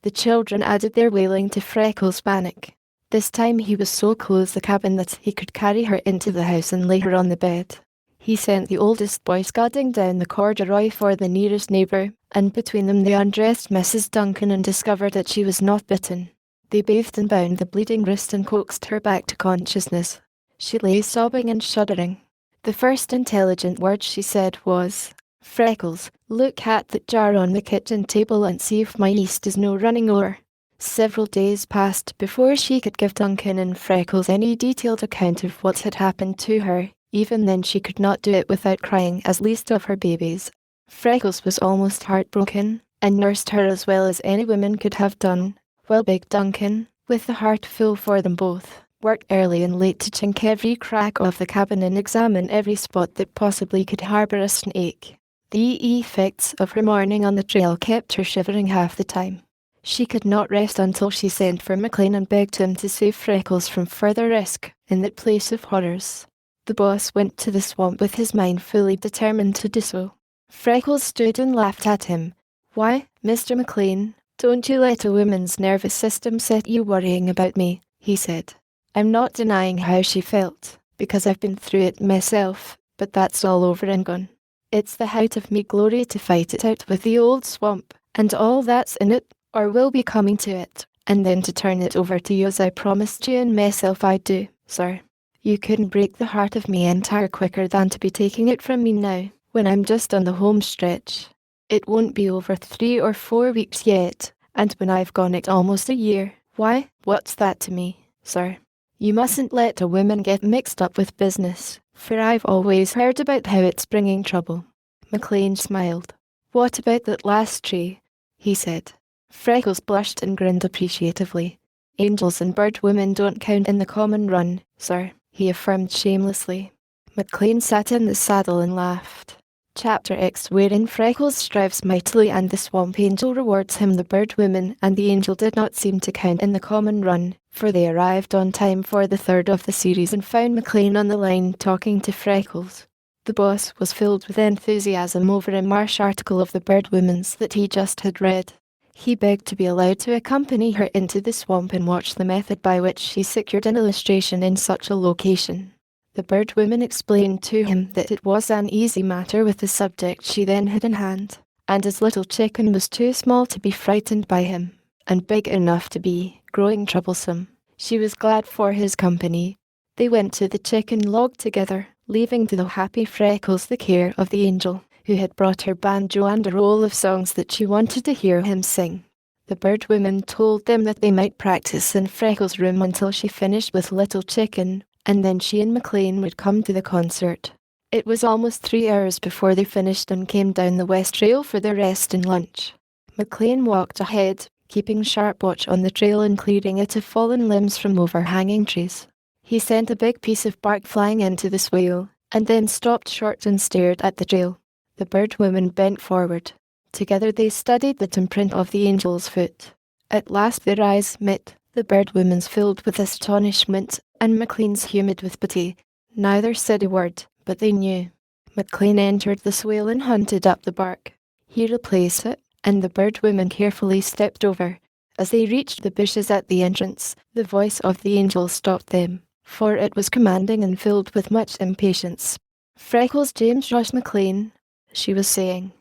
The children added their wailing to Freckles' panic. This time he was so close the cabin that he could carry her into the house and lay her on the bed. He sent the oldest boy scudding down the corduroy for the nearest neighbour, and between them they undressed Mrs. Duncan and discovered that she was not bitten. They bathed and bound the bleeding wrist and coaxed her back to consciousness. She lay sobbing and shuddering. The first intelligent word she said was, "Freckles, look at that jar on the kitchen table and see if my yeast is no running o'er." Several days passed before she could give Duncan and Freckles any detailed account of what had happened to her. Even then she could not do it without crying, as least of her babies. Freckles was almost heartbroken, and nursed her as well as any woman could have done, while big Duncan, with the heart full for them both, worked early and late to chink every crack of the cabin and examine every spot that possibly could harbour a snake. The effects of her morning on the trail kept her shivering half the time. She could not rest until she sent for McLean and begged him to save Freckles from further risk in that place of horrors. The boss went to the swamp with his mind fully determined to do so. Freckles stood and laughed at him. "Why, Mr. McLean, don't you let a woman's nervous system set you worrying about me," he said. "I'm not denying how she felt, because I've been through it myself, but that's all over and gone. It's the height of me glory to fight it out with the old swamp, and all that's in it, or will be coming to it, and then to turn it over to you as I promised you and myself I'd do, sir. You couldn't break the heart of me entire quicker than to be taking it from me now, when I'm just on the home stretch. It won't be over 3 or 4 weeks yet, and when I've gone it almost a year, why, what's that to me, sir? You mustn't let a woman get mixed up with business, for I've always heard about how it's bringing trouble." McLean smiled. "What about that last tree?" he said. Freckles blushed and grinned appreciatively. "Angels and bird women don't count in the common run, sir," he affirmed shamelessly. McLean sat in the saddle and laughed. Chapter X, wherein Freckles strives mightily and the swamp angel rewards him. The bird woman and the angel did not seem to count in the common run, for they arrived on time for the third of the series and found McLean on the line talking to Freckles. The boss was filled with enthusiasm over a Marsh article of the bird woman's that he just had read. He begged to be allowed to accompany her into the swamp and watch the method by which she secured an illustration in such a location. The bird woman explained to him that it was an easy matter with the subject she then had in hand, and his little chicken was too small to be frightened by him, and big enough to be growing troublesome. She was glad for his company. They went to the chicken log together, leaving to the happy Freckles the care of the angel, who had brought her banjo and a roll of songs that she wanted to hear him sing. The bird woman told them that they might practice in Freckles' room until she finished with Little Chicken, and then she and McLean would come to the concert. It was almost 3 hours before they finished and came down the west trail for their rest and lunch. McLean walked ahead, keeping sharp watch on the trail and clearing it of fallen limbs from overhanging trees. He sent a big piece of bark flying into the swale, and then stopped short and stared at the trail. The bird woman bent forward. Together they studied the imprint of the angel's foot. At last their eyes met, the bird woman's filled with astonishment, and McLean's humid with pity. Neither said a word, but they knew. McLean entered the swale and hunted up the bark. He replaced it, and the bird woman carefully stepped over. As they reached the bushes at the entrance, the voice of the angel stopped them, for it was commanding and filled with much impatience. "Freckles, James Ross McLean, she was saying.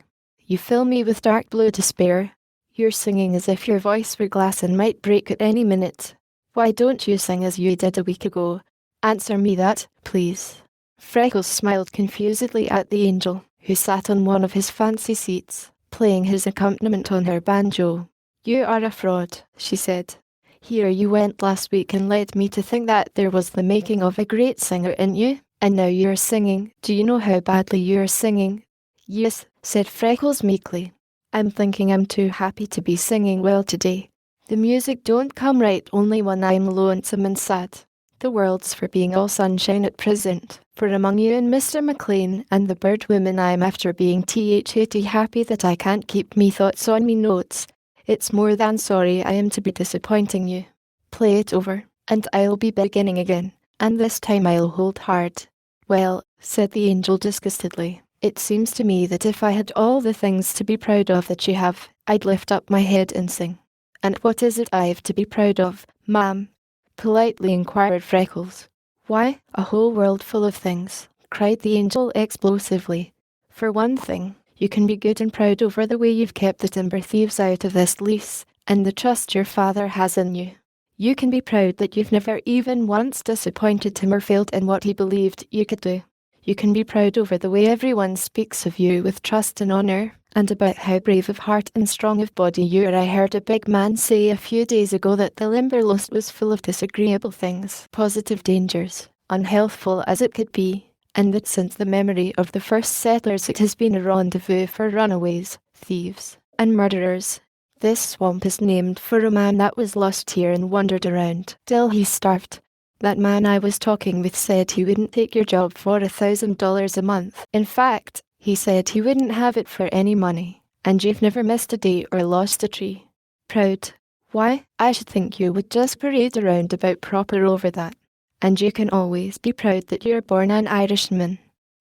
You fill me with dark blue despair. You're singing as if your voice were glass and might break at any minute. Why don't you sing as you did a week ago? Answer me that, please. Freckles smiled confusedly at the angel, who sat on one of his fancy seats, playing his accompaniment on her banjo. You are a fraud, she said. Here you went last week and led me to think that there was the making of a great singer in you, and now you're singing. Do you know how badly you're singing? Yes, said Freckles meekly. I'm thinking I'm too happy to be singing well today. The music don't come right only when I'm lonesome and sad. The world's for being all sunshine at present, for among you and Mr. McLean and the bird woman I'm after being THAT happy that I can't keep me thoughts on me notes. It's more than sorry I am to be disappointing you. Play it over, and I'll be beginning again, and this time I'll hold hard. Well, said the angel disgustedly, it seems to me that if I had all the things to be proud of that you have, I'd lift up my head and sing. And what is it I've to be proud of, ma'am? Politely inquired Freckles. Why, a whole world full of things, cried the angel explosively. For one thing, you can be good and proud over the way you've kept the timber thieves out of this lease, and the trust your father has in you. You can be proud that you've never even once disappointed him or failed in what he believed you could do. You can be proud over the way everyone speaks of you with trust and honour, and about how brave of heart and strong of body you are. I heard a big man say a few days ago that the Limberlost was full of disagreeable things, positive dangers, unhealthful as it could be, and that since the memory of the first settlers it has been a rendezvous for runaways, thieves, and murderers. This swamp is named for a man that was lost here and wandered around till he starved. That man I was talking with said he wouldn't take your job for $1,000 a month. In fact, he said he wouldn't have it for any money, and you've never missed a day or lost a tree. Proud? Why, I should think you would just parade around about proper over that. And you can always be proud that you're born an Irishman.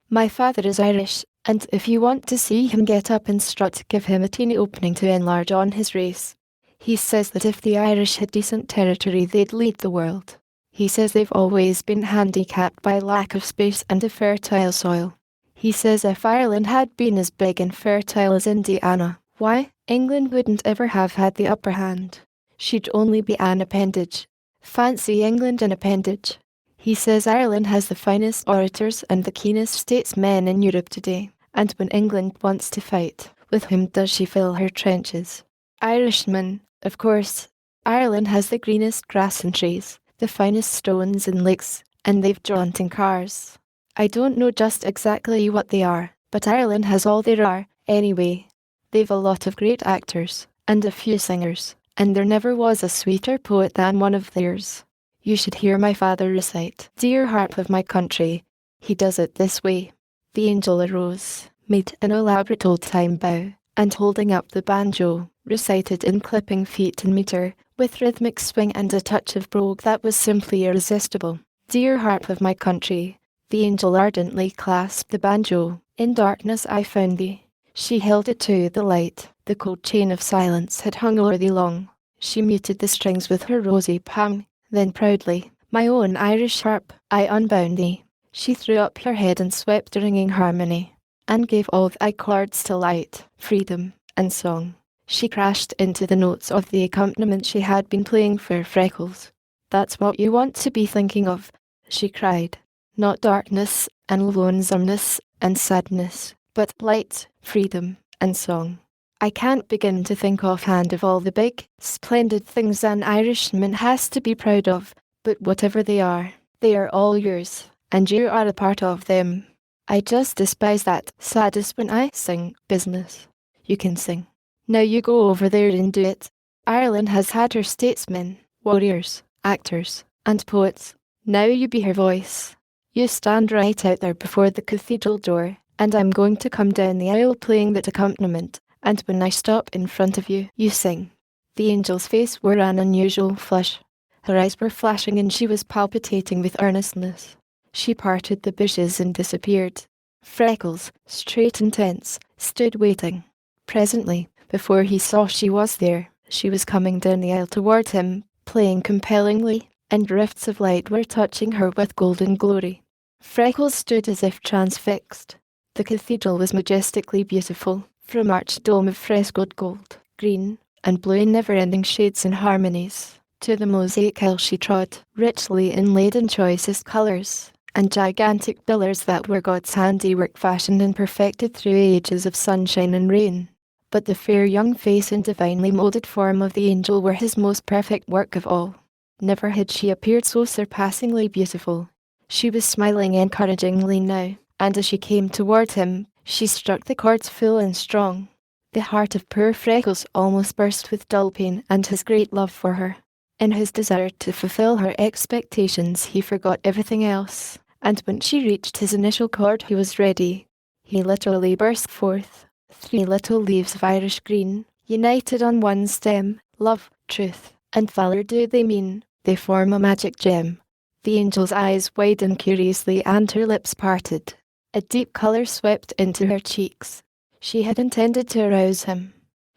My father is Irish, and if you want to see him get up and strut, give him a teeny opening to enlarge on his race. He says that if the Irish had decent territory they'd lead the world. He says they've always been handicapped by lack of space and a fertile soil. He says if Ireland had been as big and fertile as Indiana, why, England wouldn't ever have had the upper hand. She'd only be an appendage. Fancy England an appendage. He says Ireland has the finest orators and the keenest statesmen in Europe today, and when England wants to fight, with whom does she fill her trenches? Irishmen, of course. Ireland has the greenest grass and trees, the finest stones and lakes, and they've jaunting cars. I don't know just exactly what they are, but Ireland has all there are, anyway. They've a lot of great actors, and a few singers, and there never was a sweeter poet than one of theirs. You should hear my father recite, Dear Harp of My Country. He does it this way. The angel arose, made an elaborate old-time bow, and holding up the banjo, recited in clipping feet and meter, with rhythmic swing and a touch of brogue that was simply irresistible. Dear Harp of My Country. The angel ardently clasped the banjo. In darkness I found thee. She held it to the light. The cold chain of silence had hung o'er thee long. She muted the strings with her rosy palm. Then proudly, my own Irish harp, I unbound thee. She threw up her head and swept a ringing harmony, and gave all thy chords to light, freedom, and song. She crashed into the notes of the accompaniment she had been playing for Freckles. That's what you want to be thinking of, she cried. Not darkness, and lonesomeness, and sadness, but light, freedom, and song. I can't begin to think offhand of all the big, splendid things an Irishman has to be proud of, but whatever they are all yours, and you are a part of them. I just despise that saddest when I sing business. You can sing. Now you go over there and do it. Ireland has had her statesmen, warriors, actors, and poets. Now you be her voice. You stand right out there before the cathedral door, and I'm going to come down the aisle playing that accompaniment. And when I stop in front of you, you sing. The angel's face wore an unusual flush. Her eyes were flashing and she was palpitating with earnestness. She parted the bushes and disappeared. Freckles, straight and tense, stood waiting. Presently, before he saw she was there, she was coming down the aisle toward him, playing compellingly, and rifts of light were touching her with golden glory. Freckles stood as if transfixed. The cathedral was majestically beautiful, from arched dome of frescoed gold, green, and blue in never-ending shades and harmonies, to the mosaic aisle she trod, richly inlaid in choicest colours, and gigantic pillars that were God's handiwork fashioned and perfected through ages of sunshine and rain. But the fair young face and divinely moulded form of the angel were his most perfect work of all. Never had she appeared so surpassingly beautiful. She was smiling encouragingly now, and as she came toward him, she struck the chords full and strong. The heart of poor Freckles almost burst with dull pain and his great love for her. In his desire to fulfill her expectations, he forgot everything else, and when she reached his initial chord he was ready. He literally burst forth. 3 little leaves of Irish green, united on one stem, love, truth, and valor do they mean, they form a magic gem. The angel's eyes widened curiously and her lips parted. A deep colour swept into her cheeks. She had intended to arouse him.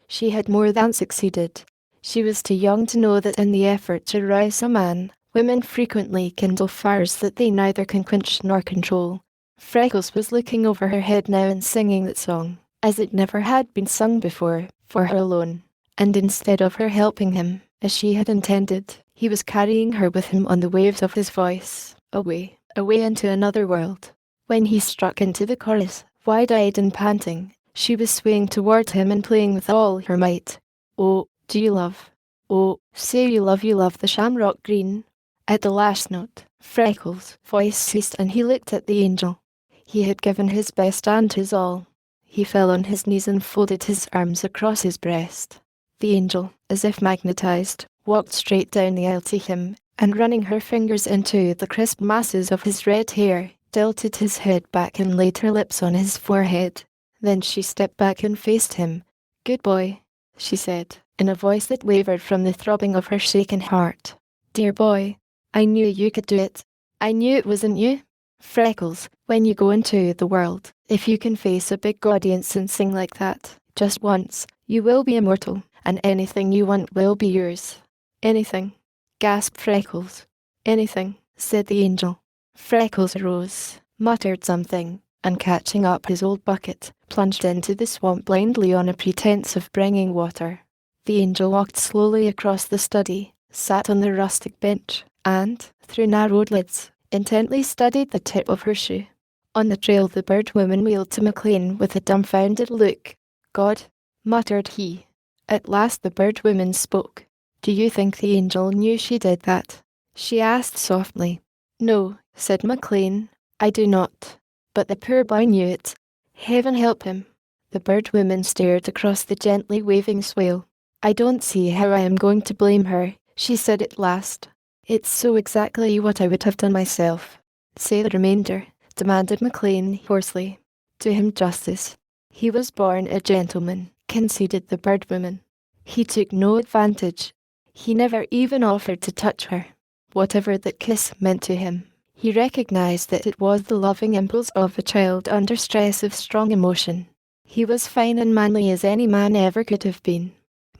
She had more than succeeded. She was too young to know that in the effort to rouse a man, women frequently kindle fires that they neither can quench nor control. Freckles was looking over her head now and singing that song, as it never had been sung before, for her alone. And instead of her helping him, as she had intended, he was carrying her with him on the waves of his voice, away, away into another world. When he struck into the chorus, wide-eyed and panting, she was swaying toward him and playing with all her might. Oh, do you love? Oh, say you love the shamrock green. At the last note, Freckles' voice ceased and he looked at the angel. He had given his best and his all. He fell on his knees and folded his arms across his breast. The angel, as if magnetized, walked straight down the aisle to him, and running her fingers into the crisp masses of his red hair, tilted his head back and laid her lips on his forehead. Then she stepped back and faced him. "Good boy," she said, in a voice that wavered from the throbbing of her shaken heart. "Dear boy, I knew you could do it. I knew it wasn't you. Freckles, when you go into the world, if you can face a big audience and sing like that, just once, you will be immortal, and anything you want will be yours." "Anything," gasped Freckles. "Anything," said the angel. Freckles arose, muttered something, and catching up his old bucket, plunged into the swamp blindly on a pretense of bringing water. The angel walked slowly across the study, sat on the rustic bench, and, through narrowed lids, intently studied the tip of her shoe. On the trail the bird woman wheeled to McLean with a dumbfounded look. "God," muttered he. At last the bird woman spoke. "Do you think the angel knew she did that?" she asked softly. "No," said McLean, "I do not. But the poor boy knew it. Heaven help him." The bird woman stared across the gently waving swale. "I don't see how I am going to blame her," she said at last. "It's so exactly what I would have done myself." "Say the remainder," demanded McLean hoarsely. "Do him justice. He was born a gentleman," conceded the bird woman. "He took no advantage. He never even offered to touch her. Whatever that kiss meant to him, he recognized that it was the loving impulse of a child under stress of strong emotion. He was fine and manly as any man ever could have been."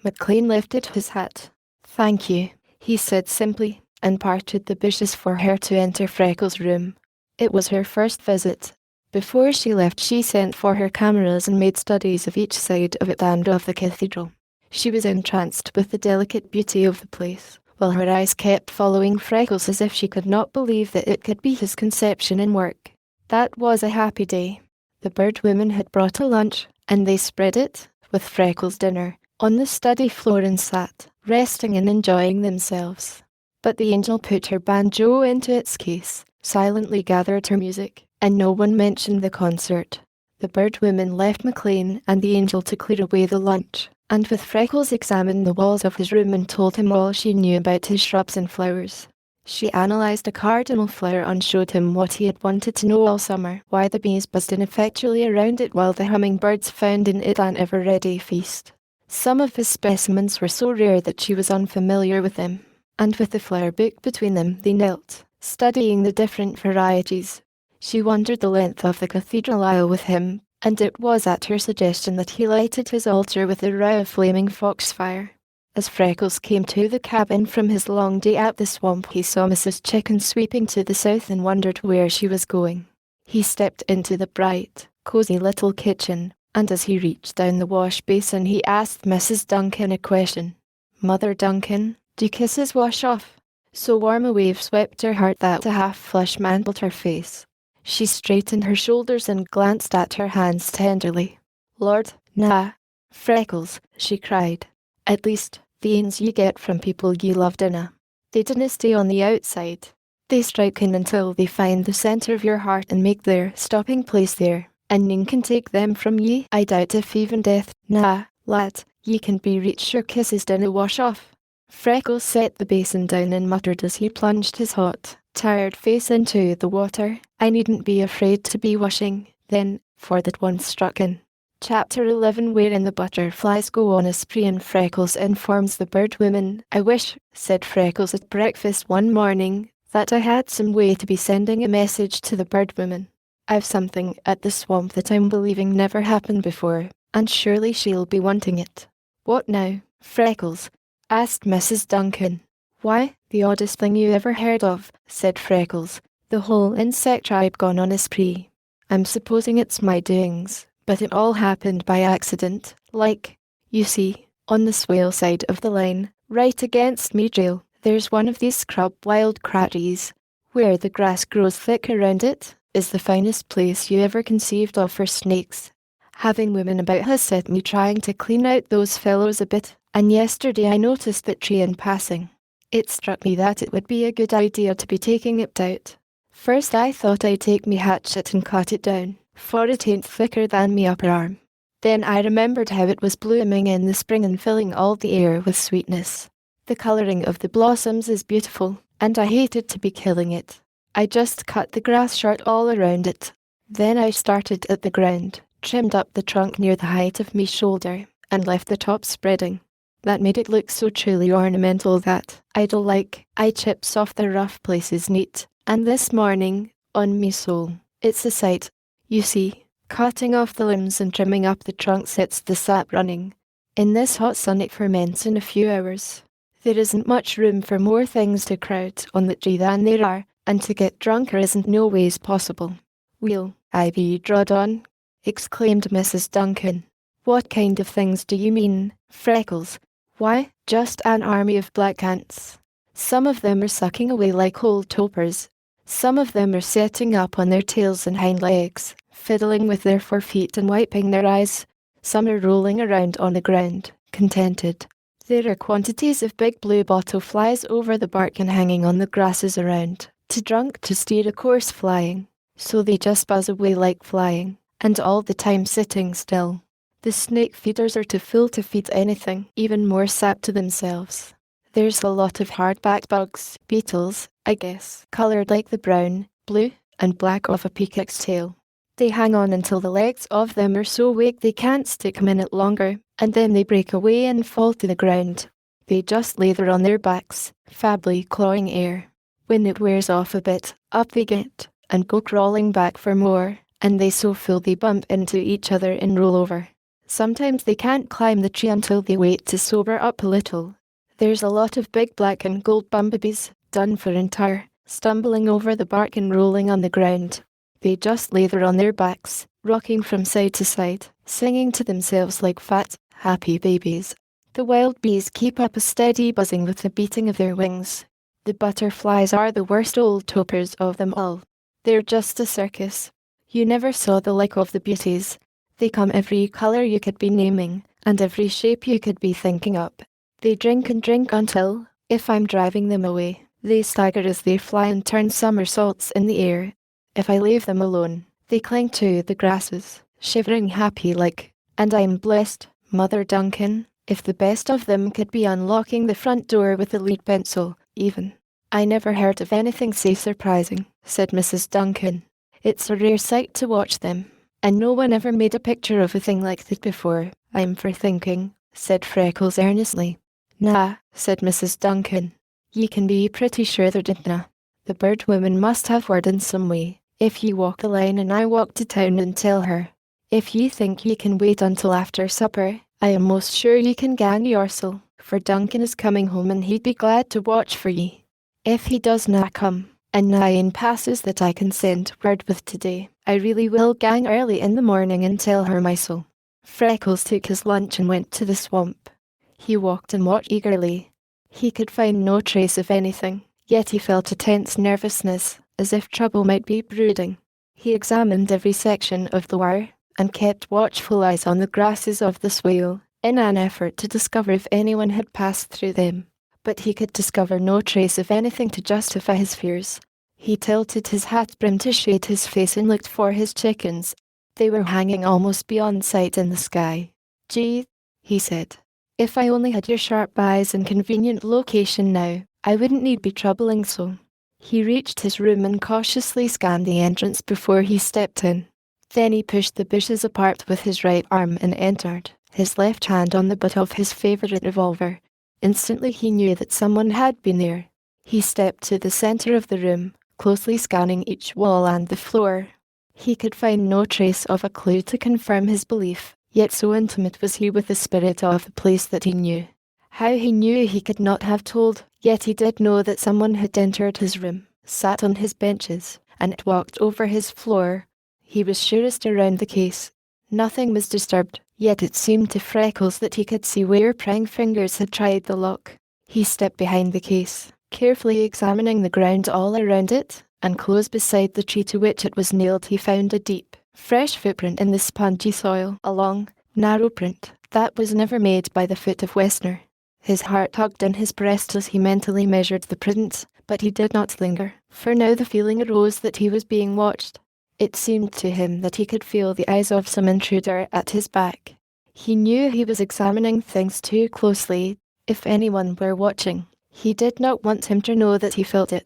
McLean lifted his hat. "Thank you," he said simply, and parted the bushes for her to enter Freckles' room. It was her first visit. Before she left, she sent for her cameras and made studies of each side of it and of the cathedral. She was entranced with the delicate beauty of the place, while her eyes kept following Freckles as if she could not believe that it could be his conception in work. That was a happy day. The bird woman had brought a lunch, and they spread it, with Freckles' dinner, on the study floor and sat, resting and enjoying themselves. But the angel put her banjo into its case, silently gathered her music, and no one mentioned the concert. The bird woman left McLean and the angel to clear away the lunch, and with Freckles examined the walls of his room and told him all she knew about his shrubs and flowers. She analysed a cardinal flower and showed him what he had wanted to know all summer, why the bees buzzed ineffectually around it while the hummingbirds found in it an ever-ready feast. Some of his specimens were so rare that she was unfamiliar with them, and with the flower book between them they knelt, studying the different varieties. She wandered the length of the cathedral aisle with him, and it was at her suggestion that he lighted his altar with a row of flaming foxfire. As Freckles came to the cabin from his long day at the swamp, he saw Mrs. Chicken sweeping to the south and wondered where she was going. He stepped into the bright, cozy little kitchen, and as he reached down the wash basin he asked Mrs. Duncan a question. "Mother Duncan, do kisses wash off?" So warm a wave swept her heart that a half-flush mantled her face. She straightened her shoulders and glanced at her hands tenderly. "Lord, nah, Freckles," she cried. "At least, the ains you get from people you love dinna. They dinna stay on the outside. They strike in until they find the centre of your heart and make their stopping place there, and none can take them from ye. I doubt if even death, nah, lad, ye can be reached your kisses dinna wash off." Freckles set the basin down and muttered as he plunged his hot, tired face into the water. "I needn't be afraid to be washing, then, for that once struck in." Chapter 11, wherein the butterflies go on a spree and Freckles informs the bird women. "I wish," said Freckles at breakfast one morning, "that I had some way to be sending a message to the bird women. I've something at the swamp that I'm believing never happened before, and surely she'll be wanting it." "What now, Freckles?" asked Mrs. Duncan. "Why, the oddest thing you ever heard of," said Freckles. "The whole insect tribe gone on a spree. I'm supposing it's my doings, but it all happened by accident, like, you see, on the swale side of the line, right against me trail, there's one of these scrub wild cratties, where the grass grows thick around it, is the finest place you ever conceived of for snakes. Having women about has set me trying to clean out those fellows a bit, and yesterday I noticed that tree in passing. It struck me that it would be a good idea to be taking it out. First I thought I'd take me hatchet and cut it down, for it ain't thicker than me upper arm. Then I remembered how it was blooming in the spring and filling all the air with sweetness. The colouring of the blossoms is beautiful, and I hated to be killing it. I just cut the grass short all around it. Then I started at the ground, trimmed up the trunk near the height of me shoulder, and left the top spreading. That made it look so truly ornamental that, I chips off the rough places neat, and this morning, on me sole, it's a sight. You see, cutting off the limbs and trimming up the trunk sets the sap running. In this hot sun it ferments in a few hours. There isn't much room for more things to crowd on the tree than there are, and to get drunker isn't no ways possible." "Will I be drawed on?" exclaimed Mrs. Duncan. "What kind of things do you mean, Freckles?" "Why, just an army of black ants. Some of them are sucking away like old topers. Some of them are setting up on their tails and hind legs, fiddling with their forefeet and wiping their eyes. Some are rolling around on the ground, contented. There are quantities of big blue bottle flies over the bark and hanging on the grasses around, too drunk to steer a course flying, so they just buzz away like flying, and all the time sitting still. The snake feeders are too full to feed anything, even more sap to themselves. There's a lot of hard-backed bugs, beetles, I guess, coloured like the brown, blue, and black of a peacock's tail. They hang on until the legs of them are so weak they can't stick a minute longer, and then they break away and fall to the ground. They just lay there on their backs, fably clawing air. When it wears off a bit, up they get, and go crawling back for more, and they so full they bump into each other and roll over. Sometimes they can't climb the tree until they wait to sober up a little. There's a lot of big black and gold bumblebees, done for entire, stumbling over the bark and rolling on the ground. They just lay there on their backs, rocking from side to side, singing to themselves like fat, happy babies. The wild bees keep up a steady buzzing with the beating of their wings. The butterflies are the worst old topers of them all. They're just a circus. You never saw the like of the beauties. They come every colour you could be naming, and every shape you could be thinking up. They drink and drink until, if I'm driving them away, they stagger as they fly and turn somersaults in the air. If I leave them alone, they cling to the grasses, shivering happy like, and I'm blessed, Mother Duncan, if the best of them could be unlocking the front door with a lead pencil, even. "I never heard of anything so surprising," said Mrs. Duncan. "It's a rare sight to watch them, and no one ever made a picture of a thing like that before, I'm for thinking," said Freckles earnestly. "Nah," said Mrs. Duncan. "Ye can be pretty sure there didna. The bird woman must have word in some way. If ye walk the line and I walk to town and tell her. If ye think ye can wait until after supper, I am most sure ye can gang yorsel, for Duncan is coming home and he'd be glad to watch for ye. If he does na come, and na ane passes that I can send word with today, I really will gang early in the morning and tell her my soul. Freckles took his lunch and went to the swamp. He walked and watched eagerly. He could find no trace of anything, yet he felt a tense nervousness, as if trouble might be brooding. He examined every section of the wire, and kept watchful eyes on the grasses of the swale, in an effort to discover if anyone had passed through them. But he could discover no trace of anything to justify his fears. He tilted his hat brim to shade his face and looked for his chickens. They were hanging almost beyond sight in the sky. "Gee," he said, "if I only had your sharp eyes and convenient location now, I wouldn't need be troubling so." He reached his room and cautiously scanned the entrance before he stepped in. Then he pushed the bushes apart with his right arm and entered, his left hand on the butt of his favorite revolver. Instantly he knew that someone had been there. He stepped to the center of the room, closely scanning each wall and the floor. He could find no trace of a clue to confirm his belief, yet so intimate was he with the spirit of the place that he knew. How he knew he could not have told, yet he did know that someone had entered his room, sat on his benches, and walked over his floor. He was surest around the case. Nothing was disturbed, yet it seemed to Freckles that he could see where prying fingers had tried the lock. He stepped behind the case, carefully examining the ground all around it, and close beside the tree to which it was nailed he found a deep, fresh footprint in the spongy soil, a long, narrow print that was never made by the foot of Westerner. His heart tugged in his breast as he mentally measured the print, but he did not linger, for now the feeling arose that he was being watched. It seemed to him that he could feel the eyes of some intruder at his back. He knew he was examining things too closely. If anyone were watching, he did not want him to know that he felt it.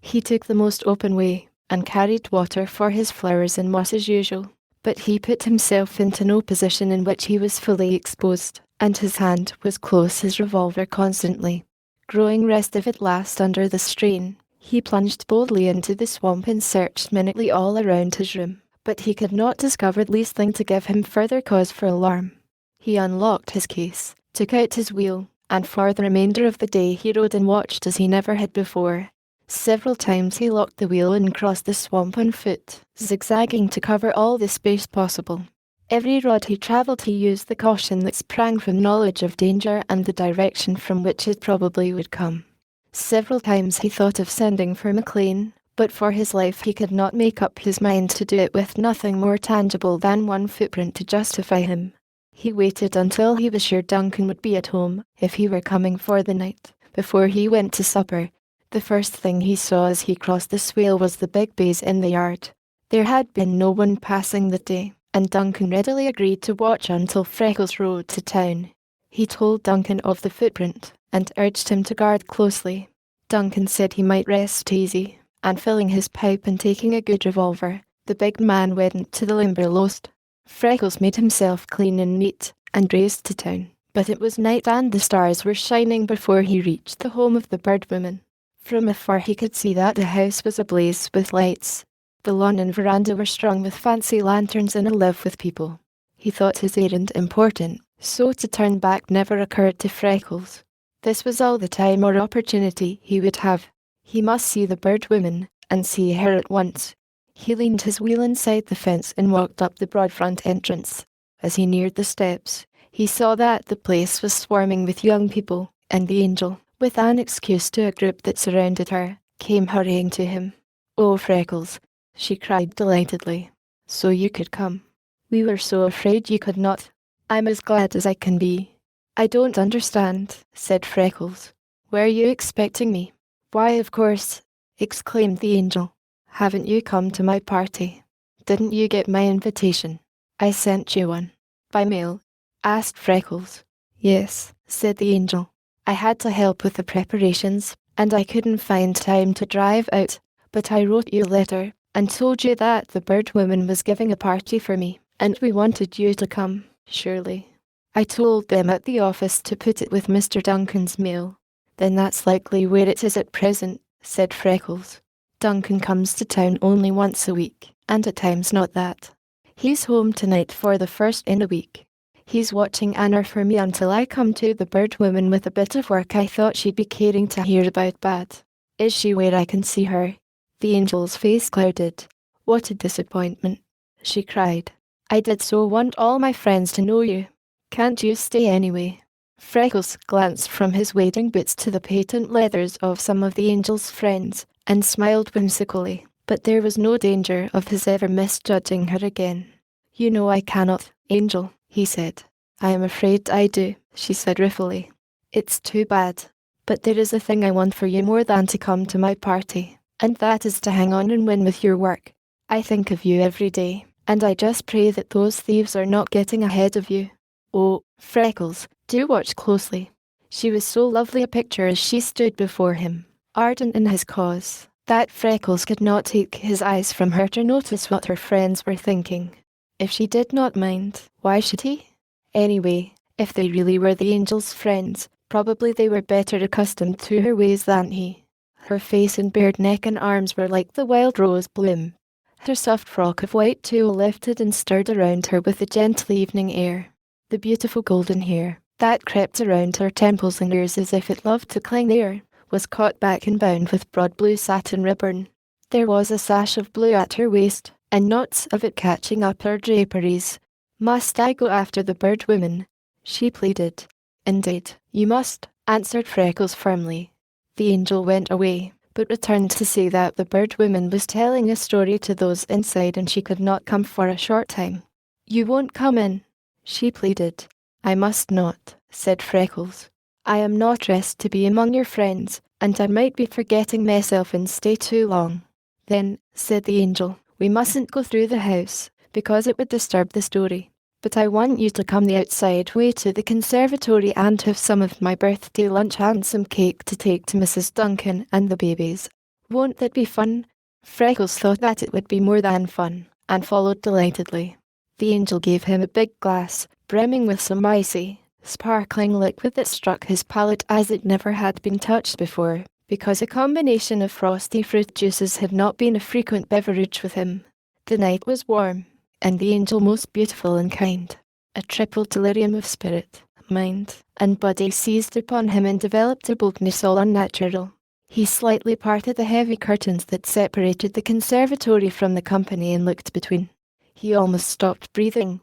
He took the most open way, and carried water for his flowers and moss as usual, but he put himself into no position in which he was fully exposed, and his hand was close his revolver constantly. Growing restive at last under the strain, he plunged boldly into the swamp and searched minutely all around his room, but he could not discover the least thing to give him further cause for alarm. He unlocked his case, took out his wheel, and for the remainder of the day he rode and watched as he never had before. Several times he locked the wheel and crossed the swamp on foot, zigzagging to cover all the space possible. Every rod he travelled he used the caution that sprang from knowledge of danger and the direction from which it probably would come. Several times he thought of sending for McLean, but for his life he could not make up his mind to do it with nothing more tangible than one footprint to justify him. He waited until he was sure Duncan would be at home, if he were coming for the night, before he went to supper. The first thing he saw as he crossed the swale was the big bays in the yard. There had been no one passing that day, and Duncan readily agreed to watch until Freckles rode to town. He told Duncan of the footprint, and urged him to guard closely. Duncan said he might rest easy, and filling his pipe and taking a good revolver, the big man went to the Limberlost. Freckles made himself clean and neat, and raced to town, but it was night and the stars were shining before he reached the home of the bird woman. From afar he could see that the house was ablaze with lights. The lawn and veranda were strung with fancy lanterns and alive with people. He thought his errand important, so to turn back never occurred to Freckles. This was all the time or opportunity he would have. He must see the bird woman, and see her at once. He leaned his wheel inside the fence and walked up the broad front entrance. As he neared the steps, he saw that the place was swarming with young people, and the angel, with an excuse to a group that surrounded her, came hurrying to him. "Oh, Freckles," she cried delightedly. "So you could come. We were so afraid you could not. I'm as glad as I can be." "I don't understand," said Freckles. "Were you expecting me?" "Why, of course," exclaimed the angel. "Haven't you come to my party? Didn't you get my invitation? I sent you one." "By mail?" asked Freckles. "Yes," said the angel. "I had to help with the preparations, and I couldn't find time to drive out, but I wrote you a letter, and told you that the bird woman was giving a party for me, and we wanted you to come, surely. I told them at the office to put it with Mr. Duncan's mail." "Then that's likely where it is at present," said Freckles. "Duncan comes to town only once a week, and at times not that. He's home tonight for the first in a week. He's watching Anna for me until I come to the bird woman with a bit of work I thought she'd be caring to hear about bad. Is she where I can see her?" The angel's face clouded. What a disappointment, she cried. I did so want all my friends to know you. Can't you stay anyway? Freckles glanced from his wading boots to the patent leathers of some of the angel's friends, and smiled whimsically, but there was no danger of his ever misjudging her again. You know I cannot, Angel, he said. I am afraid I do, she said ruefully. It's too bad. But there is a thing I want for you more than to come to my party, and that is to hang on and win with your work. I think of you every day, and I just pray that those thieves are not getting ahead of you. Oh, Freckles, do watch closely. She was so lovely a picture as she stood before him, ardent in his cause, that Freckles could not take his eyes from her to notice what her friends were thinking. If she did not mind, why should he? Anyway, if they really were the angel's friends, probably they were better accustomed to her ways than he. Her face and bared neck and arms were like the wild rose bloom. Her soft frock of white tulle lifted and stirred around her with a gentle evening air. The beautiful golden hair, that crept around her temples and ears as if it loved to cling there, was caught back and bound with broad blue satin ribbon. There was a sash of blue at her waist, and knots of it catching up her draperies. Must I go after the bird woman? She pleaded. Indeed, you must, answered Freckles firmly. The angel went away, but returned to say that the bird woman was telling a story to those inside and she could not come for a short time. You won't come in? She pleaded. I must not, said Freckles. I am not dressed to be among your friends, and I might be forgetting myself and stay too long. Then, said the angel, we mustn't go through the house, because it would disturb the story. But I want you to come the outside way to the conservatory and have some of my birthday lunch and some cake to take to Mrs. Duncan and the babies. Won't that be fun? Freckles thought that it would be more than fun, and followed delightedly. The angel gave him a big glass, brimming with some icy, sparkling liquid that struck his palate as it never had been touched before, because a combination of frosty fruit juices had not been a frequent beverage with him. The night was warm, and the angel most beautiful and kind. A triple delirium of spirit, mind, and body seized upon him and developed a boldness all unnatural. He slightly parted the heavy curtains that separated the conservatory from the company and looked between. He almost stopped breathing.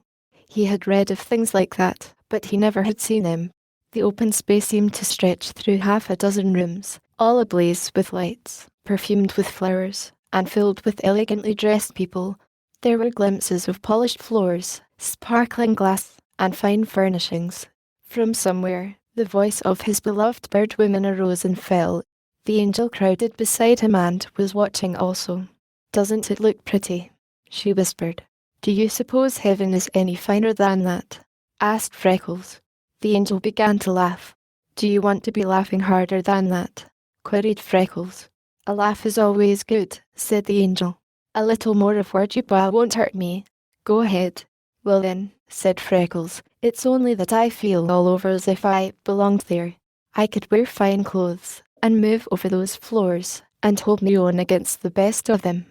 He had read of things like that, but he never had seen them. The open space seemed to stretch through half a dozen rooms, all ablaze with lights, perfumed with flowers, and filled with elegantly dressed people. There were glimpses of polished floors, sparkling glass, and fine furnishings. From somewhere, the voice of his beloved bird woman arose and fell. The angel crowded beside him and was watching also. Doesn't it look pretty? She whispered. Do you suppose heaven is any finer than that? Asked Freckles. The angel began to laugh. Do you want to be laughing harder than that? Queried Freckles. A laugh is always good, said the angel. A little more of word-you-bah won't hurt me. Go ahead. Well then, said Freckles, it's only that I feel all over as if I belonged there. I could wear fine clothes, and move over those floors, and hold me own against the best of them.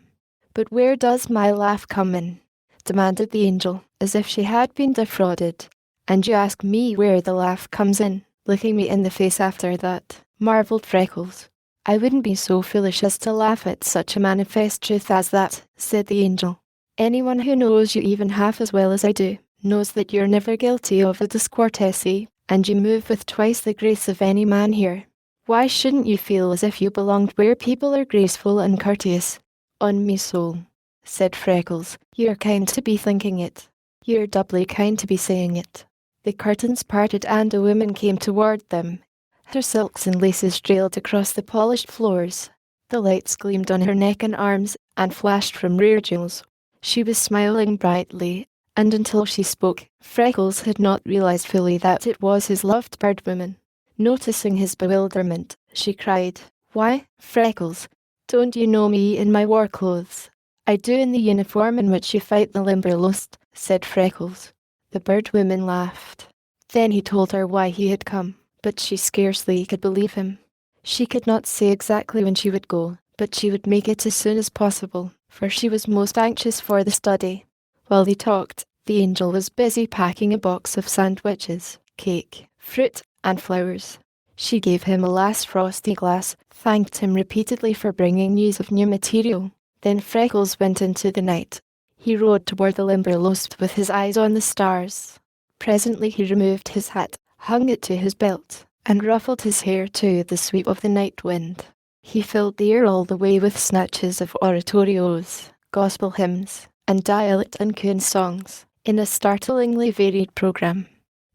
But where does my laugh come in? Demanded the angel, as if she had been defrauded. And you ask me where the laugh comes in, looking me in the face after that, marvelled Freckles. I wouldn't be so foolish as to laugh at such a manifest truth as that, said the angel. Anyone who knows you even half as well as I do, knows that you're never guilty of a discourtesy, and you move with twice the grace of any man here. Why shouldn't you feel as if you belonged where people are graceful and courteous? On me soul, said Freckles, you're kind to be thinking it. You're doubly kind to be saying it. The curtains parted and a woman came toward them. Her silks and laces trailed across the polished floors. The lights gleamed on her neck and arms, and flashed from rear jewels. She was smiling brightly, and until she spoke, Freckles had not realized fully that it was his loved bird woman. Noticing his bewilderment, she cried, Why, Freckles, don't you know me in my war clothes? I do in the uniform in which you fight the Limberlost, said Freckles. The bird woman laughed. Then he told her why he had come, but she scarcely could believe him. She could not say exactly when she would go, but she would make it as soon as possible, for she was most anxious for the study. While they talked, the angel was busy packing a box of sandwiches, cake, fruit, and flowers. She gave him a last frosty glass, thanked him repeatedly for bringing news of new material, Then Freckles went into the night. He rode toward the Limberlost with his eyes on the stars. Presently he removed his hat, hung it to his belt, and ruffled his hair to the sweep of the night wind. He filled the air all the way with snatches of oratorios, gospel hymns, and dialect and coon songs, in a startlingly varied program.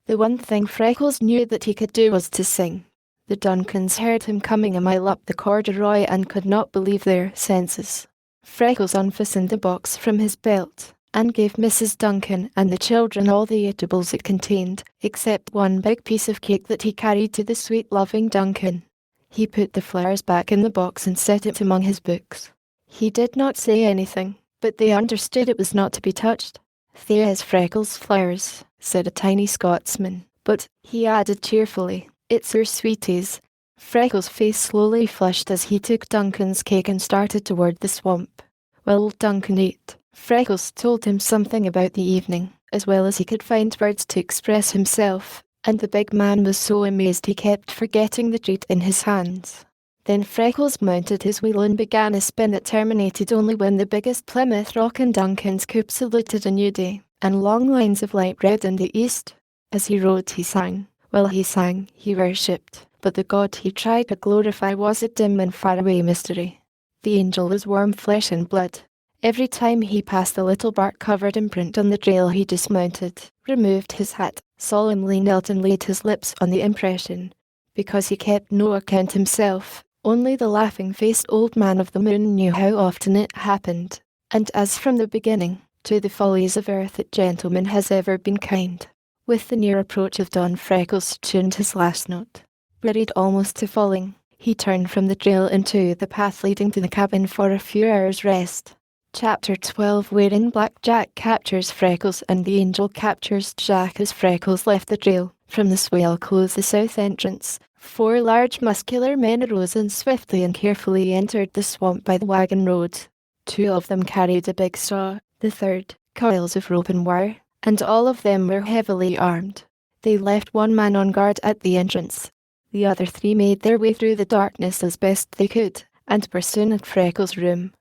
The one thing Freckles knew that he could do was to sing. The Duncans heard him coming a mile up the corduroy and could not believe their senses. Freckles unfastened the box from his belt, and gave Mrs. Duncan and the children all the eatables it contained, except one big piece of cake that he carried to the sweet-loving Duncan. He put the flowers back in the box and set it among his books. He did not say anything, but they understood it was not to be touched. "There's Freckles' flowers," said a tiny Scotsman, "but," he added cheerfully, "it's your sweeties." Freckles' face slowly flushed as he took Duncan's cake and started toward the swamp. While Duncan ate, Freckles told him something about the evening, as well as he could find words to express himself, and the big man was so amazed he kept forgetting the treat in his hands. Then Freckles mounted his wheel and began a spin that terminated only when the biggest Plymouth Rock in Duncan's coop saluted a new day, and long lines of light red in the east. As he rode he sang. While he sang, he worshipped, but the God he tried to glorify was a dim and faraway mystery. The angel was warm flesh and blood. Every time he passed the little bark-covered imprint on the trail he dismounted, removed his hat, solemnly knelt and laid his lips on the impression. Because he kept no account himself, only the laughing-faced old man of the moon knew how often it happened. And as from the beginning, to the follies of earth that gentleman has ever been kind. With the near approach of dawn Freckles tuned his last note. Wearied almost to falling, he turned from the trail into the path leading to the cabin for a few hours' rest. Chapter 12, wherein Black Jack captures Freckles and the angel captures Jack. As Freckles left the trail, from the swale close the south entrance, 4 large muscular men arose and swiftly and carefully entered the swamp by the wagon road. 2 of them carried a big saw, the third, coils of rope and wire, and all of them were heavily armed. They left 1 man on guard at the entrance. The other 3 made their way through the darkness as best they could, and were soon at Freckles' room.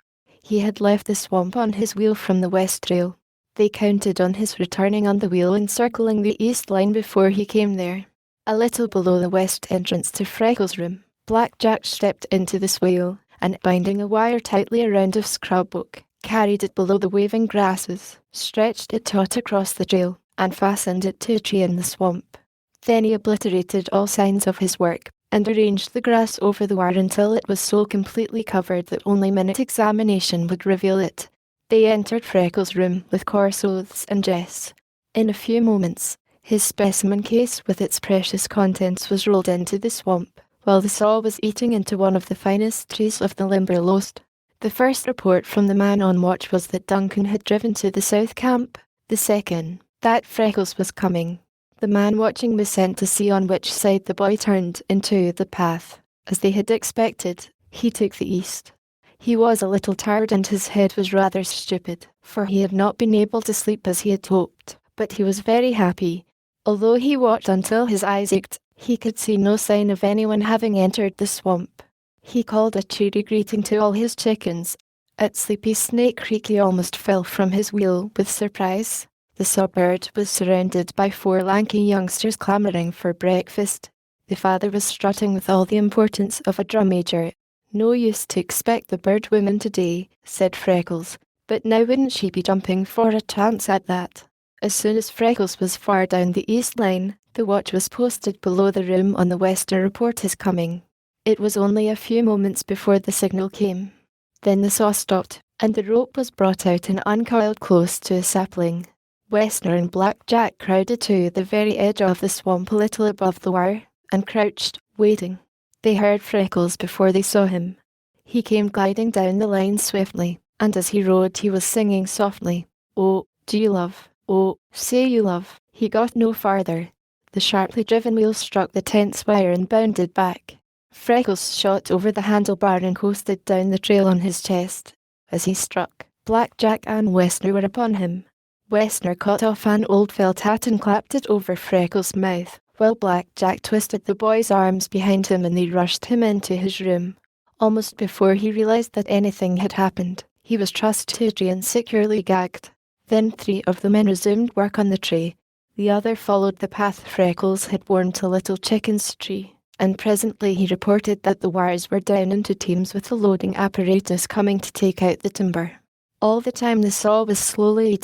He had left the swamp on his wheel from the west trail. They counted on his returning on the wheel and circling the east line before he came there. A little below the west entrance to Freckles' room, Black Jack stepped into the swale, and binding a wire tightly around a scrub oak, carried it below the waving grasses, stretched it taut across the trail, and fastened it to a tree in the swamp. Then he obliterated all signs of his work, and arranged the grass over the wire until it was so completely covered that only minute examination would reveal it. They entered Freckles' room with coarse oaths and jests. In a few moments, his specimen case with its precious contents was rolled into the swamp, while the saw was eating into one of the finest trees of the Limberlost. The first report from the man on watch was that Duncan had driven to the south camp. The second, that Freckles was coming. The man watching was sent to see on which side the boy turned into the path. As they had expected, he took the east. He was a little tired and his head was rather stupid, for he had not been able to sleep as he had hoped, but he was very happy. Although he watched until his eyes ached, he could see no sign of anyone having entered the swamp. He called a cheery greeting to all his chickens. At Sleepy Snake Creek he almost fell from his wheel with surprise. The sawbird was surrounded by 4 lanky youngsters clamoring for breakfast. The father was strutting with all the importance of a drum major. "No use to expect the bird woman today," said Freckles, "but now wouldn't she be jumping for a chance at that?" As soon as Freckles was far down the east line, the watch was posted below the room on the west to report his coming. It was only a few moments before the signal came. Then the saw stopped, and the rope was brought out and uncoiled close to a sapling. Westner and Black Jack crowded to the very edge of the swamp a little above the wire, and crouched, waiting. They heard Freckles before they saw him. He came gliding down the line swiftly, and as he rode he was singing softly, "Oh, do you love? Oh, say you love." He got no farther. The sharply driven wheel struck the tense wire and bounded back. Freckles shot over the handlebar and coasted down the trail on his chest. As he struck, Black Jack and Westner were upon him. Westner cut off an old felt hat and clapped it over Freckles' mouth, while Black Jack twisted the boy's arms behind him and they rushed him into his room. Almost before he realized that anything had happened, He was trussed to a tree and securely gagged. Then 3 of the men resumed work on the tree. The other followed the path Freckles had worn to Little Chicken's tree, and presently he reported that the wires were down into teams with the loading apparatus coming to take out the timber. All the time the saw was slowly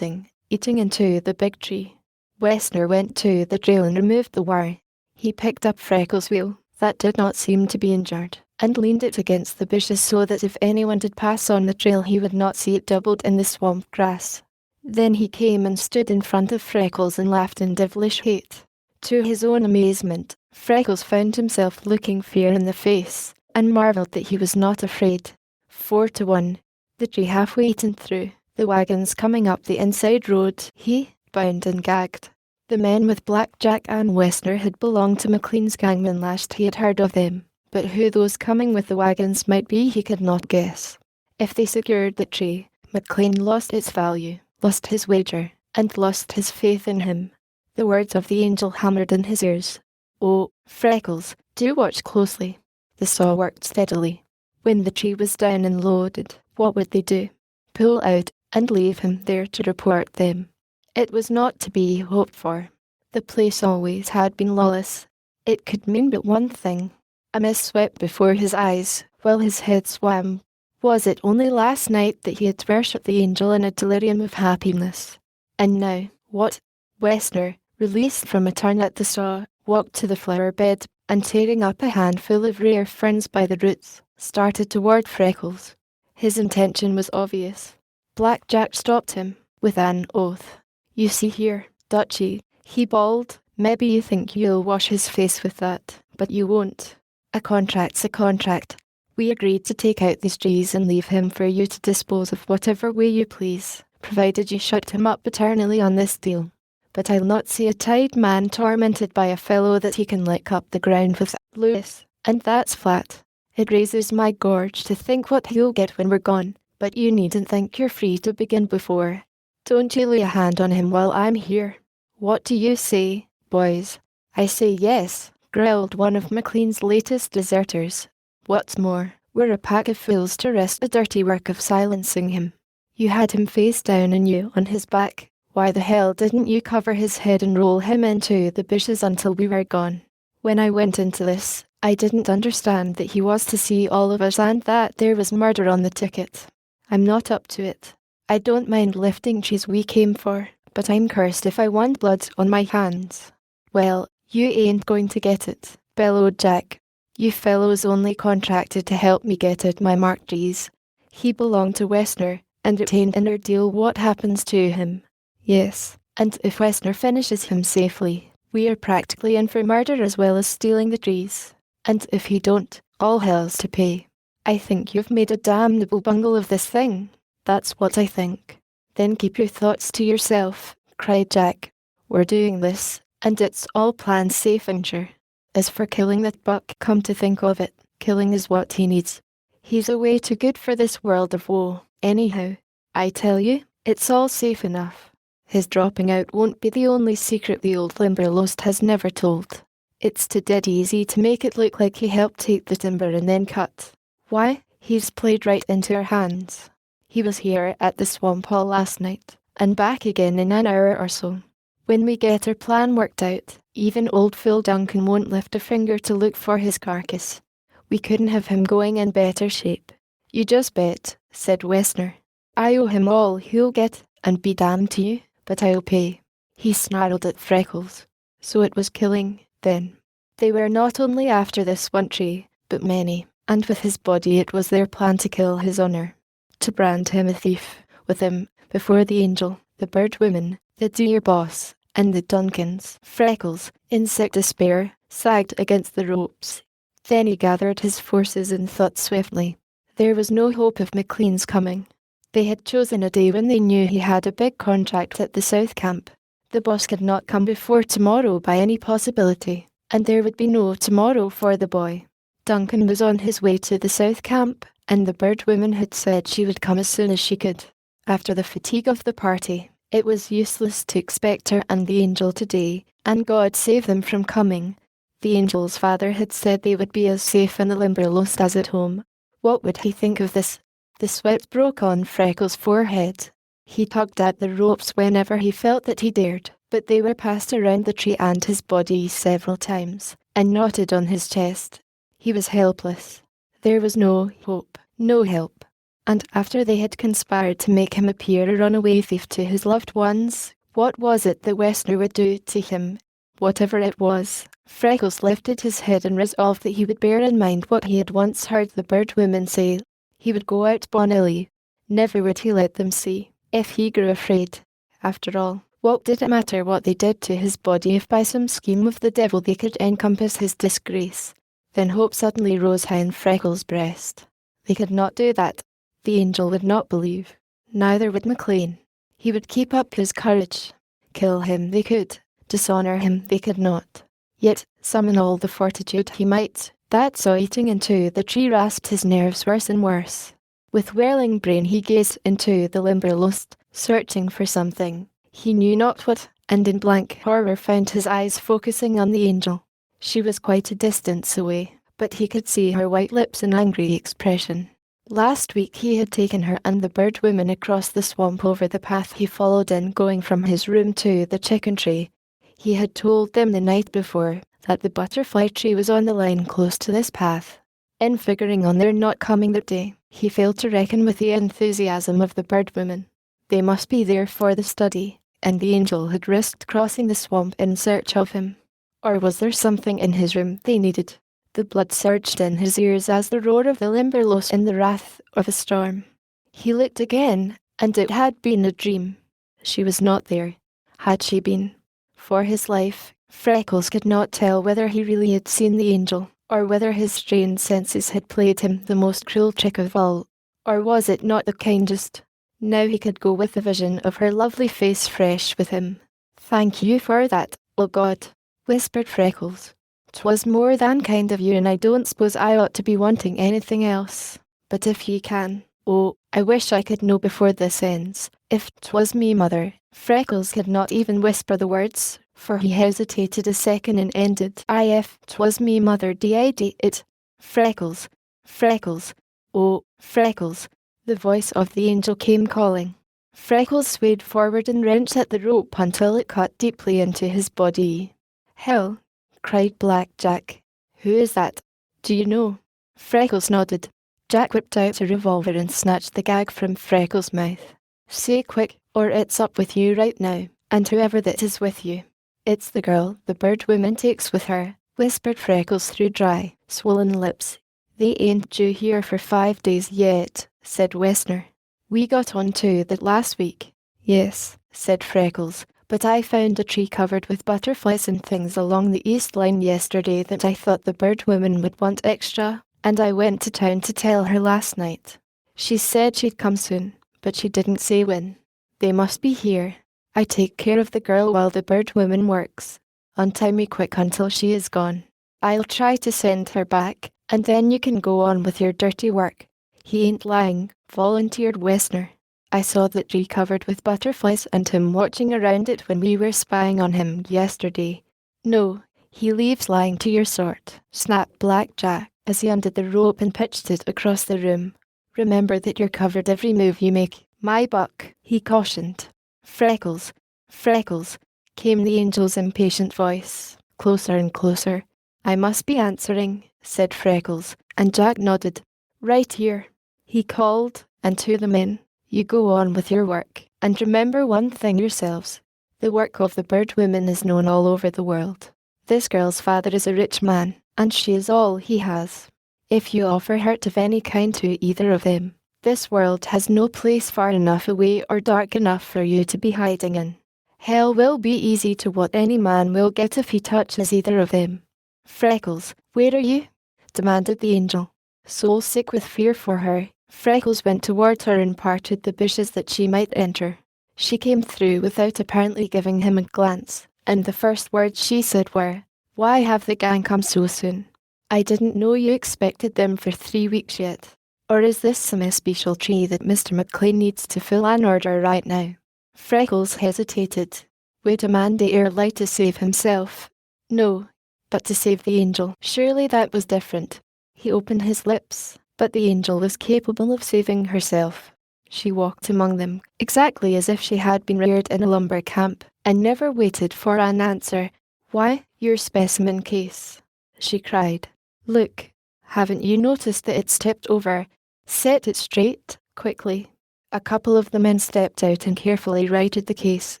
eating into the big tree. Wessner went to the trail and removed the wire. He picked up Freckles' wheel, that did not seem to be injured, and leaned it against the bushes so that if anyone did pass on the trail he would not see it doubled in the swamp grass. Then he came and stood in front of Freckles and laughed in devilish hate. To his own amazement, Freckles found himself looking fear in the face, and marveled that he was not afraid. 4-1. The tree halfway eaten through, the wagons coming up the inside road, he, bound and gagged. The men with Black Jack and Wessner had belonged to McLean's gang when last he had heard of them, but who those coming with the wagons might be he could not guess. If they secured the tree, McLean lost its value, lost his wager, and lost his faith in him. The words of the angel hammered in his ears. "Oh, Freckles, do watch closely." The saw worked steadily. When the tree was down and loaded, what would they do? Pull out and leave him there to report them? It was not to be hoped for. The place always had been lawless. It could mean but one thing. A mist swept before his eyes, while his head swam. Was it only last night that he had worshipped the angel in a delirium of happiness? And now, what? Wessner, released from a turn at the saw, walked to the flower bed, and tearing up a handful of rare ferns by the roots, started toward Freckles. His intention was obvious. Black Jack stopped him, with an oath. "You see here, Dutchie," he bawled, "maybe you think you'll wash his face with that, but you won't. A contract's a contract. We agreed to take out these trees and leave him for you to dispose of whatever way you please, provided you shut him up eternally on this deal. But I'll not see a tied man tormented by a fellow that he can lick up the ground with, Lewis, and that's flat. It raises my gorge to think what he'll get when we're gone, but you needn't think you're free to begin before. Don't you lay a hand on him while I'm here. What do you say, boys?" "I say yes," growled one of McLean's latest deserters. "What's more, we're a pack of fools to risk the dirty work of silencing him. You had him face down and you on his back. Why the hell didn't you cover his head and roll him into the bushes until we were gone? When I went into this, I didn't understand that he was to see all of us and that there was murder on the ticket. I'm not up to it. I don't mind lifting trees we came for, but I'm cursed if I want blood on my hands." "Well, you ain't going to get it," bellowed Jack. "You fellows only contracted to help me get out my marked trees. He belonged to Wessner, and retained in our deal what happens to him. Yes, and if Wessner finishes him safely, we are practically in for murder as well as stealing the trees. And if he don't, all hell's to pay. I think you've made a damnable bungle of this thing. That's what I think." "Then keep your thoughts to yourself," cried Jack. "We're doing this, and it's all planned safe and sure. As for killing that buck, come to think of it, killing is what he needs. He's away too good for this world of woe, anyhow. I tell you, it's all safe enough. His dropping out won't be the only secret the old Limberlost has never told. It's too dead easy to make it look like he helped take the timber and then cut. Why, he's played right into our hands. He was here at the swamp hall last night, and back again in an hour or so. When we get our plan worked out, even old Phil Duncan won't lift a finger to look for his carcass. We couldn't have him going in better shape." "You just bet," said Wessner. "I owe him all he'll get, and be damned to you, but I'll pay." He snarled at Freckles. So it was killing, then. They were not only after this one tree, but many, and with his body it was their plan to kill his honor. To brand him a thief, with him, before the angel, the bird woman, the deer boss, and the Duncans. Freckles, in sick despair, sagged against the ropes. Then he gathered his forces and thought swiftly. There was no hope of McLean's coming. They had chosen a day when they knew he had a big contract at the South Camp. The boss could not come before tomorrow by any possibility, and there would be no tomorrow for the boy. Duncan was on his way to the South Camp, and the bird woman had said she would come as soon as she could. After the fatigue of the party, it was useless to expect her and the angel today, and God save them from coming. The angel's father had said they would be as safe in the Limberlost as at home. What would he think of this? The sweat broke on Freckles' forehead. He tugged at the ropes whenever he felt that he dared, but they were passed around the tree and his body several times, and knotted on his chest. He was helpless. There was no hope, no help. And after they had conspired to make him appear a runaway thief to his loved ones, what was it that Wessner would do to him? Whatever it was, Freckles lifted his head and resolved that he would bear in mind what he had once heard the bird women say. He would go out bonily. Never would he let them see, if he grew afraid. After all, what did it matter what they did to his body if by some scheme of the devil they could encompass his disgrace? Then hope suddenly rose high in Freckles' breast. They could not do that. The angel would not believe. Neither would McLean. He would keep up his courage. Kill him they could. Dishonor him they could not. Yet, summon all the fortitude he might. That saw eating into the tree rasped his nerves worse and worse. With whirling brain he gazed into the Limberlost, searching for something. He knew not what, and in blank horror found his eyes focusing on the angel. She was quite a distance away, but he could see her white lips and angry expression. Last week he had taken her and the bird women across the swamp over the path he followed in going from his room to the chicken tree. He had told them the night before that the butterfly tree was on the line close to this path. In figuring on their not coming that day, he failed to reckon with the enthusiasm of the bird women. They must be there for the study, and the angel had risked crossing the swamp in search of him. Or was there something in his room they needed? The blood surged in his ears as the roar of the Limberlost in the wrath of a storm. He looked again, and it had been a dream. She was not there. Had she been? For his life, Freckles could not tell whether he really had seen the angel, or whether his strained senses had played him the most cruel trick of all. Or was it not the kindest? Now he could go with the vision of her lovely face fresh with him. "Thank you for that, oh God," whispered Freckles. "'Twas more than kind of you, and I don't suppose I ought to be wanting anything else. But if ye can, oh, I wish I could know before this ends. If 'twas me, Mother." Freckles could not even whisper the words, for he hesitated a second and ended, "If 'twas me, Mother, did it. Freckles, Freckles, oh, Freckles." The voice of the angel came calling. Freckles swayed forward and wrenched at the rope until it cut deeply into his body. "Hell!" cried Black Jack. "Who is that? Do you know?" Freckles nodded. Jack whipped out a revolver and snatched the gag from Freckles' mouth. "Say quick, or it's up with you right now, and whoever that is with you." "It's the girl the bird woman takes with her," whispered Freckles through dry, swollen lips. "They ain't due here for 5 days yet," said Wessner. "We got on to that last week." "Yes," said Freckles, "but I found a tree covered with butterflies and things along the east line yesterday that I thought the bird woman would want extra, and I went to town to tell her last night. She said she'd come soon, but she didn't say when. They must be here. I take care of the girl while the bird woman works. Untie me quick until she is gone. I'll try to send her back, and then you can go on with your dirty work." "He ain't lying," volunteered Wessner. "I saw that tree covered with butterflies and him watching around it when we were spying on him yesterday." "No, he leaves lying to your sort," snapped Black Jack as he undid the rope and pitched it across the room. "Remember that you're covered every move you make, my buck," he cautioned. "Freckles, Freckles," came the angel's impatient voice, closer and closer. "I must be answering," said Freckles, and Jack nodded. "Right here," he called, and to the men, "You go on with your work, and remember one thing yourselves. The work of the bird women is known all over the world. This girl's father is a rich man, and she is all he has. If you offer hurt of any kind to either of them, this world has no place far enough away or dark enough for you to be hiding in. Hell will be easy to what any man will get if he touches either of them." "Freckles, where are you?" demanded the angel. Soul sick with fear for her, Freckles went toward her and parted the bushes that she might enter. She came through without apparently giving him a glance, and the first words she said were, "Why have the gang come so soon? I didn't know you expected them for 3 weeks yet. Or is this some especial tree that Mr. McLean needs to fill an order right now?" Freckles hesitated. Would a man dare lie to save himself? No, but to save the angel. Surely that was different. He opened his lips, But the angel was capable of saving herself. She walked among them, exactly as if she had been reared in a lumber camp, and never waited for an answer. "Why, your specimen case," she cried. "Look, haven't you noticed that it's tipped over? Set it straight, quickly." A couple of the men stepped out and carefully righted the case.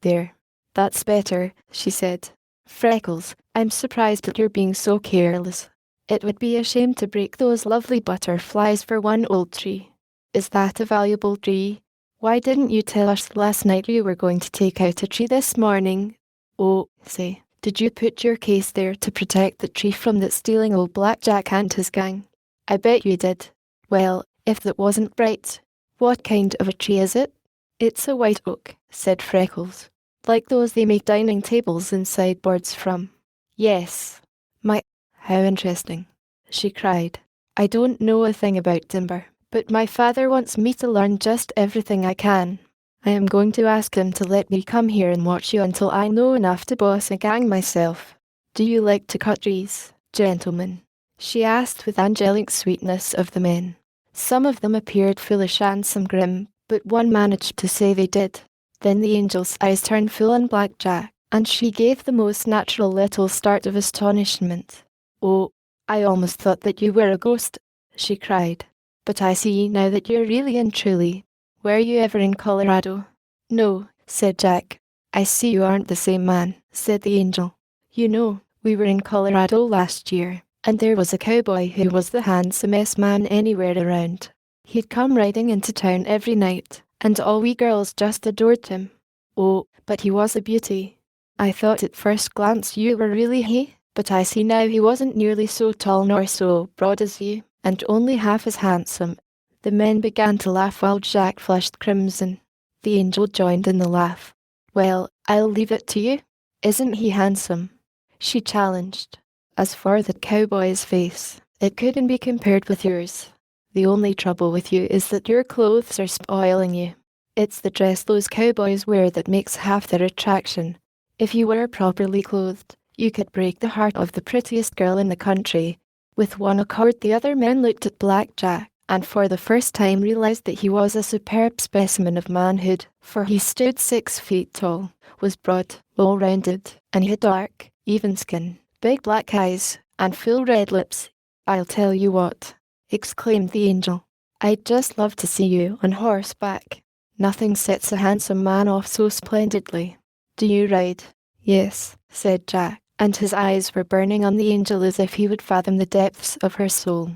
"There. That's better," she said. "Freckles, I'm surprised at your being so careless. It would be a shame to break those lovely butterflies for one old tree. Is that a valuable tree? Why didn't you tell us last night you were going to take out a tree this morning? Oh, say, did you put your case there to protect the tree from that stealing old Black Jack and his gang? I bet you did. Well, if that wasn't right, what kind of a tree is it?" "It's a white oak," said Freckles. "Like those they make dining tables and sideboards from." "Yes. My, how interesting," she cried. "I don't know a thing about timber, but my father wants me to learn just everything I can. I am going to ask him to let me come here and watch you until I know enough to boss a gang myself. Do you like to cut trees, gentlemen?" she asked with angelic sweetness of the men. Some of them appeared foolish and some grim, but one managed to say they did. Then the angel's eyes turned full on Black Jack, and she gave the most natural little start of astonishment. "Oh, I almost thought that you were a ghost," she cried. "But I see now that you're really and truly. Were you ever in Colorado?" "No," said Jack. "I see you aren't the same man," said the angel. "You know, we were in Colorado last year, and there was a cowboy who was the handsomest man anywhere around. He'd come riding into town every night, and all we girls just adored him. Oh, but he was a beauty. I thought at first glance you were really he, but I see now he wasn't nearly so tall nor so broad as you, and only half as handsome." The men began to laugh while Jack flushed crimson. The angel joined in the laugh. "Well, I'll leave it to you. Isn't he handsome?" she challenged. "As for the cowboy's face, it couldn't be compared with yours. The only trouble with you is that your clothes are spoiling you. It's the dress those cowboys wear that makes half their attraction. If you were properly clothed, you could break the heart of the prettiest girl in the country." With one accord the other men looked at Black Jack, and for the first time realized that he was a superb specimen of manhood, for he stood 6 feet tall, was broad, well-rounded, and had dark, even skin, big black eyes, and full red lips. "I'll tell you what," exclaimed the angel. "I'd just love to see you on horseback. Nothing sets a handsome man off so splendidly. Do you ride?" "Yes," said Jack, and his eyes were burning on the angel as if he would fathom the depths of her soul.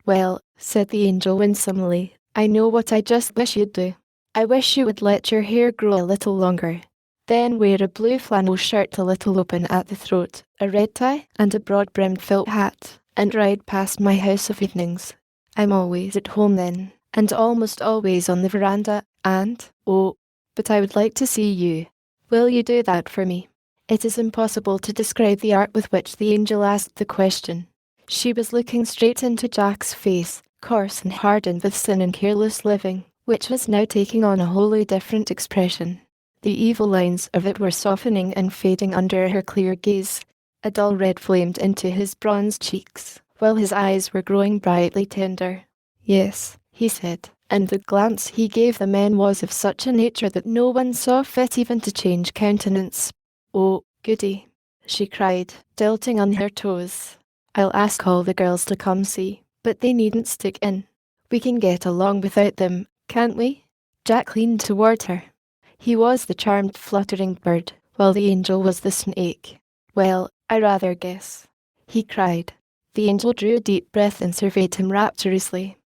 "Well," said the angel winsomely, "I know what I just wish you'd do. I wish you would let your hair grow a little longer. Then wear a blue flannel shirt a little open at the throat, a red tie, and a broad-brimmed felt hat, and ride past my house of evenings. I'm always at home then, and almost always on the veranda, and, oh, but I would like to see you. Will you do that for me?" It is impossible to describe the art with which the angel asked the question. She was looking straight into Jack's face, coarse and hardened with sin and careless living, which was now taking on a wholly different expression. The evil lines of it were softening and fading under her clear gaze. A dull red flamed into his bronzed cheeks, while his eyes were growing brightly tender. "Yes," he said, and the glance he gave the men was of such a nature that no one saw fit even to change countenance. "Oh, goody," she cried, tilting on her toes. "I'll ask all the girls to come see, but they needn't stick in. We can get along without them, can't we?" Jack leaned toward her. He was the charmed fluttering bird, while the angel was the snake. "Well, I rather guess," he cried. The angel drew a deep breath and surveyed him rapturously.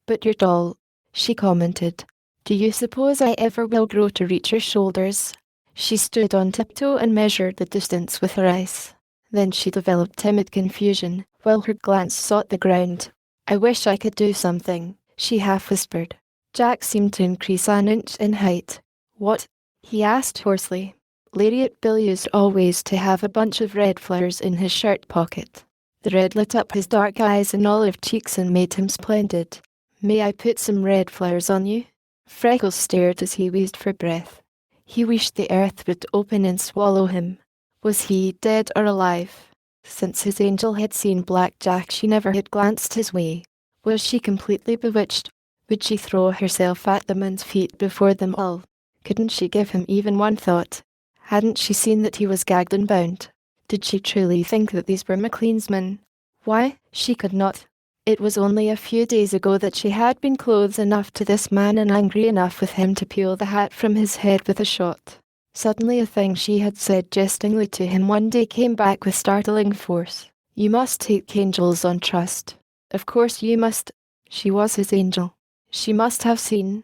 But you're tall," she commented. "Do you suppose I ever will grow to reach your shoulders?" She stood on tiptoe and measured the distance with her eyes. Then she developed timid confusion, while her glance sought the ground. "I wish I could do something," she half whispered. Jack seemed to increase an inch in height. "What?" he asked hoarsely. Lariat Bill used always to have a bunch of red flowers in his shirt pocket. The red lit up his dark eyes and olive cheeks and made him splendid. "May I put some red flowers on you?" Freckles stared as he wheezed for breath. He wished the earth would open and swallow him. Was he dead or alive? Since his angel had seen Black Jack, she never had glanced his way. Was she completely bewitched? Would she throw herself at the man's feet before them all? Couldn't she give him even one thought? Hadn't she seen that he was gagged and bound? Did she truly think that these were McLean's men? Why, she could not. It was only a few days ago that she had been close enough to this man and angry enough with him to peel the hat from his head with a shot. Suddenly a thing she had said jestingly to him one day came back with startling force. You must take angels on trust. Of course you must. She was his angel. She must have seen.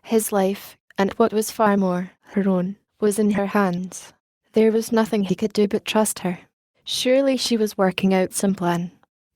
His life, and what was far more, her own, was in her hands. There was nothing he could do but trust her. Surely she was working out some plan.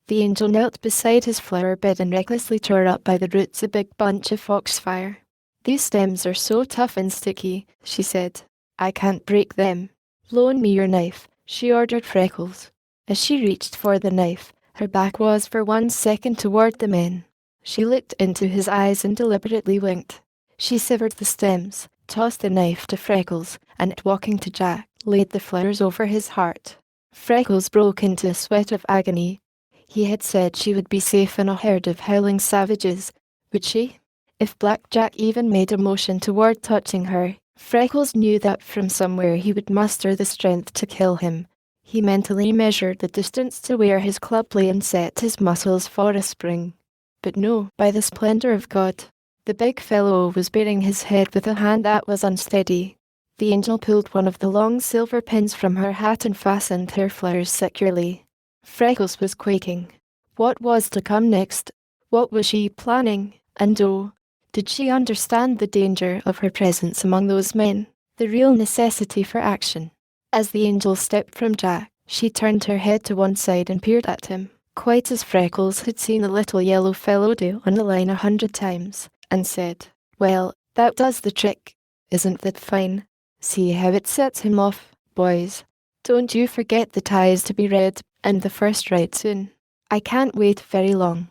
The angel knelt beside his flower bed and recklessly tore up by the roots a big bunch of foxfire. These stems are so tough and sticky, she said. I can't break them. Loan me your knife, she ordered Freckles. As she reached for the knife, her back was for 1 second toward the men. She looked into his eyes and deliberately winked. She severed the stems, tossed the knife to Freckles, and walking to Jack, laid the flowers over his heart. Freckles broke into a sweat of agony. He had said she would be safe in a herd of howling savages. Would she? If Black Jack even made a motion toward touching her, Freckles knew that from somewhere he would muster the strength to kill him. He mentally measured the distance to where his club lay and set his muscles for a spring. But no, by the splendor of God. The big fellow was bearing his head with a hand that was unsteady. The angel pulled one of the long silver pins from her hat and fastened her flowers securely. Freckles was quaking. What was to come next? What was she planning? And oh, did she understand the danger of her presence among those men? The real necessity for action. As the angel stepped from Jack, she turned her head to one side and peered at him, quite as Freckles had seen the little yellow fellow do on the line 100 times, and said, Well, that does the trick. Isn't that fine? See how it sets him off, boys. Don't you forget the tie is to be read, and the first ride soon. I can't wait very long.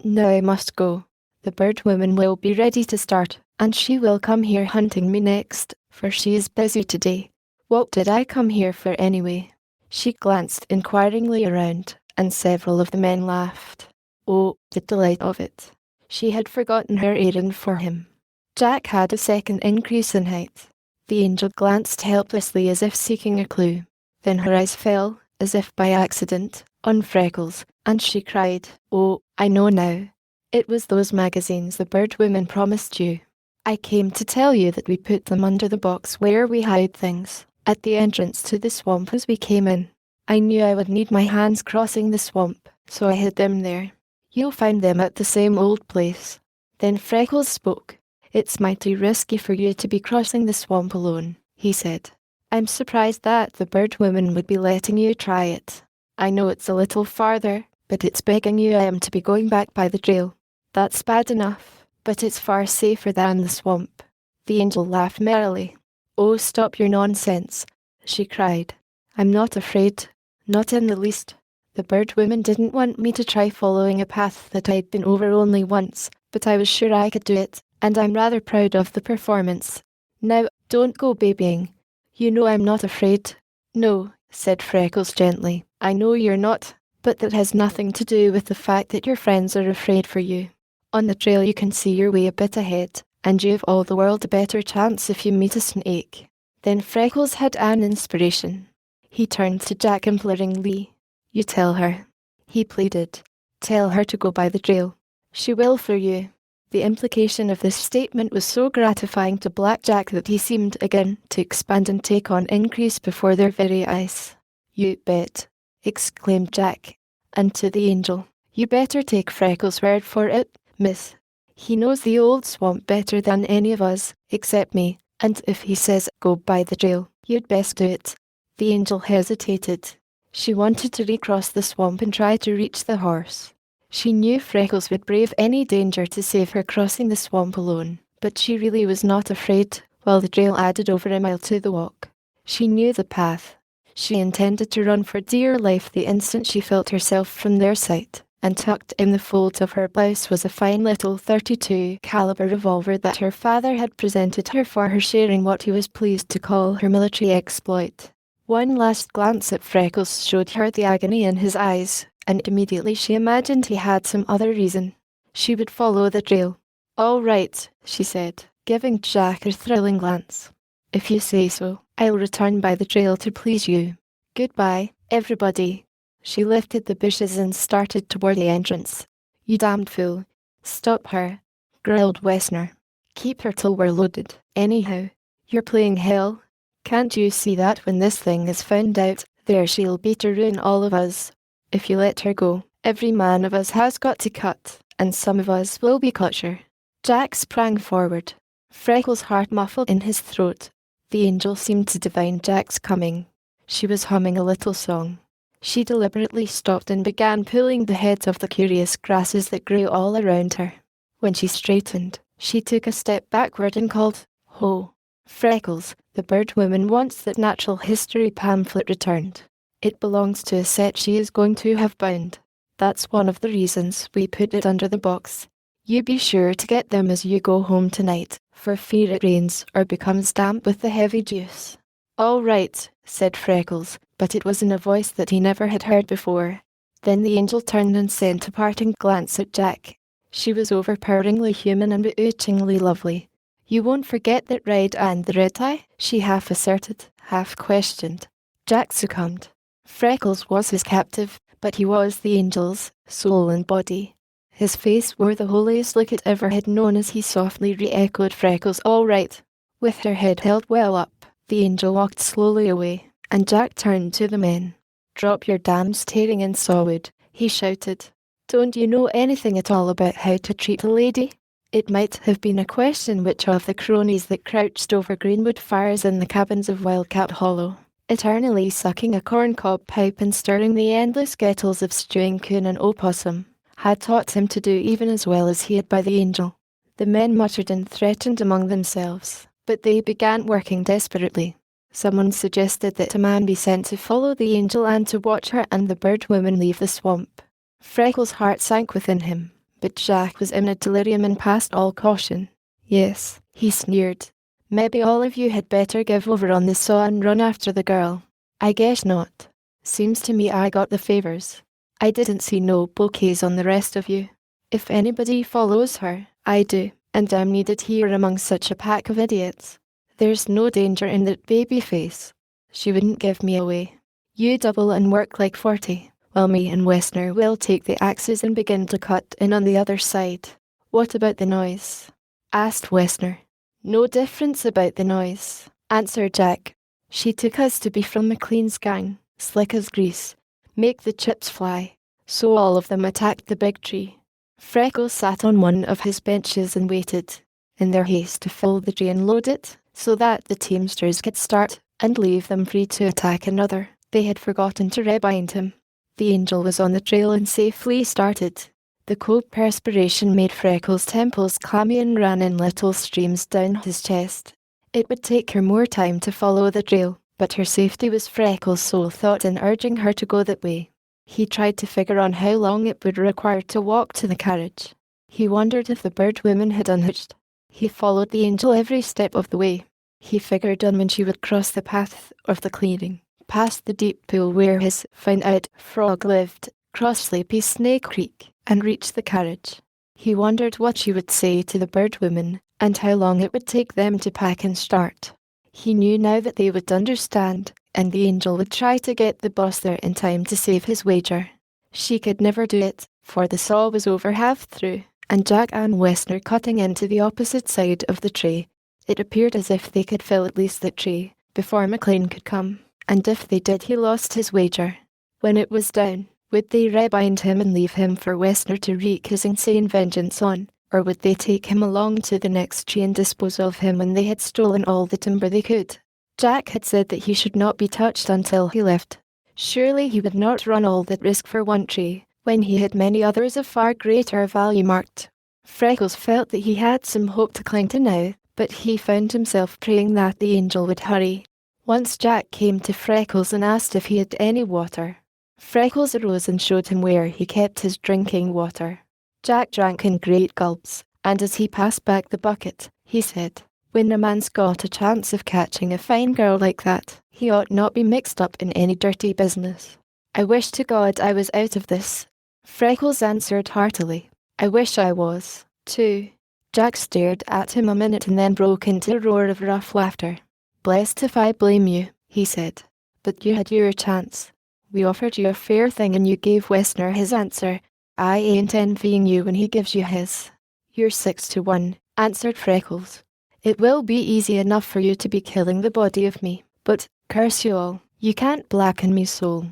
Now I must go. The bird woman will be ready to start, and she will come here hunting me next, for she is busy today. What did I come here for anyway? She glanced inquiringly around, and several of the men laughed. Oh, the delight of it. She had forgotten her errand for him. Jack had a second increase in height. The angel glanced helplessly as if seeking a clue. Then her eyes fell, as if by accident, on Freckles, and she cried, Oh, I know now. It was those magazines the bird woman promised you. I came to tell you that we put them under the box where we hide things, at the entrance to the swamp as we came in. I knew I would need my hands crossing the swamp, so I hid them there. You'll find them at the same old place. Then Freckles spoke. It's mighty risky for you to be crossing the swamp alone, he said. I'm surprised that the bird woman would be letting you try it. I know it's a little farther, but it's begging you I am to be going back by the trail. That's bad enough, but it's far safer than the swamp. The angel laughed merrily. Oh, stop your nonsense, she cried. I'm not afraid, not in the least. The bird woman didn't want me to try following a path that I'd been over only once, but I was sure I could do it, and I'm rather proud of the performance. Now, don't go babying. You know I'm not afraid. No, said Freckles gently. I know you're not, but that has nothing to do with the fact that your friends are afraid for you. On the trail you can see your way a bit ahead, and you've all the world a better chance if you meet a snake. Then Freckles had an inspiration. He turned to Jack imploringly. You tell her, he pleaded. Tell her to go by the trail. She will for you. The implication of this statement was so gratifying to Black Jack that he seemed again to expand and take on increase before their very eyes. You bet, exclaimed Jack, and to the angel, you better take Freckles' word for it, miss. He knows the old swamp better than any of us, except me, and if he says go by the trail, you'd best do it. The angel hesitated. She wanted to recross the swamp and try to reach the horse. She knew Freckles would brave any danger to save her crossing the swamp alone, but she really was not afraid, while the trail added over a mile to the walk. She knew the path. She intended to run for dear life the instant she felt herself from their sight, and tucked in the folds of her blouse was a fine little .32 caliber revolver that her father had presented her for her share in what he was pleased to call her military exploit. One last glance at Freckles showed her the agony in his eyes, and immediately she imagined he had some other reason. she would follow the trail. "All right," she said, giving Jack a thrilling glance. "If you say so, I'll return by the trail to please you. Goodbye, everybody." She lifted the bushes and started toward the entrance. "You damned fool. Stop her," growled Wessner. "Keep her till we're loaded, anyhow. You're playing hell. Can't you see that when this thing is found out, there she'll be to ruin all of us? If you let her go, every man of us has got to cut, and some of us will be kosher." Jack sprang forward, Freckles' heart muffled in his throat. The angel seemed to divine Jack's coming. She was humming a little song. She deliberately stopped and began pulling the heads of the curious grasses that grew all around her. When she straightened, she took a step backward and called, "Ho! Freckles, the bird woman wants that natural history pamphlet returned. It belongs to a set she is going to have bound. That's one of the reasons we put it under the box. You be sure to get them as you go home tonight, for fear it rains or becomes damp with the heavy juice." "All right," said Freckles, but it was in a voice that he never had heard before. Then the angel turned and sent a parting glance at Jack. She was overpoweringly human and bewitchingly lovely. "You won't forget that ride and the red tie?" she half asserted, half questioned. Jack succumbed. Freckles was his captive, but he was the angel's, soul and body. His face wore the holiest look it ever had known as he softly re-echoed Freckles' "all right." With her head held well up, the angel walked slowly away, and Jack turned to the men. "Drop your damned staring and sawwood," he shouted. "Don't you know anything at all about how to treat a lady?" It might have been a question which of the cronies that crouched over greenwood fires in the cabins of Wildcat Hollow, eternally sucking a corncob pipe and stirring the endless kettles of stewing coon and opossum, had taught him to do even as well as he had by the angel. The men muttered and threatened among themselves, but they began working desperately. Someone suggested that a man be sent to follow the angel and to watch her and the bird woman leave the swamp. Freckles' heart sank within him, but Jack was in a delirium and past all caution. "Yes," he sneered. "Maybe all of you had better give over on the saw and run after the girl." "I guess not. Seems to me I got the favors. I didn't see no bouquets on the rest of you. If anybody follows her, I do, and I'm needed here among such a pack of idiots. There's no danger in that baby face. She wouldn't give me away. You double and work like 40, while me and Wessner will take the axes and begin to cut in on the other side." "What about the noise?" asked Wessner. "No difference about the noise," answered Jack. "She took us to be from McLean's gang, slick as grease. Make the chips fly." So all of them attacked the big tree. Freckles sat on one of his benches and waited, in their haste to fill the tree and load it, so that the teamsters could start and leave them free to attack another. They had forgotten to rebind him. The angel was on the trail and safely started. The cold perspiration made Freckles' temples clammy and ran in little streams down his chest. It would take her more time to follow the trail, but her safety was Freckles' sole thought in urging her to go that way. He tried to figure on how long it would require to walk to the carriage. He wondered if the bird woman had unhitched. He followed the angel every step of the way. He figured on when she would cross the path of the clearing, past the deep pool where his found-out frog lived, cross Sleepy Snake Creek, and reach the carriage. He wondered what she would say to the bird woman, and how long it would take them to pack and start. He knew now that they would understand, and the angel would try to get the boss there in time to save his wager. She could never do it, for the saw was over half through, and Jack and Wessner cutting into the opposite side of the tree. It appeared as if they could fill at least the tree before McLean could come, and if they did he lost his wager. When it was down, would they rebind him and leave him for Wessner to wreak his insane vengeance on, or would they take him along to the next tree and dispose of him when they had stolen all the timber they could? Jack had said that he should not be touched until he left. Surely he would not run all that risk for one tree, when he had many others of far greater value marked. Freckles felt that he had some hope to cling to now, but he found himself praying that the angel would hurry. Once Jack came to Freckles and asked if he had any water. Freckles arose and showed him where he kept his drinking water. Jack drank in great gulps, and as he passed back the bucket, he said, "When a man's got a chance of catching a fine girl like that, he ought not be mixed up in any dirty business. I wish to God I was out of this." Freckles answered heartily, I wish I was, too. Jack stared at him a minute and then broke into a roar of rough laughter. Blessed if I blame you, he said. But you had your chance. We offered you a fair thing and you gave Westner his answer. I ain't envying you when he gives you his. You're 6-1, answered Freckles. It will be easy enough for you to be killing the body of me, but, curse you all, you can't blacken me soul.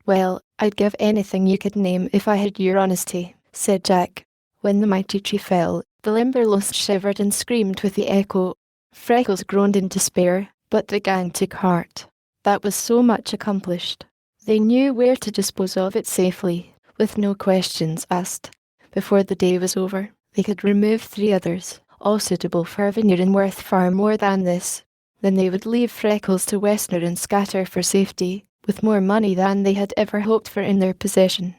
Well, I'd give anything you could name if I had your honesty, said Jack. When the mighty tree fell, the Limberlost shivered and screamed with the echo. Freckles groaned in despair, but the gang took heart. That was so much accomplished. They knew where to dispose of it safely, with no questions asked. Before the day was over, they could remove 3 others, all suitable for a vineyard and worth far more than this. Then they would leave Freckles to Westner and scatter for safety, with more money than they had ever hoped for in their possession.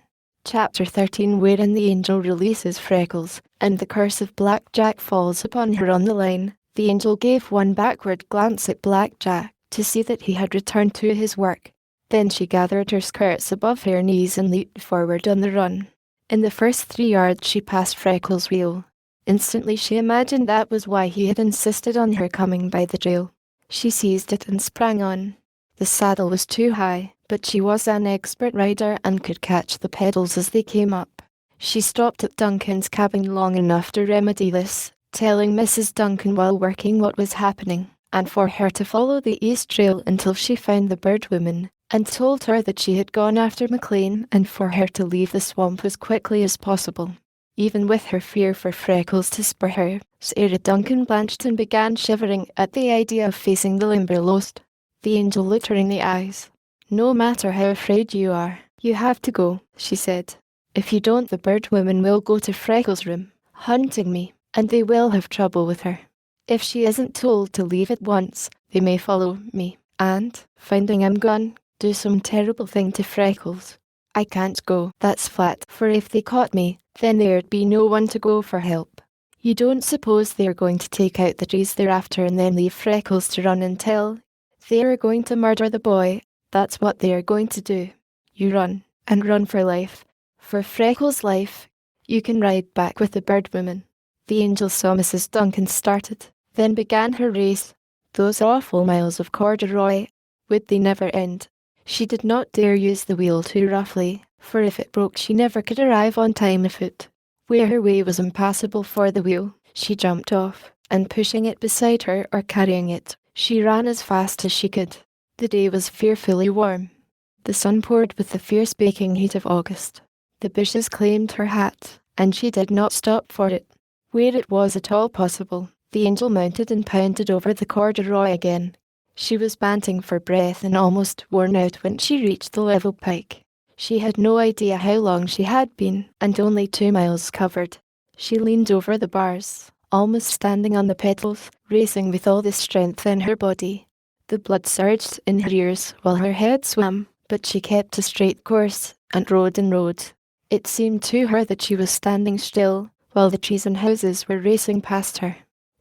Chapter 13, wherein the angel releases Freckles, and the curse of Black Jack falls upon her on the line. The angel gave one backward glance at Black Jack, to see that he had returned to his work. Then she gathered her skirts above her knees and leaped forward on the run. In the first 3 yards she passed Freckles' wheel. Instantly she imagined that was why he had insisted on her coming by the trail. She seized it and sprang on. The saddle was too high, but she was an expert rider and could catch the pedals as they came up. She stopped at Duncan's cabin long enough to remedy this, telling Mrs. Duncan while working what was happening, and for her to follow the east trail until she found the Bird Woman, and told her that she had gone after McLean and for her to leave the swamp as quickly as possible. Even with her fear for Freckles to spur her, Sarah Duncan blanched and began shivering at the idea of facing the Limberlost. The angel looked her in the eyes. No matter how afraid you are, you have to go, she said. If you don't, the Bird Woman will go to Freckles' room, hunting me, and they will have trouble with her. If she isn't told to leave at once, they may follow me, and, finding I'm gone, do some terrible thing to Freckles. I can't go, that's flat, for if they caught me, then there'd be no one to go for help. You don't suppose they're going to take out the trees they're after and then leave Freckles to run and tell? They're going to murder the boy, that's what they're going to do. You run, and run for life. For Freckles' life, you can ride back with the Bird Woman. The angel saw Mrs. Duncan started, then began her race. Those awful miles of corduroy, would they never end? She did not dare use the wheel too roughly, for if it broke she never could arrive on time afoot. Where her way was impassable for the wheel, she jumped off, and pushing it beside her or carrying it, she ran as fast as she could. The day was fearfully warm. The sun poured with the fierce baking heat of August. The bushes claimed her hat, and she did not stop for it. Where it was at all possible, the angel mounted and pounded over the corduroy again. She was panting for breath and almost worn out when she reached the level pike. She had no idea how long she had been, and only 2 miles covered. She leaned over the bars, almost standing on the pedals, racing with all the strength in her body. The blood surged in her ears while her head swam, but she kept a straight course, and rode and rode. It seemed to her that she was standing still, while the trees and houses were racing past her.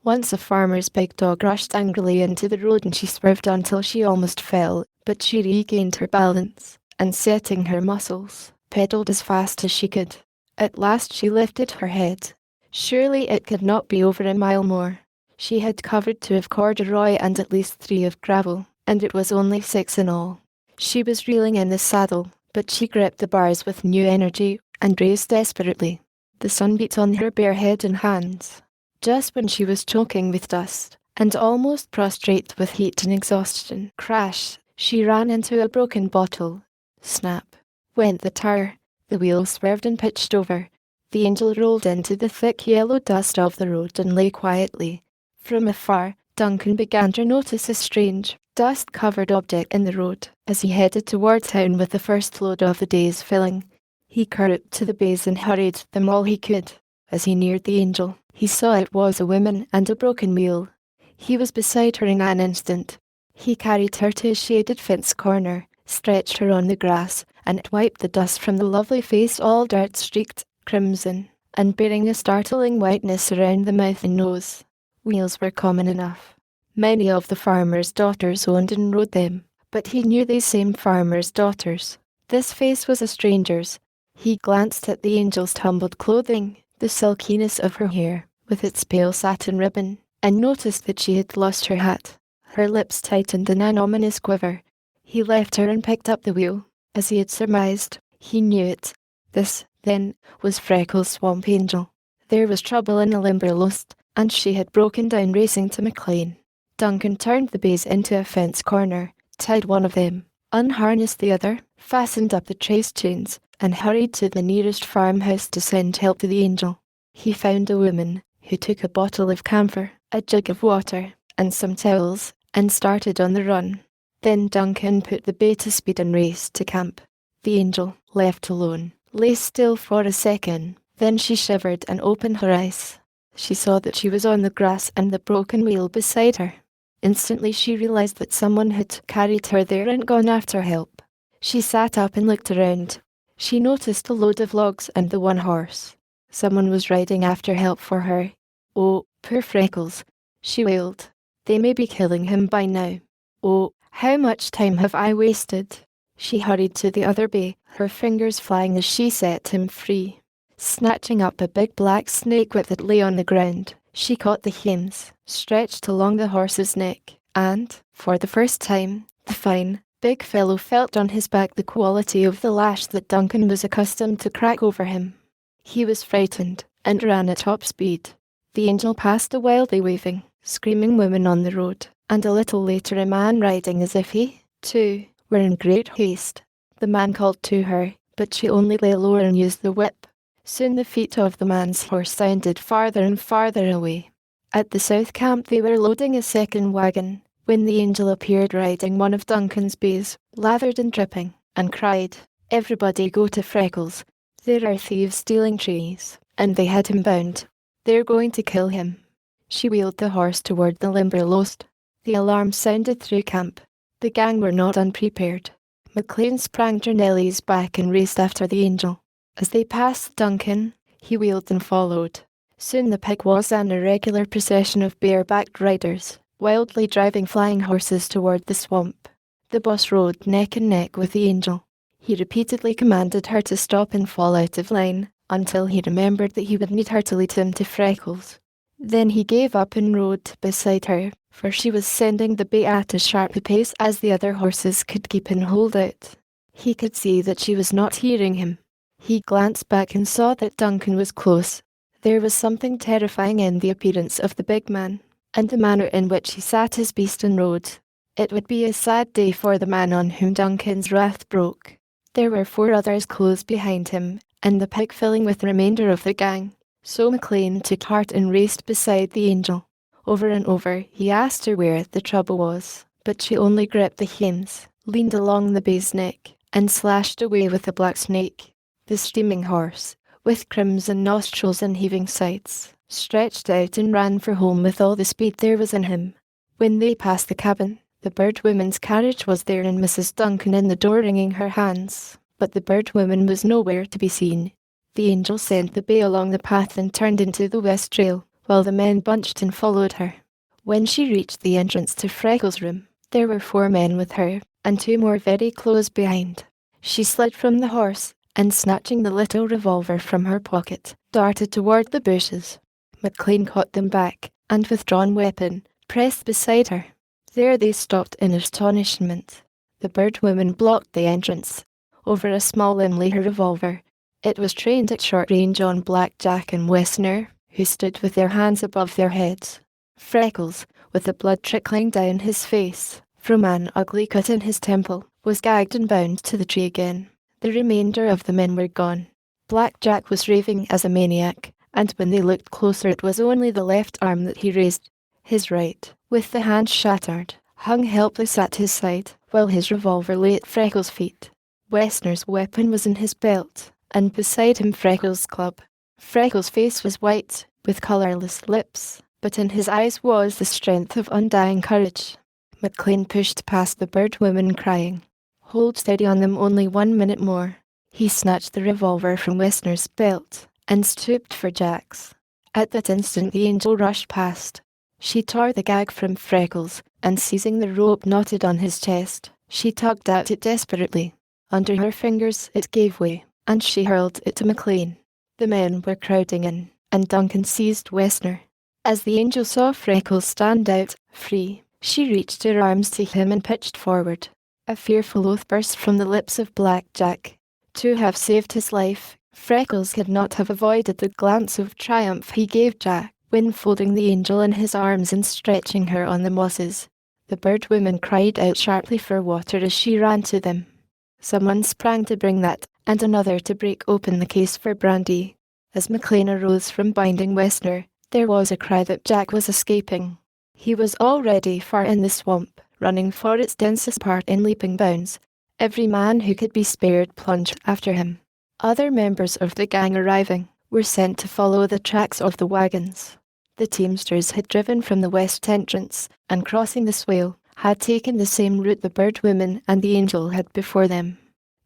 Once a farmer's big dog rushed angrily into the road and she swerved until she almost fell, but she regained her balance, and setting her muscles, pedaled as fast as she could. At last she lifted her head. Surely it could not be over a mile more. She had covered 2 of corduroy and at least 3 of gravel, and it was only 6 in all. She was reeling in the saddle, but she gripped the bars with new energy and raced desperately. The sun beat on her bare head and hands. Just when she was choking with dust, and almost prostrate with heat and exhaustion, crash, she ran into a broken bottle. Snap went the tire. The wheel swerved and pitched over. The angel rolled into the thick yellow dust of the road and lay quietly. From afar, Duncan began to notice a strange, dust-covered object in the road as he headed toward town with the first load of the day's filling. He curried to the bays and hurried them all he could. As he neared the angel, he saw it was a woman and a broken wheel. He was beside her in an instant. He carried her to a shaded fence corner, stretched her on the grass, and wiped the dust from the lovely face all dirt-streaked, crimson, and bearing a startling whiteness around the mouth and nose. Wheels were common enough. Many of the farmers' daughters owned and rode them, but he knew these same farmers' daughters. This face was a stranger's. He glanced at the angel's tumbled clothing, the silkiness of her hair, with its pale satin ribbon, and noticed that she had lost her hat. Her lips tightened in an ominous quiver. He left her and picked up the wheel. As he had surmised, he knew it. This, then, was Freckles' swamp angel. There was trouble in the Limberlost, and she had broken down racing to McLean. Duncan turned the bays into a fence corner, tied one of them, unharnessed the other, fastened up the trace chains, and hurried to the nearest farmhouse to send help to the angel. He found a woman, who took a bottle of camphor, a jug of water, and some towels, and started on the run. Then Duncan put the bay to speed and raced to camp. The angel, left alone, lay still for a second. Then she shivered and opened her eyes. She saw that she was on the grass and the broken wheel beside her. Instantly she realized that someone had carried her there and gone after help. She sat up and looked around. She noticed a load of logs and the one horse. Someone was riding after help for her. Oh, poor Freckles, she wailed. They may be killing him by now. Oh, how much time have I wasted? She hurried to the other bay, her fingers flying as she set him free. Snatching up a big black snake whip that lay on the ground, she caught the hems, stretched along the horse's neck, and, for the first time, the fine, big fellow felt on his back the quality of the lash that Duncan was accustomed to crack over him. He was frightened, and ran at top speed. The angel passed a wildly waving, screaming woman on the road, and a little later a man riding as if he, too, were in great haste. The man called to her, but she only lay lower and used the whip. Soon the feet of the man's horse sounded farther and farther away. At the south camp they were loading a second wagon, when the angel appeared riding one of Duncan's bays, lathered and dripping, and cried, "Everybody go to Freckles. There are thieves stealing trees, and they had him bound. They're going to kill him." She wheeled the horse toward the Limberlost. The alarm sounded through camp. The gang were not unprepared. McLean sprang Janelli's back and raced after the angel. As they passed Duncan, he wheeled and followed. Soon the pig was an irregular procession of bare-backed riders, wildly driving flying horses toward the swamp. The boss rode neck and neck with the angel. He repeatedly commanded her to stop and fall out of line, until he remembered that he would need her to lead him to Freckles. Then he gave up and rode beside her, for she was sending the bay at as sharp a pace as the other horses could keep in hold out. He could see that she was not hearing him. He glanced back and saw that Duncan was close. There was something terrifying in the appearance of the big man, and the manner in which he sat his beast and rode. It would be a sad day for the man on whom Duncan's wrath broke. There were 4 others close behind him, and the pig filling with the remainder of the gang. So McLean took heart and raced beside the angel. Over and over he asked her where the trouble was, but she only gripped the hems, leaned along the bay's neck, and slashed away with the black snake. The steaming horse, with crimson nostrils and heaving sides, stretched out and ran for home with all the speed there was in him. When they passed the cabin, the bird woman's carriage was there and Mrs. Duncan in the door wringing her hands, but the bird woman was nowhere to be seen. The angel sent the bay along the path and turned into the west trail, while the men bunched and followed her. When she reached the entrance to Freckles' room, there were 4 men with her, and 2 more very close behind. She slid from the horse, and snatching the little revolver from her pocket, darted toward the bushes. McLean caught them back, and with drawn weapon, pressed beside her. There they stopped in astonishment. The bird woman blocked the entrance. Over a small limb lay her revolver. It was trained at short range on Black Jack and Westerner, who stood with their hands above their heads. Freckles, with the blood trickling down his face, from an ugly cut in his temple, was gagged and bound to the tree again. The remainder of the men were gone. Black Jack was raving as a maniac, and when they looked closer it was only the left arm that he raised. His right, with the hand shattered, hung helpless at his side, while his revolver lay at Freckles' feet. Westerner's weapon was in his belt, and beside him Freckles' club. Freckles' face was white, with colourless lips, but in his eyes was the strength of undying courage. McLean pushed past the bird woman, crying, "Hold steady on them, only 1 minute more." He snatched the revolver from Westerner's belt, and stooped for Jack's. At that instant the angel rushed past. She tore the gag from Freckles, and seizing the rope knotted on his chest, she tugged at it desperately. Under her fingers it gave way, and she hurled it to McLean. The men were crowding in, and Duncan seized Wessner. As the angel saw Freckles stand out, free, she reached her arms to him and pitched forward. A fearful oath burst from the lips of Black Jack. To have saved his life, Freckles could not have avoided the glance of triumph he gave Jack when folding the angel in his arms and stretching her on the mosses. The bird woman cried out sharply for water as she ran to them. Someone sprang to bring that, and another to break open the case for brandy. As McLean arose from binding Wessner, there was a cry that Jack was escaping. He was already far in the swamp, running for its densest part in leaping bounds. Every man who could be spared plunged after him. Other members of the gang arriving were sent to follow the tracks of the wagons. The teamsters had driven from the west entrance, and crossing the swale, had taken the same route the bird woman and the angel had before them.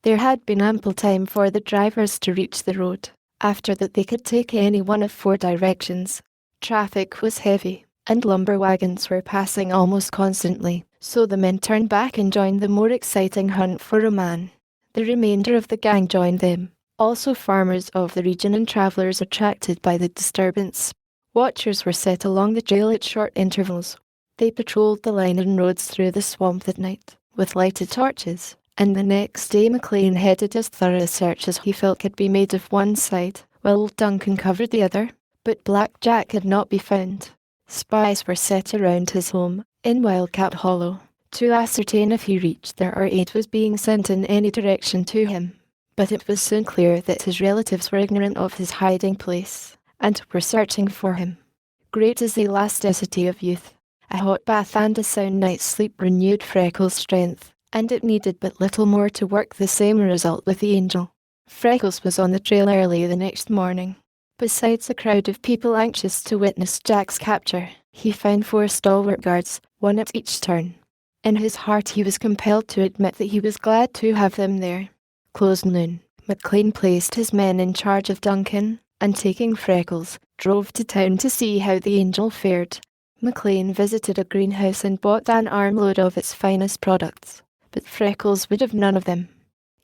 There had been ample time for the drivers to reach the road. After that they could take any one of 4 directions. Traffic was heavy, and lumber wagons were passing almost constantly, so the men turned back and joined the more exciting hunt for a man. The remainder of the gang joined them, also farmers of the region and travellers attracted by the disturbance. Watchers were set along the trail at short intervals. They patrolled the line and roads through the swamp that night, with lighted torches, and the next day McLean headed as thorough a search as he felt could be made of one side, while Duncan covered the other. But Black Jack could not be found. Spies were set around his home, in Wildcat Hollow, to ascertain if he reached there or aid was being sent in any direction to him. But it was soon clear that his relatives were ignorant of his hiding place, and were searching for him. Great is the elasticity of youth. A hot bath and a sound night's sleep renewed Freckles' strength, and it needed but little more to work the same result with the angel. Freckles was on the trail early the next morning. Besides a crowd of people anxious to witness Jack's capture, he found 4 stalwart guards, one at each turn. In his heart he was compelled to admit that he was glad to have them there. Close noon, McLean placed his men in charge of Duncan, and taking Freckles, drove to town to see how the angel fared. McLean visited a greenhouse and bought an armload of its finest products, but Freckles would have none of them.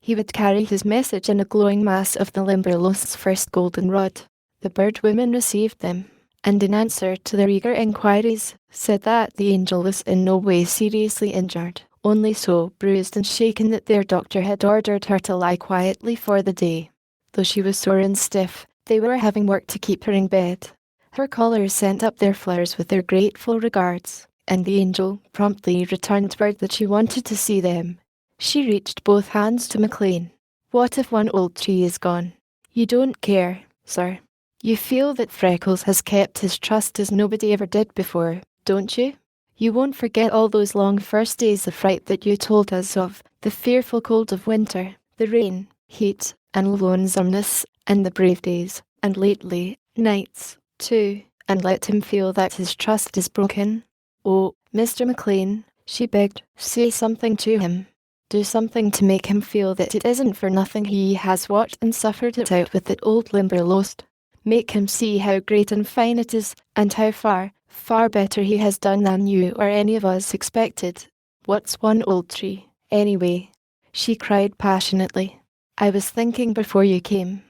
He would carry his message in a glowing mass of the Limberlost's first goldenrod. The bird woman received them, and in answer to their eager inquiries, said that the angel was in no way seriously injured, only so bruised and shaken that their doctor had ordered her to lie quietly for the day. Though she was sore and stiff, they were having work to keep her in bed. Her callers sent up their flowers with their grateful regards, and the angel promptly returned word that she wanted to see them. She reached both hands to McLean. "What if one old tree is gone? You don't care, sir. You feel that Freckles has kept his trust as nobody ever did before, don't you? You won't forget all those long first days of fright that you told us of, the fearful cold of winter, the rain, heat, and lonesomeness, and the brave days, and lately, nights, too, and let him feel that his trust is broken. Oh, Mr. McLean," she begged, "say something to him. Do something to make him feel that it isn't for nothing he has watched and suffered it out with that old Limberlost. Make him see how great and fine it is, and how far, far better he has done than you or any of us expected. What's one old tree, anyway?" she cried passionately. "I was thinking before you came.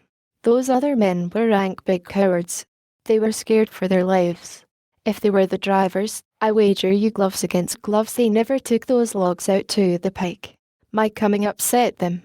Those other men were rank big cowards. They were scared for their lives. If they were the drivers, I wager you gloves against gloves they never took those logs out to the pike. My coming upset them.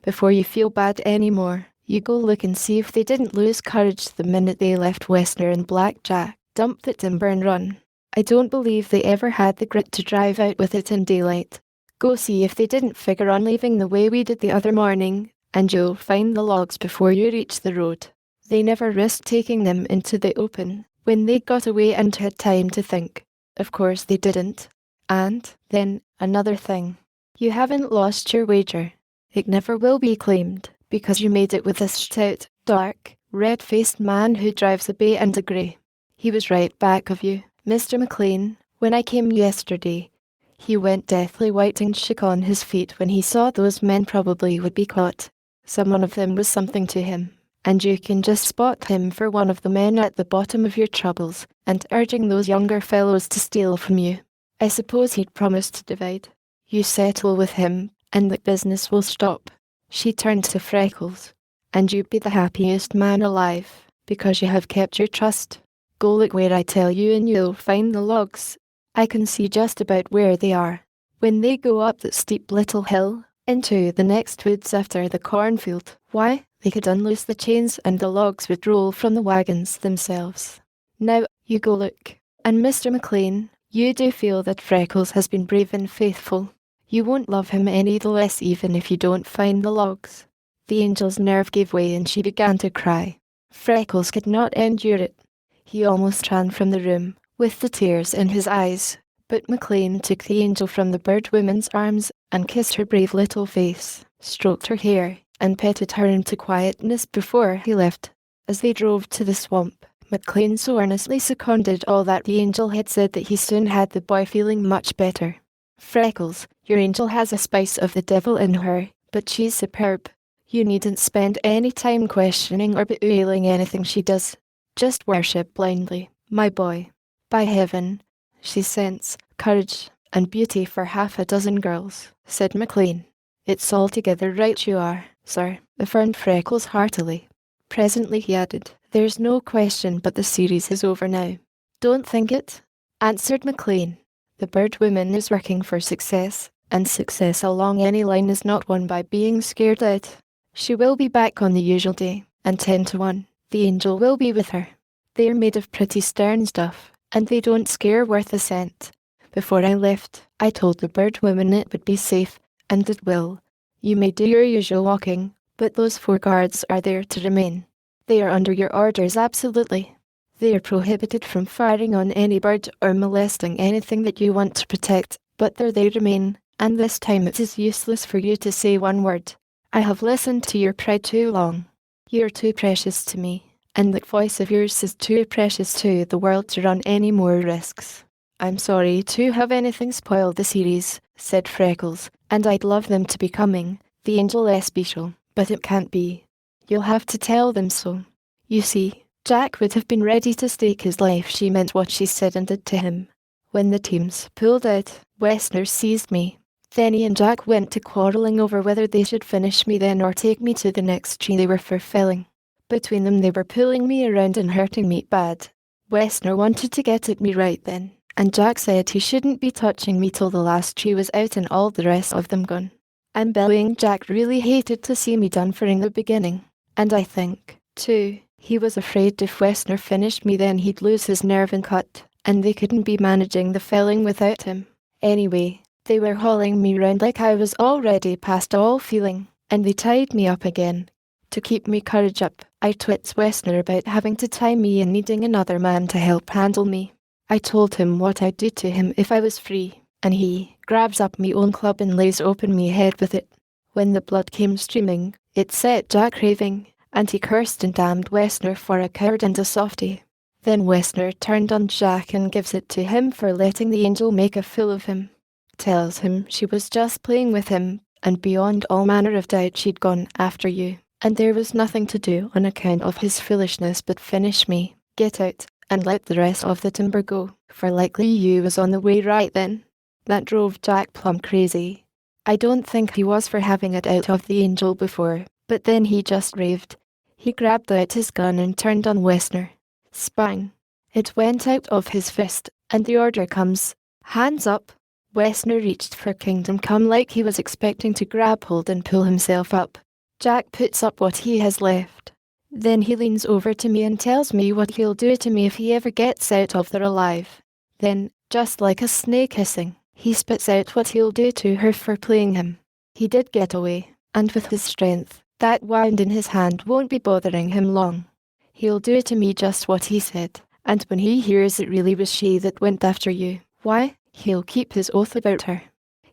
Before you feel bad any more, you go look and see if they didn't lose courage the minute they left Wessner and Black Jack, dump the timber and run. I don't believe they ever had the grit to drive out with it in daylight. Go see if they didn't figure on leaving the way we did the other morning, and you'll find the logs before you reach the road. They never risked taking them into the open, when they got away and had time to think. Of course they didn't. And, then, another thing. You haven't lost your wager. It never will be claimed, because you made it with a stout, dark, red-faced man who drives a bay and a grey. He was right back of you, Mr. McLean, when I came yesterday. He went deathly white and shook on his feet when he saw those men probably would be caught. Some one of them was something to him, and you can just spot him for one of the men at the bottom of your troubles, and urging those younger fellows to steal from you. I suppose he'd promised to divide. You settle with him, and the business will stop." She turned to Freckles. and you'd be the happiest man alive, because you have kept your trust. Go look where I tell you and you'll find the logs. I can see just about where they are. When they go up that steep little hill, into the next woods after the cornfield, why, they could unloose the chains and the logs would roll from the wagons themselves. Now, you go look. And Mr. McLean, you do feel that Freckles has been brave and faithful. You won't love him any the less even if you don't find the logs. The angel's nerve gave way and she began to cry. Freckles could not endure it. He almost ran from the room, with the tears in his eyes, but McLean took the angel from the bird woman's arms and kissed her brave little face, stroked her hair, and petted her into quietness before he left. As they drove to the swamp, McLean so earnestly seconded all that the angel had said that he soon had the boy feeling much better. Freckles, your angel has a spice of the devil in her, but she's superb. You needn't spend any time questioning or bewailing anything she does. Just worship blindly, my boy. By heaven, she scents courage and beauty for half a dozen girls, said McLean. It's altogether right you are, sir, affirmed Freckles heartily. Presently he added, there's no question but the series is over now. Don't think it, answered McLean. The bird woman is working for success, and success along any line is not won by being scared out. She will be back on the usual day, and 10 to 1, the angel will be with her. They are made of pretty stern stuff, and they don't scare worth a cent. Before I left, I told the bird woman it would be safe, and it will. You may do your usual walking, but those 4 guards are there to remain. They are under your orders absolutely. They are prohibited from firing on any bird or molesting anything that you want to protect, but there they remain, and this time it is useless for you to say one word. I have listened to your pride too long. You are too precious to me, and that voice of yours is too precious to the world to run any more risks. I'm sorry to have anything spoil the series, said Freckles, and I'd love them to be coming, the angel special, but it can't be. You'll have to tell them so. You see, Jack would have been ready to stake his life she meant what she said and did to him. When the teams pulled out, Wessner seized me. Then he and Jack went to quarrelling over whether they should finish me then or take me to the next tree they were for felling. Between them they were pulling me around and hurting me bad. Wessner wanted to get at me right then, and Jack said he shouldn't be touching me till the last tree was out and all the rest of them gone. I'm bellowing Jack really hated to see me done for in the beginning. And I think, too, he was afraid if Wessner finished me then he'd lose his nerve and cut, and they couldn't be managing the felling without him. Anyway, they were hauling me round like I was already past all feeling, and they tied me up again. To keep me courage up, I twits Wessner about having to tie me and needing another man to help handle me. I told him what I'd do to him if I was free, and he grabs up me own club and lays open me head with it. When the blood came streaming, it set Jack raving, and he cursed and damned Wessner for a coward and a softy. Then Wessner turned on Jack and gives it to him for letting the angel make a fool of him. Tells him she was just playing with him, and beyond all manner of doubt she'd gone after you, and there was nothing to do on account of his foolishness but finish me, get out, and let the rest of the timber go, for likely you was on the way right then. That drove Jack plumb crazy. I don't think he was for having it out of the angel before, but then he just raved. He grabbed out his gun and turned on Wessner. Spang! It went out of his fist, and the order comes, hands up. Wessner reached for Kingdom Come like he was expecting to grab hold and pull himself up. Jack puts up what he has left. Then he leans over to me and tells me what he'll do to me if he ever gets out of there alive. Then, just like a snake hissing, he spits out what he'll do to her for playing him. He did get away, and with his strength, that wound in his hand won't be bothering him long. He'll do to me just what he said, and when he hears it really was she that went after you, why, he'll keep his oath about her.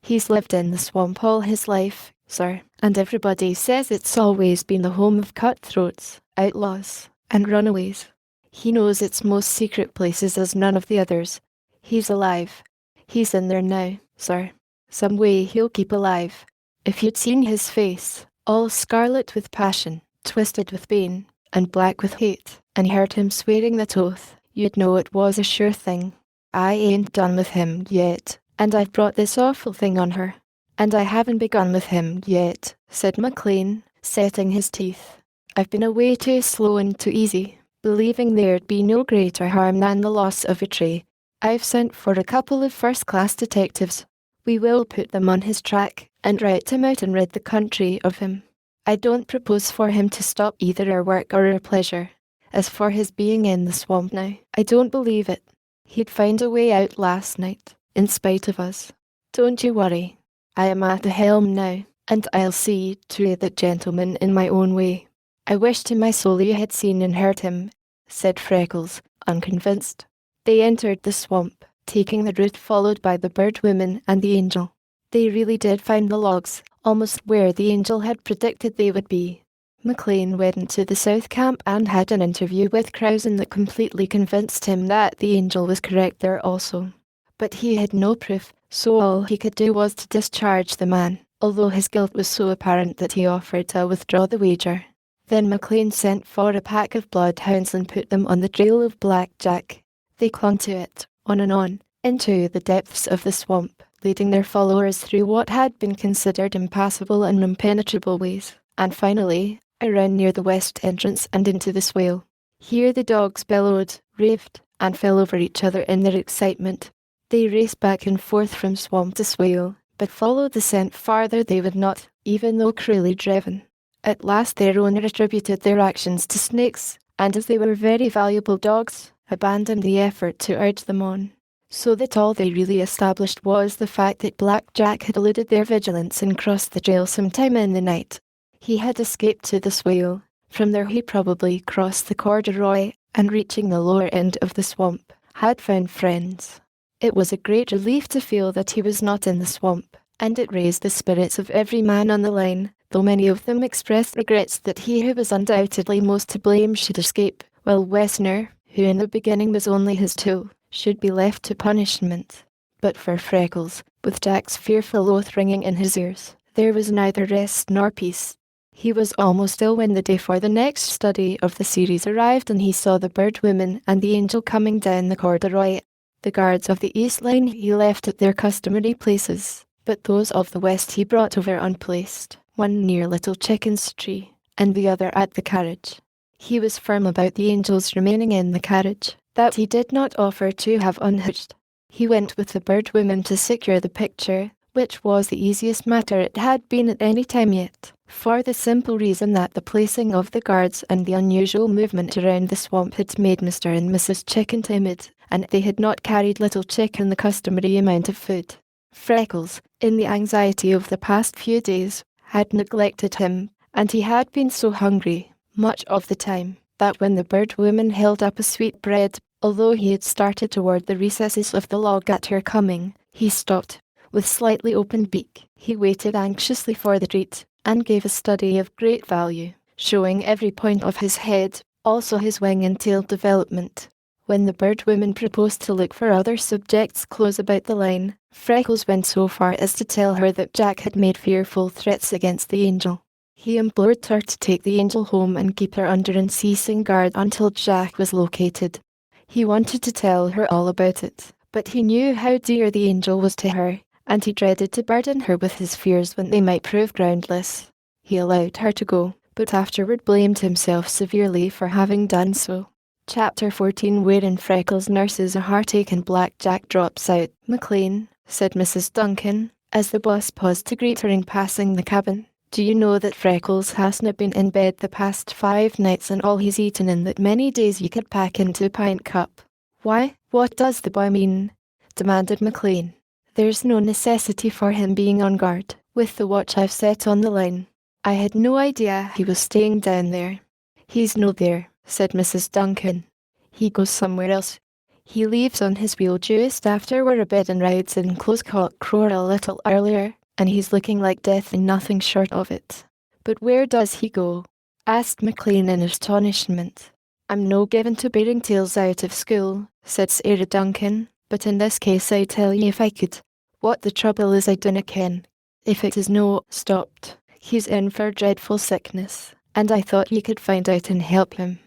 He's lived in the swamp all his life, sir, and everybody says it's always been the home of cutthroats, outlaws, and runaways. He knows its most secret places as none of the others. He's alive. He's in there now, sir. Some way he'll keep alive. If you'd seen his face, all scarlet with passion, twisted with pain, and black with hate, and heard him swearing that oath, you'd know it was a sure thing. I ain't done with him yet, and I've brought this awful thing on her. And I haven't begun with him yet, said McLean, setting his teeth. I've been away too slow and too easy, believing there'd be no greater harm than the loss of a tree. I've sent for a couple of first-class detectives. We will put them on his track and rout him out and rid the country of him. I don't propose for him to stop either our work or our pleasure. As for his being in the swamp now, I don't believe it. He'd find a way out last night, in spite of us. Don't you worry. I am at the helm now, and I'll see to that gentleman in my own way. I wish to my soul you had seen and heard him, said Freckles, unconvinced. They entered the swamp, taking the route followed by the bird woman and the angel. They really did find the logs, almost where the angel had predicted they would be. McLean went to the south camp and had an interview with Krausen that completely convinced him that the angel was correct there also. But he had no proof, so all he could do was to discharge the man, although his guilt was so apparent that he offered to withdraw the wager. Then McLean sent for a pack of bloodhounds and put them on the trail of Black Jack. They clung to it, on and on, into the depths of the swamp, leading their followers through what had been considered impassable and impenetrable ways, and finally, around near the west entrance and into the swale. Here the dogs bellowed, raved, and fell over each other in their excitement. They raced back and forth from swamp to swale, but follow the scent farther they would not, even though cruelly driven. At last their owner attributed their actions to snakes, and as they were very valuable dogs, abandoned the effort to urge them on. So that all they really established was the fact that Black Jack had eluded their vigilance and crossed the trail sometime in the night. He had escaped to the swale. From there he probably crossed the corduroy, and reaching the lower end of the swamp, had found friends. It was a great relief to feel that he was not in the swamp, and it raised the spirits of every man on the line, though many of them expressed regrets that he who was undoubtedly most to blame should escape, while Wessner, who in the beginning was only his tool, should be left to punishment. But for Freckles, with Jack's fearful oath ringing in his ears, there was neither rest nor peace. He was almost ill when the day for the next study of the series arrived, and he saw the bird woman and the angel coming down the corduroy. The guards of the east line he left at their customary places, but those of the west he brought over unplaced, one near Little Chicken's tree, and the other at the carriage. He was firm about the angel's remaining in the carriage, that he did not offer to have unhitched. He went with the bird woman to secure the picture, which was the easiest matter it had been at any time yet, for the simple reason that the placing of the guards and the unusual movement around the swamp had made Mr. and Mrs. Chicken timid, and they had not carried Little Chicken the customary amount of food. Freckles, in the anxiety of the past few days, had neglected him, and he had been so hungry, much of the time, that when the bird woman held up a sweetbread, although he had started toward the recesses of the log at her coming, he stopped. With slightly opened beak, he waited anxiously for the treat, and gave a study of great value, showing every point of his head, also his wing and tail development. When the bird woman proposed to look for other subjects close about the line, Freckles went so far as to tell her that Jack had made fearful threats against the angel. He implored her to take the angel home and keep her under unceasing guard until Jack was located. He wanted to tell her all about it, but he knew how dear the angel was to her, and he dreaded to burden her with his fears when they might prove groundless. He allowed her to go, but afterward blamed himself severely for having done so. Chapter 14, wherein Freckles nurses a heartache and Black Jack drops out. "McLean," said Mrs. Duncan, as the boss paused to greet her in passing the cabin, "do you know that Freckles hasn't been in bed the past 5 nights, and all he's eaten in that many days you could pack into a pint cup?" "Why, what does the boy mean?" demanded McLean. "There's no necessity for him being on guard, with the watch I've set on the line. I had no idea he was staying down there." "He's no there," said Mrs. Duncan. "He goes somewhere else. He leaves on his wheel just after we're abed and rides in close cock crow a little earlier, and he's looking like death and nothing short of it." "But where does he go?" asked McLean in astonishment. "I'm no given to bearing tales out of school," said Sarah Duncan, "but in this case I'd tell ye if I could. What the trouble is I dinna ken. If it is no stopped, he's in for dreadful sickness, and I thought ye could find out and help him.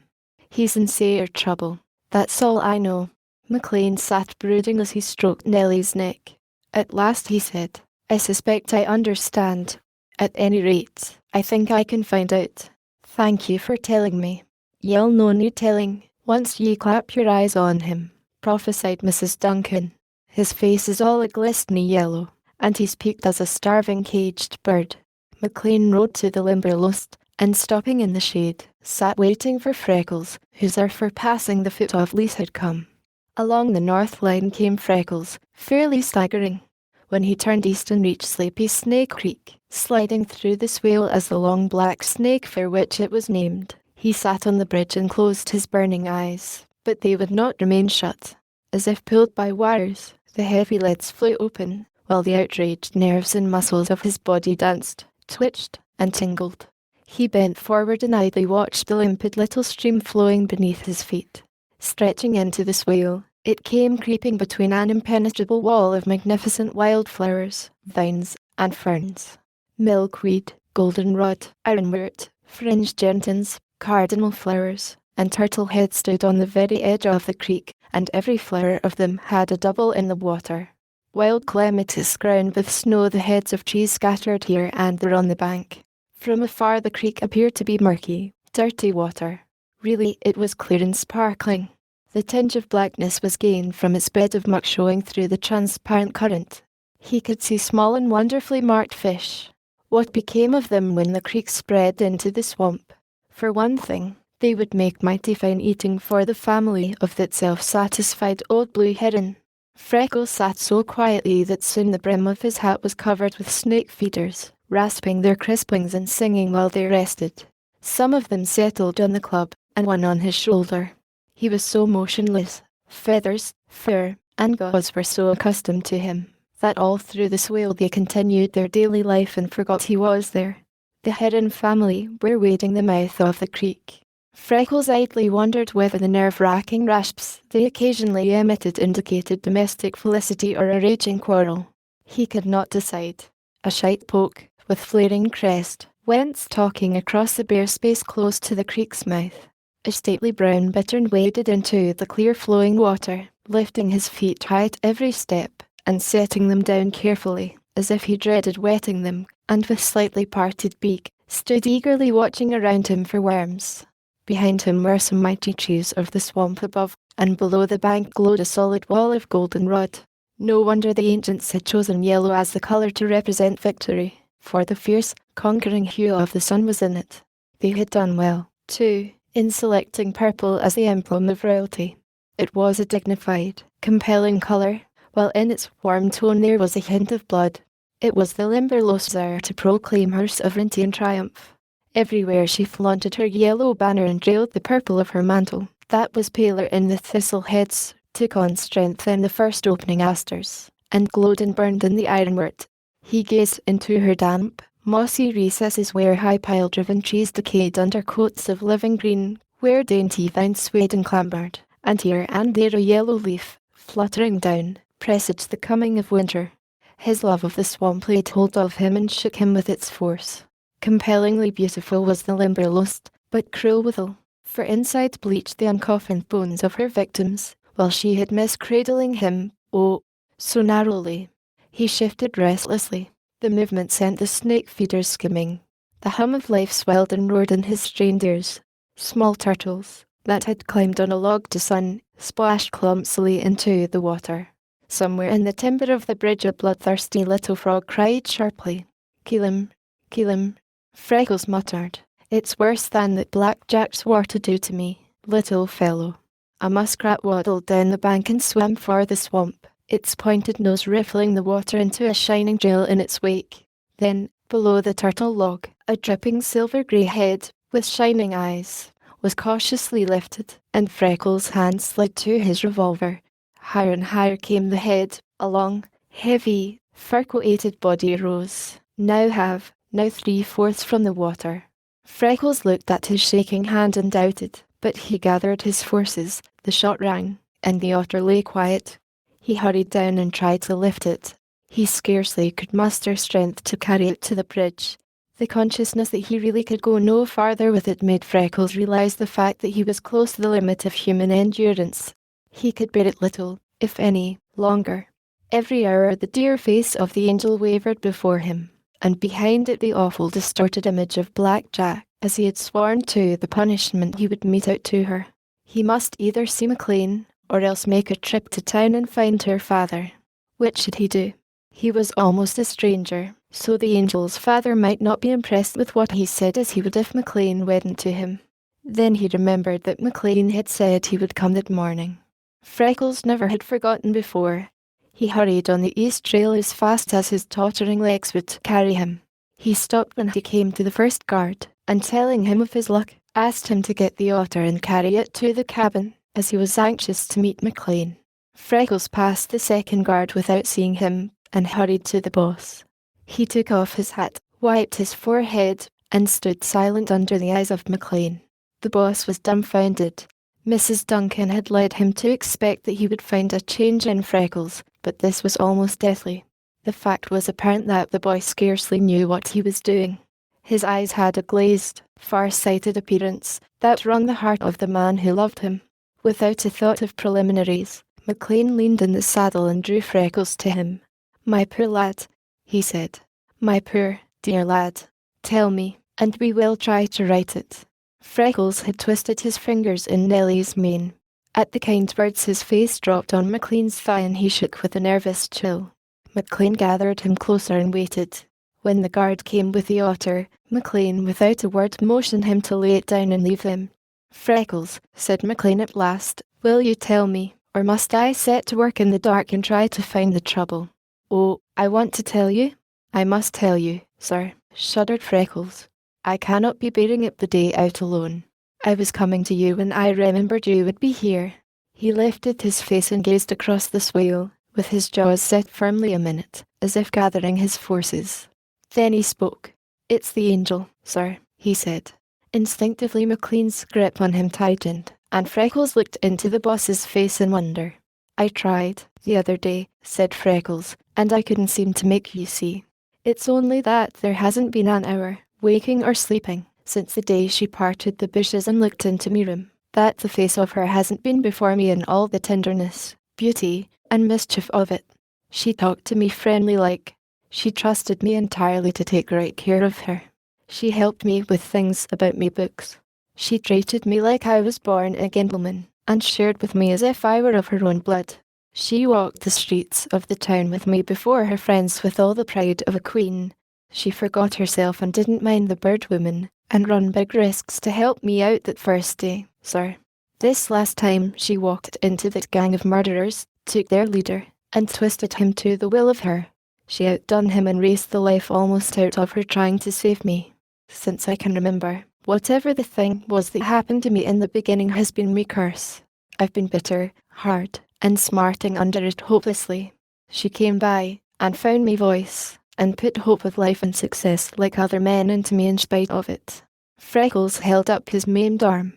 He's in sair trouble. That's all I know." McLean sat brooding as he stroked Nellie's neck. At last he said, "I suspect I understand. At any rate, I think I can find out. "Thank you for telling me. Ye'll no need telling, once ye clap your eyes on him," prophesied Mrs. Duncan. "His face is all a glistening yellow, and he's peaked as a starving caged bird." McLean rode to the Limberlost, and stopping in the shade, sat waiting for Freckles, whose hour for passing the foot of lease had come. Along the north line came Freckles, fairly staggering. When he turned east and reached Sleepy Snake Creek, sliding through the swale as the long black snake for which it was named, he sat on the bridge and closed his burning eyes, but they would not remain shut. As if pulled by wires, the heavy lids flew open, while the outraged nerves and muscles of his body danced, twitched, and tingled. He bent forward and idly watched the limpid little stream flowing beneath his feet. Stretching into the swale, it came creeping between an impenetrable wall of magnificent wildflowers, vines, and ferns. Milkweed, goldenrod, ironwort, fringed gentians, cardinal flowers, and turtlehead stood on the very edge of the creek, and every flower of them had a double in the water. Wild clematis crowned with snow the heads of trees scattered here and there on the bank. From afar the creek appeared to be murky, dirty water. Really, it was clear and sparkling. The tinge of blackness was gained from its bed of muck showing through the transparent current. He could see small and wonderfully marked fish. What became of them when the creek spread into the swamp? For one thing, they would make mighty fine eating for the family of that self-satisfied old blue heron. Freckles sat so quietly that soon the brim of his hat was covered with snake feeders, rasping their crisp wings and singing while they rested. Some of them settled on the club, and one on his shoulder. He was so motionless, feathers, fur, and gauze were so accustomed to him, that all through the swale they continued their daily life and forgot he was there. The heron family were wading the mouth of the creek. Freckles idly wondered whether the nerve-wracking rasps they occasionally emitted indicated domestic felicity or a raging quarrel. He could not decide. A shite poke, with flaring crest, went stalking across the bare space close to the creek's mouth. A stately brown bittern waded into the clear flowing water, lifting his feet high at every step, and setting them down carefully, as if he dreaded wetting them, and with slightly parted beak, stood eagerly watching around him for worms. Behind him were some mighty trees of the swamp above, and below the bank glowed a solid wall of goldenrod. No wonder the ancients had chosen yellow as the colour to represent victory, for the fierce, conquering hue of the sun was in it. They had done well, too, in selecting purple as the emblem of royalty. It was a dignified, compelling colour, while in its warm tone there was a hint of blood. It was the Limberlost's hour to proclaim her sovereignty and triumph. Everywhere she flaunted her yellow banner and trailed the purple of her mantle, that was paler in the thistle heads, took on strength in the first opening asters, and glowed and burned in the ironwort. He gazed into her damp, mossy recesses where high-pile-driven trees decayed under coats of living green, where dainty vines swayed and clambered, and here and there a yellow leaf, fluttering down, presaged the coming of winter. His love of the swamp laid hold of him and shook him with its force. Compellingly beautiful was the Limberlost, but cruel withal, for inside bleached the uncoffined bones of her victims, while she had missed cradling him, oh, so narrowly. He shifted restlessly. The movement sent the snake feeders skimming. The hum of life swelled and roared in his strained ears. Small turtles, that had climbed on a log to sun, splashed clumsily into the water. Somewhere in the timber of the bridge a bloodthirsty little frog cried sharply. "Keelim, Keelim," Freckles muttered. "It's worse than that Black Jack swore to do to me, little fellow." A muskrat waddled down the bank and swam for the swamp, its pointed nose riffling the water into a shining trail in its wake. Then, below the turtle log, a dripping silver-grey head, with shining eyes, was cautiously lifted, and Freckles' hand slid to his revolver. Higher and higher came the head, a long, heavy, fur-coated body rose, now 3/4 from the water. Freckles looked at his shaking hand and doubted, but he gathered his forces, the shot rang, and the otter lay quiet. He hurried down and tried to lift it. He scarcely could muster strength to carry it to the bridge. The consciousness that he really could go no farther with it made Freckles realize the fact that he was close to the limit of human endurance. He could bear it little, if any, longer. Every hour the dear face of the angel wavered before him, and behind it the awful distorted image of Black Jack, as he had sworn to the punishment he would mete out to her. He must either see McLean, or else make a trip to town and find her father. Which should he do? He was almost a stranger, so the angel's father might not be impressed with what he said as he would if McLean went to him. Then he remembered that McLean had said he would come that morning. Freckles never had forgotten before. He hurried on the east trail as fast as his tottering legs would carry him. He stopped when he came to the first guard, and telling him of his luck, asked him to get the otter and carry it to the cabin, as he was anxious to meet McLean. Freckles passed the second guard without seeing him, and hurried to the boss. He took off his hat, wiped his forehead, and stood silent under the eyes of McLean. The boss was dumbfounded. Mrs. Duncan had led him to expect that he would find a change in Freckles, but this was almost deathly. The fact was apparent that the boy scarcely knew what he was doing. His eyes had a glazed, far-sighted appearance that wrung the heart of the man who loved him. Without a thought of preliminaries, McLean leaned in the saddle and drew Freckles to him. "My poor lad," he said. "My poor, dear lad. Tell me, and we will try to right it." Freckles had twisted his fingers in Nellie's mane. At the kind words his face dropped on McLean's thigh and he shook with a nervous chill. McLean gathered him closer and waited. When the guard came with the otter, McLean without a word motioned him to lay it down and leave him. "Freckles," said McLean at last, "will you tell me, or must I set to work in the dark and try to find the trouble?" "Oh, I want to tell you." "I must tell you, sir," shuddered Freckles. "I cannot be bearing it the day out alone. I was coming to you when I remembered you would be here." He lifted his face and gazed across the swale, with his jaws set firmly a minute, as if gathering his forces. Then he spoke. "It's the angel, sir," he said. Instinctively McLean's grip on him tightened, and Freckles looked into the boss's face in wonder. "I tried, the other day," said Freckles, "and I couldn't seem to make you see. It's only that there hasn't been an hour, waking or sleeping, since the day she parted the bushes and looked into me room, that the face of her hasn't been before me in all the tenderness, beauty, and mischief of it. She talked to me friendly like. She trusted me entirely to take right care of her. She helped me with things about me books. She treated me like I was born a gentleman, and shared with me as if I were of her own blood. She walked the streets of the town with me before her friends with all the pride of a queen. She forgot herself and didn't mind the bird woman, and run big risks to help me out that first day, sir. This last time she walked into that gang of murderers, took their leader, and twisted him to the will of her. She outdone him and raced the life almost out of her trying to save me. Since I can remember, whatever the thing was that happened to me in the beginning has been my curse. I've been bitter, hard, and smarting under it hopelessly. She came by, and found me voice, and put hope of life and success like other men into me in spite of it." Freckles held up his maimed arm.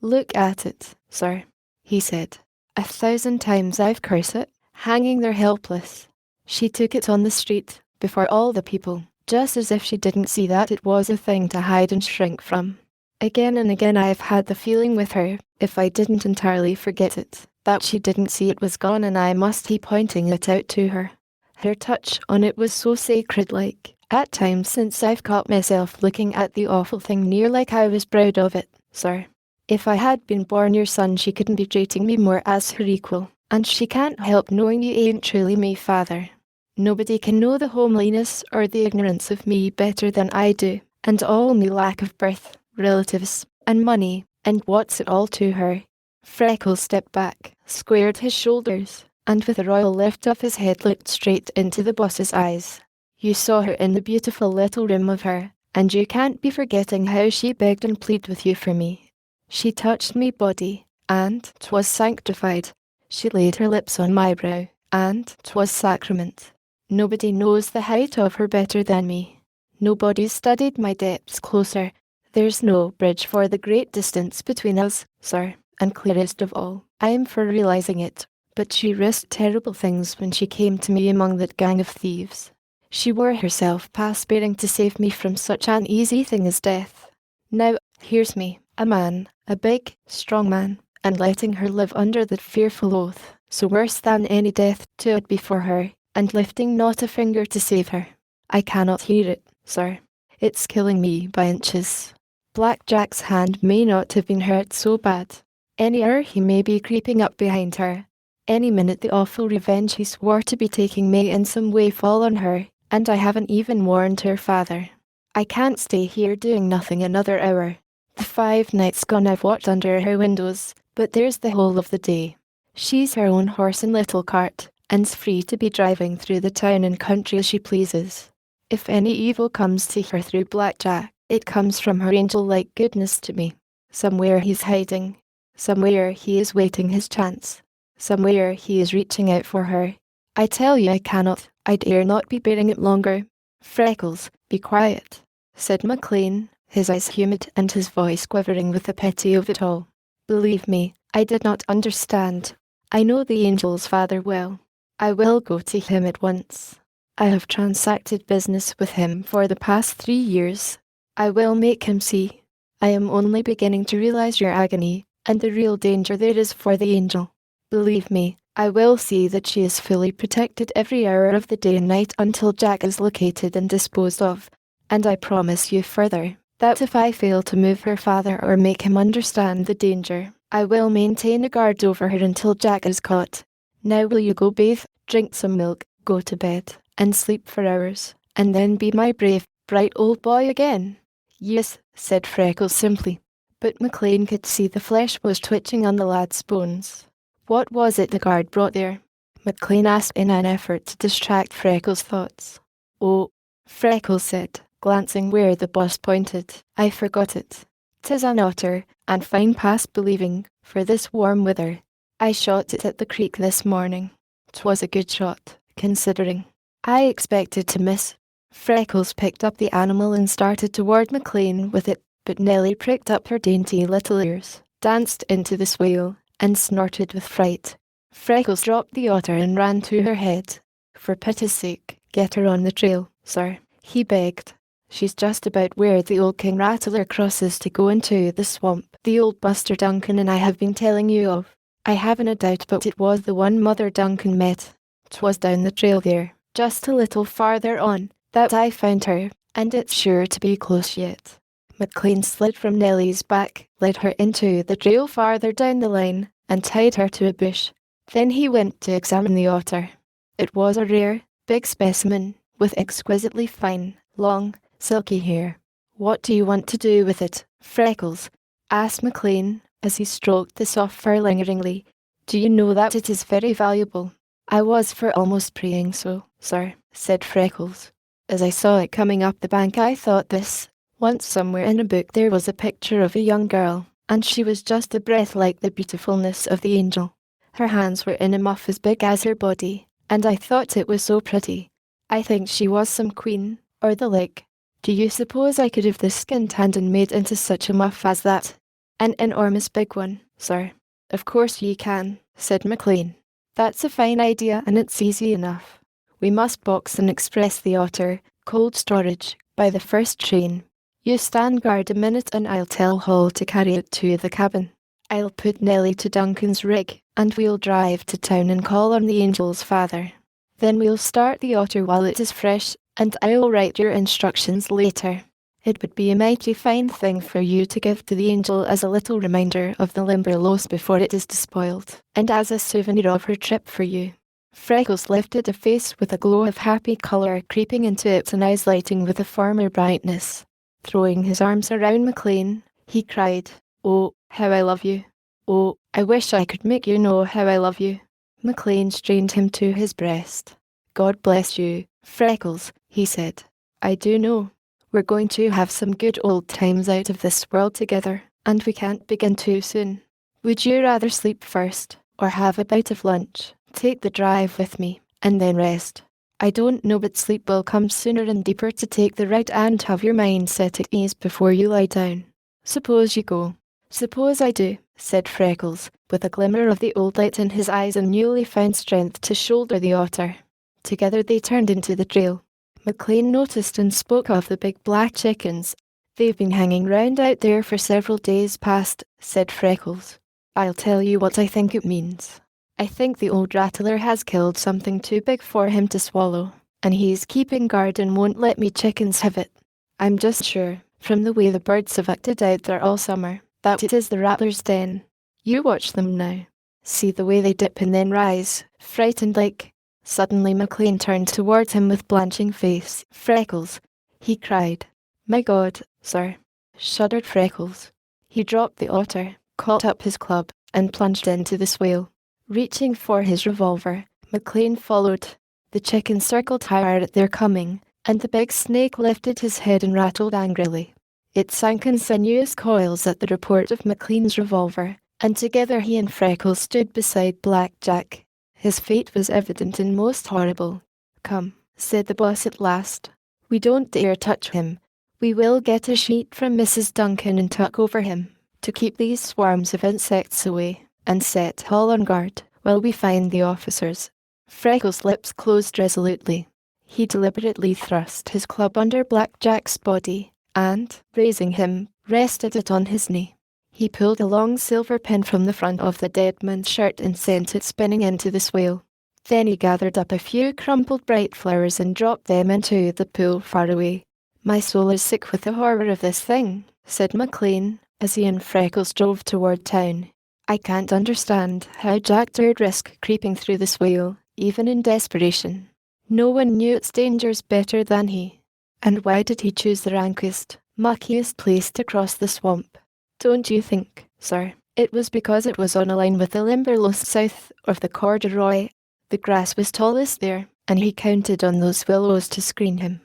"Look at it, sir," he said. "1,000 times I've cursed it, hanging there helpless. She took it on the street, before all the people, just as if she didn't see that it was a thing to hide and shrink from. Again and again I've had the feeling with her, if I didn't entirely forget it, that she didn't see it was gone and I must keep pointing it out to her. Her touch on it was so sacred-like. At times since I've caught myself looking at the awful thing near like I was proud of it, sir. If I had been born your son she couldn't be treating me more as her equal, and she can't help knowing you ain't truly me father. Nobody can know the homeliness or the ignorance of me better than I do, and all me lack of birth, relatives, and money, and what's it all to her?" Freckles stepped back, squared his shoulders, and with a royal lift of his head looked straight into the boss's eyes. "You saw her in the beautiful little room of her, and you can't be forgetting how she begged and pleaded with you for me. She touched me body, and 'twas sanctified. She laid her lips on my brow, and 'twas sacrament. Nobody knows the height of her better than me. Nobody's studied my depths closer. There's no bridge for the great distance between us, sir, and clearest of all, I'm for realizing it, but she risked terrible things when she came to me among that gang of thieves. She wore herself past bearing to save me from such an easy thing as death. Now, here's me, a man, a big, strong man, and letting her live under that fearful oath, so worse than any death to it before her, and lifting not a finger to save her. I cannot hear it, sir. It's killing me by inches. Black Jack's hand may not have been hurt so bad. Any hour he may be creeping up behind her. Any minute the awful revenge he swore to be taking may in some way fall on her, and I haven't even warned her father. I can't stay here doing nothing another hour. The 5 nights gone I've watched under her windows, but there's the whole of the day. She's her own horse and little cart, and's free to be driving through the town and country as she pleases. If any evil comes to her through Black Jack, it comes from her angel-like goodness to me. Somewhere he's hiding. Somewhere he is waiting his chance. Somewhere he is reaching out for her. I tell you I cannot, I dare not be bearing it longer. Freckles, be quiet, said McLean, his eyes humid and his voice quivering with the pity of it all. Believe me, I did not understand. I know the angel's father well. I will go to him at once. I have transacted business with him for the past 3 years. I will make him see. I am only beginning to realize your agony, and the real danger there is for the angel. Believe me, I will see that she is fully protected every hour of the day and night until Jack is located and disposed of. And I promise you further, that if I fail to move her father or make him understand the danger, I will maintain a guard over her until Jack is caught. Now will you go bathe, drink some milk, go to bed, and sleep for hours, and then be my brave, bright old boy again? Yes, said Freckles simply. But McLean could see the flesh was twitching on the lad's bones. What was it the guard brought there? McLean asked in an effort to distract Freckles' thoughts. Oh, Freckles said, glancing where the boss pointed. I forgot it. 'Tis an otter, and fine past believing, for this warm weather. I shot it at the creek this morning. 'Twas a good shot, considering. I expected to miss. Freckles picked up the animal and started toward McLean with it, but Nellie pricked up her dainty little ears, danced into the swale, and snorted with fright. Freckles dropped the otter and ran to her head. For pity's sake, get her on the trail, sir, he begged. She's just about where the old King Rattler crosses to go into the swamp the old Buster Duncan and I have been telling you of. I haven't a doubt but it was the one Mother Duncan met. 'Twas down the trail there, just a little farther on, that I found her, and it's sure to be close yet. McLean slid from Nellie's back, led her into the trail farther down the line, and tied her to a bush. Then he went to examine the otter. It was a rare, big specimen, with exquisitely fine, long, silky hair. What do you want to do with it, Freckles? Asked McLean, as he stroked the soft fur lingeringly. Do you know that it is very valuable? I was for almost praying so, sir, said Freckles. As I saw it coming up the bank I thought this. Once somewhere in a book there was a picture of a young girl, and she was just a breath like the beautifulness of the angel. Her hands were in a muff as big as her body, and I thought it was so pretty. I think she was some queen, or the like. Do you suppose I could have the skin tanned and made into such a muff as that? An enormous big one, sir. Of course ye can, said McLean. That's a fine idea and it's easy enough. We must box and express the otter, cold storage, by the first train. You stand guard a minute and I'll tell Hall to carry it to the cabin. I'll put Nellie to Duncan's rig, and we'll drive to town and call on the angel's father. Then we'll start the otter while it is fresh, and I'll write your instructions later. It would be a mighty fine thing for you to give to the angel as a little reminder of the Limberlost before it is despoiled, and as a souvenir of her trip for you. Freckles lifted a face with a glow of happy colour creeping into it and eyes lighting with a former brightness. Throwing his arms around McLean, he cried, Oh, how I love you. Oh, I wish I could make you know how I love you. McLean strained him to his breast. God bless you, Freckles, he said. I do know. We're going to have some good old times out of this world together, and we can't begin too soon. Would you rather sleep first, or have a bite of lunch, take the drive with me, and then rest? I don't know, but sleep will come sooner and deeper to take the right and have your mind set at ease before you lie down. Suppose you go. Suppose I do, said Freckles, with a glimmer of the old light in his eyes and newly found strength to shoulder the otter. Together they turned into the trail. McLean noticed and spoke of the big black chickens. They've been hanging round out there for several days past, said Freckles. I'll tell you what I think it means. I think the old rattler has killed something too big for him to swallow, and he's keeping guard and won't let me chickens have it. I'm just sure, from the way the birds have acted out there all summer, that it is the rattler's den. You watch them now. See the way they dip and then rise, frightened like. Suddenly McLean turned towards him with blanching face. Freckles, he cried. My God, sir, shuddered Freckles. He dropped the otter, caught up his club, and plunged into the swale. Reaching for his revolver, McLean followed. The chicken circled higher at their coming, and the big snake lifted his head and rattled angrily. It sank in sinuous coils at the report of McLean's revolver, and together he and Freckles stood beside Black Jack. His fate was evident and most horrible. Come, said the boss at last. We don't dare touch him. We will get a sheet from Mrs. Duncan and tuck over him, to keep these swarms of insects away, and set all on guard, while we find the officers. Freckles' lips closed resolutely. He deliberately thrust his club under Black Jack's body, and, raising him, rested it on his knee. He pulled a long silver pin from the front of the dead man's shirt and sent it spinning into the swale. Then he gathered up a few crumpled bright flowers and dropped them into the pool far away. My soul is sick with the horror of this thing, said McLean, as he and Freckles drove toward town. I can't understand how Jack dared risk creeping through the swale, even in desperation. No one knew its dangers better than he. And why did he choose the rankest, muckiest place to cross the swamp? Don't you think, sir, it was because it was on a line with the Limberlost south of the corduroy? The grass was tallest there, and he counted on those willows to screen him.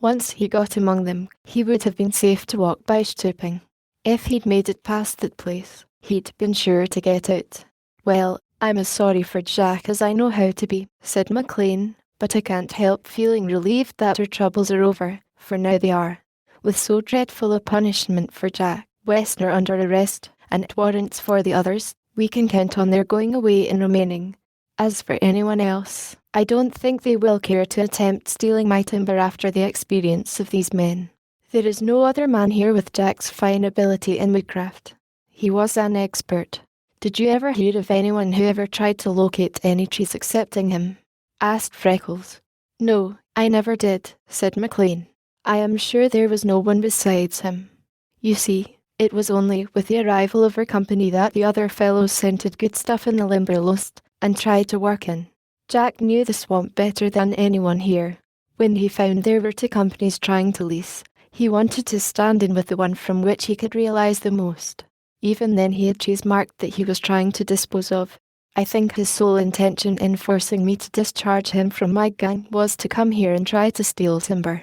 Once he got among them, he would have been safe to walk by stooping. If he'd made it past that place, he'd been sure to get out. Well, I'm as sorry for Jack as I know how to be, said McLean, but I can't help feeling relieved that our troubles are over, for now they are. With so dreadful a punishment for Jack, Westner under arrest, and warrants for the others, we can count on their going away and remaining. As for anyone else, I don't think they will care to attempt stealing my timber after the experience of these men. There is no other man here with Jack's fine ability in woodcraft. He was an expert. Did you ever hear of anyone who ever tried to locate any trees excepting him? Asked Freckles. No, I never did, said McLean. I am sure there was no one besides him. You see, it was only with the arrival of our company that the other fellows scented good stuff in the Limberlost, and tried to work in. Jack knew the swamp better than anyone here. When he found there were two companies trying to lease, he wanted to stand in with the one from which he could realize the most. Even then he had trees marked that he was trying to dispose of. I think his sole intention in forcing me to discharge him from my gang was to come here and try to steal timber.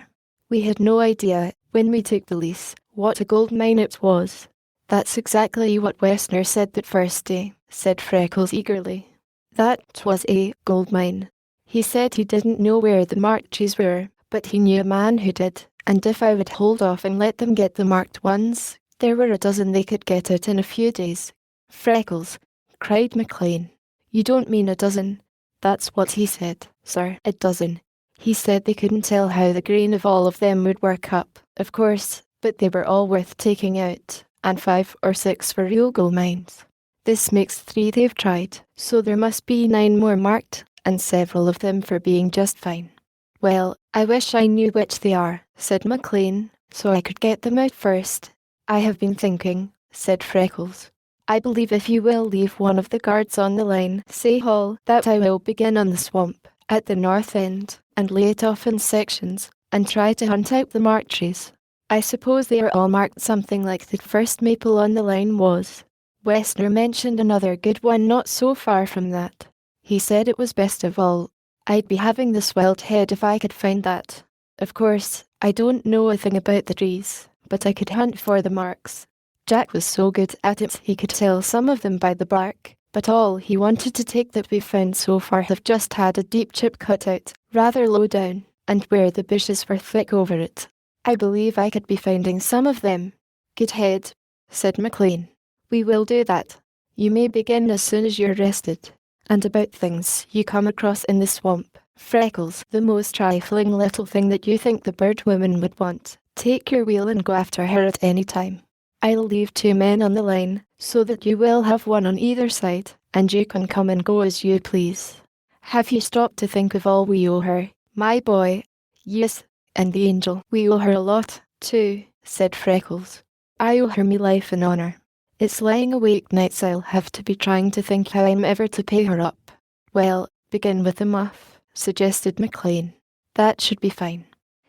We had no idea, when we took the lease, what a gold mine it was. That's exactly what Westner said that first day, said Freckles eagerly. That was a gold mine. He said he didn't know where the marked trees were, but he knew a man who did, and if I would hold off and let them get the marked ones, there were a dozen they could get out in a few days. Freckles, cried McLean. You don't mean a dozen? That's what he said, sir, a dozen. He said they couldn't tell how the grain of all of them would work up, of course, but they were all worth taking out, and 5 or 6 were real gold mines. This makes 3 they've tried, so there must be 9 more marked, and several of them for being just fine. Well, I wish I knew which they are, said McLean, so I could get them out first. I have been thinking, said Freckles. I believe if you will leave one of the guards on the line, say Hall, that I will begin on the swamp, at the north end, and lay it off in sections, and try to hunt out the marked trees. I suppose they are all marked something like the first maple on the line was. Westner mentioned another good one not so far from that. He said it was best of all. I'd be having the swelled head if I could find that. Of course, I don't know a thing about the trees, but I could hunt for the marks. Jack was so good at it he could tell some of them by the bark, but all he wanted to take that we've found so far have just had a deep chip cut out, rather low down, and where the bushes were thick over it. I believe I could be finding some of them. Good head, said McLean. We will do that. You may begin as soon as you're rested. And about things you come across in the swamp, Freckles, the most trifling little thing that you think the bird woman would want, take your wheel and go after her at any time. I'll leave 2 men on the line, so that you will have one on either side, and you can come and go as you please. Have you stopped to think of all we owe her, my boy? Yes, and the angel. We owe her a lot, too. said Freckles. "I owe her me life and honor. It's lying awake nights I'll have to be trying to think how I'm ever to pay her up." "Well, begin with a muff," suggested McLean. "That should be fine."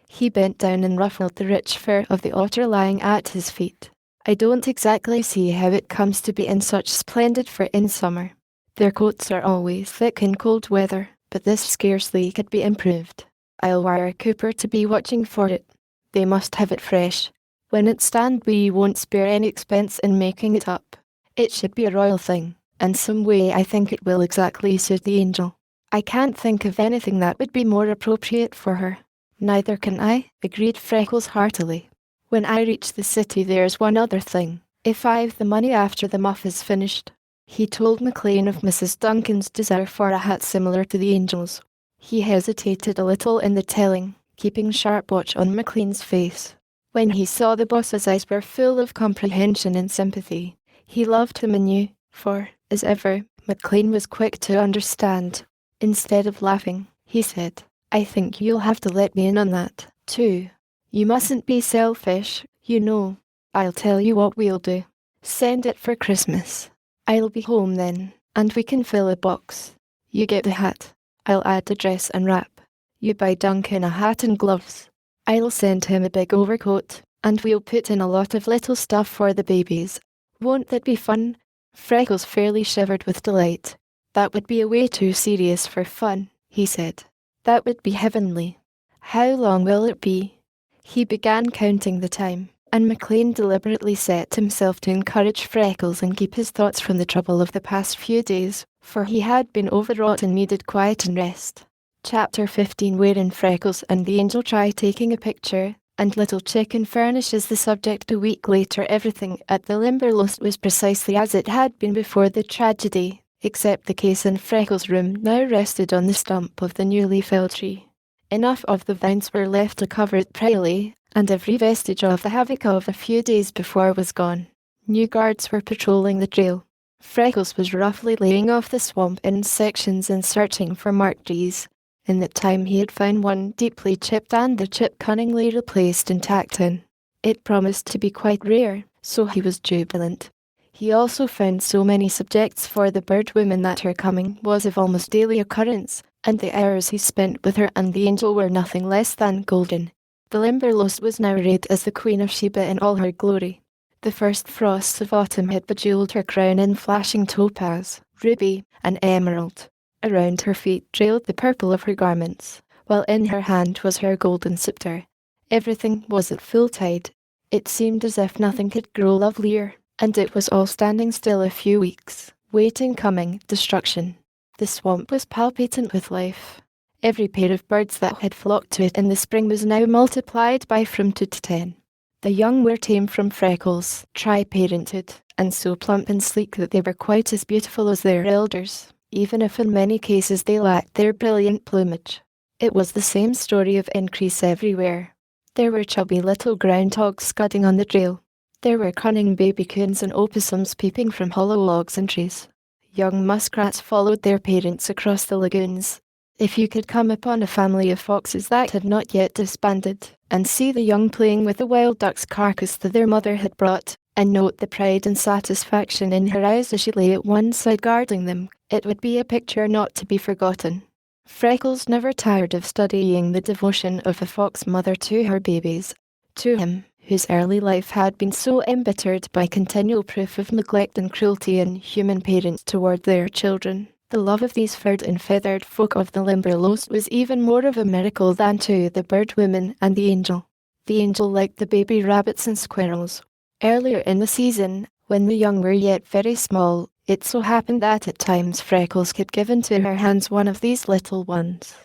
He bent down and ruffled the rich fur of the otter lying at his feet. "I don't exactly see how it comes to be in such splendid fur in summer. Their coats are always thick in cold weather, but this scarcely could be improved. I'll wire Cooper to be watching for it. They must have it fresh. When it's done, we won't spare any expense in making it up. It should be a royal thing, and some way I think it will exactly suit the angel. I can't think of anything that would be more appropriate for her." "Neither can I," agreed Freckles heartily. "When I reach the city, there's one other thing. If I've the money after the muff is finished." He told McLean of Mrs. Duncan's desire for a hat similar to the angel's. He hesitated a little in the telling, keeping sharp watch on McLean's face. When he saw the boss's eyes were full of comprehension and sympathy, he loved him anew, for, as ever, McLean was quick to understand. Instead of laughing, he said, "I think you'll have to let me in on that, too. You mustn't be selfish, you know. I'll tell you what we'll do. Send it for Christmas. I'll be home then, and we can fill a box. You get the hat. I'll add the dress and wrap. You buy Duncan a hat and gloves. I'll send him a big overcoat, and we'll put in a lot of little stuff for the babies. Won't that be fun?" Freckles fairly shivered with delight. "That would be a way too serious for fun," he said. "That would be heavenly. How long will it be?" He began counting the time, and McLean deliberately set himself to encourage Freckles and keep his thoughts from the trouble of the past few days, for he had been overwrought and needed quiet and rest. Chapter 15, wherein Freckles and the angel try taking a picture, and Little Chicken furnishes the subject. A week later, everything at the Limberlost was precisely as it had been before the tragedy, except the case in Freckles' room now rested on the stump of the newly felled tree. Enough of the vines were left to cover it prettily, and every vestige of the havoc of a few days before was gone. New guards were patrolling the trail. Freckles was roughly laying off the swamp in sections and searching for marked trees. In that time he had found one deeply chipped and the chip cunningly replaced and tacked in. It promised to be quite rare, so he was jubilant. He also found so many subjects for the bird woman that her coming was of almost daily occurrence, and the hours he spent with her and the angel were nothing less than golden. The Limberlost was now arrayed as the Queen of Sheba in all her glory. The first frosts of autumn had bejeweled her crown in flashing topaz, ruby, and emerald. Around her feet trailed the purple of her garments, while in her hand was her golden scepter. Everything was at full tide. It seemed as if nothing could grow lovelier, and it was all standing still a few weeks, waiting coming destruction. The swamp was palpitant with life. Every pair of birds that had flocked to it in the spring was now multiplied by from 2 to 10. The young were tame from Freckles, tri-parented, and so plump and sleek that they were quite as beautiful as their elders, even if in many cases they lacked their brilliant plumage. It was the same story of increase everywhere. There were chubby little groundhogs scudding on the trail. There were cunning baby coons and opossums peeping from hollow logs and trees. Young muskrats followed their parents across the lagoons. If you could come upon a family of foxes that had not yet disbanded, and see the young playing with the wild duck's carcass that their mother had brought, and note the pride and satisfaction in her eyes as she lay at one side guarding them, it would be a picture not to be forgotten. Freckles never tired of studying the devotion of a fox mother to her babies. To him, whose early life had been so embittered by continual proof of neglect and cruelty in human parents toward their children, the love of these furred and feathered folk of the Limberlost was even more of a miracle than to the bird woman and the angel. The angel liked the baby rabbits and squirrels. Earlier in the season, when the young were yet very small, it so happened that at times Freckles could give into her hands one of these little ones.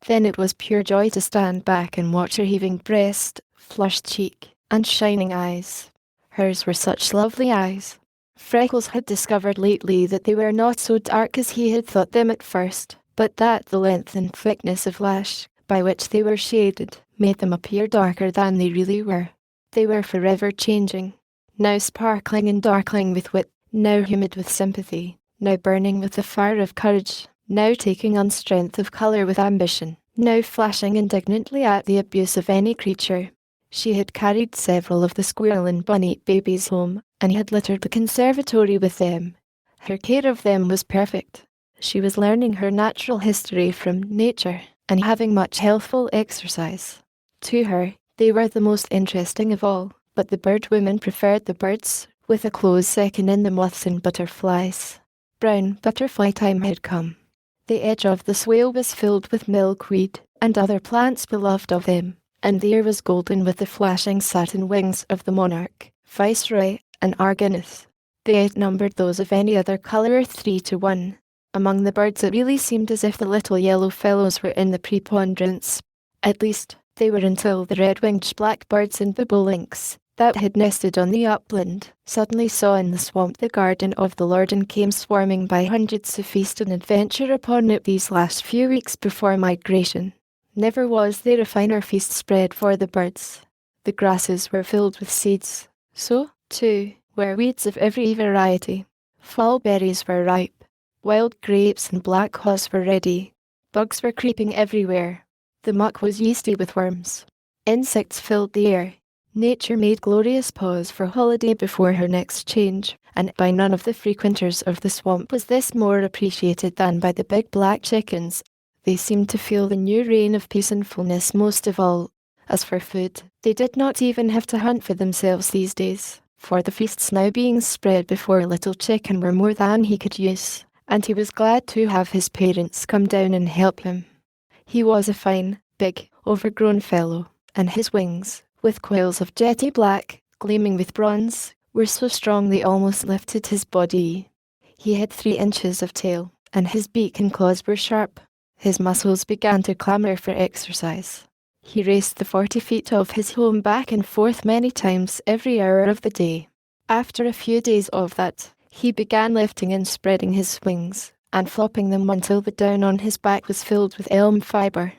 Then it was pure joy to stand back and watch her heaving breast, flushed cheek, and shining eyes. Hers were such lovely eyes. Freckles had discovered lately that they were not so dark as he had thought them at first, but that the length and thickness of lash, by which they were shaded, made them appear darker than they really were. They were forever changing, now sparkling and darkling with wit, now humid with sympathy, now burning with the fire of courage, now taking on strength of colour with ambition, now flashing indignantly at the abuse of any creature. She had carried several of the squirrel and bunny babies home, and had littered the conservatory with them. Her care of them was perfect. She was learning her natural history from nature, and having much healthful exercise. To her, they were the most interesting of all, but the bird women preferred the birds, with a close second in the moths and butterflies. Brown butterfly time had come. The edge of the swale was filled with milkweed, and other plants beloved of them, and the air was golden with the flashing satin wings of the monarch, viceroy, and argonauts. They outnumbered those of any other colour 3 to 1. Among the birds it really seemed as if the little yellow fellows were in the preponderance. At least, they were until the red-winged blackbirds and bobolinks, that had nested on the upland, suddenly saw in the swamp the garden of the Lord and came swarming by hundreds to feast and adventure upon it these last few weeks before migration. Never was there a finer feast spread for the birds. The grasses were filled with seeds. So, too, were weeds of every variety. Fall berries were ripe. Wild grapes and black haws were ready. Bugs were creeping everywhere. The muck was yeasty with worms. Insects filled the air. Nature made glorious pause for holiday before her next change, and by none of the frequenters of the swamp was this more appreciated than by the big black chickens. They seemed to feel the new reign of peace and fullness most of all. As for food, they did not even have to hunt for themselves these days, for the feasts now being spread before Little Chicken were more than he could use, and he was glad to have his parents come down and help him. He was a fine, big, overgrown fellow, and his wings, with coils of jetty black, gleaming with bronze, were so strong they almost lifted his body. He had 3 inches of tail, and his beak and claws were sharp. His muscles began to clamour for exercise. He raced the 40 feet of his home back and forth many times every hour of the day. After a few days of that, he began lifting and spreading his wings, and flopping them until the down on his back was filled with elm fibre.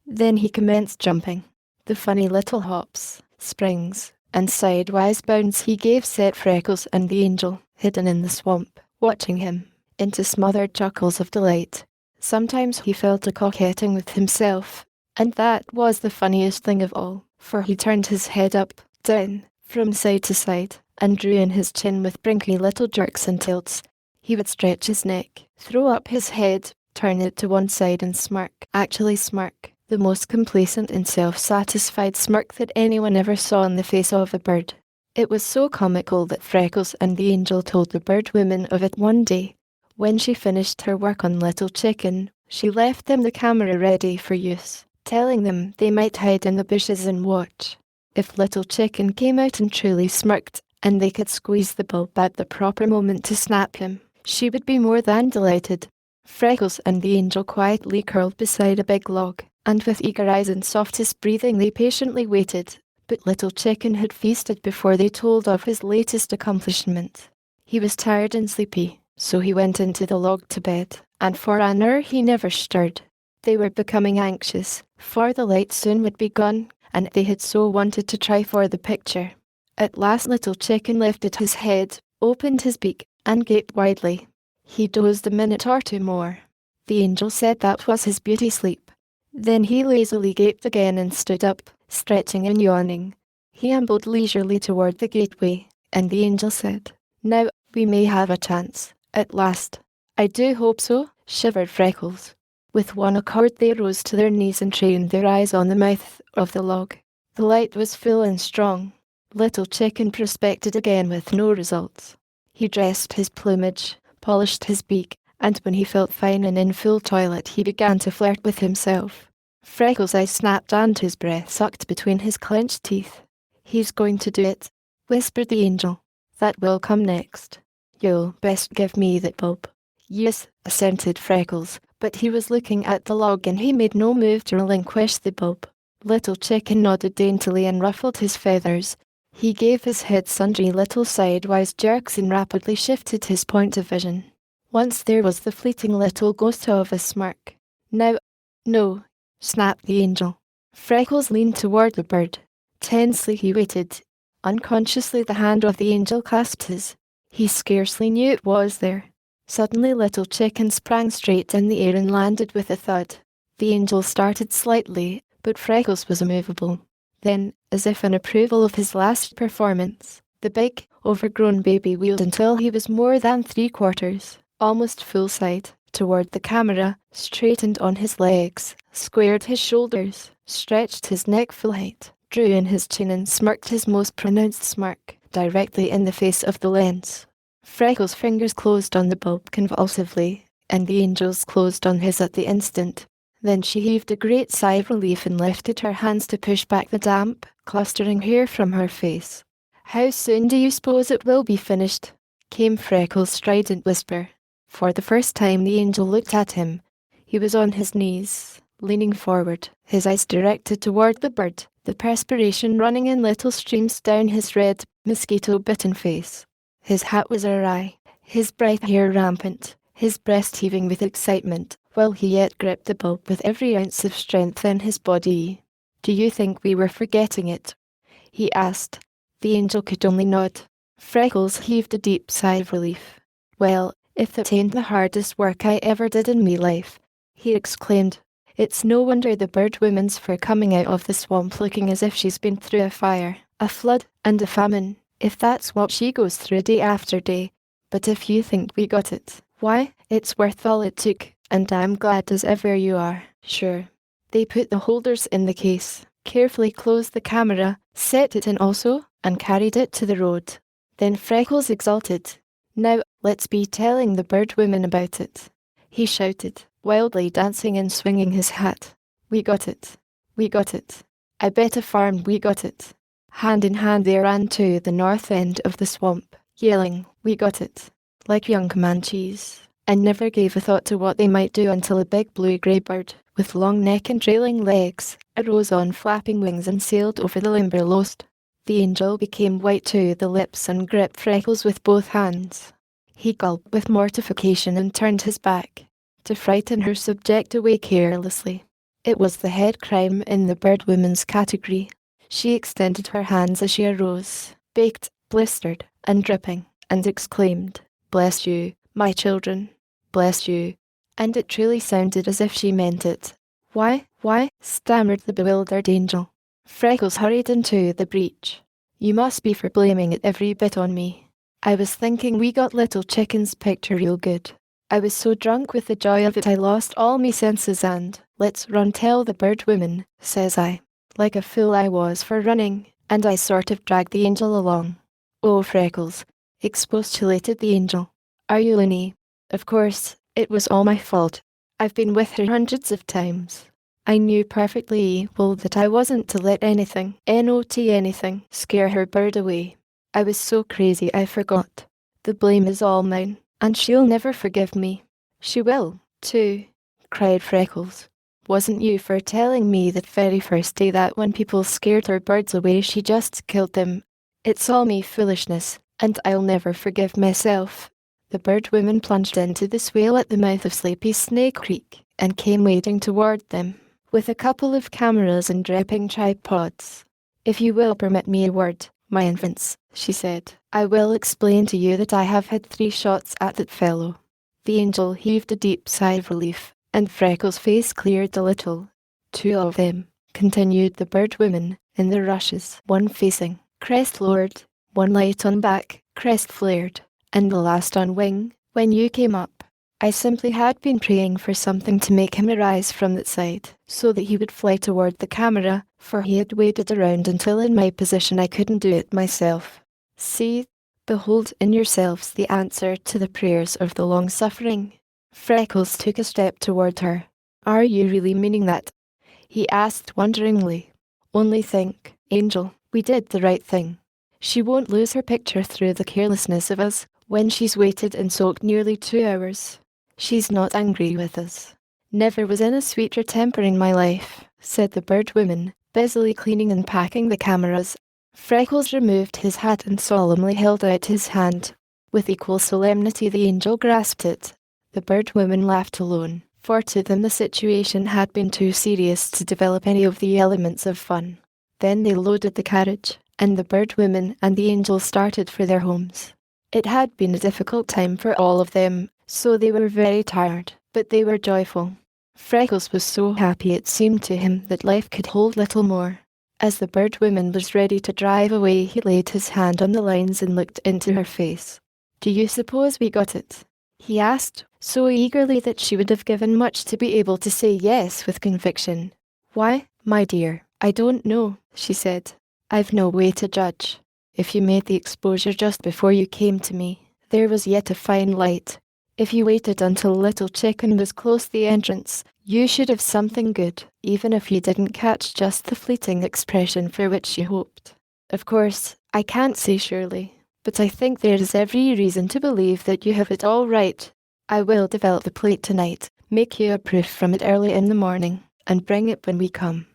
Then he commenced jumping. The funny little hops, springs, and sidewise bounds he gave set Freckles and the angel, hidden in the swamp, watching him, into smothered chuckles of delight. Sometimes he fell to coquetting with himself, and that was the funniest thing of all, for he turned his head up, down, from side to side, and drew in his chin with brinky little jerks and tilts. He would stretch his neck, throw up his head, turn it to one side and smirk, actually smirk, the most complacent and self-satisfied smirk that anyone ever saw on the face of a bird. It was so comical that Freckles and the angel told the bird women of it one day. When she finished her work on Little Chicken, she left them the camera ready for use, telling them they might hide in the bushes and watch. If Little Chicken came out and truly smirked, and they could squeeze the bulb at the proper moment to snap him, she would be more than delighted. Freckles and the angel quietly curled beside a big log, and with eager eyes and softest breathing they patiently waited. But Little Chicken had feasted before they told of his latest accomplishment. He was tired and sleepy, so he went into the log to bed, and for an hour he never stirred. They were becoming anxious, for the light soon would be gone, and they had so wanted to try for the picture. At last Little Chicken lifted his head, opened his beak, and gaped widely. He dozed a minute or two more. The angel said that was his beauty sleep. Then he lazily gaped again and stood up, stretching and yawning. He ambled leisurely toward the gateway, and the angel said, "Now, we may have a chance, at last." "I do hope so," shivered Freckles. With one accord they rose to their knees and trained their eyes on the mouth of the log. The light was full and strong. Little Chicken prospected again with no results. He dressed his plumage, polished his beak, and when he felt fine and in full toilet he began to flirt with himself. Freckles' eyes snapped and his breath sucked between his clenched teeth. "He's going to do it," whispered the angel. "That will come next. You'll best give me that bulb." "Yes," assented Freckles, but he was looking at the log and he made no move to relinquish the bulb. Little Chicken nodded daintily and ruffled his feathers. He gave his head sundry little sidewise jerks and rapidly shifted his point of vision. Once there was the fleeting little ghost of a smirk. "Now, no," snapped the angel. Freckles leaned toward the bird. Tensely he waited. Unconsciously the hand of the angel clasped his. He scarcely knew it was there. Suddenly Little Chicken sprang straight in the air and landed with a thud. The angel started slightly, but Freckles was immovable. Then, as if in approval of his last performance. The big, overgrown baby wheeled until he was more than 3/4, almost full sight, toward the camera, straightened on his legs, squared his shoulders, stretched his neck full height, drew in his chin and smirked his most pronounced smirk, directly in the face of the lens. Freckles' fingers closed on the bulb convulsively, and the angel's closed on his at the instant. Then she heaved a great sigh of relief and lifted her hands to push back the damp, clustering hair from her face. "How soon do you suppose it will be finished?" came Freckles' strident whisper. For the first time the angel looked at him. He was on his knees, leaning forward, his eyes directed toward the bird, the perspiration running in little streams down his red, mosquito-bitten face. His hat was awry, his bright hair rampant, his breast heaving with excitement, while he yet gripped the bulb with every ounce of strength in his body. "Do you think we were forgetting it?" he asked. The angel could only nod. Freckles heaved a deep sigh of relief. "Well, if it ain't the hardest work I ever did in me life," he exclaimed. "It's no wonder the bird woman's for coming out of the swamp looking as if she's been through a fire, a flood, and a famine, if that's what she goes through day after day. But if you think we got it, why, it's worth all it took, and I'm glad as ever you are, sure." They put the holders in the case, carefully closed the camera, set it in also, and carried it to the road. Then Freckles exulted. "Now, let's be telling the bird woman about it," he shouted, wildly dancing and swinging his hat. "We got it. We got it. I bet a farm we got it." Hand in hand they ran to the north end of the swamp, yelling, "We got it," like young Comanches, and never gave a thought to what they might do until a big blue-gray bird, with long neck and trailing legs, arose on flapping wings and sailed over the Limberlost. The angel became white to the lips and gripped Freckles with both hands. He gulped with mortification and turned his back, to frighten her subject away carelessly. It was the head crime in the bird woman's category. She extended her hands as she arose, baked, blistered, and dripping, and exclaimed, "Bless you, my children, bless you." And it truly sounded as if she meant it. Why, stammered the bewildered angel. Freckles hurried into the breach. "You must be for blaming it every bit on me. I was thinking we got little chickens picked real good. I was so drunk with the joy of it I lost all me senses and, 'Let's run tell the bird woman,' says I. Like a fool I was for running, and I sort of dragged the angel along." "Oh, Freckles," expostulated the angel. "Are you loony? Of course, it was all my fault. I've been with her hundreds of times. I knew perfectly well that I wasn't to let anything, not anything, scare her bird away. I was so crazy I forgot. The blame is all mine, and she'll never forgive me." "She will, too," cried Freckles. "Wasn't you for telling me that very first day that when people scared her birds away she just killed them? It's all me foolishness, and I'll never forgive myself." The bird woman plunged into the swale at the mouth of Sleepy Snake Creek, and came wading toward them, with a couple of cameras and dripping tripods. "If you will permit me a word, my infants," she said, "I will explain to you that I have had 3 shots at that fellow." The angel heaved a deep sigh of relief, and Freckles' face cleared a little. "2 of them," continued the bird woman, "in the rushes, one facing, crest lowered, one light on back, crest flared, and the last on wing, when you came up. I simply had been praying for something to make him arise from that side, so that he would fly toward the camera, for he had waded around until in my position I couldn't do it myself. See, behold in yourselves the answer to the prayers of the long-suffering." Freckles took a step toward her. "Are you really meaning that?" he asked wonderingly. "Only think, Angel, we did the right thing. She won't lose her picture through the carelessness of us, when she's waited and soaked nearly 2 hours. She's not angry with us." "Never was in a sweeter temper in my life," said the bird woman, busily cleaning and packing the cameras. Freckles removed his hat and solemnly held out his hand. With equal solemnity the angel grasped it. The bird woman laughed alone, for to them the situation had been too serious to develop any of the elements of fun. Then they loaded the carriage, and the bird woman and the angel started for their homes. It had been a difficult time for all of them, so they were very tired, but they were joyful. Freckles was so happy it seemed to him that life could hold little more. As the bird woman was ready to drive away, he laid his hand on the lines and looked into her face. "Do you suppose we got it?" he asked, so eagerly that she would have given much to be able to say yes with conviction. "Why, my dear, I don't know," she said. "I've no way to judge. If you made the exposure just before you came to me, there was yet a fine light. If you waited until Little Chicken was close the entrance, you should have something good, even if you didn't catch just the fleeting expression for which you hoped. Of course, I can't say surely, but I think there is every reason to believe that you have it all right. I will develop the plate tonight, make you a proof from it early in the morning, and bring it when we come.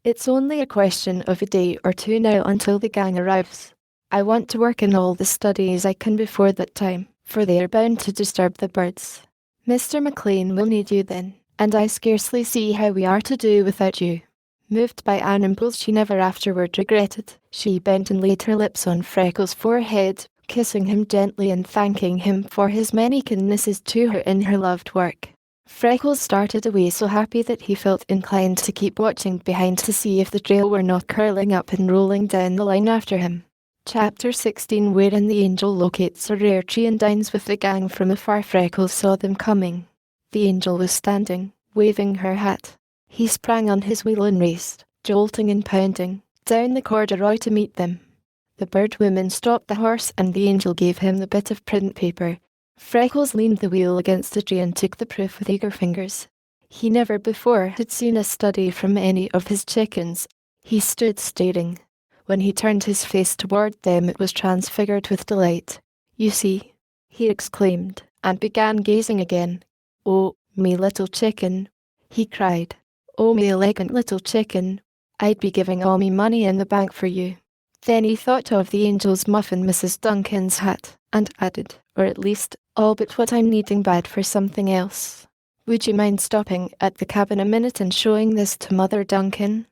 It's only a question of a day or two now until the gang arrives. I want to work in all the studies I can before that time, for they are bound to disturb the birds. Mr. McLean will need you then, and I scarcely see how we are to do without you." Moved by an impulse she never afterward regretted, she bent and laid her lips on Freckles' forehead, kissing him gently and thanking him for his many kindnesses to her in her loved work. Freckles started away so happy that he felt inclined to keep watching behind to see if the trail were not curling up and rolling down the line after him. Chapter 16, wherein the angel locates a rare tree and dines with the gang from afar. Freckles saw them coming. The angel was standing, waving her hat. He sprang on his wheel and raced, jolting and pounding, down the corduroy to meet them. The bird woman stopped the horse and the angel gave him the bit of print paper. Freckles leaned the wheel against the tree and took the proof with eager fingers. He never before had seen a study from any of his chickens. He stood staring. When he turned his face toward them, it was transfigured with delight. "You see," he exclaimed, and began gazing again. "Oh, me little chicken," he cried. "Oh, me elegant little chicken. I'd be giving all me money in the bank for you." Then he thought of the angel's muff and Mrs. Duncan's hat, and added, "Or at least, all but what I'm needing bad for something else. Would you mind stopping at the cabin a minute and showing this to Mother Duncan?"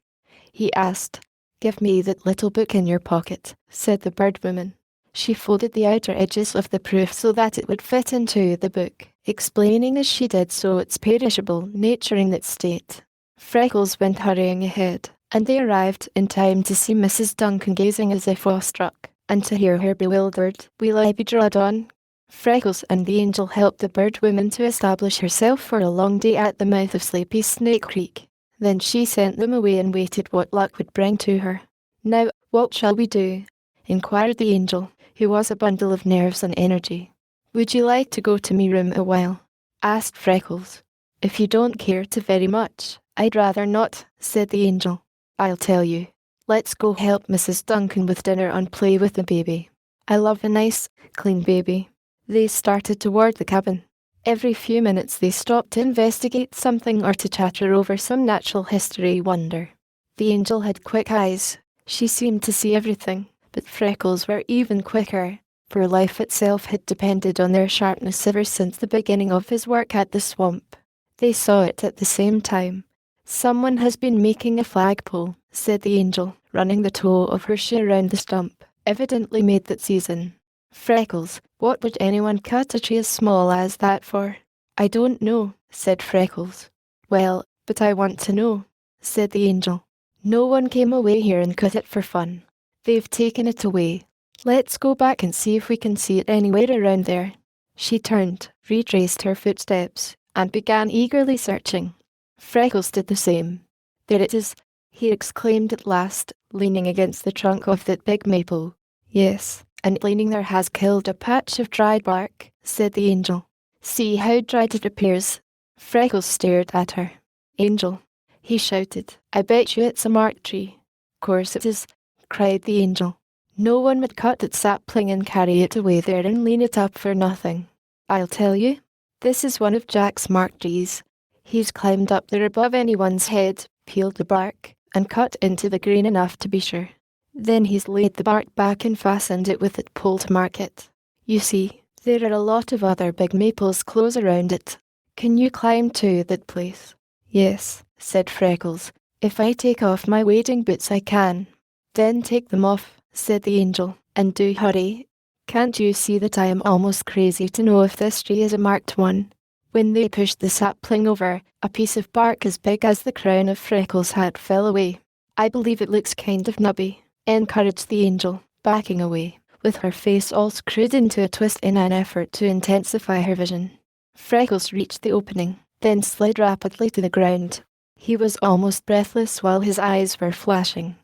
he asked. "Give me that little book in your pocket," said the bird woman. She folded the outer edges of the proof so that it would fit into the book, explaining as she did so its perishable nature in its state. Freckles went hurrying ahead, and they arrived in time to see Mrs. Duncan gazing as if awestruck, and to hear her bewildered, "Will I be drawed on?" Freckles and the angel helped the bird woman to establish herself for a long day at the mouth of Sleepy Snake Creek. Then she sent them away and waited what luck would bring to her. "Now, what shall we do?" inquired the angel, who was a bundle of nerves and energy. "Would you like to go to me room a while?" asked Freckles. "If you don't care to very much, I'd rather not," said the angel. "I'll tell you. Let's go help Mrs. Duncan with dinner and play with the baby. I love a nice, clean baby." They started toward the cabin. Every few minutes they stopped to investigate something or to chatter over some natural history wonder. The angel had quick eyes. She seemed to see everything, but Freckles were even quicker, for life itself had depended on their sharpness ever since the beginning of his work at the swamp. They saw it at the same time. "Someone has been making a flagpole," said the angel, running the toe of her shoe around the stump, "evidently made that season." "Freckles, what would anyone cut a tree as small as that for?" "I don't know," said Freckles. "Well, but I want to know," said the angel. "No one came away here and cut it for fun. They've taken it away. Let's go back and see if we can see it anywhere around there." She turned, retraced her footsteps, and began eagerly searching. Freckles did the same. "There it is," he exclaimed at last, leaning against the trunk of that big maple. "Yes, and leaning there has killed a patch of dried bark," said the angel. "See how dried it appears." Freckles stared at her. "Angel," he shouted, "I bet you it's a marked tree." "Course it is," cried the angel. "No one would cut that sapling and carry it away there and lean it up for nothing. I'll tell you. This is one of Jack's marked trees. He's climbed up there above anyone's head, peeled the bark, and cut into the grain enough to be sure. Then he's laid the bark back and fastened it with that pole to mark it. You see, there are a lot of other big maples close around it. Can you climb to that place?" "Yes," said Freckles. "If I take off my wading boots I can." "Then take them off," said the angel, "and do hurry. Can't you see that I am almost crazy to know if this tree is a marked one?" When they pushed the sapling over, a piece of bark as big as the crown of Freckles' hat fell away. I believe it looks kind of nubby, encouraged the angel, backing away, with her face all screwed into a twist in an effort to intensify her vision. Freckles reached the opening, then slid rapidly to the ground. He was almost breathless while his eyes were flashing.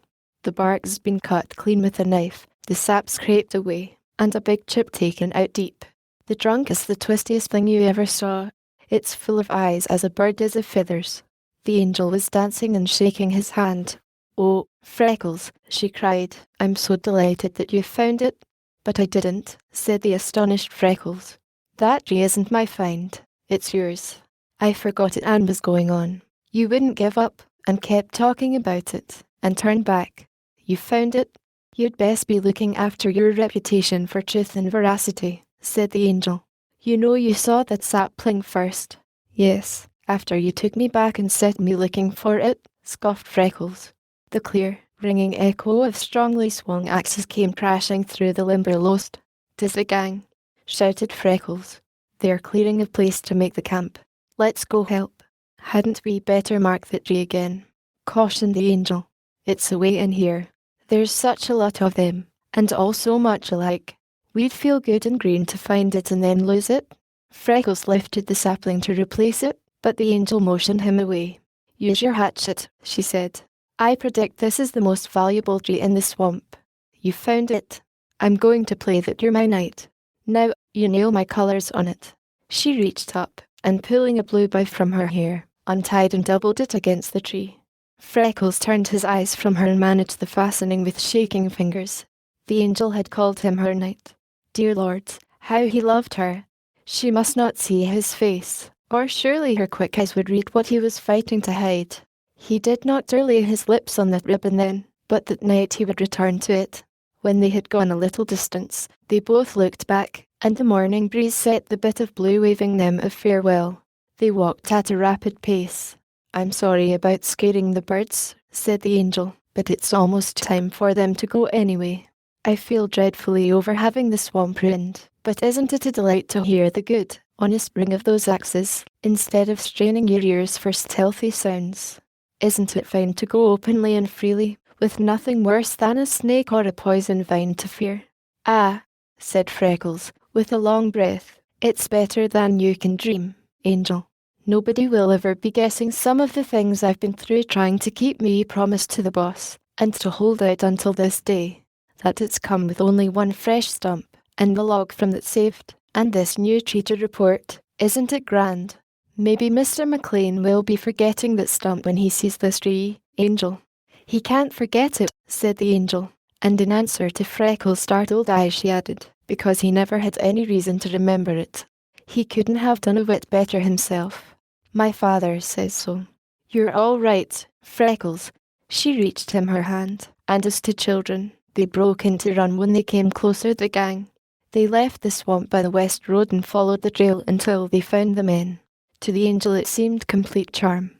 The bark's been cut clean with a knife, the sap scraped away, and a big chip taken out deep. The trunk is the twistiest thing you ever saw. It's full of eyes as a bird is of feathers. The angel was dancing and shaking his hand. "Oh, Freckles," she cried, "I'm so delighted that you found it." "But I didn't," said the astonished Freckles. "That tree isn't my find. It's yours. I forgot it and was going on. You wouldn't give up, and kept talking about it, and turned back. You found it? You'd best be looking after your reputation for truth and veracity," said the angel. "You know you saw that sapling first." "Yes, after you took me back and set me looking for it," scoffed Freckles. The clear, ringing echo of strongly swung axes came crashing through the Limberlost. "'Tis the gang," shouted Freckles. "They're clearing a place to make the camp. Let's go help." "Hadn't we better mark the tree again?" cautioned the angel. "It's away in here. There's such a lot of them, and all so much alike. We'd feel good and green to find it and then lose it." Freckles lifted the sapling to replace it, but the angel motioned him away. "Use your hatchet," she said. "I predict this is the most valuable tree in the swamp. You found it. I'm going to play that you're my knight. Now, you nail my colours on it." She reached up, and pulling a blue bow from her hair, untied and doubled it against the tree. Freckles turned his eyes from her and managed the fastening with shaking fingers. The angel had called him her knight. Dear Lord, how he loved her! She must not see his face, or surely her quick eyes would read what he was fighting to hide. He did not dare lay his lips on that ribbon then, but that night he would return to it. When they had gone a little distance, they both looked back, and the morning breeze set the bit of blue waving them a farewell. They walked at a rapid pace. "I'm sorry about scaring the birds," said the angel, "but it's almost time for them to go anyway. I feel dreadfully over having the swamp ruined, but isn't it a delight to hear the good, honest ring of those axes, instead of straining your ears for stealthy sounds? Isn't it fine to go openly and freely, with nothing worse than a snake or a poison vine to fear?" "Ah," said Freckles, with a long breath, "it's better than you can dream, angel. Nobody will ever be guessing some of the things I've been through trying to keep me promised to the boss, and to hold out until this day. That it's come with only one fresh stump, and the log from that saved, and this new tree to report. Isn't it grand? Maybe Mr. McLean will be forgetting that stump when he sees this tree, angel." "He can't forget it," said the angel, and in answer to Freckles' startled eyes she added, "because he never had any reason to remember it. He couldn't have done a whit better himself. My father says so." "You're all right, Freckles." She reached him her hand, and as to children, they broke into run when they came closer the gang. They left the swamp by the west road and followed the trail until they found the men. To the angel it seemed complete charm.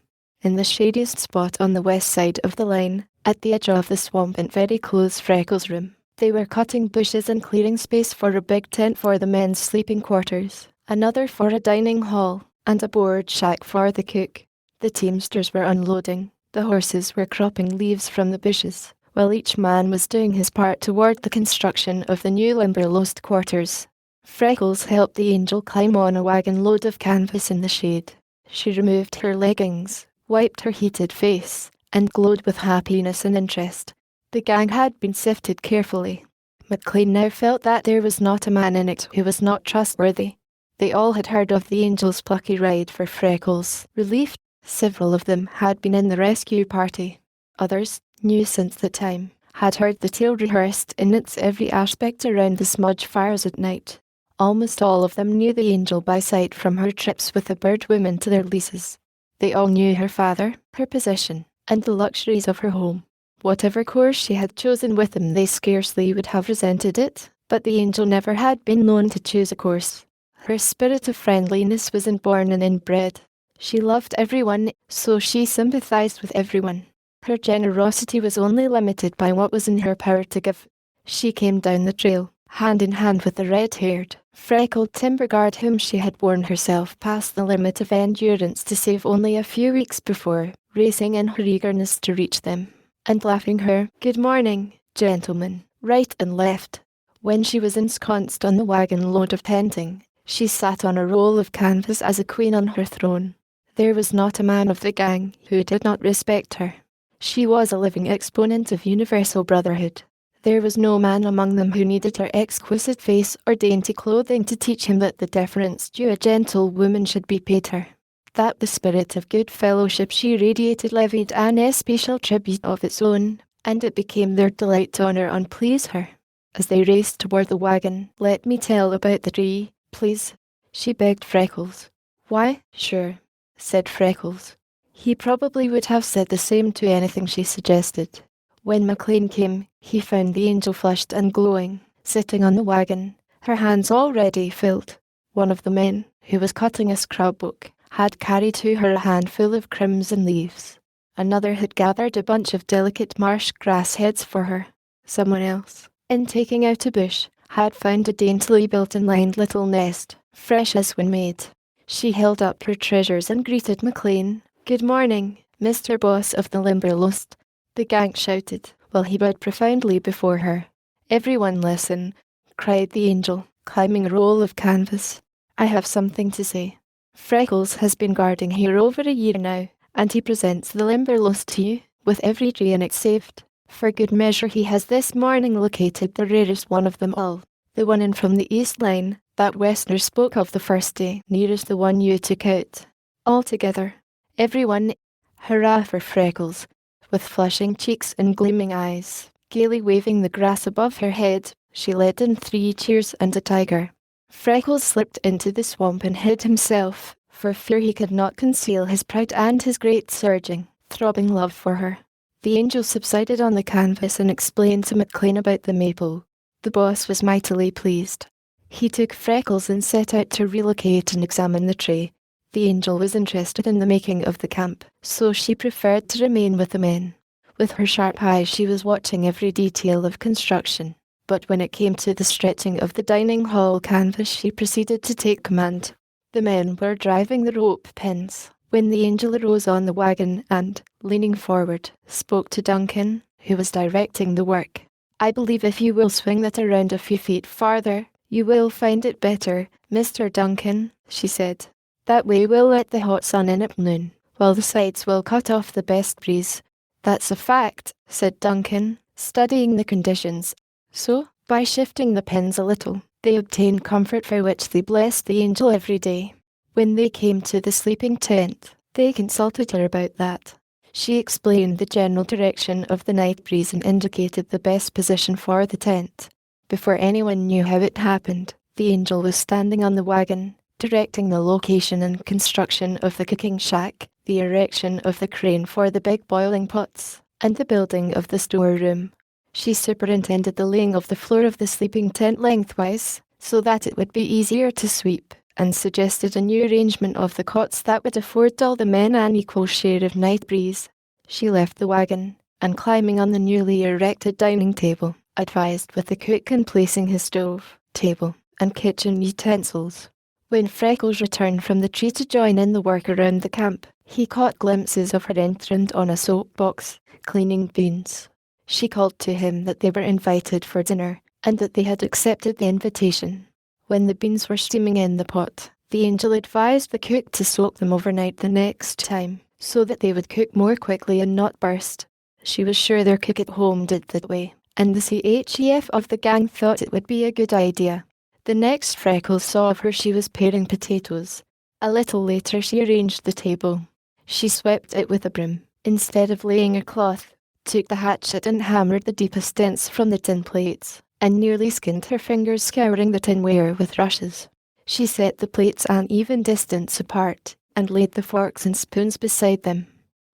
In the shadiest spot on the west side of the line, at the edge of the swamp and very close Freckles' room, they were cutting bushes and clearing space for a big tent for the men's sleeping quarters, another for a dining hall, and a board shack for the cook. The teamsters were unloading, the horses were cropping leaves from the bushes, while each man was doing his part toward the construction of the new Limberlost quarters. Freckles helped the angel climb on a wagon load of canvas in the shade. She removed her leggings, wiped her heated face, and glowed with happiness and interest. The gang had been sifted carefully. McLean now felt that there was not a man in it who was not trustworthy. They all had heard of the angel's plucky ride for Freckles' relief. Several of them had been in the rescue party. Others, new since the time, had heard the tale rehearsed in its every aspect around the smudge fires at night. Almost all of them knew the angel by sight from her trips with the bird women to their leases. They all knew her father, her position, and the luxuries of her home. Whatever course she had chosen with them, they scarcely would have resented it, but the angel never had been known to choose a course. Her spirit of friendliness was inborn and inbred. She loved everyone, so she sympathized with everyone. Her generosity was only limited by what was in her power to give. She came down the trail, hand in hand with the red-haired, freckled timber guard whom she had worn herself past the limit of endurance to save only a few weeks before, racing in her eagerness to reach them. and laughing her "Good morning, gentlemen," right and left. When she was ensconced on the wagon load of painting, she sat on a roll of canvas as a queen on her throne. There was not a man of the gang who did not respect her. She was a living exponent of universal brotherhood. There was no man among them who needed her exquisite face or dainty clothing to teach him that the deference due a gentlewoman should be paid her. That the spirit of good fellowship she radiated levied an especial tribute of its own, and it became their delight to honour and please her. As they raced toward the wagon, "Let me tell about the tree, please," she begged Freckles. "Why, sure," said Freckles. He probably would have said the same to anything she suggested. When McLean came, he found the angel flushed and glowing, sitting on the wagon, her hands already filled. One of the men, who was cutting a scrapbook, had carried to her a handful of crimson leaves. Another had gathered a bunch of delicate marsh grass heads for her. Someone else, in taking out a bush, had found a daintily built and lined little nest, fresh as when made. She held up her treasures and greeted McLean. "Good morning, Mr. Boss of the Limberlost," the gang shouted, while he bowed profoundly before her. "Everyone listen," cried the angel, climbing a roll of canvas. "I have something to say. Freckles has been guarding here over a year now, and he presents the Limberlost to you, with every tree in it saved. For good measure he has this morning located the rarest one of them all, the one in from the east line, that Westerner spoke of the first day, nearest the one you took out. All together, everyone, hurrah for Freckles!" With flushing cheeks and gleaming eyes, gaily waving the grass above her head, she led in 3 cheers and a tiger. Freckles slipped into the swamp and hid himself, for fear he could not conceal his pride and his great surging, throbbing love for her. The angel subsided on the canvas and explained to McLean about the maple. The boss was mightily pleased. He took Freckles and set out to relocate and examine the tree. The angel was interested in the making of the camp, so she preferred to remain with the men. With her sharp eyes she was watching every detail of construction, but when it came to the stretching of the dining hall canvas she proceeded to take command. The men were driving the rope pins, when the angel arose on the wagon and, leaning forward, spoke to Duncan, who was directing the work. "I believe if you will swing that around a few feet farther, you will find it better, Mr. Duncan," she said. "That way we'll let the hot sun in at noon, while the sides will cut off the best breeze." "That's a fact," said Duncan, studying the conditions. So, by shifting the pins a little, they obtained comfort for which they blessed the angel every day. When they came to the sleeping tent, they consulted her about that. She explained the general direction of the night breeze and indicated the best position for the tent. Before anyone knew how it happened, the angel was standing on the wagon, directing the location and construction of the cooking shack, the erection of the crane for the big boiling pots, and the building of the storeroom. She superintended the laying of the floor of the sleeping tent lengthwise, so that it would be easier to sweep, and suggested a new arrangement of the cots that would afford all the men an equal share of night breeze. She left the wagon, and climbing on the newly erected dining table, advised with the cook in placing his stove, table, and kitchen utensils. When Freckles returned from the tree to join in the work around the camp, he caught glimpses of her entrant on a soapbox, cleaning beans. She called to him that they were invited for dinner, and that they had accepted the invitation. When the beans were steaming in the pot, the angel advised the cook to soak them overnight the next time, so that they would cook more quickly and not burst. She was sure their cook at home did that way, and the CHEF of the gang thought it would be a good idea. The next Freckles saw of her she was paring potatoes. A little later she arranged the table. She swept it with a broom, instead of laying a cloth, took the hatchet and hammered the deepest dents from the tin plates, and nearly skinned her fingers scouring the tinware with rushes. She set the plates an even distance apart, and laid the forks and spoons beside them.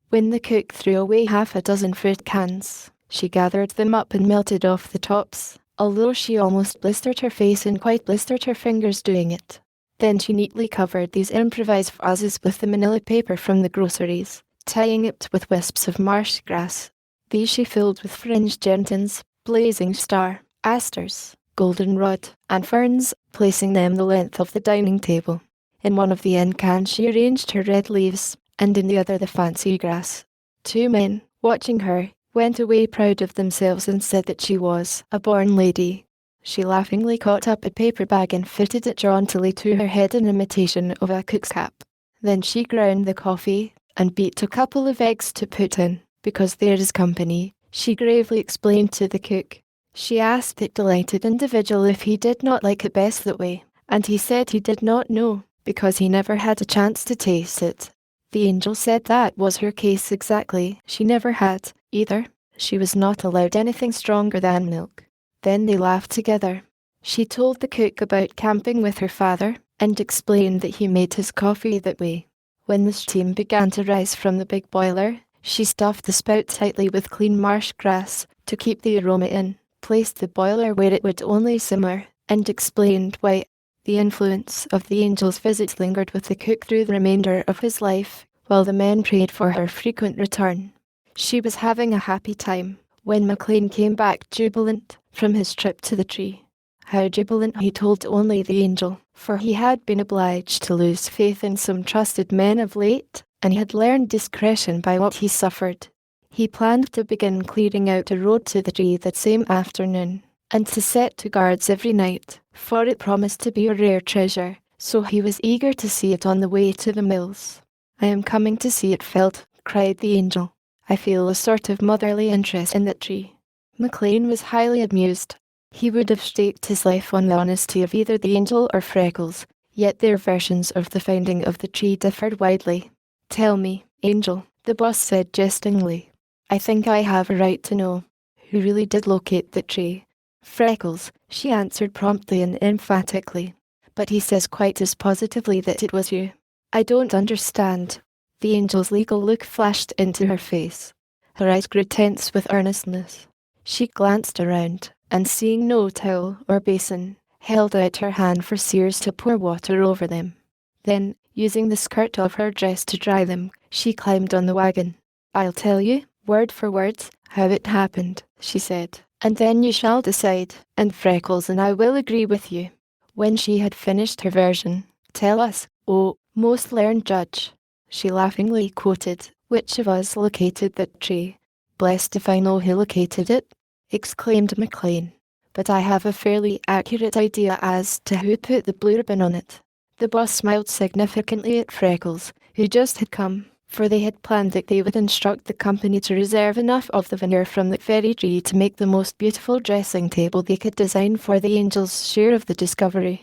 When the cook threw away 6 fruit cans, she gathered them up and melted off the tops, although she almost blistered her face and quite blistered her fingers doing it. Then she neatly covered these improvised vases with the manila paper from the groceries, tying it with wisps of marsh grass. These she filled with fringed gentians, blazing star, asters, goldenrod, and ferns, placing them the length of the dining table. In one of the end cans she arranged her red leaves, and in the other the fancy grass. 2 men, watching her, went away proud of themselves and said that she was a born lady. She laughingly caught up a paper bag and fitted it jauntily to her head in imitation of a cook's cap. Then she ground the coffee, and beat a couple of eggs to put in, because there is company, she gravely explained to the cook. She asked the delighted individual if he did not like it best that way, and he said he did not know, because he never had a chance to taste it. The angel said that was her case exactly. She never had, either. She was not allowed anything stronger than milk. Then they laughed together. She told the cook about camping with her father, and explained that he made his coffee that way. When the steam began to rise from the big boiler, she stuffed the spout tightly with clean marsh grass to keep the aroma in, placed the boiler where it would only simmer, and explained why. The influence of the angel's visit lingered with the cook through the remainder of his life, while the men prayed for her frequent return. She was having a happy time when McLean came back jubilant from his trip to the tree. How jubilant he told only the angel, for he had been obliged to lose faith in some trusted men of late, and had learned discretion by what he suffered. He planned to begin clearing out a road to the tree that same afternoon, and to set 2 guards every night, for it promised to be a rare treasure, so he was eager to see it on the way to the mills. "I am coming to see it felled," cried the angel. "I feel a sort of motherly interest in that tree." McLean was highly amused. He would have staked his life on the honesty of either the angel or Freckles, yet their versions of the finding of the tree differed widely. "Tell me, angel," the boss said jestingly. "I think I have a right to know who really did locate the tree." "Freckles," she answered promptly and emphatically. "But he says quite as positively that it was you." "I don't understand." The angel's legal look flashed into her face. Her eyes grew tense with earnestness. She glanced around, and seeing no towel or basin, held out her hand for Sears to pour water over them. Then, using the skirt of her dress to dry them, she climbed on the wagon. "I'll tell you, word for word, how it happened," she said. "And then you shall decide, and Freckles and I will agree with you." When she had finished her version, "Tell us, O most learned judge," she laughingly quoted, "which of us located that tree?" "Blessed if I know who located it," exclaimed McLean. "But I have a fairly accurate idea as to who put the blue ribbon on it." The boss smiled significantly at Freckles, who just had come, for they had planned that they would instruct the company to reserve enough of the veneer from the fairy tree to make the most beautiful dressing table they could design for the angel's share of the discovery.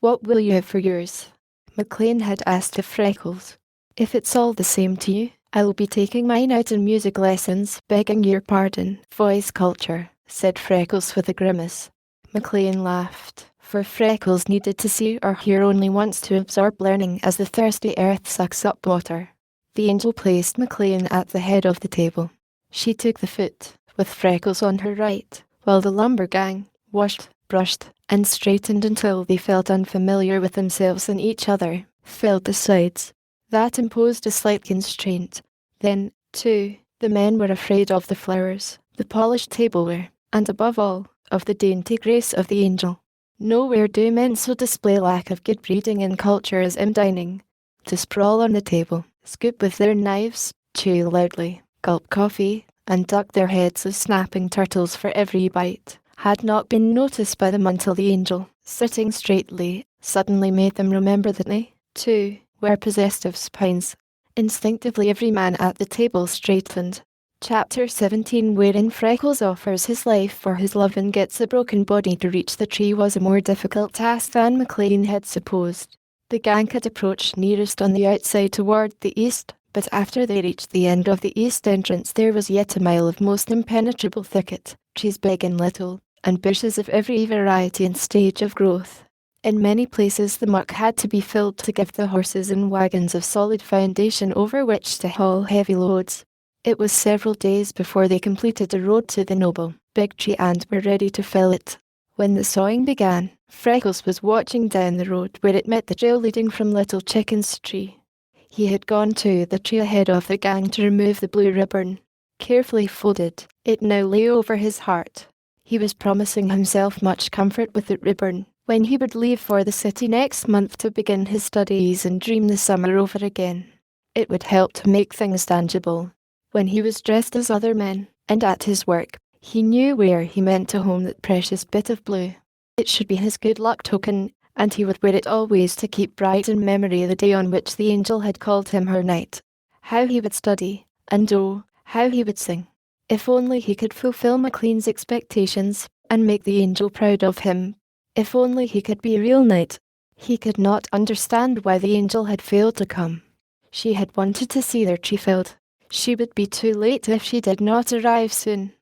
"What will you have for yours?" McLean had asked of Freckles. "If it's all the same to you, I will be taking mine out in music lessons, begging your pardon, voice culture," said Freckles with a grimace. McLean laughed, for Freckles needed to see or hear only once to absorb learning as the thirsty earth sucks up water. The angel placed McLean at the head of the table. She took the foot, with Freckles on her right, while the lumber gang washed, brushed, and straightened until they felt unfamiliar with themselves and each other, filled the sides. That imposed a slight constraint. Then, too, the men were afraid of the flowers, the polished tableware, and above all, of the dainty grace of the angel. Nowhere do men so display lack of good breeding and culture as in dining. To sprawl on the table, scoop with their knives, chew loudly, gulp coffee, and duck their heads as snapping turtles for every bite, had not been noticed by them until the angel, sitting straightly, suddenly made them remember that they, too, were possessed of spines. Instinctively every man at the table straightened. Chapter 17, wherein Freckles offers his life for his love and gets a broken body to reach the tree, was a more difficult task than McLean had supposed. The gang had approached nearest on the outside toward the east, but after they reached the end of the east entrance there was yet a mile of most impenetrable thicket, trees big and little, and bushes of every variety and stage of growth. In many places the muck had to be filled to give the horses and wagons a solid foundation over which to haul heavy loads. It was several days before they completed the road to the noble, big tree and were ready to fell it. When the sawing began, Freckles was watching down the road where it met the trail leading from Little Chicken's tree. He had gone to the tree ahead of the gang to remove the blue ribbon. Carefully folded, it now lay over his heart. He was promising himself much comfort with the ribbon when he would leave for the city next month to begin his studies and dream the summer over again. It would help to make things tangible. When he was dressed as other men, And at his work, he knew where he meant to home that precious bit of blue. It should be his good luck token, and he would wear it always to keep bright in memory the day on which the angel had called him her knight. How he would study, and oh, how he would sing. If only he could fulfill McLean's expectations, and make the angel proud of him. If only he could be a real knight. He could not understand why the angel had failed to come. She had wanted to see their tree felled. She would be too late if she did not arrive soon.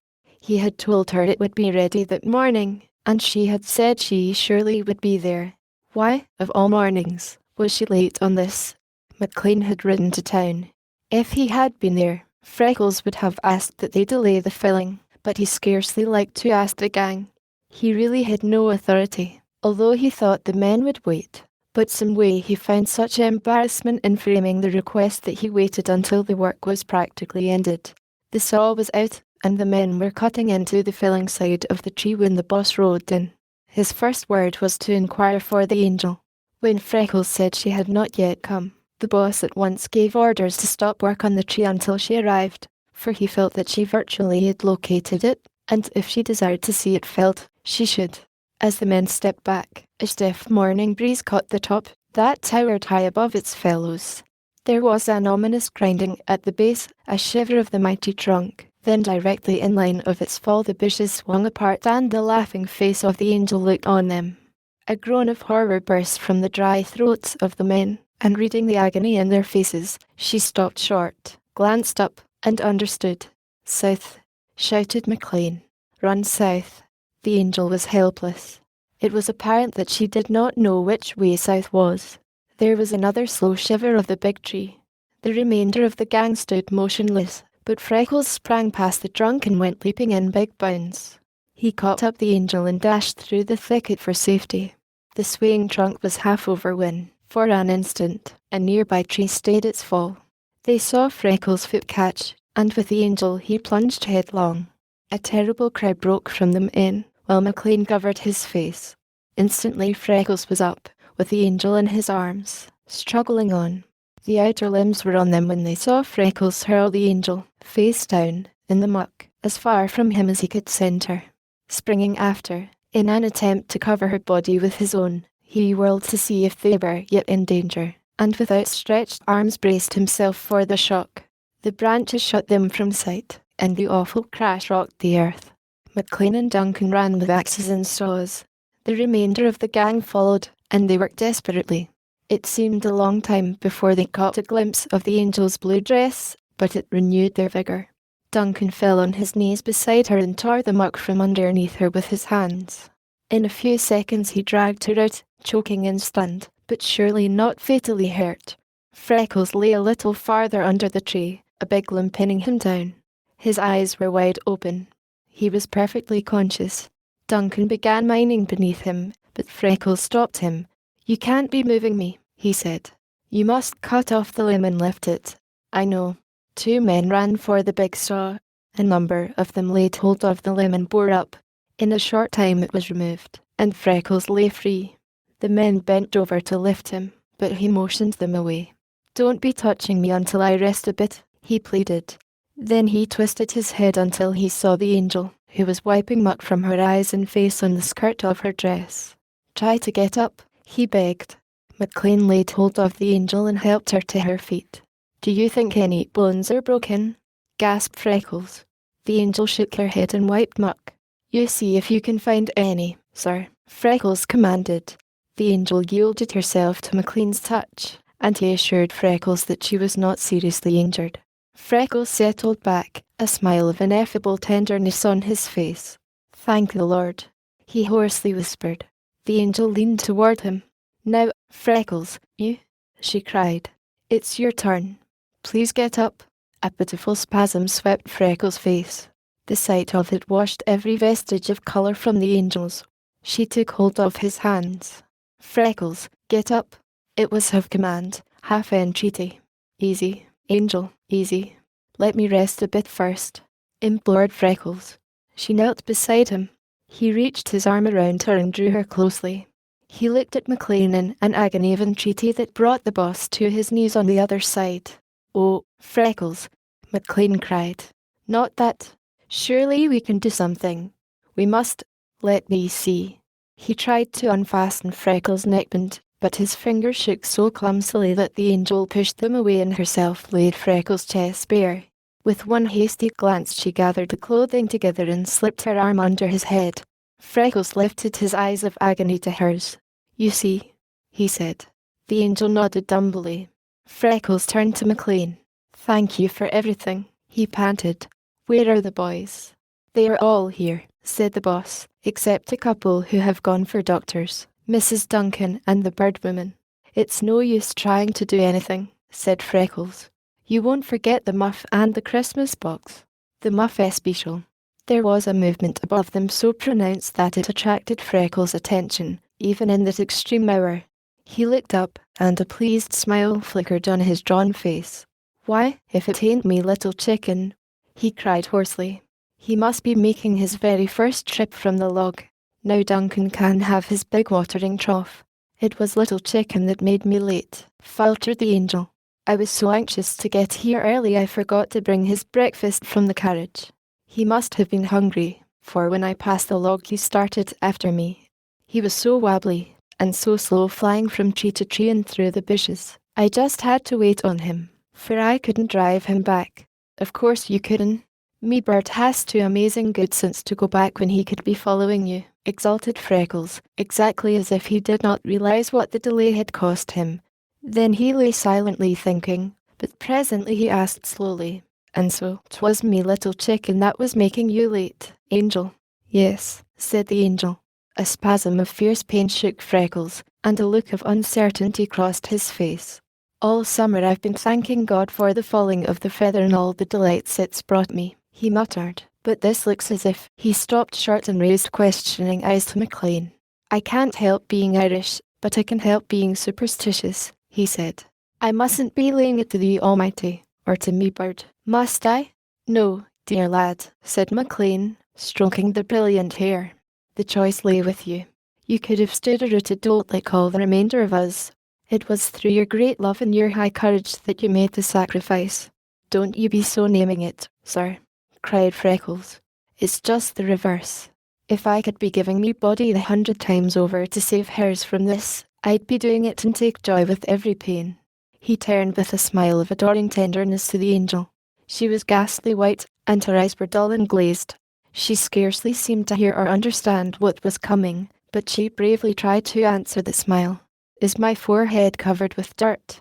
He had told her it would be ready that morning, and she had said she surely would be there. Why, of all mornings, was she late on this? McLean had ridden to town. If he had been there, Freckles would have asked that they delay the filling, but he scarcely liked to ask the gang. He really had no authority, although he thought the men would wait. But some way he found such embarrassment in framing the request that he waited until the work was practically ended. The saw was out, and the men were cutting into the filling side of the tree when the boss rode in. His first word was to inquire for the angel. When Freckles said she had not yet come, the boss at once gave orders to stop work on the tree until she arrived, for he felt that she virtually had located it, and if she desired to see it felled, she should. As the men stepped back, a stiff morning breeze caught the top, that towered high above its fellows. There was an ominous grinding at the base, a shiver of the mighty trunk. Then directly in line of its fall the bushes swung apart and the laughing face of the angel looked on them. A groan of horror burst from the dry throats of the men, and reading the agony in their faces, she stopped short, glanced up, and understood. "South," shouted McLean. "Run south." The angel was helpless. It was apparent that she did not know which way south was. There was another slow shiver of the big tree. The remainder of the gang stood motionless, but Freckles sprang past the trunk and went leaping in big bounds. He caught up the angel and dashed through the thicket for safety. The swaying trunk was half over when, for an instant, a nearby tree stayed its fall. They saw Freckles' foot catch, and with the angel he plunged headlong. A terrible cry broke from them in, while McLean covered his face. Instantly Freckles was up, with the angel in his arms, struggling on. The outer limbs were on them when they saw Freckles hurl the angel, face down, in the muck, as far from him as he could send her. Springing after, in an attempt to cover her body with his own, he whirled to see if they were yet in danger, and with outstretched arms braced himself for the shock. The branches shut them from sight, and the awful crash rocked the earth. McLean and Duncan ran with axes and saws. The remainder of the gang followed, and they worked desperately. It seemed a long time before they caught a glimpse of the angel's blue dress, but it renewed their vigour. Duncan fell on his knees beside her and tore the muck from underneath her with his hands. In a few seconds he dragged her out, choking and stunned, but surely not fatally hurt. Freckles lay a little farther under the tree, a big limb pinning him down. His eyes were wide open. He was perfectly conscious. Duncan began mining beneath him, but Freckles stopped him. "You can't be moving me," he said. "You must cut off the limb and lift it." "I know." 2 men ran for the big saw. A number of them laid hold of the limb and bore up. In a short time it was removed, and Freckles lay free. The men bent over to lift him, but he motioned them away. "Don't be touching me until I rest a bit," he pleaded. Then he twisted his head until he saw the angel, who was wiping muck from her eyes and face on the skirt of her dress. "Try to get up," he begged. McLean laid hold of the angel and helped her to her feet. "Do you think any bones are broken?" gasped Freckles. The angel shook her head and wiped muck. "You see if you can find any, sir," Freckles commanded. The angel yielded herself to McLean's touch, and he assured Freckles that she was not seriously injured. Freckles settled back, a smile of ineffable tenderness on his face. "Thank the Lord," he hoarsely whispered. The angel leaned toward him. "Now, Freckles, you," she cried. "It's your turn. Please get up." A pitiful spasm swept Freckles' face. The sight of it washed every vestige of colour from the angel's. She took hold of his hands. "Freckles, get up." It was half command, half entreaty. "Easy, angel, easy. Let me rest a bit first," implored Freckles. She knelt beside him. He reached his arm around her and drew her closely. He looked at McLean in an agony of entreaty that brought the boss to his knees on the other side. "Oh, Freckles," McLean cried. "Not that." Surely we can do something. We must. Let me see. He tried to unfasten Freckles' neckband, but his fingers shook so clumsily that the angel pushed them away and herself laid Freckles' chest bare. With one hasty glance she gathered the clothing together and slipped her arm under his head. Freckles lifted his eyes of agony to hers. You see, he said. The angel nodded dumbly. Freckles turned to McLean. Thank you for everything, he panted. Where are the boys? They are all here, said the boss, except a couple who have gone for doctors, Mrs. Duncan and the bird woman. It's no use trying to do anything, said Freckles. You won't forget the muff and the Christmas box. The muff especial. There was a movement above them so pronounced that it attracted Freckles' attention, even in that extreme hour. He looked up, and a pleased smile flickered on his drawn face. Why, if it ain't me little chicken, he cried hoarsely. He must be making his very first trip from the log. Now Duncan can have his big watering trough. It was little chicken that made me late, faltered the angel. I was so anxious to get here early I forgot to bring his breakfast from the carriage. He must have been hungry, for when I passed the log he started after me. He was so wobbly, and so slow flying from tree to tree and through the bushes. I just had to wait on him, for I couldn't drive him back. Of course you couldn't. Me bird has too amazing good sense to go back when he could be following you, exulted Freckles, exactly as if he did not realize what the delay had cost him. Then he lay silently thinking, but presently he asked slowly, and so 'twas me little chicken that was making you late, Angel? Yes, said the angel. A spasm of fierce pain shook Freckles, and a look of uncertainty crossed his face. All summer I've been thanking God for the falling of the feather and all the delights it's brought me, he muttered, but this looks as if. He stopped short and raised questioning eyes to McLean. I can't help being Irish, but I can help being superstitious, he said. I mustn't be laying it to the Almighty, or to me bird, must I? No, dear lad, said McLean, stroking the brilliant hair. The choice lay with you. You could have stood a rooted dolt like all the remainder of us. It was through your great love and your high courage that you made the sacrifice. Don't you be so naming it, sir, cried Freckles. It's just the reverse. If I could be giving me body 100 times over to save hers from this, I'd be doing it and take joy with every pain. He turned with a smile of adoring tenderness to the angel. She was ghastly white, and her eyes were dull and glazed. She scarcely seemed to hear or understand what was coming, but she bravely tried to answer the smile. Is my forehead covered with dirt?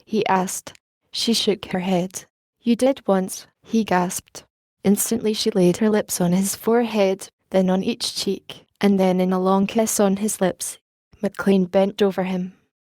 He asked. She shook her head. You did once, he gasped. Instantly she laid her lips on his forehead, then on each cheek, and then in a long kiss on his lips. McLean bent over him.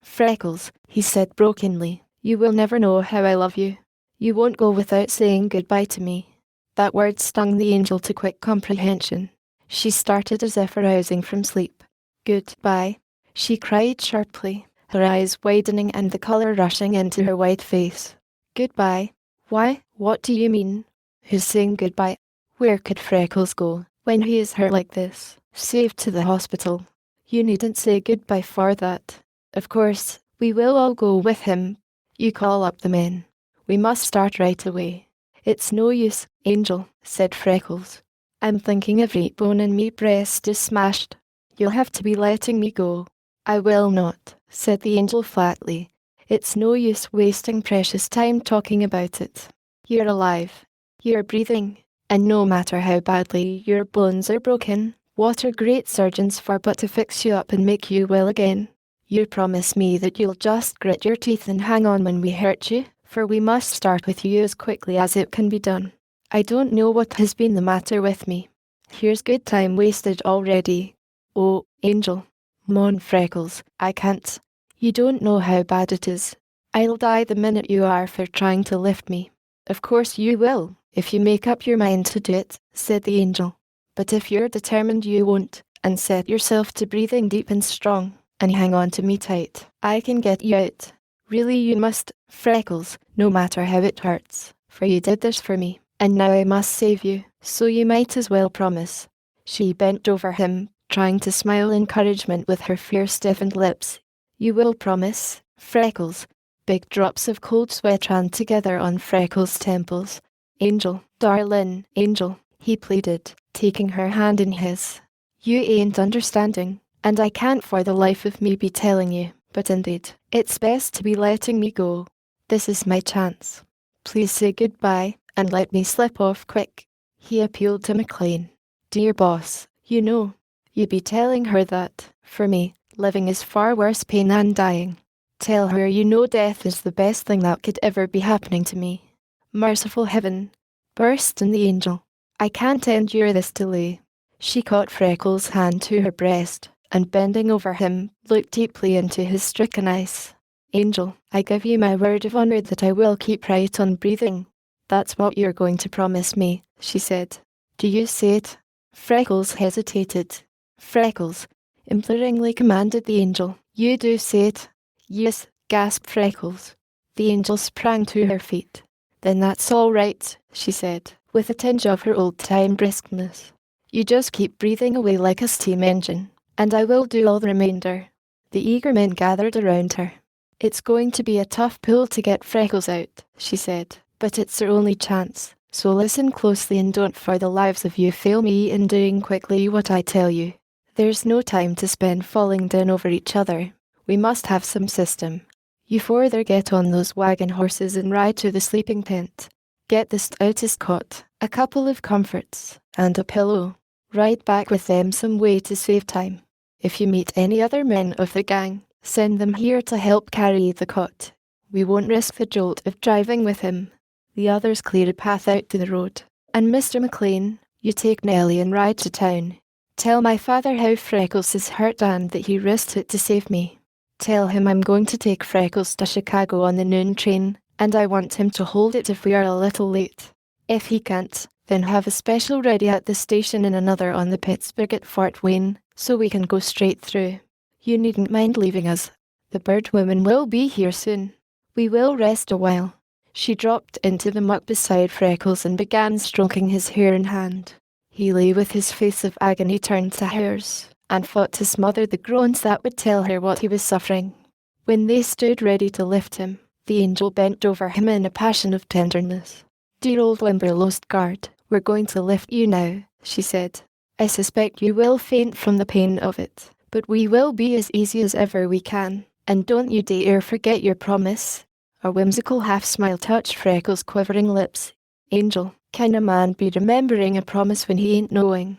Freckles, he said brokenly, you will never know how I love you. You won't go without saying goodbye to me. That word stung the angel to quick comprehension. She started as if arousing from sleep. Goodbye, she cried sharply, her eyes widening and the colour rushing into her white face. Goodbye? Why, what do you mean? Who's saying goodbye? Where could Freckles go when he is hurt like this, saved to the hospital? You needn't say goodbye for that. Of course, we will all go with him. You call up the men. We must start right away. It's no use, Angel, said Freckles. I'm thinking every bone in me breast is smashed. You'll have to be letting me go. I will not, said the angel flatly. It's no use wasting precious time talking about it. You're alive. You're breathing. And no matter how badly your bones are broken, what are great surgeons for but to fix you up and make you well again? You promise me that you'll just grit your teeth and hang on when we hurt you, for we must start with you as quickly as it can be done. I don't know what has been the matter with me. Here's good time wasted already. Oh, Angel. Moan Freckles, I can't. You don't know how bad it is. I'll die the minute you are for trying to lift me. Of course you will, if you make up your mind to do it, said the angel. But if you're determined you won't, and set yourself to breathing deep and strong, and hang on to me tight, I can get you out. Really you must, Freckles, no matter how it hurts, for you did this for me, and now I must save you, so you might as well promise. She bent over him, trying to smile encouragement with her fear-stiffened lips. You will promise, Freckles? Big drops of cold sweat ran together on Freckles' temples. Angel, darling, Angel, he pleaded, taking her hand in his. You ain't understanding, and I can't for the life of me be telling you, but indeed, it's best to be letting me go. This is my chance. Please say goodbye, and let me slip off quick. He appealed to McLean. Dear boss, you be telling her that, for me, living is far worse pain than dying. Tell her death is the best thing that could ever be happening to me. Merciful heaven! Burst in the angel. I can't endure this delay. She caught Freckles' hand to her breast, and bending over him, looked deeply into his stricken eyes. Angel, I give you my word of honor that I will keep right on breathing. That's what you're going to promise me, she said. Do you say it? Freckles hesitated. Freckles, imploringly commanded the angel. You do say it? Yes, gasped Freckles. The angel sprang to her feet. Then that's all right, she said, with a tinge of her old-time briskness. You just keep breathing away like a steam engine, and I will do all the remainder. The eager men gathered around her. It's going to be a tough pull to get Freckles out, she said, but it's their only chance, so listen closely and don't for the lives of you fail me in doing quickly what I tell you. There's no time to spend falling down over each other. We must have some system. You further get on those wagon horses and ride to the sleeping tent. Get the stoutest cot, a couple of comforts, and a pillow. Ride back with them some way to save time. If you meet any other men of the gang, send them here to help carry the cot. We won't risk the jolt of driving with him. The others cleared a path out to the road. And Mr. McLean, you take Nellie and ride to town. Tell my father how Freckles is hurt and that he risked it to save me. Tell him I'm going to take Freckles to Chicago on the noon train, and I want him to hold it if we are a little late. If he can't, then have a special ready at the station and another on the Pittsburgh at Fort Wayne, so we can go straight through. You needn't mind leaving us. The bird woman will be here soon. We will rest a while. She dropped into the muck beside Freckles and began stroking his hair in hand. He lay with his face of agony turned to hers, and fought to smother the groans that would tell her what he was suffering. When they stood ready to lift him, the angel bent over him in a passion of tenderness. Dear old Limberlost guard, we're going to lift you now, she said. I suspect you will faint from the pain of it, but we will be as easy as ever we can, and don't you dare forget your promise. A whimsical half-smile touched Freckles' quivering lips. Angel, can a man be remembering a promise when he ain't knowing?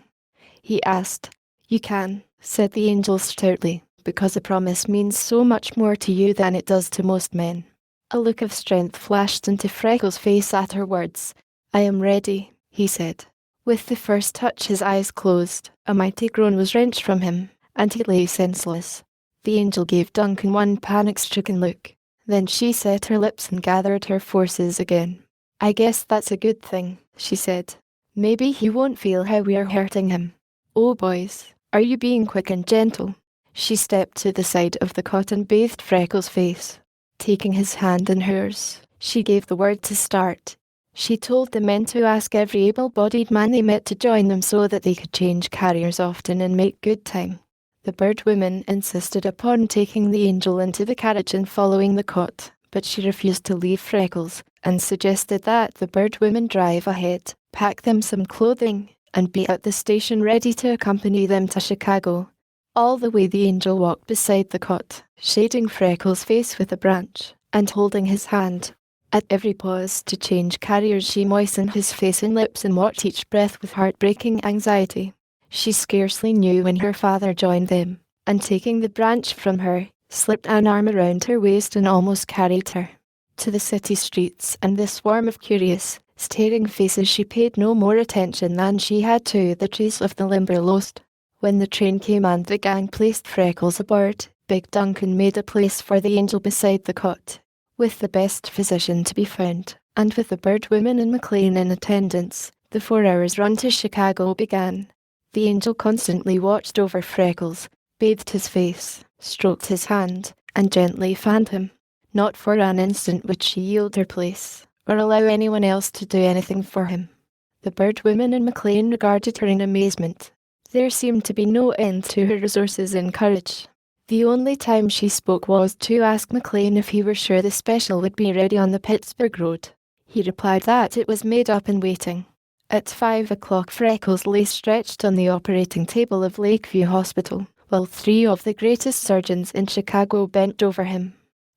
He asked. You can, said the angel stoutly, because a promise means so much more to you than it does to most men. A look of strength flashed into Freckles' face at her words. I am ready, he said. With the first touch his eyes closed, a mighty groan was wrenched from him, and he lay senseless. The angel gave Duncan one panic-stricken look. Then she set her lips and gathered her forces again. I guess that's a good thing, she said. Maybe he won't feel how we are hurting him. Oh boys, are you being quick and gentle? She stepped to the side of the cot and bathed Freckles' face. Taking his hand in hers, she gave the word to start. She told the men to ask every able-bodied man they met to join them so that they could change carriers often and make good time. The bird woman insisted upon taking the angel into the carriage and following the cot, but she refused to leave Freckles, and suggested that the bird woman drive ahead, pack them some clothing, and be at the station ready to accompany them to Chicago. All the way the angel walked beside the cot, shading Freckles' face with a branch, and holding his hand. At every pause to change carriers she moistened his face and lips and watched each breath with heartbreaking anxiety. She scarcely knew when her father joined them, and taking the branch from her, slipped an arm around her waist and almost carried her to the city streets and the swarm of curious, staring faces. She paid no more attention than she had to the trees of the Limberlost. When the train came and the gang placed Freckles aboard, Big Duncan made a place for the angel beside the cot, with the best physician to be found, and with the bird woman and McLean in attendance. The 4 hours run to Chicago began. The angel constantly watched over Freckles, bathed his face, stroked his hand, and gently fanned him. Not for an instant would she yield her place, or allow anyone else to do anything for him. The bird woman and McLean regarded her in amazement. There seemed to be no end to her resources and courage. The only time she spoke was to ask McLean if he were sure the special would be ready on the Pittsburgh road. He replied that it was made up and waiting. At 5 o'clock, Freckles lay stretched on the operating table of Lakeview Hospital, while 3 of the greatest surgeons in Chicago bent over him.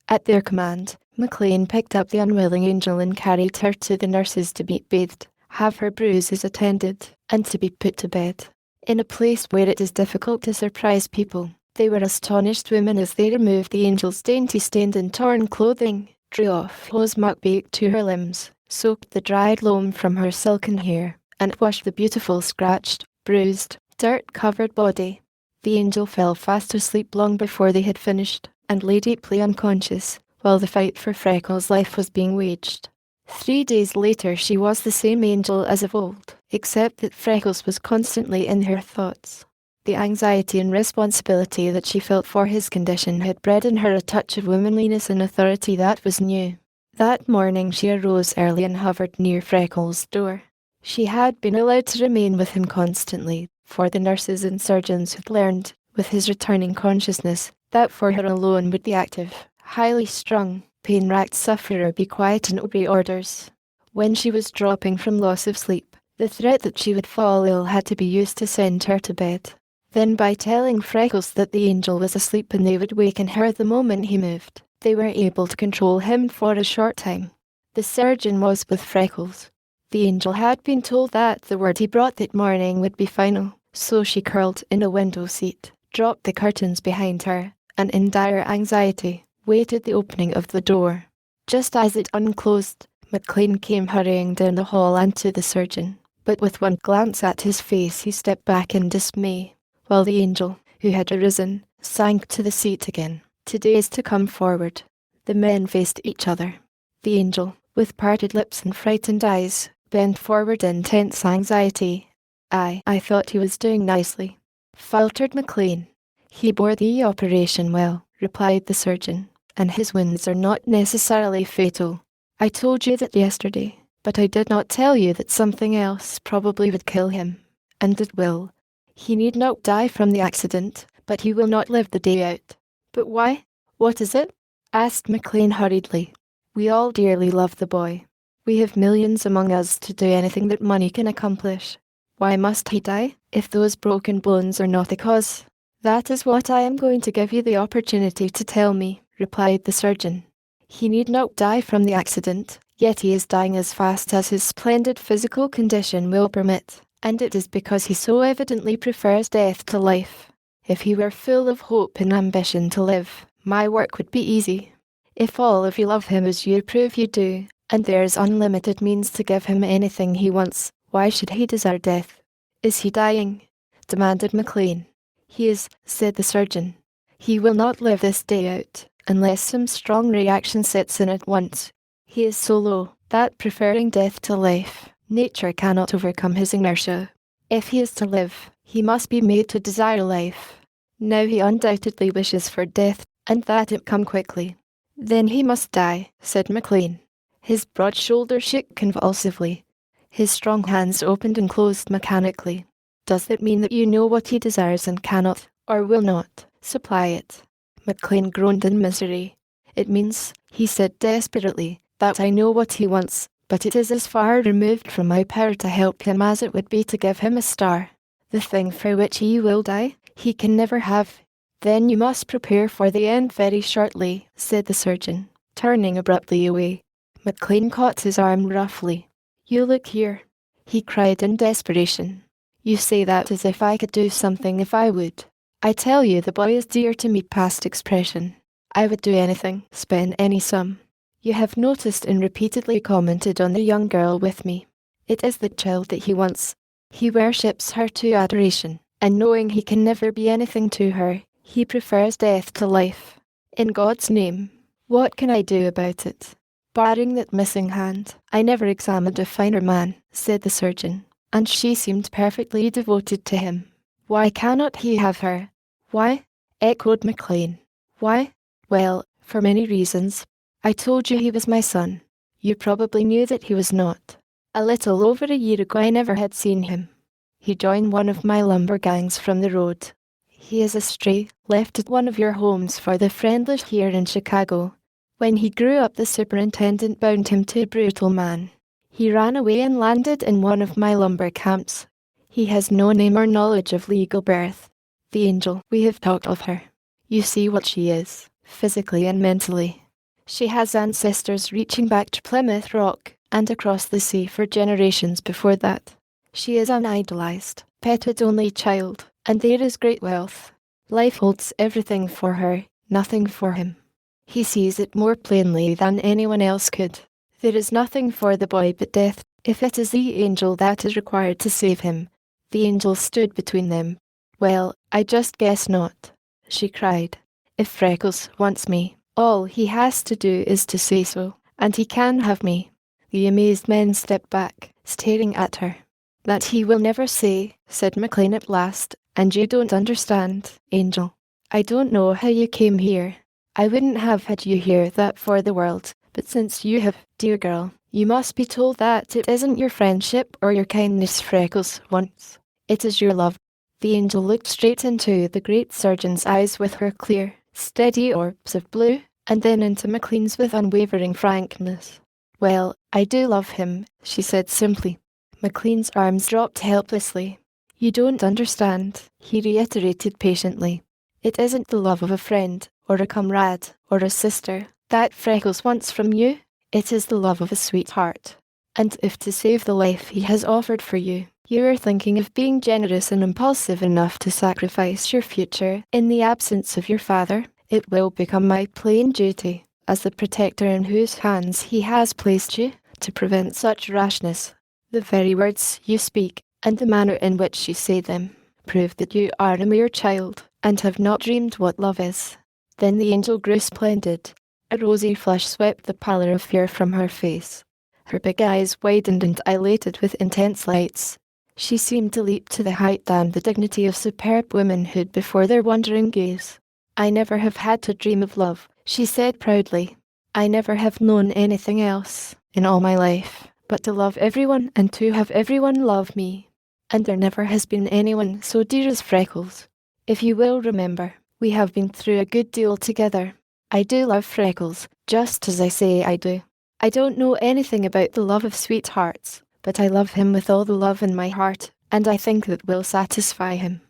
At their command, McLean picked up the unwilling Angel and carried her to the nurses to be bathed, have her bruises attended, and to be put to bed. In a place where it is difficult to surprise people, they were astonished women as they removed the Angel's dainty stained and torn clothing, drew off hose muck baked to her limbs, soaked the dried loam from her silken hair, and washed the beautiful scratched, bruised, dirt-covered body. The Angel fell fast asleep long before they had finished, and lay deeply unconscious, while the fight for Freckles' life was being waged. 3 days later she was the same Angel as of old, except that Freckles was constantly in her thoughts. The anxiety and responsibility that she felt for his condition had bred in her a touch of womanliness and authority that was new. That morning she arose early and hovered near Freckles' door. She had been allowed to remain with him constantly, for the nurses and surgeons had learned, with his returning consciousness, that for her alone would the active, highly strung, pain-racked sufferer be quiet and obey orders. When she was dropping from loss of sleep, the threat that she would fall ill had to be used to send her to bed. Then by telling Freckles that the Angel was asleep and they would waken her the moment he moved, they were able to control him for a short time. The surgeon was with Freckles. The Angel had been told that the word he brought that morning would be final, so she curled in a window seat, dropped the curtains behind her, and in dire anxiety, waited the opening of the door. Just as it unclosed, McLean came hurrying down the hall and to the surgeon, but with one glance at his face he stepped back in dismay, while the Angel, who had arisen, sank to the seat again. "Today is to come forward." The men faced each other. The Angel, with parted lips and frightened eyes, bent forward in tense anxiety. I thought he was doing nicely," faltered McLean. "He bore the operation well," replied the surgeon, "and his wounds are not necessarily fatal. I told you that yesterday, but I did not tell you that something else probably would kill him. And it will. He need not die from the accident, but he will not live the day out." "But why? What is it?" asked McLean hurriedly. "We all dearly love the boy. We have millions among us to do anything that money can accomplish. Why must he die, if those broken bones are not the cause?" "That is what I am going to give you the opportunity to tell me," replied the surgeon. "He need not die from the accident, yet he is dying as fast as his splendid physical condition will permit, and it is because he so evidently prefers death to life. If he were full of hope and ambition to live, my work would be easy. If all of you love him as you prove you do, and there is unlimited means to give him anything he wants, why should he desire death?" "Is he dying?" demanded McLean. "He is," said the surgeon. "He will not live this day out, unless some strong reaction sets in at once. He is so low, that preferring death to life, nature cannot overcome his inertia. If he is to live, he must be made to desire life. Now he undoubtedly wishes for death, and that it come quickly." "Then he must die," said McLean. His broad shoulders shook convulsively. His strong hands opened and closed mechanically. "Does that mean that you know what he desires and cannot, or will not, supply it?" McLean groaned in misery. "It means," he said desperately, "that I know what he wants, but it is as far removed from my power to help him as it would be to give him a star. The thing for which he will die, he can never have." "Then you must prepare for the end very shortly," said the surgeon, turning abruptly away. McLean caught his arm roughly. "You look here," he cried in desperation. "You say that as if I could do something if I would. I tell you the boy is dear to me past expression. I would do anything, spend any sum. You have noticed and repeatedly commented on the young girl with me. It is the child that he wants. He worships her to adoration, and knowing he can never be anything to her, he prefers death to life. In God's name, what can I do about it?" "Barring that missing hand, I never examined a finer man," said the surgeon, "and she seemed perfectly devoted to him." "Why cannot he have her?" "Why?" echoed McLean. "Why? Well, for many reasons. I told you he was my son. You probably knew that he was not. A little over a year ago I never had seen him. He joined one of my lumber gangs from the road. He is a stray, left at one of your homes for the friendless here in Chicago. When he grew up the superintendent bound him to a brutal man. He ran away and landed in one of my lumber camps. He has no name or knowledge of legal birth. The angel, we have talked of her. You see what she is, physically and mentally. She has ancestors reaching back to Plymouth Rock and across the sea for generations before that. She is an idolized, petted only child, and there is great wealth. Life holds everything for her, nothing for him. He sees it more plainly than anyone else could. There is nothing for the boy but death, if it is the angel that is required to save him. The angel stood between them. Well, I just guess not, she cried. If Freckles wants me, all he has to do is to say so, and he can have me. The amazed men stepped back, staring at her. That he will never say, said McLean at last, and you don't understand, Angel. I don't know how you came here. I wouldn't have had you here that for the world, but since you have, dear girl, you must be told that it isn't your friendship or your kindness Freckles wants. It is your love. The angel looked straight into the great surgeon's eyes with her clear, steady orbs of blue, and then into McLean's with unwavering frankness. Well, I do love him, she said simply. McLean's arms dropped helplessly. You don't understand, he reiterated patiently. It isn't the love of a friend, or a comrade, or a sister, that Freckles wants from you. It is the love of a sweetheart. And if to save the life he has offered for you, you are thinking of being generous and impulsive enough to sacrifice your future in the absence of your father, it will become my plain duty, as the protector in whose hands he has placed you, to prevent such rashness. The very words you speak, and the manner in which you say them, prove that you are a mere child, and have not dreamed what love is. Then the angel grew splendid. A rosy flush swept the pallor of fear from her face. Her big eyes widened and dilated with intense lights. She seemed to leap to the height and the dignity of superb womanhood before their wondering gaze. I never have had to dream of love, she said proudly. I never have known anything else, in all my life, but to love everyone and to have everyone love me. And there never has been anyone so dear as Freckles. If you will remember, we have been through a good deal together. I do love Freckles, just as I say I do. I don't know anything about the love of sweethearts, but I love him with all the love in my heart, and I think that will satisfy him.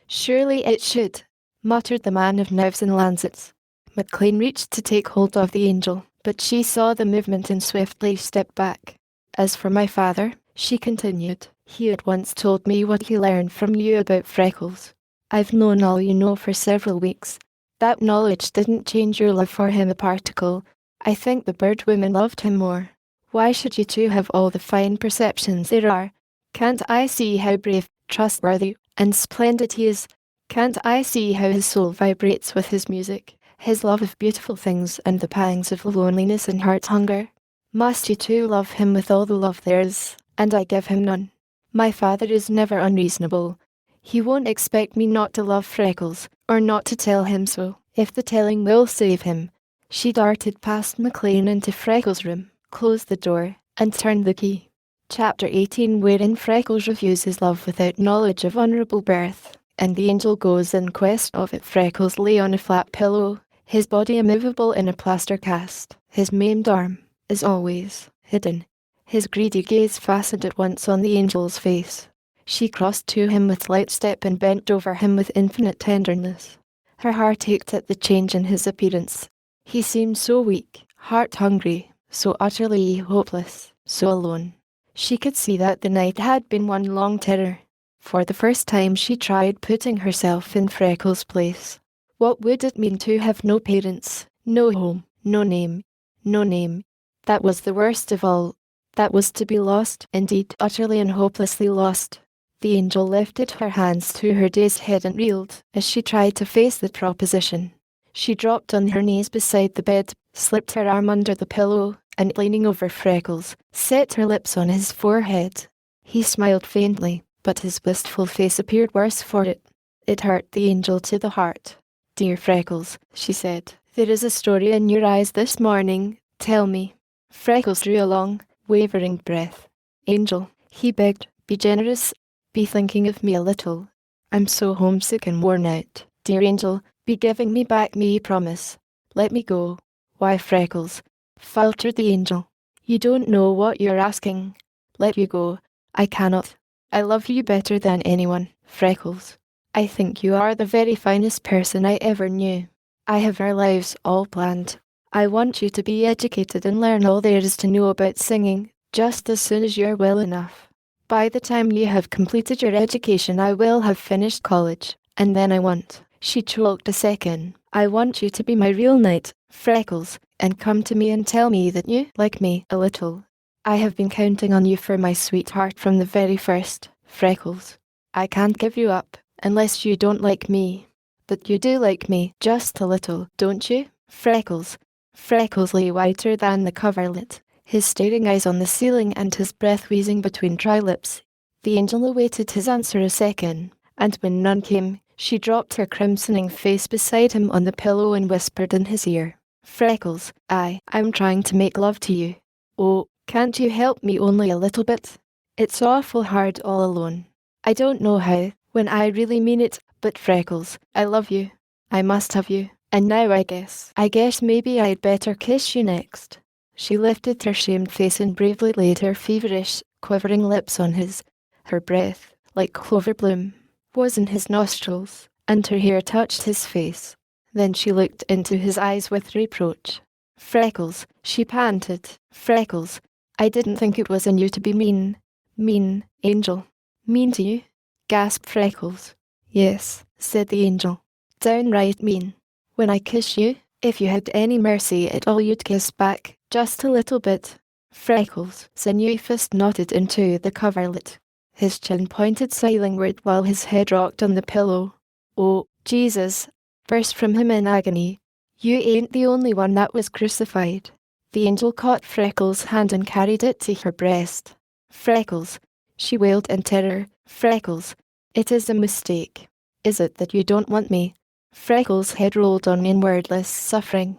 Surely it should, muttered the man of knives and lancets. McLean reached to take hold of the angel, but she saw the movement and swiftly stepped back. As for my father, she continued, he had once told me what he learned from you about Freckles. I've known all you know for several weeks. That knowledge didn't change your love for him a particle. I think the bird women loved him more. Why should you two have all the fine perceptions there are? Can't I see how brave, trustworthy, and splendid he is? Can't I see how his soul vibrates with his music, his love of beautiful things and the pangs of loneliness and heart hunger? Must you too love him with all the love there is, and I give him none? My father is never unreasonable. He won't expect me not to love Freckles, or not to tell him so, if the telling will save him. She darted past McLean into Freckles' room, closed the door, and turned the key. Chapter 18, wherein Freckles reviews his love without knowledge of honourable birth, and the angel goes in quest of it. Freckles lay on a flat pillow, his body immovable in a plaster cast, his maimed arm, as always, hidden. His greedy gaze fastened at once on the angel's face. She crossed to him with light step and bent over him with infinite tenderness. Her heart ached at the change in his appearance. He seemed so weak, heart-hungry, so utterly hopeless, so alone. She could see that the night had been one long terror. For the first time she tried putting herself in Freckles' place. What would it mean to have no parents, no home, no name, no name? That was the worst of all. That was to be lost, indeed, utterly and hopelessly lost. The angel lifted her hands to her dazed head and reeled as she tried to face the proposition. She dropped on her knees beside the bed, slipped her arm under the pillow, and leaning over Freckles, set her lips on his forehead. He smiled faintly, but his wistful face appeared worse for it. It hurt the angel to the heart. Dear Freckles, she said, there is a story in your eyes this morning. Tell me. Freckles drew a long, wavering breath. Angel, he begged, be generous. Be thinking of me a little. I'm so homesick and worn out. Dear angel, be giving me back me promise. Let me go. Why Freckles, faltered the angel. You don't know what you're asking. let you go. I cannot. I love you better than anyone, Freckles. I think you are the very finest person I ever knew. I have our lives all planned. I want you to be educated and learn all there is to know about singing, just as soon as you're well enough. By the time you have completed your education, I will have finished college, and then I want, she choked a second, I want you to be my real knight, Freckles, and come to me and tell me that you like me a little. I have been counting on you for my sweetheart from the very first, Freckles. I can't give you up, unless you don't like me. But you do like me, just a little, don't you, Freckles? Freckles lay whiter than the coverlet, his staring eyes on the ceiling and his breath wheezing between dry lips. The angel awaited his answer a second, and when none came, she dropped her crimsoning face beside him on the pillow and whispered in his ear, Freckles, I'm trying to make love to you. Oh, can't you help me only a little bit? It's awful hard all alone. I don't know how, when I really mean it, but Freckles, I love you. I must have you, and now I guess maybe I'd better kiss you next. She lifted her shamed face and bravely laid her feverish, quivering lips on his. Her breath, like clover bloom, was in his nostrils, and her hair touched his face. Then she looked into his eyes with reproach. Freckles, she panted. Freckles, I didn't think it was in you to be mean. Mean, Angel. Mean to you? Gasped Freckles. Yes, said the angel. Downright mean. When I kiss you, if you had any mercy at all you'd kiss back, just a little bit. Freckles' sinewy fist knotted into the coverlet. His chin pointed silingward while his head rocked on the pillow. Oh, Jesus! Burst from him in agony. You ain't the only one that was crucified. The angel caught Freckles' hand and carried it to her breast. Freckles, she wailed in terror. Freckles, it is a mistake. Is it that you don't want me? Freckles' head rolled on in wordless suffering.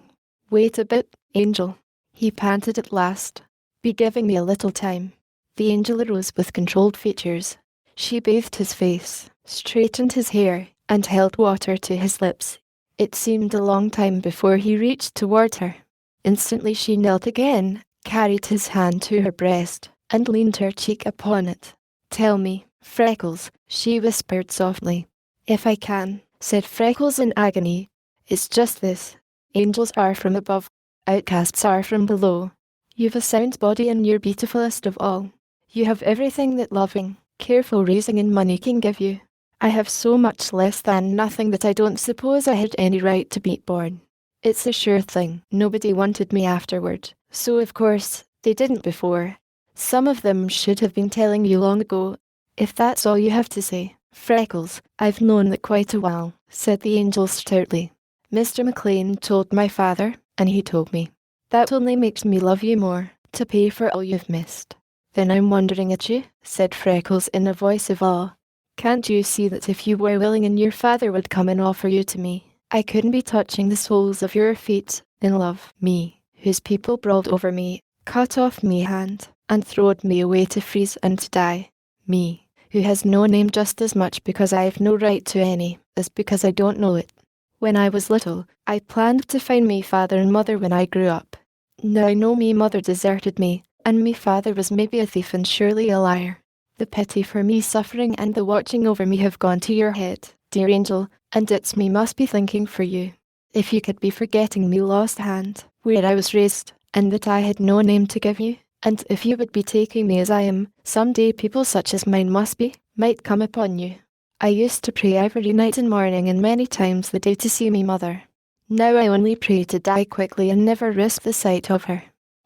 Wait a bit, Angel. He panted at last. Be giving me a little time. The angel arose with controlled features. She bathed his face, straightened his hair, and held water to his lips. It seemed a long time before he reached toward her. Instantly she knelt again, carried his hand to her breast, and leaned her cheek upon it. Tell me, Freckles, she whispered softly. If I can, said Freckles in agony. It's just this. Angels are from above. Outcasts are from below. You've a sound body and you're beautifulest of all. You have everything that loving, careful raising and money can give you. I have so much less than nothing that I don't suppose I had any right to be born. It's a sure thing. Nobody wanted me afterward, so of course, they didn't before. Some of them should have been telling you long ago. If that's all you have to say, Freckles, I've known that quite a while, said the angel stoutly. Mr. McLean told my father, and he told me. That only makes me love you more, to pay for all you've missed. Then I'm wondering at you, said Freckles in a voice of awe. Can't you see that if you were willing and your father would come and offer you to me, I couldn't be touching the soles of your feet in love, me, whose people brawled over me, cut off me hand, and throwed me away to freeze and to die, me, who has no name just as much because I've no right to any, as because I don't know it. When I was little, I planned to find me father and mother when I grew up. Now I know me mother deserted me, and me father was maybe a thief and surely a liar. The pity for me suffering and the watching over me have gone to your head, dear angel, and it's me must be thinking for you. If you could be forgetting me lost hand, where I was raised, and that I had no name to give you, and if you would be taking me as I am, some day people such as mine might come upon you. I used to pray every night and morning and many times the day to see me mother. Now I only pray to die quickly and never risk the sight of her.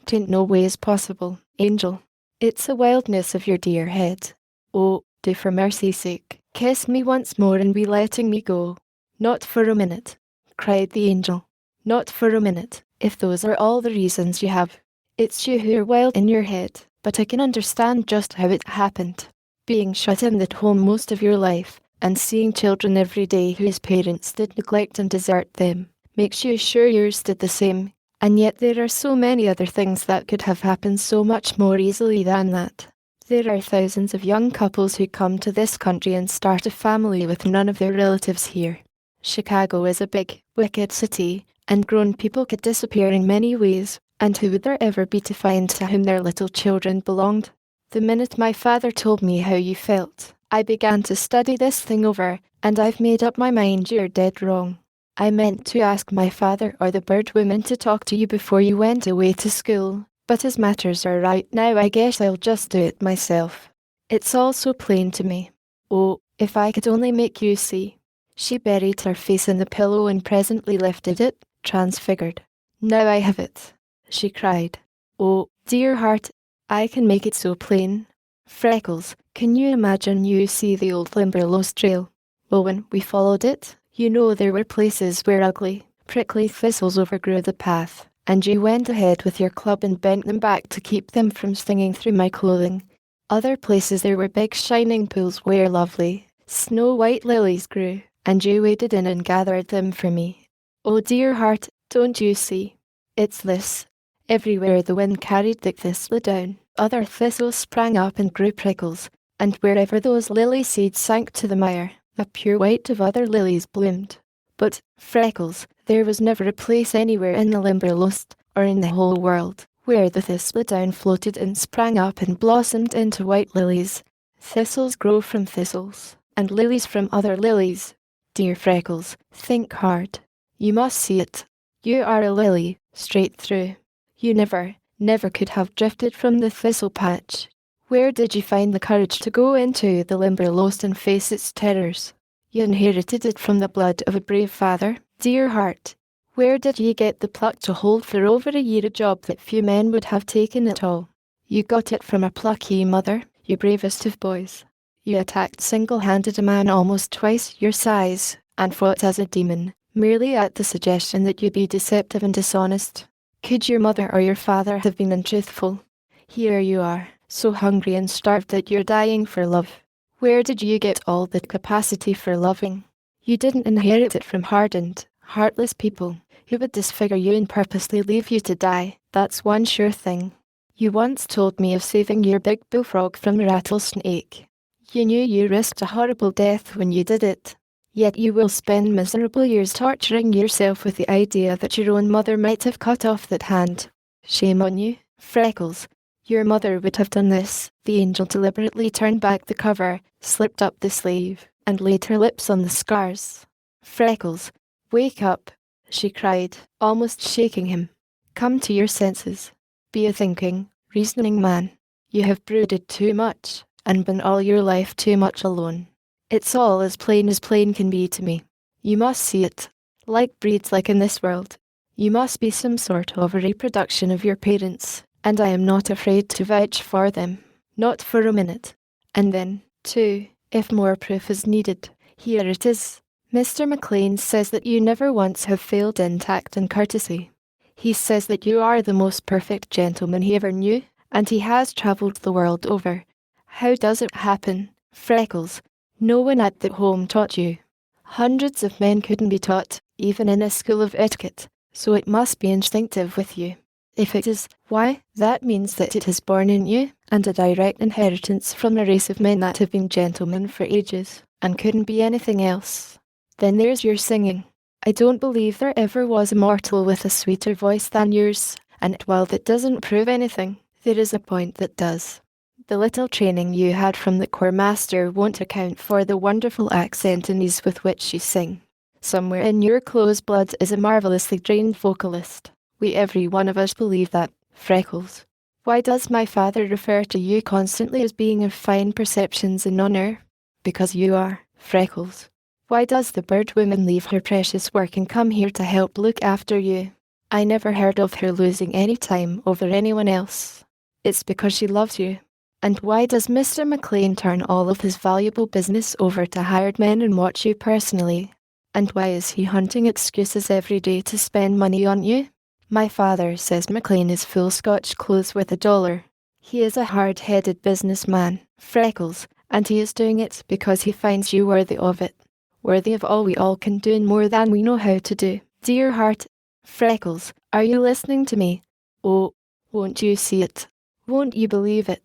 'Tain't no ways possible, angel. It's the wildness of your dear head. Oh, do for mercy's sake, kiss me once more and be letting me go. Not for a minute, cried the angel. Not for a minute, if those are all the reasons you have. It's you who are wild in your head, but I can understand just how it happened. Being shut in at home most of your life, and seeing children every day whose parents did neglect and desert them, makes you sure yours did the same. And yet there are so many other things that could have happened so much more easily than that. There are thousands of young couples who come to this country and start a family with none of their relatives here. Chicago is a big, wicked city, and grown people could disappear in many ways, and who would there ever be to find to whom their little children belonged? The minute my father told me how you felt, I began to study this thing over, and I've made up my mind you're dead wrong. I meant to ask my father or the bird woman to talk to you before you went away to school, but as matters are right now I guess I'll just do it myself. It's all so plain to me. Oh, if I could only make you see. She buried her face in the pillow and presently lifted it, transfigured. Now I have it, she cried. Oh, dear heart, I can make it so plain. Freckles, can you imagine you see the old Limberlost trail? Well, when we followed it, you know there were places where ugly, prickly thistles overgrew the path, and you went ahead with your club and bent them back to keep them from stinging through my clothing. Other places there were big shining pools where lovely, snow-white lilies grew, and you waded in and gathered them for me. Oh dear heart, don't you see? It's this. Everywhere the wind carried the thistle down, other thistles sprang up and grew prickles, and wherever those lily seeds sank to the mire, a pure white of other lilies bloomed. But, Freckles, there was never a place anywhere in the Limberlost, or in the whole world, where the thistledown floated and sprang up and blossomed into white lilies. Thistles grow from thistles, and lilies from other lilies. Dear Freckles, think hard. You must see it. You are a lily, straight through. You never could have drifted from the thistle patch. Where did you find the courage to go into the Limberlost and face its terrors? You inherited it from the blood of a brave father, dear heart. Where did you get the pluck to hold for over a year a job that few men would have taken at all? You got it from a plucky mother, you bravest of boys. You attacked single-handed a man almost twice your size, and fought as a demon, merely at the suggestion that you be deceptive and dishonest. Could your mother or your father have been untruthful? Here you are, so hungry and starved that you're dying for love. Where did you get all the capacity for loving? You didn't inherit it from hardened, heartless people who would disfigure you and purposely leave you to die. That's one sure thing. You once told me of saving your big bullfrog from a rattlesnake. You knew you risked a horrible death when you did it. Yet you will spend miserable years torturing yourself with the idea that your own mother might have cut off that hand. Shame on you, Freckles. Your mother would have done this. The angel deliberately turned back the cover, slipped up the sleeve, and laid her lips on the scars. Freckles, wake up, she cried, almost shaking him. Come to your senses. Be a thinking, reasoning man. You have brooded too much, and been all your life too much alone. It's all as plain can be to me. You must see it. Like breeds like in this world. You must be some sort of a reproduction of your parents, and I am not afraid to vouch for them. Not for a minute. And then, too, if more proof is needed, here it is. Mr. McLean says that you never once have failed in tact and courtesy. He says that you are the most perfect gentleman he ever knew, and he has travelled the world over. How does it happen, Freckles? No one at the home taught you. Hundreds of men couldn't be taught, even in a school of etiquette, so it must be instinctive with you. If it is, why, that means that it is born in you, and a direct inheritance from a race of men that have been gentlemen for ages, and couldn't be anything else. Then there's your singing. I don't believe there ever was a mortal with a sweeter voice than yours, and while that doesn't prove anything, there is a point that does. The little training you had from the choir master won't account for the wonderful accent and ease with which you sing. Somewhere in your close blood is a marvellously trained vocalist. We every one of us believe that, Freckles. Why does my father refer to you constantly as being of fine perceptions and honour? Because you are, Freckles. Why does the bird woman leave her precious work and come here to help look after you? I never heard of her losing any time over anyone else. It's because she loves you. And why does Mr. McLean turn all of his valuable business over to hired men and watch you personally? And why is he hunting excuses every day to spend money on you? My father says McLean is full Scotch clothes worth $1. He is a hard-headed businessman, Freckles, and he is doing it because he finds you worthy of it. Worthy of all we all can do and more than we know how to do. Dear heart, Freckles, are you listening to me? Oh, won't you see it? Won't you believe it?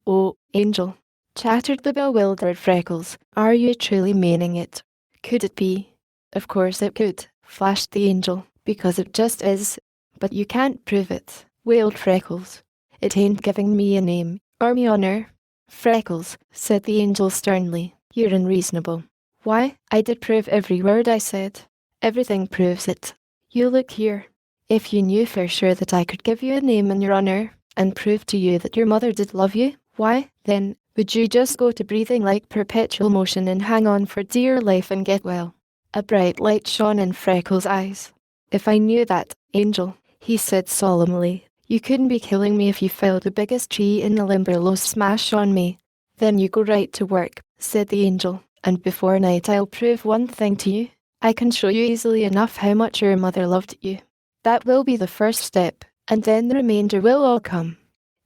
Oh, angel, chattered the bewildered Freckles, are you truly meaning it? Could it be? Of course it could, flashed the angel, because it just is. But you can't prove it, wailed Freckles. It ain't giving me a name, or me honour, Freckles, said the angel sternly, you're unreasonable. Why, I did prove every word I said. Everything proves it. You look here. If you knew for sure that I could give you a name in your honor, and prove to you that your mother did love you, why, then, would you just go to breathing like perpetual motion and hang on for dear life and get well? A bright light shone in Freckles' eyes. If I knew that, angel, he said solemnly, you couldn't be killing me if you felled the biggest tree in the Limberlost smash on me. Then you go right to work, said the angel, and before night I'll prove one thing to you. I can show you easily enough how much your mother loved you. That will be the first step, and then the remainder will all come.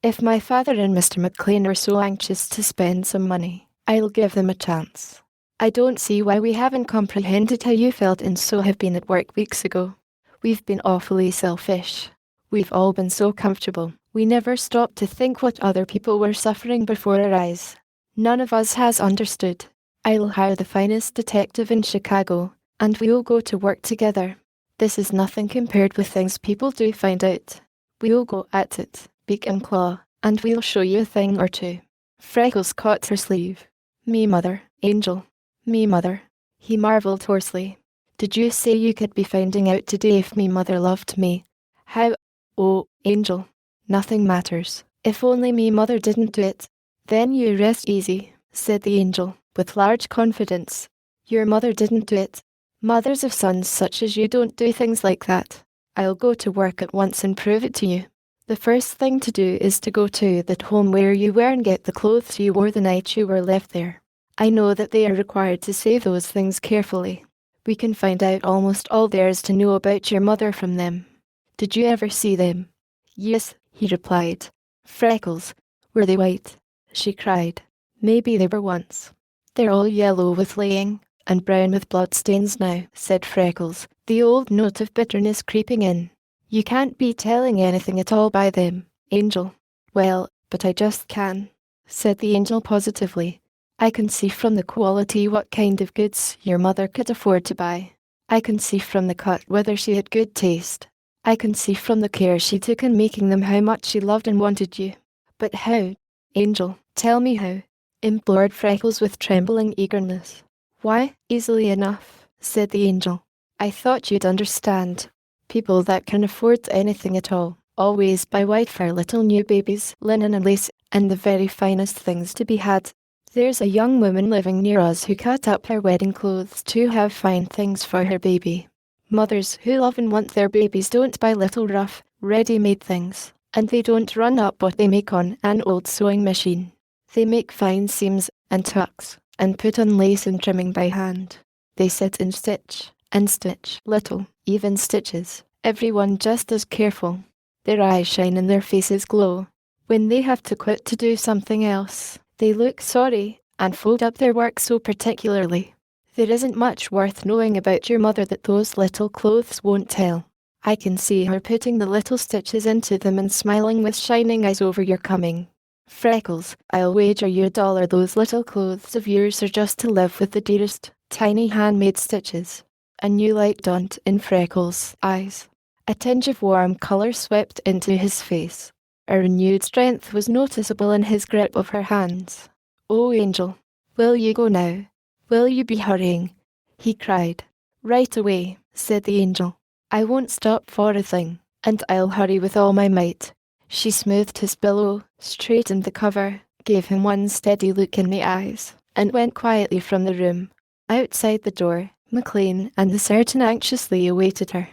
If my father and Mr. McLean are so anxious to spend some money, I'll give them a chance. I don't see why we haven't comprehended how you felt and so have been at work weeks ago. We've been awfully selfish. We've all been so comfortable, we never stopped to think what other people were suffering before our eyes. None of us has understood. I'll hire the finest detective in Chicago, and we'll go to work together. This is nothing compared with things people do find out. We'll go at it, beak and claw, and we'll show you a thing or two. Freckles caught her sleeve. Me mother, angel. Me mother. He marveled hoarsely. Did you say you could be finding out today if me mother loved me? How? Oh, angel. Nothing matters. If only me mother didn't do it. Then you rest easy, said the angel, with large confidence. Your mother didn't do it. Mothers of sons such as you don't do things like that. I'll go to work at once and prove it to you. The first thing to do is to go to that home where you were and get the clothes you wore the night you were left there. I know that they are required to save those things carefully. We can find out almost all there is to know about your mother from them. Did you ever see them? Yes, he replied. Freckles. Were they white? She cried. Maybe they were once. They're all yellow with laying, and brown with bloodstains now, said Freckles, the old note of bitterness creeping in. You can't be telling anything at all by them, angel. Well, but I just can, said the angel positively. I can see from the quality what kind of goods your mother could afford to buy. I can see from the cut whether she had good taste. I can see from the care she took in making them how much she loved and wanted you. But how? Angel, tell me how, implored Freckles with trembling eagerness. Why, easily enough, said the angel. I thought you'd understand. People that can afford anything at all always buy white for little new babies, linen and lace, and the very finest things to be had. There's a young woman living near us who cut up her wedding clothes to have fine things for her baby. Mothers who love and want their babies don't buy little rough, ready-made things, and they don't run up what they make on an old sewing machine. They make fine seams and tucks, and put on lace and trimming by hand. They sit and stitch little, even stitches, everyone just as careful. Their eyes shine and their faces glow. When they have to quit to do something else, they look sorry, and fold up their work so particularly. There isn't much worth knowing about your mother that those little clothes won't tell. I can see her putting the little stitches into them and smiling with shining eyes over your coming. Freckles, I'll wager you $1 those little clothes of yours are just to live with the dearest, tiny handmade stitches. A new light dawned in Freckles' eyes. A tinge of warm colour swept into his face. A renewed strength was noticeable in his grip of her hands. Oh, angel, will you go now? Will you be hurrying? He cried. Right away, said the angel. I won't stop for a thing, and I'll hurry with all my might. She smoothed his pillow, straightened the cover, gave him one steady look in the eyes, and went quietly from the room. Outside the door, McLean and the surgeon anxiously awaited her.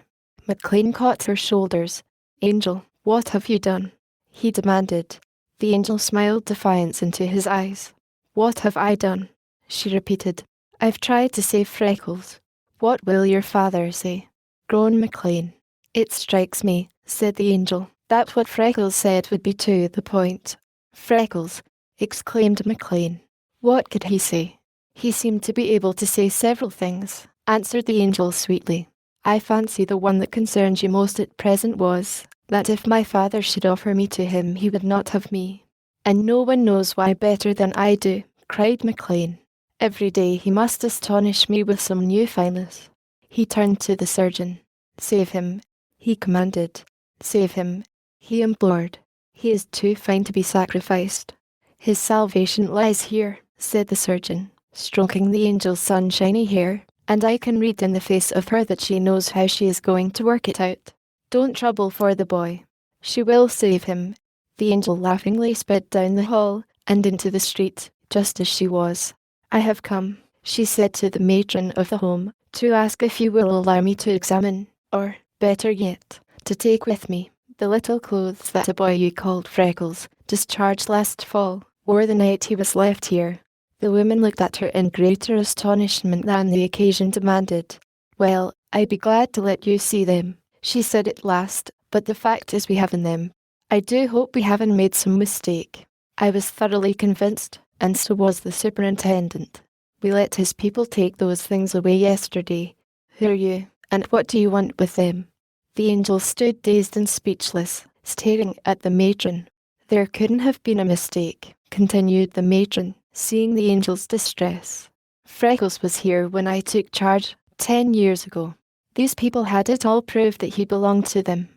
McLean caught her shoulders. Angel, what have you done? He demanded. The angel smiled defiance into his eyes. What have I done? She repeated. I've tried to save Freckles. What will your father say? Groaned McLean. It strikes me, said the angel, that what Freckles said would be to the point. Freckles, exclaimed McLean. What could he say? He seemed to be able to say several things, answered the angel sweetly. I fancy the one that concerns you most at present was, that if my father should offer me to him he would not have me. And no one knows why better than I do, cried McLean. Every day he must astonish me with some new fineness. He turned to the surgeon. Save him, he commanded. Save him, he implored. He is too fine to be sacrificed. His salvation lies here, said the surgeon, stroking the angel's sunshiny hair, and I can read in the face of her that she knows how she is going to work it out. Don't trouble for the boy. She will save him. The angel laughingly sped down the hall and into the street, just as she was. I have come, she said to the matron of the home, to ask if you will allow me to examine, or, better yet, to take with me, the little clothes that a boy you called Freckles, discharged last fall, wore the night he was left here. The woman looked at her in greater astonishment than the occasion demanded. Well, I'd be glad to let you see them, she said at last, but the fact is we haven't them. I do hope we haven't made some mistake. I was thoroughly convinced, and so was the superintendent. We let his people take those things away yesterday. Who are you, and what do you want with them? The angel stood dazed and speechless, staring at the matron. There couldn't have been a mistake, continued the matron, seeing the angel's distress. Freckles was here when I took charge, 10 years ago. These people had it all proved that he belonged to them.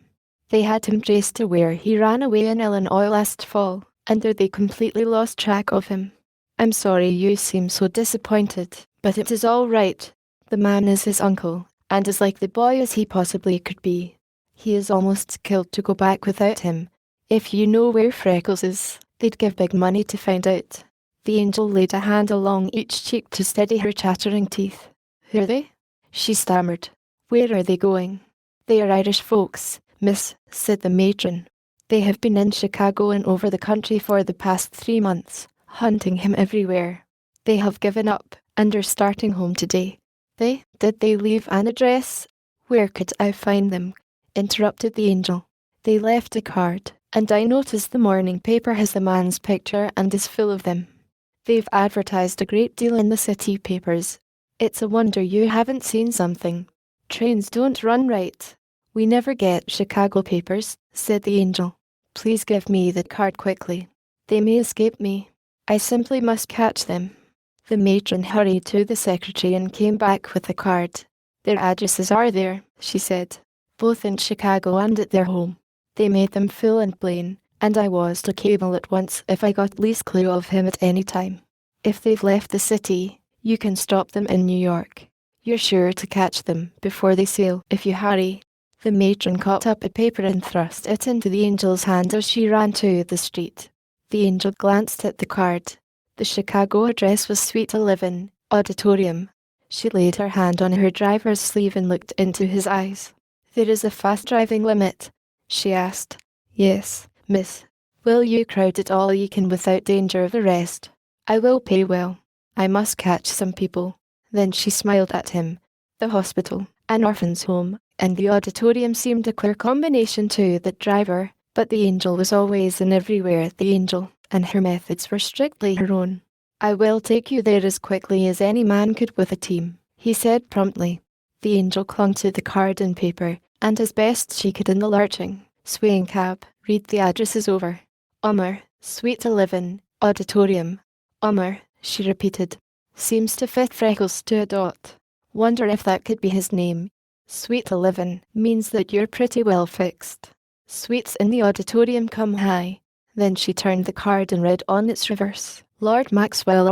They had him traced to where he ran away in Illinois last fall, and there they completely lost track of him. I'm sorry you seem so disappointed, but it is all right. The man is his uncle, and as like the boy as he possibly could be. He is almost killed to go back without him. If you know where Freckles is, they'd give big money to find out. The angel laid a hand along each cheek to steady her chattering teeth. Who are they? She stammered. Where are they going? They are Irish folks, miss, said the matron. They have been in Chicago and over the country for the past 3 months, hunting him everywhere. They have given up, and are starting home today. Did they leave an address? Where could I find them? Interrupted the angel. They left a card, and I noticed the morning paper has the man's picture and is full of them. They've advertised a great deal in the city papers. It's a wonder you haven't seen something. Trains don't run right. We never get Chicago papers, said the angel. Please give me the card quickly. They may escape me. I simply must catch them. The matron hurried to the secretary and came back with the card. Their addresses are there, she said, both in Chicago and at their home. They made them full and plain, and I was to cable at once if I got least clue of him at any time. If they've left the city, you can stop them in New York. You're sure to catch them before they sail if you hurry. The matron caught up a paper and thrust it into the angel's hand as she ran to the street. The angel glanced at the card. The Chicago address was Suite 11, Auditorium. She laid her hand on her driver's sleeve and looked into his eyes. There is a fast driving limit, she asked. Yes, miss. Will you crowd it all you can without danger of arrest? I will pay well. I must catch some people. Then she smiled at him. The hospital, an orphan's home, and the auditorium seemed a queer combination to the driver, but the angel was always and everywhere the angel, and her methods were strictly her own. I will take you there as quickly as any man could with a team, he said promptly. The angel clung to the card and paper, and as best she could in the lurching, swaying cab, read the addresses over. Suite 11, Auditorium. She repeated. Seems to fit Freckles to a dot. Wonder if that could be his name. Suite 11 means that you're pretty well fixed. Suites in the auditorium come high. Then she turned the card and read on its reverse. Lord Maxwell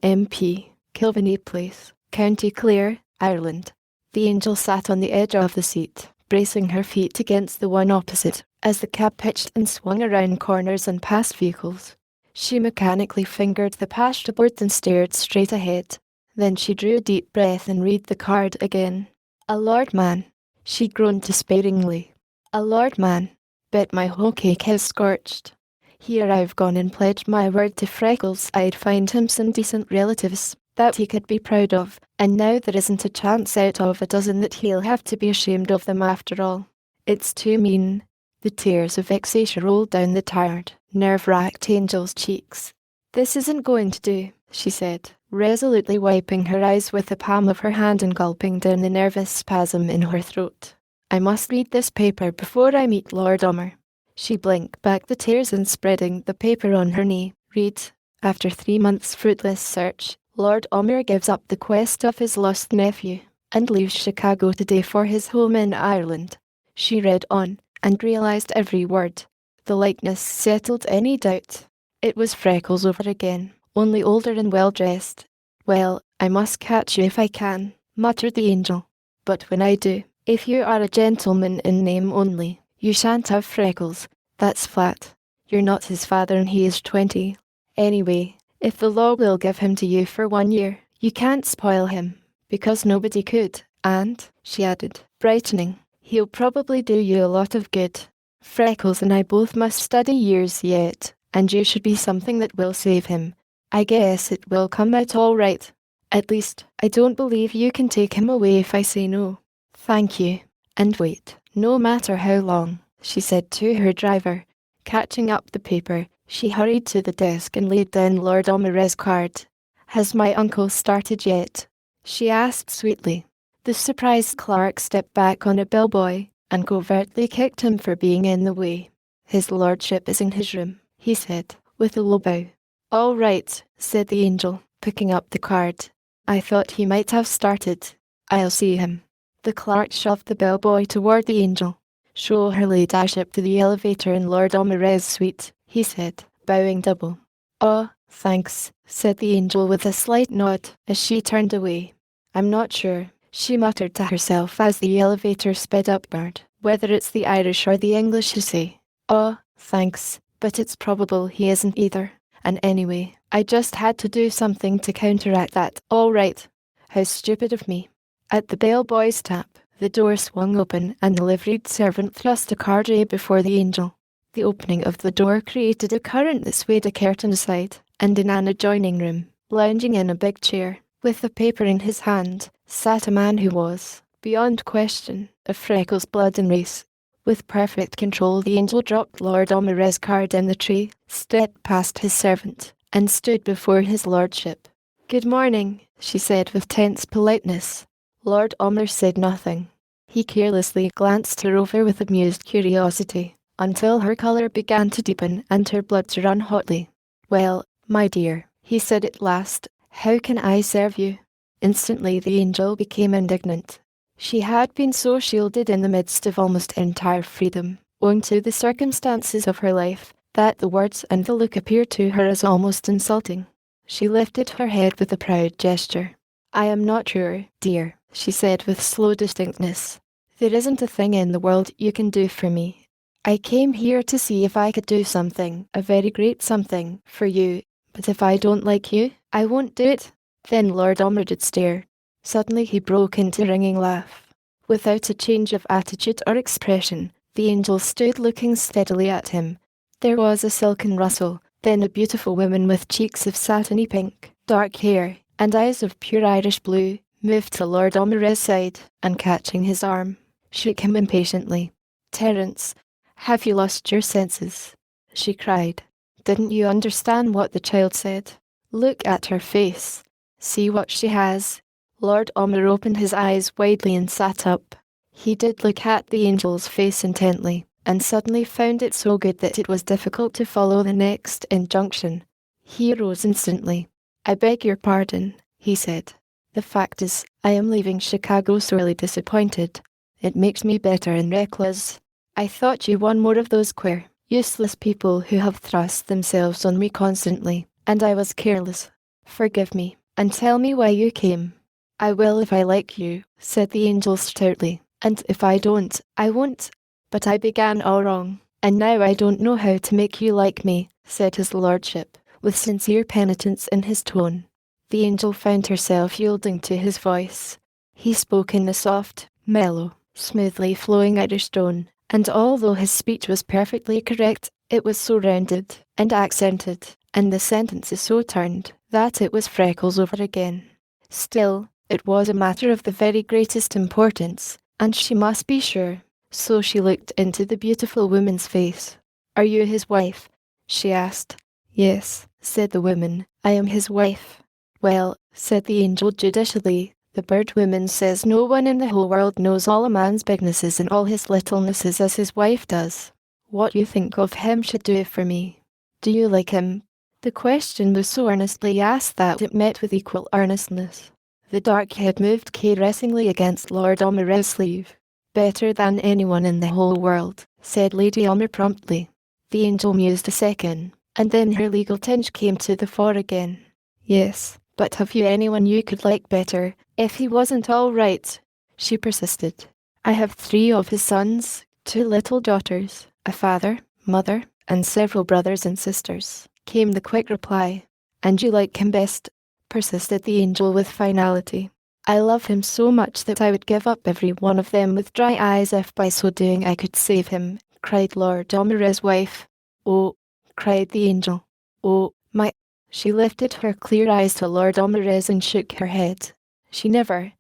MP, Kilvinny Place, County Clare, Ireland. The angel sat on the edge of the seat, bracing her feet against the one opposite, as the cab pitched and swung around corners and past vehicles. She mechanically fingered the dashboard and stared straight ahead. Then she drew a deep breath and read the card again. A lord man, she groaned despairingly. A lord man. Bet my whole cake is scorched. Here I've gone and pledged my word to Freckles I'd find him some decent relatives that he could be proud of, and now there isn't a chance out of a dozen that he'll have to be ashamed of them after all. It's too mean. The tears of vexation rolled down the tired, nerve-racked angel's cheeks. This isn't going to do, she said, resolutely wiping her eyes with the palm of her hand and gulping down the nervous spasm in her throat. I must read this paper before I meet Lord Omer. She blinked back the tears and spreading the paper on her knee, read, after 3 months' fruitless search, Lord Omer gives up the quest of his lost nephew, and leaves Chicago today for his home in Ireland. She read on, and realised every word. The likeness settled any doubt. It was Freckles over again, only older and well-dressed. "Well, I must catch you if I can," muttered the angel. "But when I do, if you are a gentleman in name only, you shan't have Freckles. That's flat. You're not his father and he is 20. Anyway, if the law will give him to you for 1 year, you can't spoil him, because nobody could, and," she added, brightening, "he'll probably do you a lot of good. Freckles and I both must study years yet, and you should be something that will save him. I guess it will come out all right. At least, I don't believe you can take him away if I say no." "Thank you. And wait, no matter how long," she said to her driver. Catching up the paper, she hurried to the desk and laid down Lord Omere's card. "Has my uncle started yet?" she asked sweetly. The surprised clerk stepped back on a bellboy, and covertly kicked him for being in the way. "His lordship is in his room," he said, with a low bow. "All right," said the angel, picking up the card. "I thought he might have started. I'll see him." The clerk shoved the bellboy toward the angel. "Show her ladyship to the elevator in Lord Omere's suite," he said, bowing double. "Oh, thanks," said the angel with a slight nod, as she turned away. "I'm not sure," she muttered to herself as the elevator sped upward, "whether it's the Irish or the English who say, 'Oh, thanks,' but it's probable he isn't either. And anyway, I just had to do something to counteract that. All right. How stupid of me." At the bellboy's tap, the door swung open and the liveried servant thrust a card tray before the angel. The opening of the door created a current that swayed a curtain aside, and in an adjoining room, lounging in a big chair, with a paper in his hand, sat a man who was, beyond question, of Freckles' blood and race. With perfect control, the angel dropped Lord Omere's card in the tray, stepped past his servant, and stood before his lordship. "Good morning," she said with tense politeness. Lord Omer said nothing. He carelessly glanced her over with amused curiosity, until her colour began to deepen and her blood to run hotly. "Well, my dear," he said at last, "how can I serve you?" Instantly the angel became indignant. She had been so shielded in the midst of almost entire freedom, owing to the circumstances of her life, that the words and the look appeared to her as almost insulting. She lifted her head with a proud gesture. "I am not sure, dear," she said with slow distinctness. "There isn't a thing in the world you can do for me. I came here to see if I could do something, a very great something, for you, but if I don't like you, I won't do it." Then Lord Omer did stare. Suddenly he broke into a ringing laugh. Without a change of attitude or expression, the angel stood looking steadily at him. There was a silken rustle, then a beautiful woman with cheeks of satiny pink, dark hair, and eyes of pure Irish blue, moved to Lord Omere's side, and catching his arm, shook him impatiently. "Terence, have you lost your senses?" she cried. "Didn't you understand what the child said? Look at her face. See what she has." Lord Omer opened his eyes widely and sat up. He did look at the angel's face intently, and suddenly found it so good that it was difficult to follow the next injunction. He rose instantly. "I beg your pardon," he said. "The fact is, I am leaving Chicago sorely disappointed. It makes me bitter and reckless. I thought you one more of those queer, useless people who have thrust themselves on me constantly, and I was careless. Forgive me, and tell me why you came." "I will if I like you," said the angel stoutly, "and if I don't, I won't. But I began all wrong, and now I don't know how to make you like me," said his lordship, with sincere penitence in his tone. The angel found herself yielding to his voice. He spoke in a soft, mellow, smoothly flowing Irish tone, and although his speech was perfectly correct, it was so rounded and accented, and the sentences so turned, that it was Freckles over again. Still, it was a matter of the very greatest importance, and she must be sure, so she looked into the beautiful woman's face. "Are you his wife?" she asked. "Yes," said the woman, "I am his wife." "Well," said the angel judicially, "the bird woman says no one in the whole world knows all a man's bignesses and all his littlenesses as his wife does. What you think of him should do for me. Do you like him?" The question was so earnestly asked that it met with equal earnestness. The dark head moved caressingly against Lord Omer's sleeve. "Better than anyone in the whole world," said Lady Omer promptly. The angel mused a second, And then her legal tinge came to the fore again. Yes, but have you anyone you could like better, if he wasn't all right? She persisted. I have 3 of his sons, 2 little daughters, a father, mother, and several brothers and sisters, came the quick reply. And you like him best? Persisted the angel with finality. I love him so much that I would give up every one of them with dry eyes if by so doing I could save him, cried Lord Omer's wife. Oh, cried the angel. Oh, my... She lifted her clear eyes to Lord Omer's and shook her head. She never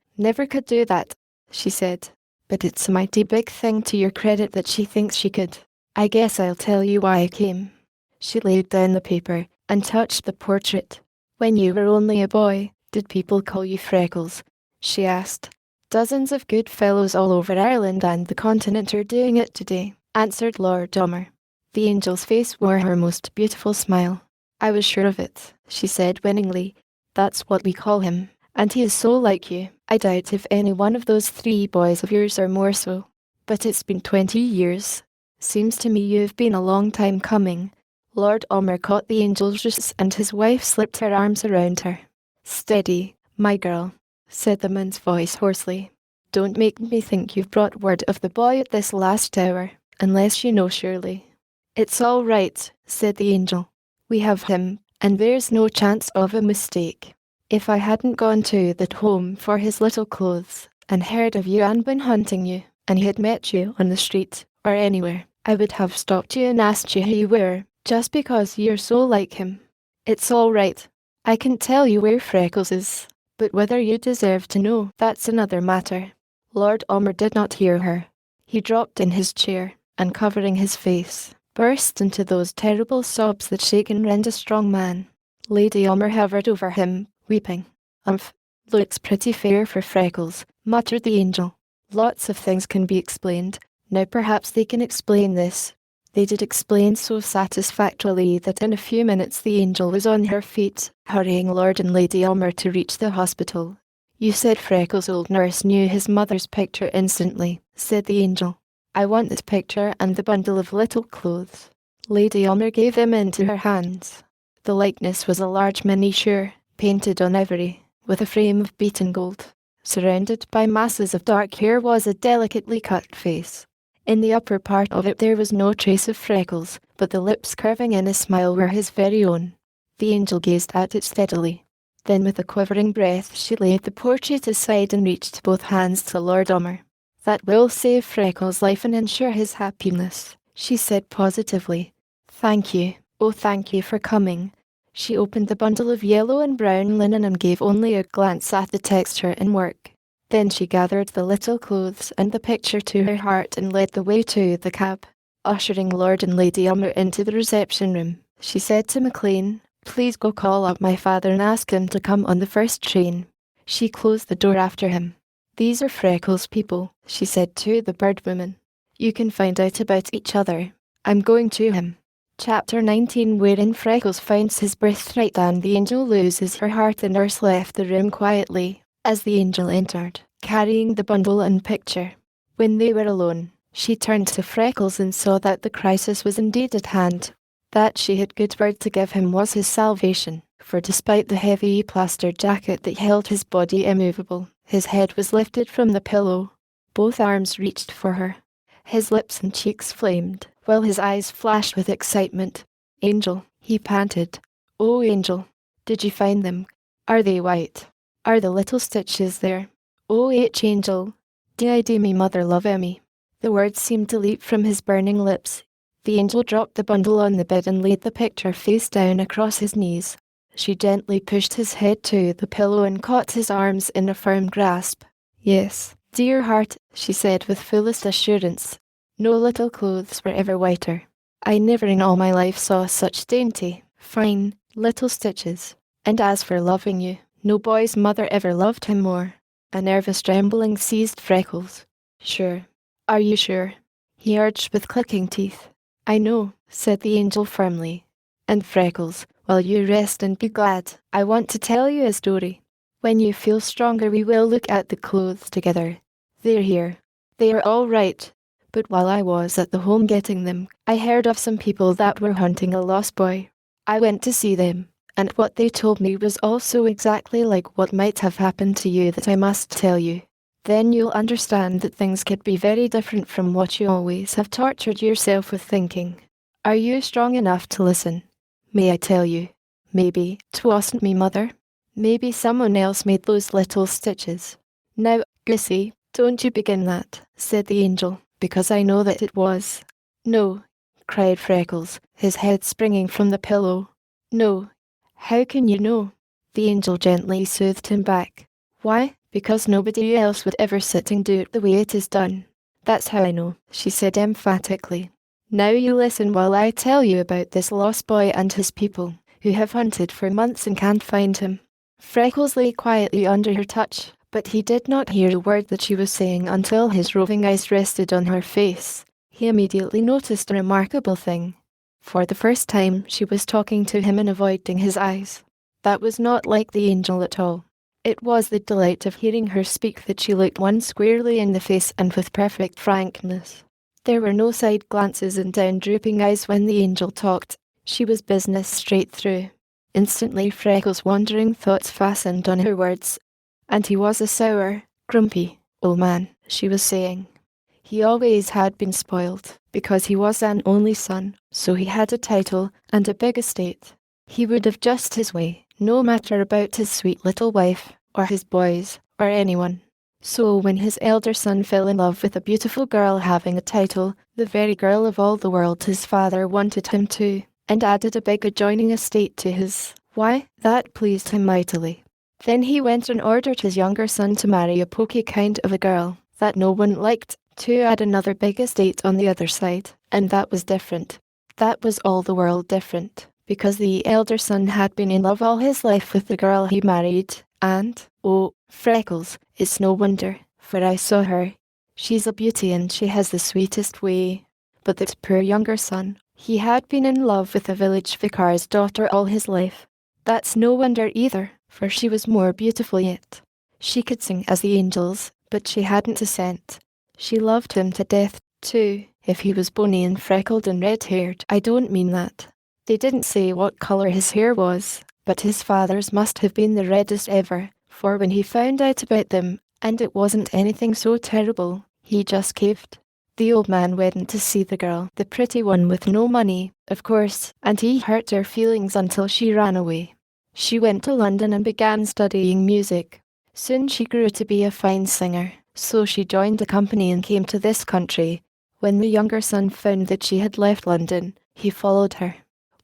could do that, she said. But it's a mighty big thing to your credit that she thinks she could. I guess I'll tell you why I came. She laid down the paper and touched the portrait. When you were only a boy, did people call you Freckles? She asked. Dozens of good fellows all over Ireland and the continent are doing it today, answered Lord Omer. The angel's face wore her most beautiful smile. I was sure of it, she said winningly. That's what we call him, and he is so like you. I doubt if any one of those 3 boys of yours are more so. But it's been 20 years. Seems to me you've been a long time coming. Lord Omer caught the angel's wrists and his wife slipped her arms around her. Steady, my girl, said the man's voice hoarsely. Don't make me think you've brought word of the boy at this last hour, unless you know surely. It's all right, said the angel. We have him, and there's no chance of a mistake. If I hadn't gone to the home for his little clothes, and heard of you and been hunting you, and he had met you on the street, or anywhere, I would have stopped you and asked you who you were, just because you're so like him. It's all right. I can tell you where Freckles is, but whether you deserve to know, that's another matter. Lord Omer did not hear her. He dropped in his chair, and covering his face, burst into those terrible sobs that shake and rend a strong man. Lady Omer hovered over him, weeping. Looks pretty fair for Freckles, muttered the angel. Lots of things can be explained. Now perhaps they can explain this. They did explain so satisfactorily that in a few minutes the angel was on her feet, hurrying Lord and Lady Omer to reach the hospital. You said Freckles' old nurse knew his mother's picture instantly, said the angel. I want this picture and the bundle of little clothes. Lady Omer gave them into her hands. The likeness was a large miniature, painted on ivory, with a frame of beaten gold. Surrounded by masses of dark hair was a delicately cut face. In the upper part of it there was no trace of Freckles, but the lips curving in a smile were his very own. The angel gazed at it steadily. Then with a quivering breath she laid the portrait aside and reached both hands to Lord Omer. That will save Freckles' life and ensure his happiness, she said positively. Thank you, oh thank you for coming. She opened the bundle of yellow and brown linen and gave only a glance at the texture and work. Then she gathered the little clothes and the picture to her heart and led the way to the cab. Ushering Lord and Lady Omer into the reception room, she said to McLean, Please go call up my father and ask him to come on the first train. She closed the door after him. These are Freckles' people, she said to the bird woman. You can find out about each other. I'm going to him. Chapter 19, wherein Freckles finds his birthright and the angel loses her heart. The nurse left the room quietly as the angel entered, carrying the bundle and picture. When they were alone, she turned to Freckles and saw that the crisis was indeed at hand. That she had good word to give him was his salvation, for despite the heavy plastered jacket that held his body immovable, his head was lifted from the pillow. Both arms reached for her. His lips and cheeks flamed, while his eyes flashed with excitement. Angel, he panted. Oh, Angel, did you find them? Are they white? Are the little stitches there? Oh, Angel, did me mother love me? The words seemed to leap from his burning lips. The angel dropped the bundle on the bed and laid the picture face down across his knees. She gently pushed his head to the pillow and caught his arms in a firm grasp. Yes, dear heart, she said with fullest assurance. No little clothes were ever whiter. I never in all my life saw such dainty, fine, little stitches. And as for loving you, no boy's mother ever loved him more. A nervous trembling seized Freckles. Sure. Are you sure? He urged with clicking teeth. I know, said the angel firmly. And Freckles, while you rest and be glad, I want to tell you a story. When you feel stronger we will look at the clothes together. They're here. They are all right. But while I was at the home getting them, I heard of some people that were hunting a lost boy. I went to see them, and what they told me was also exactly like what might have happened to you that I must tell you. Then you'll understand that things could be very different from what you always have tortured yourself with thinking. Are you strong enough to listen? May I tell you? Maybe 'twasn't me, mother. Maybe someone else made those little stitches. Now, Gussie, don't you begin that, said the angel, because I know that it was. No, cried Freckles, his head springing from the pillow. No. How can you know? The angel gently soothed him back. Why? Because nobody else would ever sit and do it the way it is done. That's how I know, she said emphatically. Now you listen while I tell you about this lost boy and his people, who have hunted for months and can't find him. Freckles lay quietly under her touch, but he did not hear a word that she was saying until his roving eyes rested on her face. He immediately noticed a remarkable thing. For the first time, she was talking to him and avoiding his eyes. That was not like the angel at all. It was the delight of hearing her speak that she looked one squarely in the face and with perfect frankness. There were no side glances and down-drooping eyes when the angel talked. She was business straight through. Instantly Freckles' wandering thoughts fastened on her words. And he was a sour, grumpy old man, she was saying. He always had been spoiled, because he was an only son, so he had a title and a big estate. He would have just his way, no matter about his sweet little wife, or his boys, or anyone. So when his elder son fell in love with a beautiful girl having a title, the very girl of all the world his father wanted him to, and added a big adjoining estate to his, why, that pleased him mightily. Then he went and ordered his younger son to marry a poky kind of a girl, that no one liked, to add another big estate on the other side, and that was different. That was all the world different, because the elder son had been in love all his life with the girl he married, and, oh, Freckles, it's no wonder, for I saw her. She's a beauty and she has the sweetest way. But that poor younger son, he had been in love with a village vicar's daughter all his life. That's no wonder either, for she was more beautiful yet. She could sing as the angels, but she hadn't a cent. She loved him to death, too, if he was bony and freckled and red-haired. I don't mean that. They didn't say what colour his hair was, but his father's must have been the reddest ever, for when he found out about them, and it wasn't anything so terrible, he just caved. The old man went to see the girl, the pretty one with no money, of course, and he hurt her feelings until she ran away. She went to London and began studying music. Soon she grew to be a fine singer. So she joined a company and came to this country. When the younger son found that she had left London, he followed her.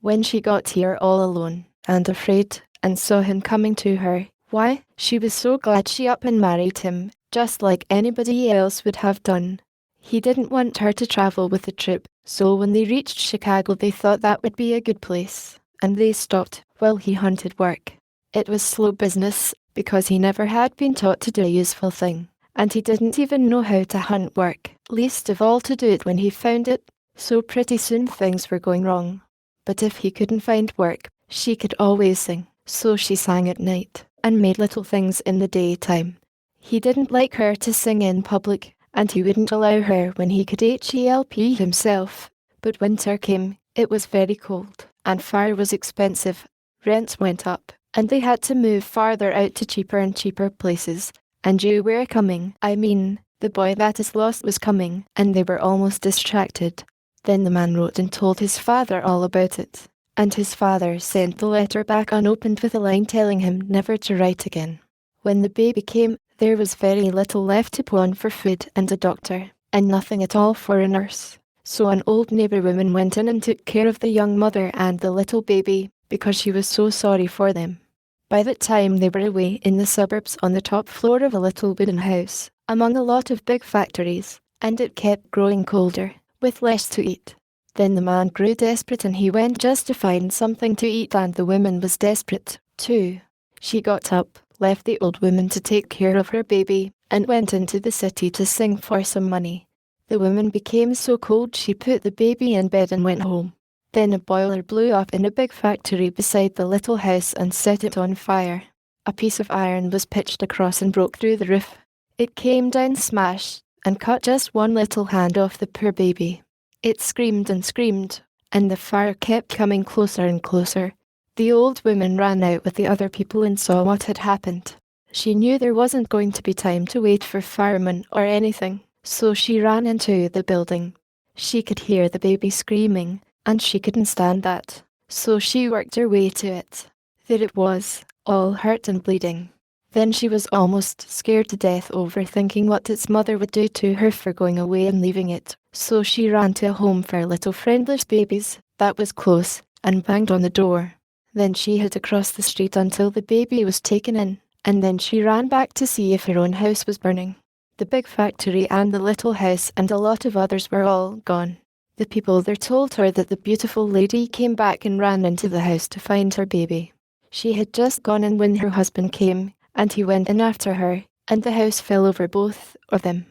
When she got here all alone, and afraid, and saw him coming to her, why, she was so glad she up and married him, just like anybody else would have done. He didn't want her to travel with the trip, so when they reached Chicago they thought that would be a good place, and they stopped while he hunted work. It was slow business, because he never had been taught to do a useful thing. And he didn't even know how to hunt work, least of all to do it when he found it, so pretty soon things were going wrong. But if he couldn't find work, she could always sing, so she sang at night, and made little things in the daytime. He didn't like her to sing in public, and he wouldn't allow her when he could help himself. But winter came, it was very cold, and fire was expensive, rents went up, and they had to move farther out to cheaper and cheaper places. And you were coming, the boy that is lost was coming, and they were almost distracted. Then the man wrote and told his father all about it, and his father sent the letter back unopened with a line telling him never to write again. When the baby came, there was very little left to pawn for food and a doctor, and nothing at all for a nurse. So an old neighbour woman went in and took care of the young mother and the little baby, because she was so sorry for them. By that time they were away in the suburbs on the top floor of a little wooden house, among a lot of big factories, and it kept growing colder, with less to eat. Then the man grew desperate and he went just to find something to eat, and the woman was desperate, too. She got up, left the old woman to take care of her baby, and went into the city to sing for some money. The woman became so cold she put the baby in bed and went home. Then a boiler blew up in a big factory beside the little house and set it on fire. A piece of iron was pitched across and broke through the roof. It came down smashed, and cut just one little hand off the poor baby. It screamed and screamed, and the fire kept coming closer and closer. The old woman ran out with the other people and saw what had happened. She knew there wasn't going to be time to wait for firemen or anything, so she ran into the building. She could hear the baby screaming, and she couldn't stand that, so she worked her way to it. There it was, all hurt and bleeding. Then she was almost scared to death over thinking what its mother would do to her for going away and leaving it, so she ran to a home for little friendless babies that was close and banged on the door. Then she hid across the street until the baby was taken in, and then she ran back to see if her own house was burning. The big factory and the little house and a lot of others were all gone. The people there told her that the beautiful lady came back and ran into the house to find her baby. She had just gone in when her husband came, and he went in after her, and the house fell over both of them.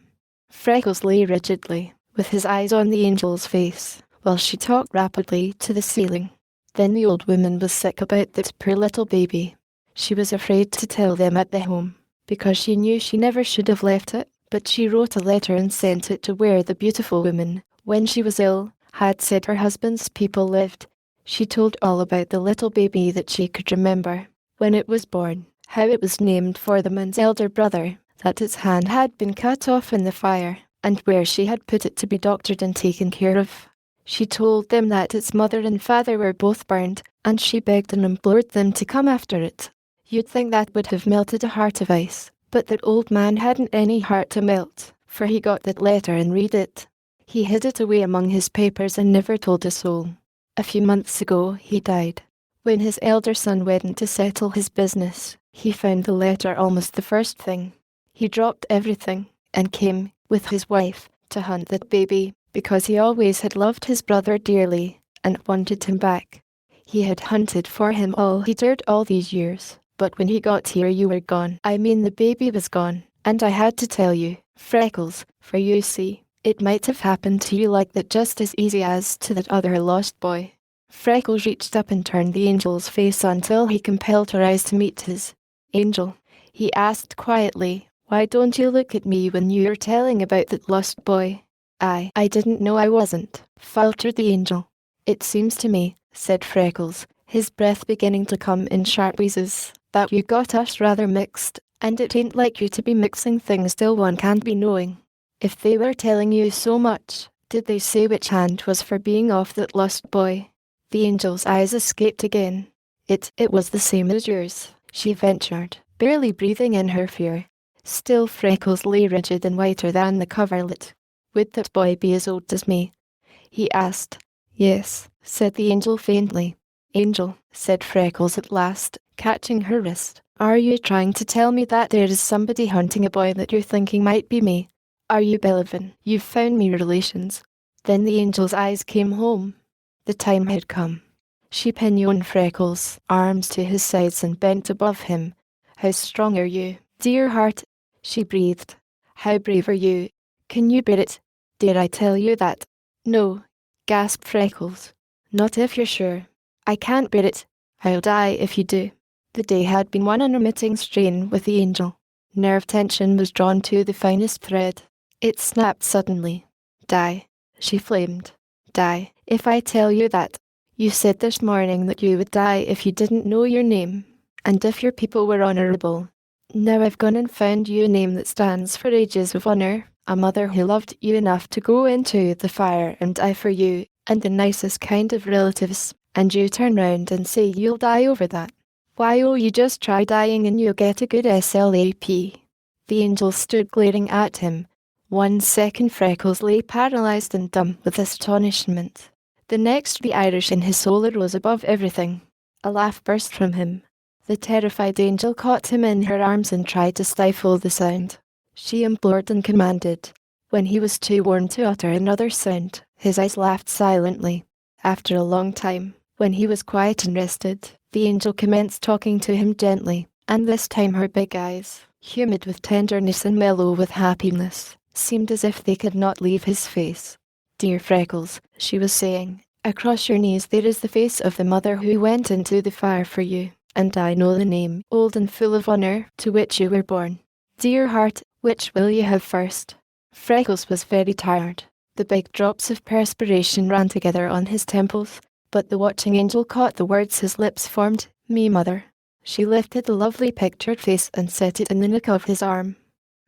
Freckles lay rigidly, with his eyes on the angel's face, while she talked rapidly to the ceiling. Then the old woman was sick about that poor little baby. She was afraid to tell them at the home, because she knew she never should have left it, but she wrote a letter and sent it to where the beautiful woman, when she was ill, had said her husband's people lived. She told all about the little baby that she could remember, when it was born, how it was named for the man's elder brother, that its hand had been cut off in the fire, and where she had put it to be doctored and taken care of. She told them that its mother and father were both burned, and she begged and implored them to come after it. You'd think that would have melted a heart of ice, but that old man hadn't any heart to melt, for he got that letter and read it. He hid it away among his papers and never told a soul. A few months ago he died. When his elder son went to settle his business, he found the letter almost the first thing. He dropped everything, and came, with his wife, to hunt that baby, because he always had loved his brother dearly, and wanted him back. He had hunted for him all he dared all these years, but when he got here you were gone. I mean the baby was gone, and I had to tell you, Freckles, for you see, it might have happened to you like that just as easy as to that other lost boy. Freckles reached up and turned the angel's face until he compelled her eyes to meet his. Angel, he asked quietly, why don't you look at me when you're telling about that lost boy? I didn't know I wasn't, faltered the angel. It seems to me, said Freckles, his breath beginning to come in sharp wheezes, that you got us rather mixed, and it ain't like you to be mixing things till one can't be knowing. If they were telling you so much, did they say which hand was for being off that lost boy? The angel's eyes escaped again. It was the same as yours, she ventured, barely breathing in her fear. Still Freckles lay rigid and whiter than the coverlet. Would that boy be as old as me? He asked. Yes, said the angel faintly. Angel, said Freckles at last, catching her wrist, are you trying to tell me that there is somebody hunting a boy that you're thinking might be me? Are you believing you've found me relations? Then the angel's eyes came home. The time had come. She pinioned Freckles' arms to his sides and bent above him. How strong are you, dear heart? She breathed. How brave are you? Can you bear it? Dare I tell you that? No, gasped Freckles. Not if you're sure. I can't bear it. I'll die if you do. The day had been one unremitting strain with the angel. Nerve tension was drawn to the finest thread. It snapped suddenly. Die, she flamed. Die, if I tell you that. You said this morning that you would die if you didn't know your name, and if your people were honourable. Now I've gone and found you a name that stands for ages of honour, a mother who loved you enough to go into the fire and die for you, and the nicest kind of relatives, and you turn round and say you'll die over that. Why, oh, you just try dying and you'll get a good SLAP. The angel stood glaring at him. 1 second Freckles lay paralysed and dumb with astonishment. The next the Irish in his soul arose above everything. A laugh burst from him. The terrified angel caught him in her arms and tried to stifle the sound. She implored and commanded. When he was too worn to utter another sound, his eyes laughed silently. After a long time, when he was quiet and rested, the angel commenced talking to him gently, and this time her big eyes, humid with tenderness and mellow with happiness, seemed as if they could not leave his face. Dear Freckles, she was saying, across your knees there is the face of the mother who went into the fire for you, and I know the name, old and full of honour, to which you were born. Dear heart, which will you have first? Freckles was very tired. The big drops of perspiration ran together on his temples, but the watching angel caught the words his lips formed, "Me, mother." She lifted the lovely pictured face and set it in the nook of his arm.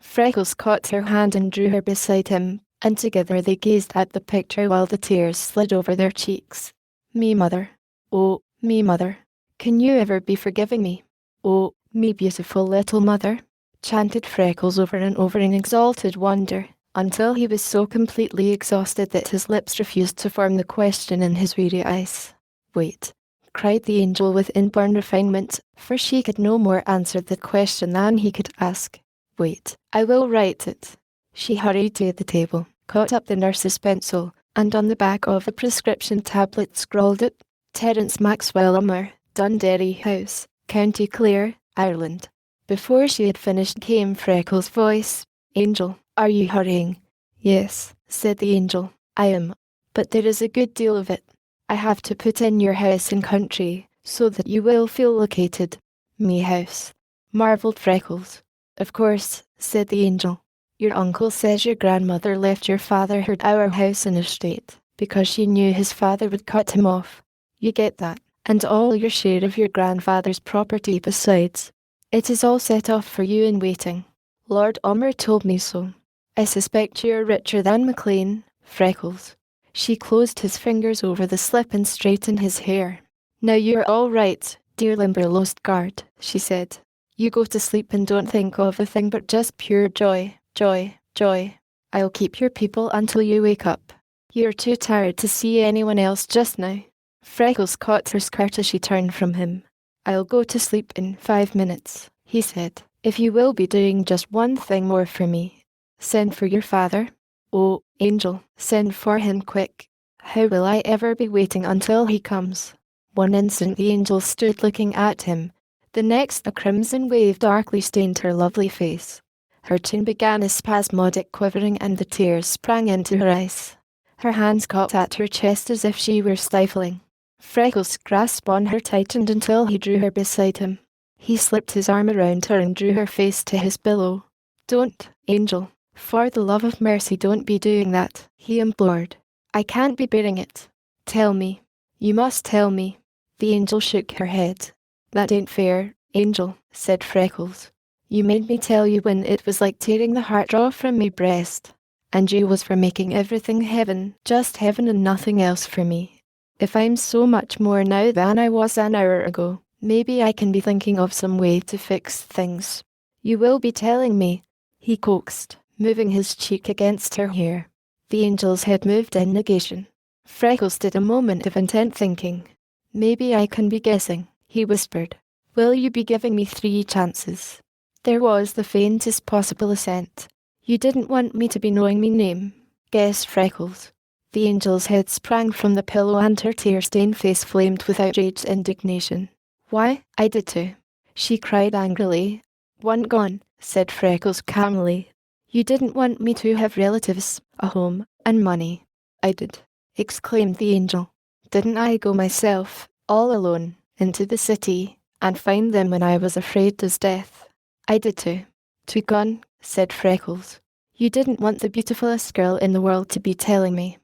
Freckles caught her hand and drew her beside him, and together they gazed at the picture while the tears slid over their cheeks. "Me, mother. Oh, me, mother. Can you ever be forgiving me? Oh, me beautiful little mother," chanted Freckles over and over in exalted wonder, until he was so completely exhausted that his lips refused to form the question in his weary eyes. "Wait," cried the angel with inborn refinement, for she could no more answer the question than he could ask. "Wait, I will write it." She hurried to the table, caught up the nurse's pencil, and on the back of a prescription tablet scrawled it, "Terence Maxwell Ummer, Dundee House, County Clare, Ireland." Before she had finished came Freckles' voice. "Angel, are you hurrying?" "Yes," said the angel, "I am. But there is a good deal of it. I have to put in your house and country, so that you will feel located." "Me house?" marveled Freckles. "Of course," said the angel. "Your uncle says your grandmother left your father our house and estate, because she knew his father would cut him off. You get that, and all your share of your grandfather's property besides. It is all set off for you in waiting. Lord Ummer told me so. I suspect you are richer than McLean, Freckles." She closed his fingers over the slip and straightened his hair. "Now you're all right, dear Limberlost guard," she said. "You go to sleep and don't think of a thing but just pure joy, joy, joy. I'll keep your people until you wake up. You're too tired to see anyone else just now." Freckles caught her skirt as she turned from him. "I'll go to sleep in 5 minutes," he said, "if you will be doing just one thing more for me. Send for your father. Oh, angel, send for him quick. How will I ever be waiting until he comes?" One instant the angel stood looking at him. The next a crimson wave darkly stained her lovely face. Her chin began a spasmodic quivering and the tears sprang into her eyes. Her hands caught at her chest as if she were stifling. Freckles' grasp on her tightened until he drew her beside him. He slipped his arm around her and drew her face to his pillow. "Don't, angel. For the love of mercy, don't be doing that," he implored. "I can't be bearing it. Tell me. You must tell me." The angel shook her head. "That ain't fair, angel," said Freckles. "You made me tell you when it was like tearing the heart off from me breast. And you was for making everything heaven, just heaven and nothing else for me. If I'm so much more now than I was an hour ago, maybe I can be thinking of some way to fix things. You will be telling me," he coaxed, moving his cheek against her hair. The angel's head moved in negation. Freckles did a moment of intent thinking. "Maybe I can be guessing," he whispered. "Will you be giving me 3 chances?" There was the faintest possible assent. "You didn't want me to be knowing me name?" guessed Freckles. The angel's head sprang from the pillow and her tear-stained face flamed with outraged indignation. "Why, I did too," she cried angrily. "One gone," said Freckles calmly. "You didn't want me to have relatives, a home, and money." "I did," exclaimed the angel. "Didn't I go myself, all alone, into the city, and find them when I was afraid as death?" "I did too." "Two gone," said Freckles. "You didn't want the beautifulest girl in the world to be telling me."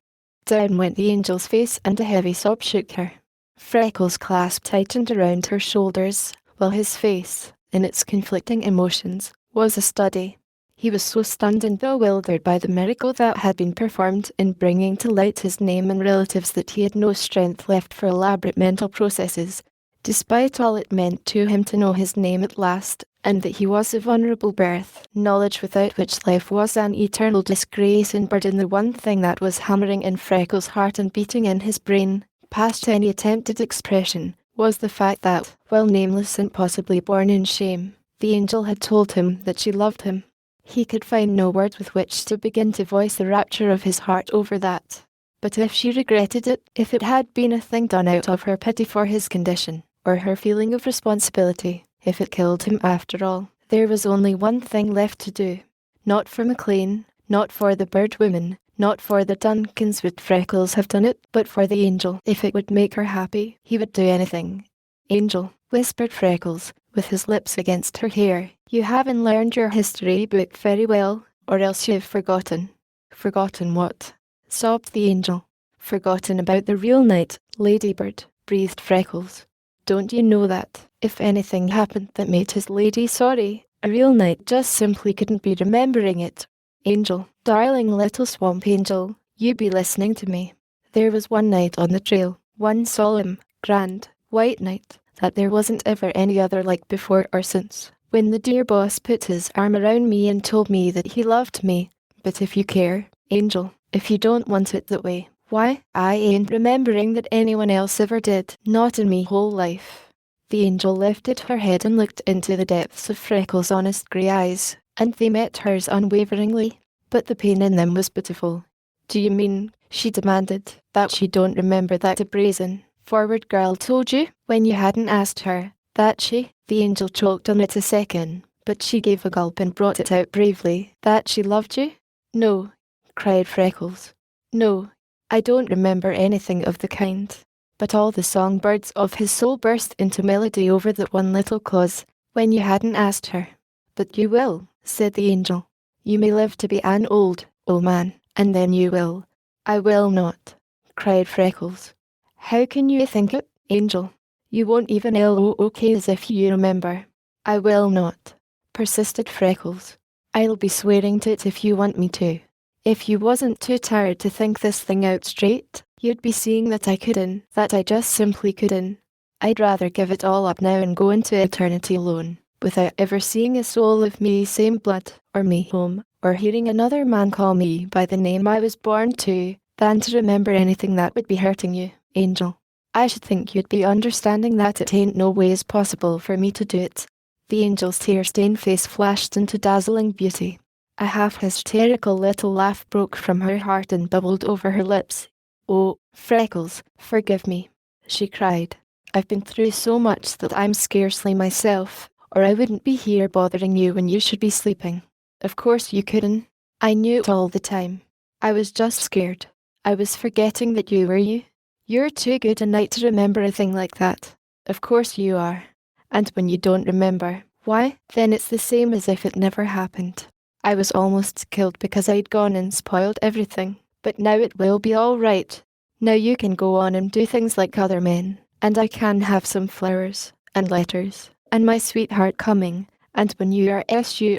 Down went the angel's face and a heavy sob shook her. Freckles' clasp tightened around her shoulders, while his face, in its conflicting emotions, was a study. He was so stunned and bewildered by the miracle that had been performed in bringing to light his name and relatives that he had no strength left for elaborate mental processes, despite all it meant to him to know his name at last, and that he was of honourable birth, knowledge without which life was an eternal disgrace and burden. The one thing that was hammering in Freckles' heart and beating in his brain, past any attempted expression, was the fact that, while nameless and possibly born in shame, the angel had told him that she loved him. He could find no words with which to begin to voice the rapture of his heart over that. But if she regretted it, if it had been a thing done out of her pity for his condition, or her feeling of responsibility, if it killed him after all, there was only one thing left to do. Not for McLean, not for the bird women, not for the Duncans would Freckles have done it, but for the angel. If it would make her happy, he would do anything. "Angel," whispered Freckles, with his lips against her hair, "you haven't learned your history book very well, or else you've forgotten." "Forgotten what?" sobbed the angel. Forgotten about the real night, Ladybird, breathed Freckles. Don't you know that, if anything happened that made his lady sorry, a real knight just simply couldn't be remembering it? Angel, darling little swamp angel, you be listening to me. There was one night on the trail, one solemn, grand, white night, that there wasn't ever any other like before or since, when the dear boss put his arm around me and told me that he loved me. But if you care, Angel, if you don't want it that way, why, I ain't remembering that anyone else ever did, not in me whole life. The angel lifted her head and looked into the depths of Freckles' honest grey eyes, and they met hers unwaveringly, but the pain in them was pitiful. Do you mean, she demanded, that she don't remember that the brazen, forward girl told you, when you hadn't asked her, that she, the angel choked on it a second, but she gave a gulp and brought it out bravely, that she loved you? No, cried Freckles. No, I don't remember anything of the kind. But all the songbirds of his soul burst into melody over that one little clause, when you hadn't asked her. But you will, said the angel. You may live to be an old man, and then you will. I will not, cried Freckles. How can you think it, Angel? You won't even look as if you remember. I will not, persisted Freckles. I'll be swearing to it if you want me to. If you wasn't too tired to think this thing out straight, you'd be seeing that I couldn't, that I just simply couldn't. I'd rather give it all up now and go into eternity alone, without ever seeing a soul of me same blood, or me home, or hearing another man call me by the name I was born to, than to remember anything that would be hurting you, Angel. I should think you'd be understanding that it ain't no ways possible for me to do it. The angel's tear-stained face flashed into dazzling beauty. A half-hysterical little laugh broke from her heart and bubbled over her lips. Oh, Freckles, forgive me, she cried. I've been through so much that I'm scarcely myself, or I wouldn't be here bothering you when you should be sleeping. Of course you couldn't. I knew it all the time. I was just scared. I was forgetting that you were you. You're too good a knight to remember a thing like that. Of course you are. And when you don't remember, why, then it's the same as if it never happened. I was almost killed because I'd gone and spoiled everything, but now it will be all right. Now you can go on and do things like other men, and I can have some flowers, and letters, and my sweetheart coming, and when you are sure,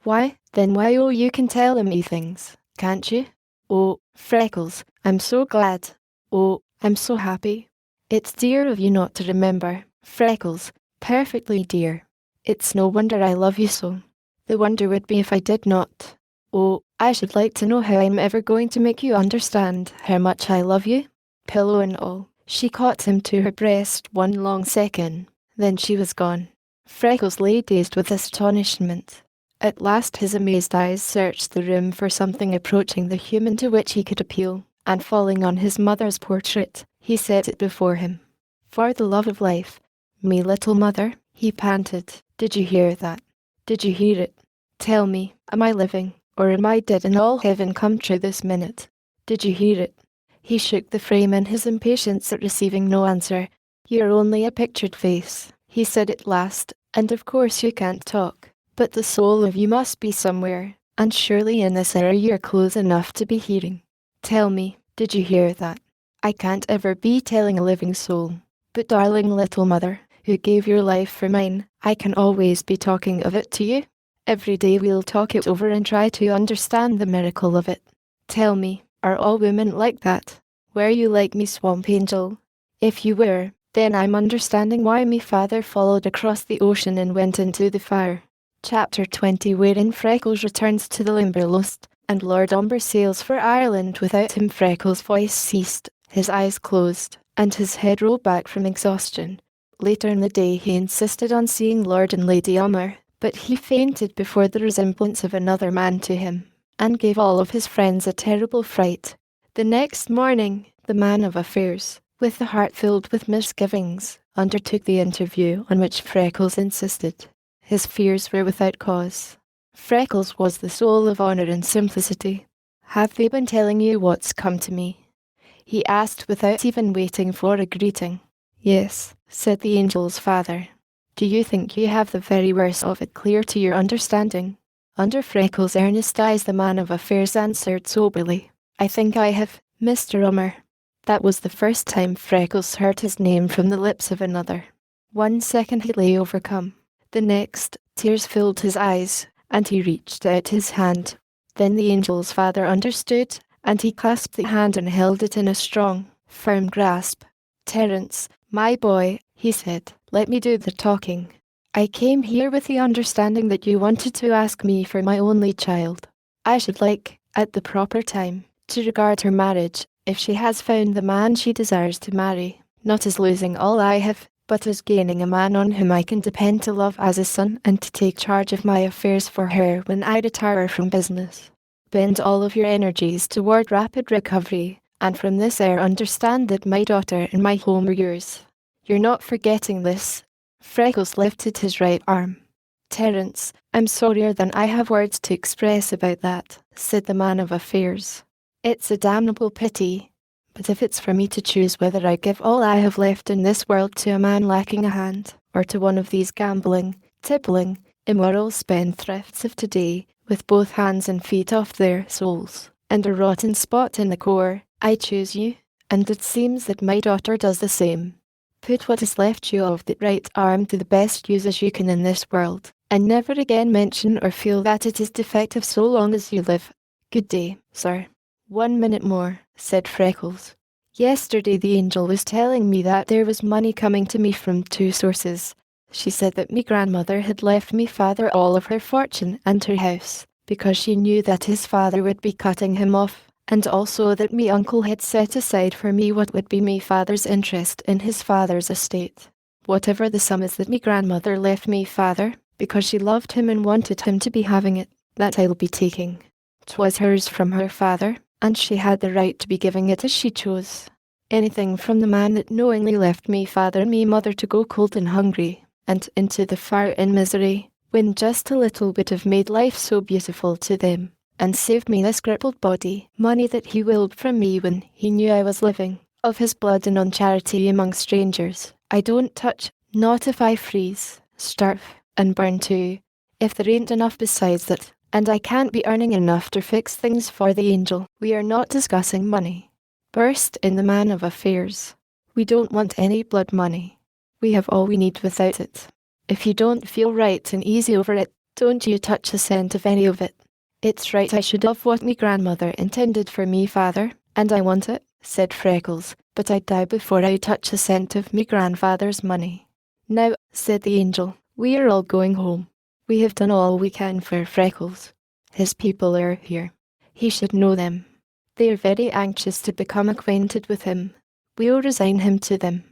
why, then you can tell me things, can't you? Oh, Freckles, I'm so glad. Oh, I'm so happy. It's dear of you not to remember, Freckles, perfectly dear. It's no wonder I love you so. The wonder would be if I did not. Oh, I should like to know how I'm ever going to make you understand how much I love you. Pillow and all. She caught him to her breast one long second. Then she was gone. Freckles lay dazed with astonishment. At last his amazed eyes searched the room for something approaching the human to which he could appeal, and falling on his mother's portrait, he set it before him. For the love of life, me little mother, he panted. Did you hear that? Did you hear it? Tell me, am I living, or am I dead and all heaven come true this minute? Did you hear it? He shook the frame in his impatience at receiving no answer. You're only a pictured face, he said at last, and of course you can't talk. But the soul of you must be somewhere, and surely in this air you're close enough to be hearing. Tell me, did you hear that? I can't ever be telling a living soul, but darling little mother, who gave your life for mine, I can always be talking of it to you. Every day we'll talk it over and try to understand the miracle of it. Tell me, are all women like that? Were you like me, Swamp Angel? If you were, then I'm understanding why me father followed across the ocean and went into the fire. Chapter 20, wherein Freckles returns to the Limberlost, and Lord Umber sails for Ireland without him. Freckles' voice ceased, his eyes closed, and his head rolled back from exhaustion. Later in the day he insisted on seeing Lord and Lady Umber, but he fainted before the resemblance of another man to him, and gave all of his friends a terrible fright. The next morning, the man of affairs, with the heart filled with misgivings, undertook the interview on which Freckles insisted. His fears were without cause. Freckles was the soul of honour and simplicity. Have they been telling you what's come to me? He asked without even waiting for a greeting. Yes, said the angel's father. Do you think you have the very worst of it clear to your understanding? Under Freckles' earnest eyes the man of affairs answered soberly. I think I have, Mr. Ummer. That was the first time Freckles heard his name from the lips of another. 1 second he lay overcome. The next, tears filled his eyes, and he reached out his hand. Then the angel's father understood, and he clasped the hand and held it in a strong, firm grasp. "Terence, my boy," he said, "let me do the talking. I came here with the understanding that you wanted to ask me for my only child. I should like, at the proper time, to regard her marriage, if she has found the man she desires to marry, not as losing all I have, but as gaining a man on whom I can depend to love as a son and to take charge of my affairs for her when I retire from business. Bend all of your energies toward rapid recovery, and from this hour understand that my daughter and my home are yours. You're not forgetting this." Freckles lifted his right arm. "Terence, I'm sorrier than I have words to express about that," said the man of affairs. "It's a damnable pity. But if it's for me to choose whether I give all I have left in this world to a man lacking a hand, or to one of these gambling, tippling, immoral spendthrifts of today, with both hands and feet off their souls, and a rotten spot in the core, I choose you, and it seems that my daughter does the same. Put what is left you of that right arm to the best use as you can in this world, and never again mention or feel that it is defective so long as you live. Good day, sir." 1 minute more, said Freckles. "Yesterday the angel was telling me that there was money coming to me from 2 sources. She said that me grandmother had left me father all of her fortune and her house, because she knew that his father would be cutting him off, and also that me uncle had set aside for me what would be me father's interest in his father's estate. Whatever the sum is that me grandmother left me father, because she loved him and wanted him to be having it, that I'll be taking. 'Twas hers from her father, and she had the right to be giving it as she chose. Anything from the man that knowingly left me father and me mother to go cold and hungry, and into the fire and misery, when just a little bit of made life so beautiful to them, and saved me this crippled body, money that he willed from me when he knew I was living, of his blood and on charity among strangers, I don't touch, not if I freeze, starve, and burn too, if there ain't enough besides that. And I can't be earning enough to fix things for the angel." "We are not discussing money," burst in the man of affairs. "We don't want any blood money. We have all we need without it. If you don't feel right and easy over it, don't you touch a cent of any of it. It's right I should have what me grandmother intended for me father, and I want it," said Freckles, "but I'd die before I touch a cent of me grandfather's money." "Now," said the angel, "we are all going home. We have done all we can for Freckles. His people are here. He should know them. They are very anxious to become acquainted with him. We'll resign him to them.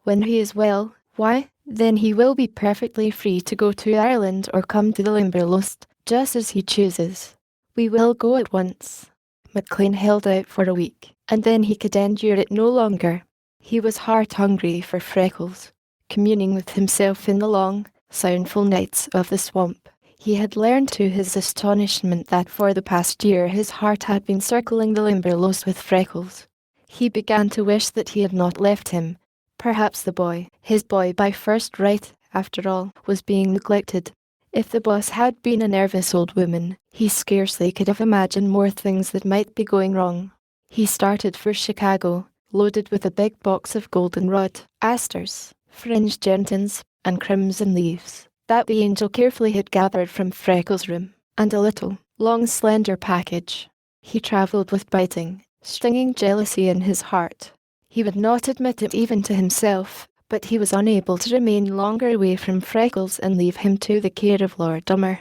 When he is well, why, then he will be perfectly free to go to Ireland or come to the Limberlost, just as he chooses. We will go at once." McLean held out for a week, and then he could endure it no longer. He was heart-hungry for Freckles. Communing with himself in the long, soundful nights of the swamp, he had learned to his astonishment that for the past year his heart had been circling the Limberlost with Freckles. He began to wish that he had not left him. Perhaps the boy, his boy by first right, after all, was being neglected. If the boss had been a nervous old woman, he scarcely could have imagined more things that might be going wrong. He started for Chicago, loaded with a big box of goldenrod, asters, fringed gentians, and crimson leaves, that the angel carefully had gathered from Freckles' room, and a little, long slender package. He travelled with biting, stinging jealousy in his heart. He would not admit it even to himself, but he was unable to remain longer away from Freckles and leave him to the care of Lord Dummer.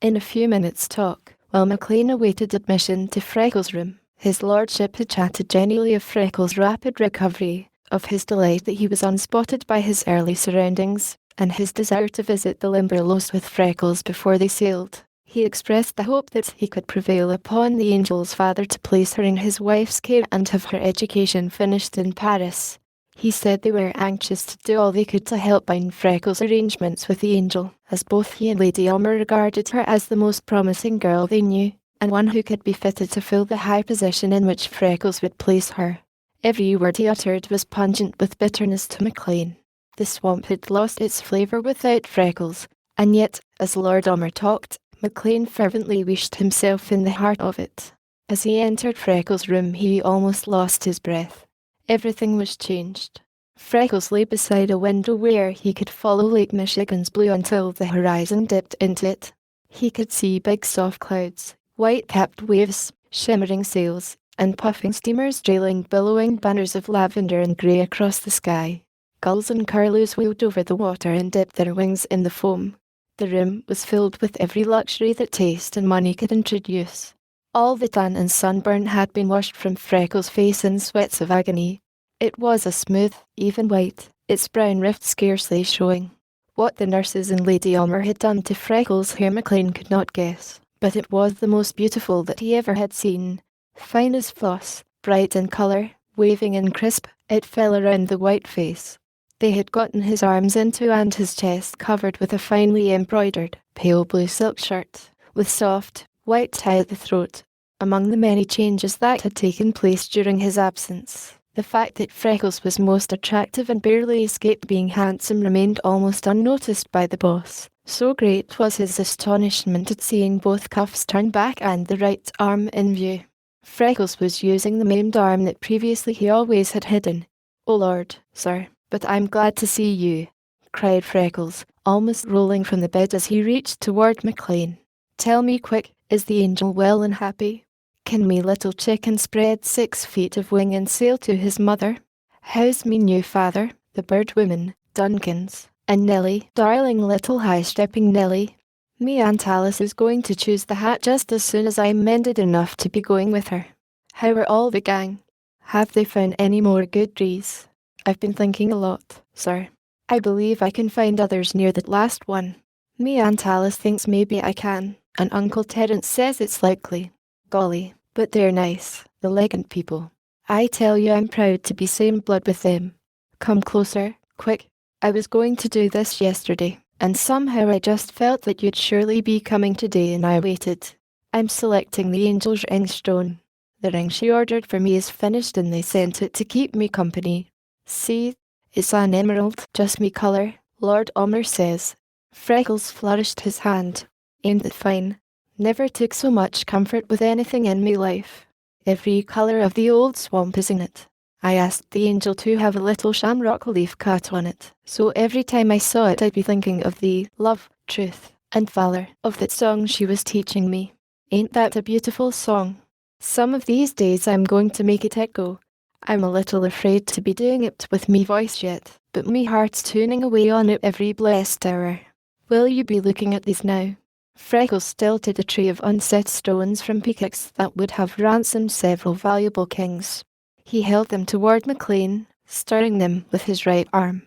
In a few minutes' talk, while McLean awaited admission to Freckles' room, his lordship had chatted genially of Freckles' rapid recovery, of his delight that he was unspotted by his early surroundings, and his desire to visit the Limberlost with Freckles before they sailed. He expressed the hope that he could prevail upon the angel's father to place her in his wife's care and have her education finished in Paris. He said they were anxious to do all they could to help bind Freckles' arrangements with the angel, as both he and Lady Elmer regarded her as the most promising girl they knew, and one who could be fitted to fill the high position in which Freckles would place her. Every word he uttered was pungent with bitterness to McLean. The swamp had lost its flavour without Freckles, and yet, as Lord Elmer talked, McLean fervently wished himself in the heart of it. As he entered Freckles' room, he almost lost his breath. Everything was changed. Freckles lay beside a window where he could follow Lake Michigan's blue until the horizon dipped into it. He could see big soft clouds, white-capped waves, shimmering sails, and puffing steamers trailing billowing banners of lavender and grey across the sky. Gulls and curlews wheeled over the water and dipped their wings in the foam. The room was filled with every luxury that taste and money could introduce. All the tan and sunburn had been washed from Freckles' face in sweats of agony. It was a smooth, even white, its brown rift scarcely showing. What the nurses and Lady Elmer had done to Freckles' hair McLean could not guess, but it was the most beautiful that he ever had seen. Fine as floss, bright in colour, waving and crisp, it fell around the white face. They had gotten his arms into and his chest covered with a finely embroidered, pale blue silk shirt, with soft, white tie at the throat. Among the many changes that had taken place during his absence, the fact that Freckles was most attractive and barely escaped being handsome remained almost unnoticed by the boss. So great was his astonishment at seeing both cuffs turned back and the right arm in view. Freckles was using the maimed arm that previously he always had hidden. "Oh Lord, sir, but I'm glad to see you," cried Freckles, almost rolling from the bed as he reached toward McLean. "Tell me quick, is the angel well and happy? Can me little chicken spread 6 feet of wing and sail to his mother? How's me new father, the bird woman, Duncans, and Nellie, darling little high-stepping Nellie? Me Aunt Alice is going to choose the hat just as soon as I'm mended enough to be going with her. How are all the gang? Have they found any more good trees? I've been thinking a lot, sir. I believe I can find others near that last one. Me Aunt Alice thinks maybe I can, and Uncle Terence says it's likely. Golly, but they're nice, the Legant people. I tell you I'm proud to be same blood with them. Come closer, quick. I was going to do this yesterday, and somehow I just felt that you'd surely be coming today and I waited. I'm selecting the angel's ring stone. The ring she ordered for me is finished and they sent it to keep me company. See, it's an emerald, just me colour, Lord Omer says. Freckles flourished his hand. Ain't it fine? Never took so much comfort with anything in me life. Every colour of the old swamp is in it. I asked the angel to have a little shamrock leaf cut on it, so every time I saw it I'd be thinking of the love, truth, and valour of that song she was teaching me. Ain't that a beautiful song? Some of these days I'm going to make it echo. I'm a little afraid to be doing it with me voice yet, but me heart's tuning away on it every blessed hour. Will you be looking at these now?" Freckles tilted a tray of unset stones from pickaxe that would have ransomed several valuable kings. He held them toward McLean, stirring them with his right arm.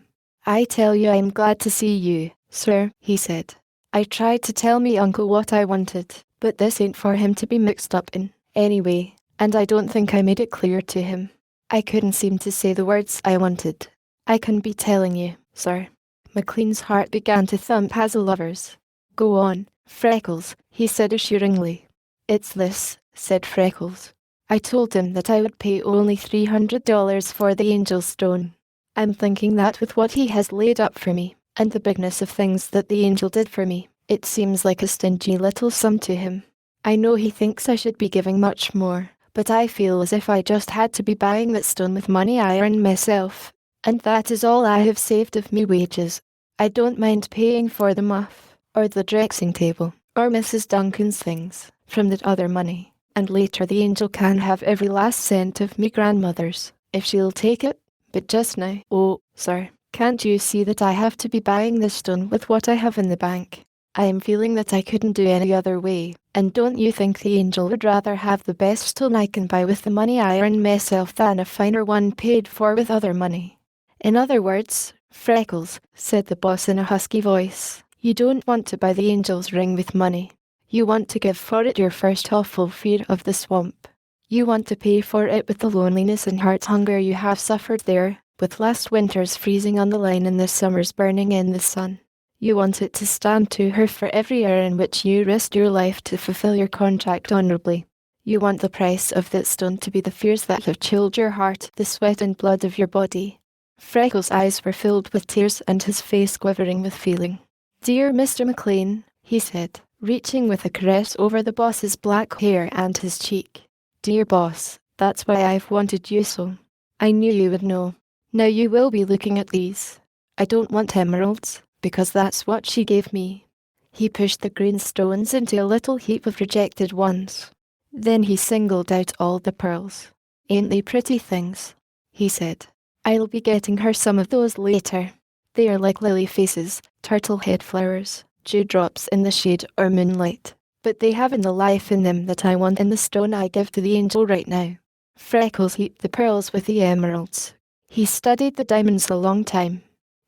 "I tell you I'm glad to see you, sir," he said. "I tried to tell me uncle what I wanted, but this ain't for him to be mixed up in, anyway, and I don't think I made it clear to him. I couldn't seem to say the words I wanted. I couldn't be telling you, sir." McLean's heart began to thump as a lover's. "Go on, Freckles," he said assuringly. "It's this," said Freckles. "I told him that I would pay only $300 for the angel stone. I'm thinking that with what he has laid up for me, and the bigness of things that the angel did for me, it seems like a stingy little sum to him. I know he thinks I should be giving much more, but I feel as if I just had to be buying that stone with money I earned myself, and that is all I have saved of me wages. I don't mind paying for the muff, or the dressing table, or Mrs. Duncan's things, from that other money. And later the angel can have every last cent of me grandmother's, if she'll take it. But just now, oh, sir, can't you see that I have to be buying this stone with what I have in the bank? I am feeling that I couldn't do any other way, and don't you think the angel would rather have the best stone I can buy with the money I earn myself than a finer one paid for with other money? In other words, Freckles, said the boss in a husky voice, you don't want to buy the angel's ring with money. You want to give for it your first awful fear of the swamp. You want to pay for it with the loneliness and heart hunger you have suffered there, with last winter's freezing on the line and this summer's burning in the sun. You want it to stand to her for every hour in which you risked your life to fulfill your contract honourably. You want the price of that stone to be the fears that have chilled your heart, the sweat and blood of your body. Freckles' eyes were filled with tears and his face quivering with feeling. Dear Mr. McLean, he said, reaching with a caress over the boss's black hair and his cheek. Dear boss, that's why I've wanted you so. I knew you would know. Now you will be looking at these. I don't want emeralds, because that's what she gave me. He pushed the green stones into a little heap of rejected ones. Then he singled out all the pearls. Ain't they pretty things? He said. I'll be getting her some of those later. They are like lily faces, turtle head flowers, dewdrops in the shade or moonlight, but they haven't the life in them that I want in the stone I give to the angel right now. Freckles heaped the pearls with the emeralds. He studied the diamonds a long time.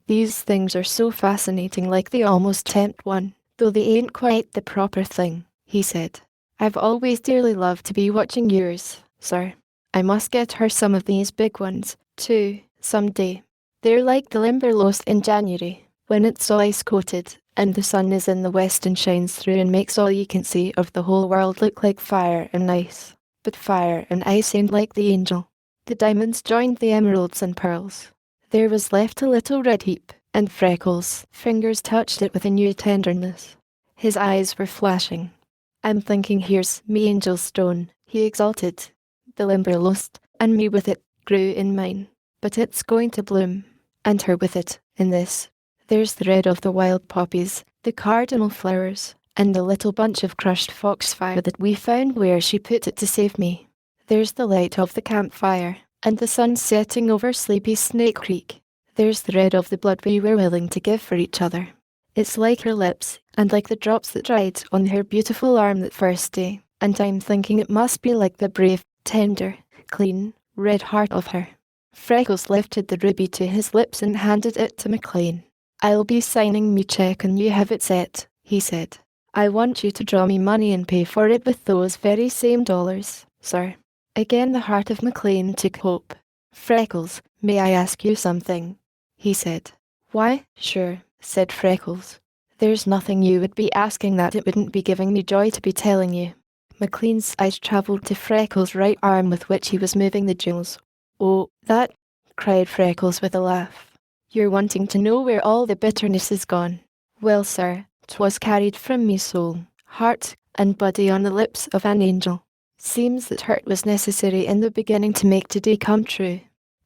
These things are so fascinating, like they almost tempt one, though they ain't quite the proper thing, he said. I've always dearly loved to be watching yours, sir. I must get her some of these big ones, too, someday. They're like the Limberlost in January, when it's all ice-coated, and the sun is in the west and shines through and makes all you can see of the whole world look like fire and ice. But fire and ice ain't like the angel. The diamonds joined the emeralds and pearls. There was left a little red heap, and Freckles' fingers touched it with a new tenderness. His eyes were flashing. I'm thinking here's me angel's stone, he exulted. The Limberlost, and me with it, grew in mine. But it's going to bloom, and her with it, in this. There's the red of the wild poppies, the cardinal flowers, and the little bunch of crushed foxfire that we found where she put it to save me. There's the light of the campfire, and the sun setting over sleepy Snake Creek. There's the red of the blood we were willing to give for each other. It's like her lips, and like the drops that dried on her beautiful arm that first day, and I'm thinking it must be like the brave, tender, clean, red heart of her. Freckles lifted the ruby to his lips and handed it to McLean. I'll be signing me check and you have it set, he said. I want you to draw me money and pay for it with those very same dollars, sir. Again the heart of McLean took hope. Freckles, may I ask you something? He said. Why, sure, said Freckles. There's nothing you would be asking that it wouldn't be giving me joy to be telling you. McLean's eyes travelled to Freckles' right arm with which he was moving the jewels. Oh, that, cried Freckles with a laugh. You're wanting to know where all the bitterness is gone. Well, sir, 'twas carried from me soul, heart, and body on the lips of an angel. Seems that hurt was necessary in the beginning to make today come true.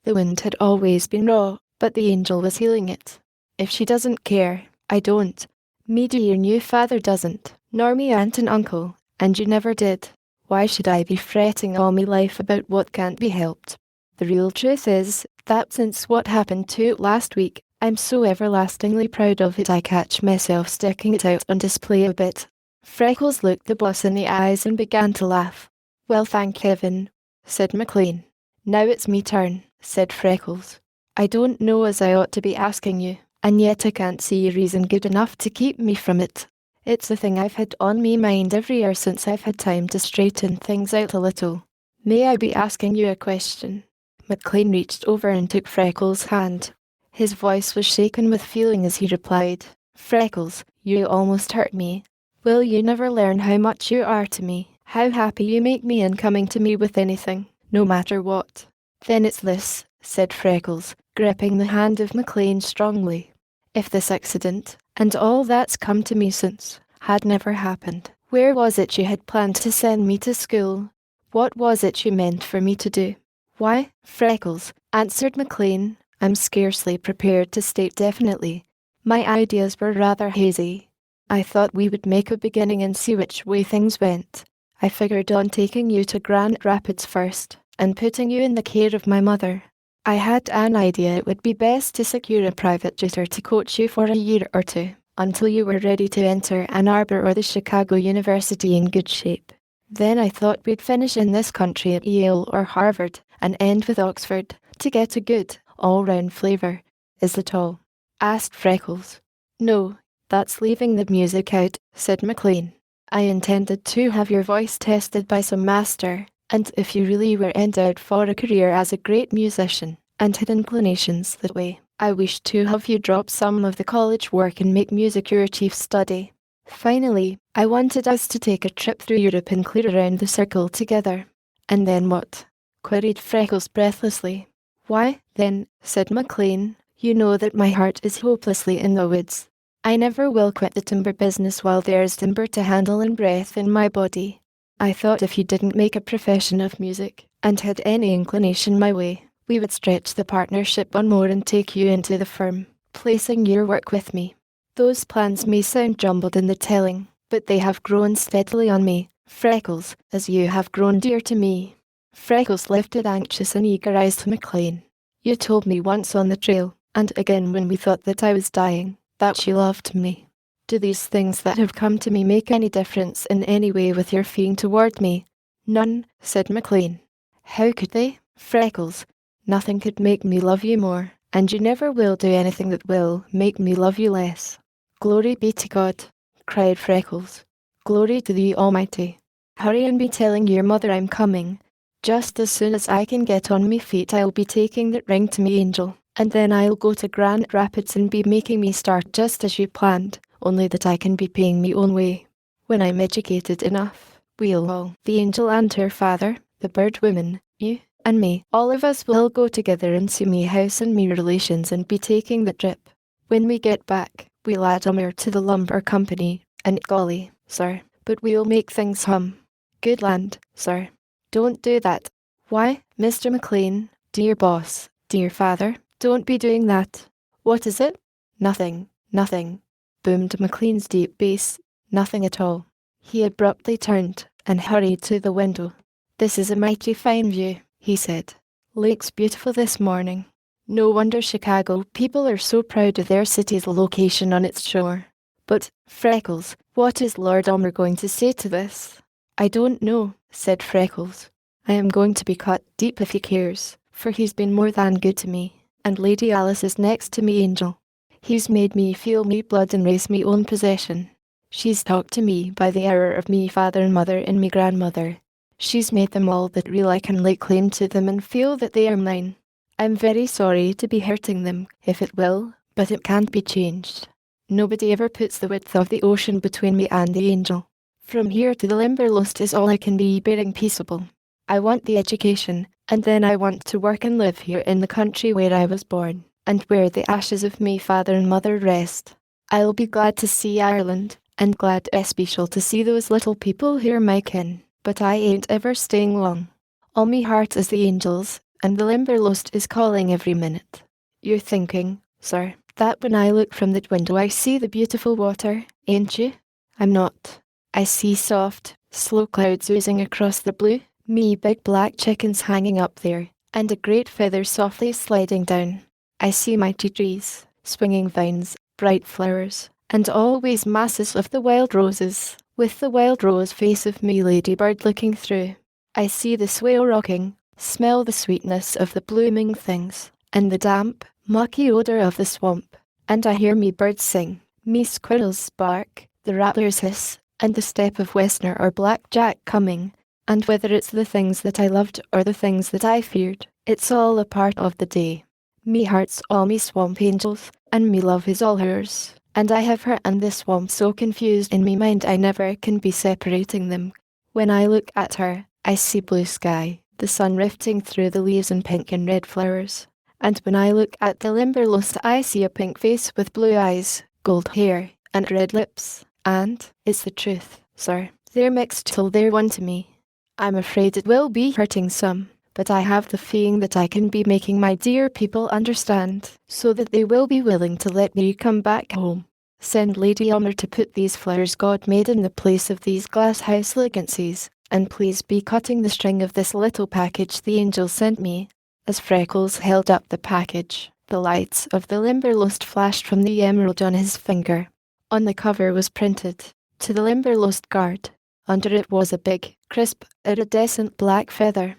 The wind had always been raw, but the angel was healing it. If she doesn't care, I don't. Me dear new father doesn't, nor me aunt and uncle, and you never did. Why should I be fretting all me life about what can't be helped? The real truth is that since what happened to it last week, I'm so everlastingly proud of it I catch myself sticking it out on display a bit. Freckles looked the boss in the eyes and began to laugh. Well, thank heaven, said McLean. Now it's me turn, said Freckles. I don't know as I ought to be asking you, and yet I can't see a reason good enough to keep me from it. It's the thing I've had on me mind every year since I've had time to straighten things out a little. May I be asking you a question? McLean reached over and took Freckles' hand. His voice was shaken with feeling as he replied, Freckles, you almost hurt me. Will you never learn how much you are to me, how happy you make me in coming to me with anything, no matter what? Then it's this, said Freckles, gripping the hand of McLean strongly. If this accident, and all that's come to me since, had never happened, where was it you had planned to send me to school? What was it you meant for me to do? Why, Freckles, answered McLean, I'm scarcely prepared to state definitely. My ideas were rather hazy. I thought we would make a beginning and see which way things went. I figured on taking you to Grand Rapids first, and putting you in the care of my mother. I had an idea it would be best to secure a private tutor to coach you for a year or two, until you were ready to enter Ann Arbor or the Chicago University in good shape. Then I thought we'd finish in this country at Yale or Harvard, and end with Oxford, to get a good, all-round flavour. Is it all? Asked Freckles. No, that's leaving the music out, said McLean. I intended to have your voice tested by some master, and if you really were endowed for a career as a great musician, and had inclinations that way, I wished to have you drop some of the college work and make music your chief study. Finally, I wanted us to take a trip through Europe and clear around the circle together. And then what? Queried Freckles breathlessly. Why, then, said McLean, you know that my heart is hopelessly in the woods. I never will quit the timber business while there is timber to handle and breath in my body. I thought if you didn't make a profession of music, and had any inclination my way, we would stretch the partnership one more and take you into the firm, placing your work with me. Those plans may sound jumbled in the telling, but they have grown steadily on me, Freckles, as you have grown dear to me. Freckles lifted anxious and eager eyes to McLean. You told me once on the trail, and again when we thought that I was dying, that you loved me. Do these things that have come to me make any difference in any way with your feeling toward me? None, said McLean. How could they, Freckles? Nothing could make me love you more, and you never will do anything that will make me love you less. Glory be to God, cried Freckles. Glory to the Almighty. Hurry and be telling your mother I'm coming. Just as soon as I can get on me feet I'll be taking that ring to me angel, and then I'll go to Grand Rapids and be making me start just as you planned, only that I can be paying me own way. When I'm educated enough, we'll all, the angel and her father, the bird woman, you, and me, all of us will go together and see me house and me relations and be taking the trip. When we get back, we'll add a mare to the lumber company, and golly, sir, but we'll make things hum. Good land, sir. Don't do that. Why, Mr. McLean, dear boss, dear father, don't be doing that. What is it? Nothing, nothing, boomed McLean's deep bass. Nothing at all. He abruptly turned and hurried to the window. This is a mighty fine view, he said. Lake's beautiful this morning. No wonder Chicago people are so proud of their city's location on its shore. But, Freckles, what is Lord Elmer going to say to this? I don't know, said Freckles. I am going to be cut deep if he cares, for he's been more than good to me, and Lady Alice is next to me angel. He's made me feel me blood and raise me own possession. She's talked to me by the hour of me father and mother and me grandmother. She's made them all that real I can lay claim to them and feel that they are mine. I'm very sorry to be hurting them, if it will, but it can't be changed. Nobody ever puts the width of the ocean between me and the angel. From here to the Limberlost is all I can be bearing peaceable. I want the education, and then I want to work and live here in the country where I was born, and where the ashes of me father and mother rest. I'll be glad to see Ireland, and glad especial to see those little people who are my kin, but I ain't ever staying long. All me heart is the angels, and the Limberlost is calling every minute. You're thinking, sir, that when I look from that window I see the beautiful water, ain't you? I'm not. I see soft, slow clouds oozing across the blue, me big black chickens hanging up there, and a great feather softly sliding down. I see mighty trees, swinging vines, bright flowers, and always masses of the wild roses, with the wild rose face of me ladybird looking through. I see the swale rocking, smell the sweetness of the blooming things, and the damp, mucky odour of the swamp, and I hear me birds sing, me squirrels bark, the rattlers hiss, and the step of Westner or Black Jack coming, and whether it's the things that I loved or the things that I feared, it's all a part of the day. Me heart's all me swamp angels, and me love is all hers, and I have her and the swamp so confused in me mind I never can be separating them. When I look at her, I see blue sky, the sun rifting through the leaves and pink and red flowers, and when I look at the Limberlost I see a pink face with blue eyes, gold hair, and red lips. And, it's the truth, sir, they're mixed till they're one to me. I'm afraid it will be hurting some, but I have the feeling that I can be making my dear people understand, so that they will be willing to let me come back home. Send Lady Elmer to put these flowers God made in the place of these glass house legacies, and please be cutting the string of this little package the angel sent me. As Freckles held up the package, the lights of the Limberlost flashed from the emerald on his finger. On the cover was printed, "To the Limberlost Guard." Under it was a big, crisp, iridescent black feather,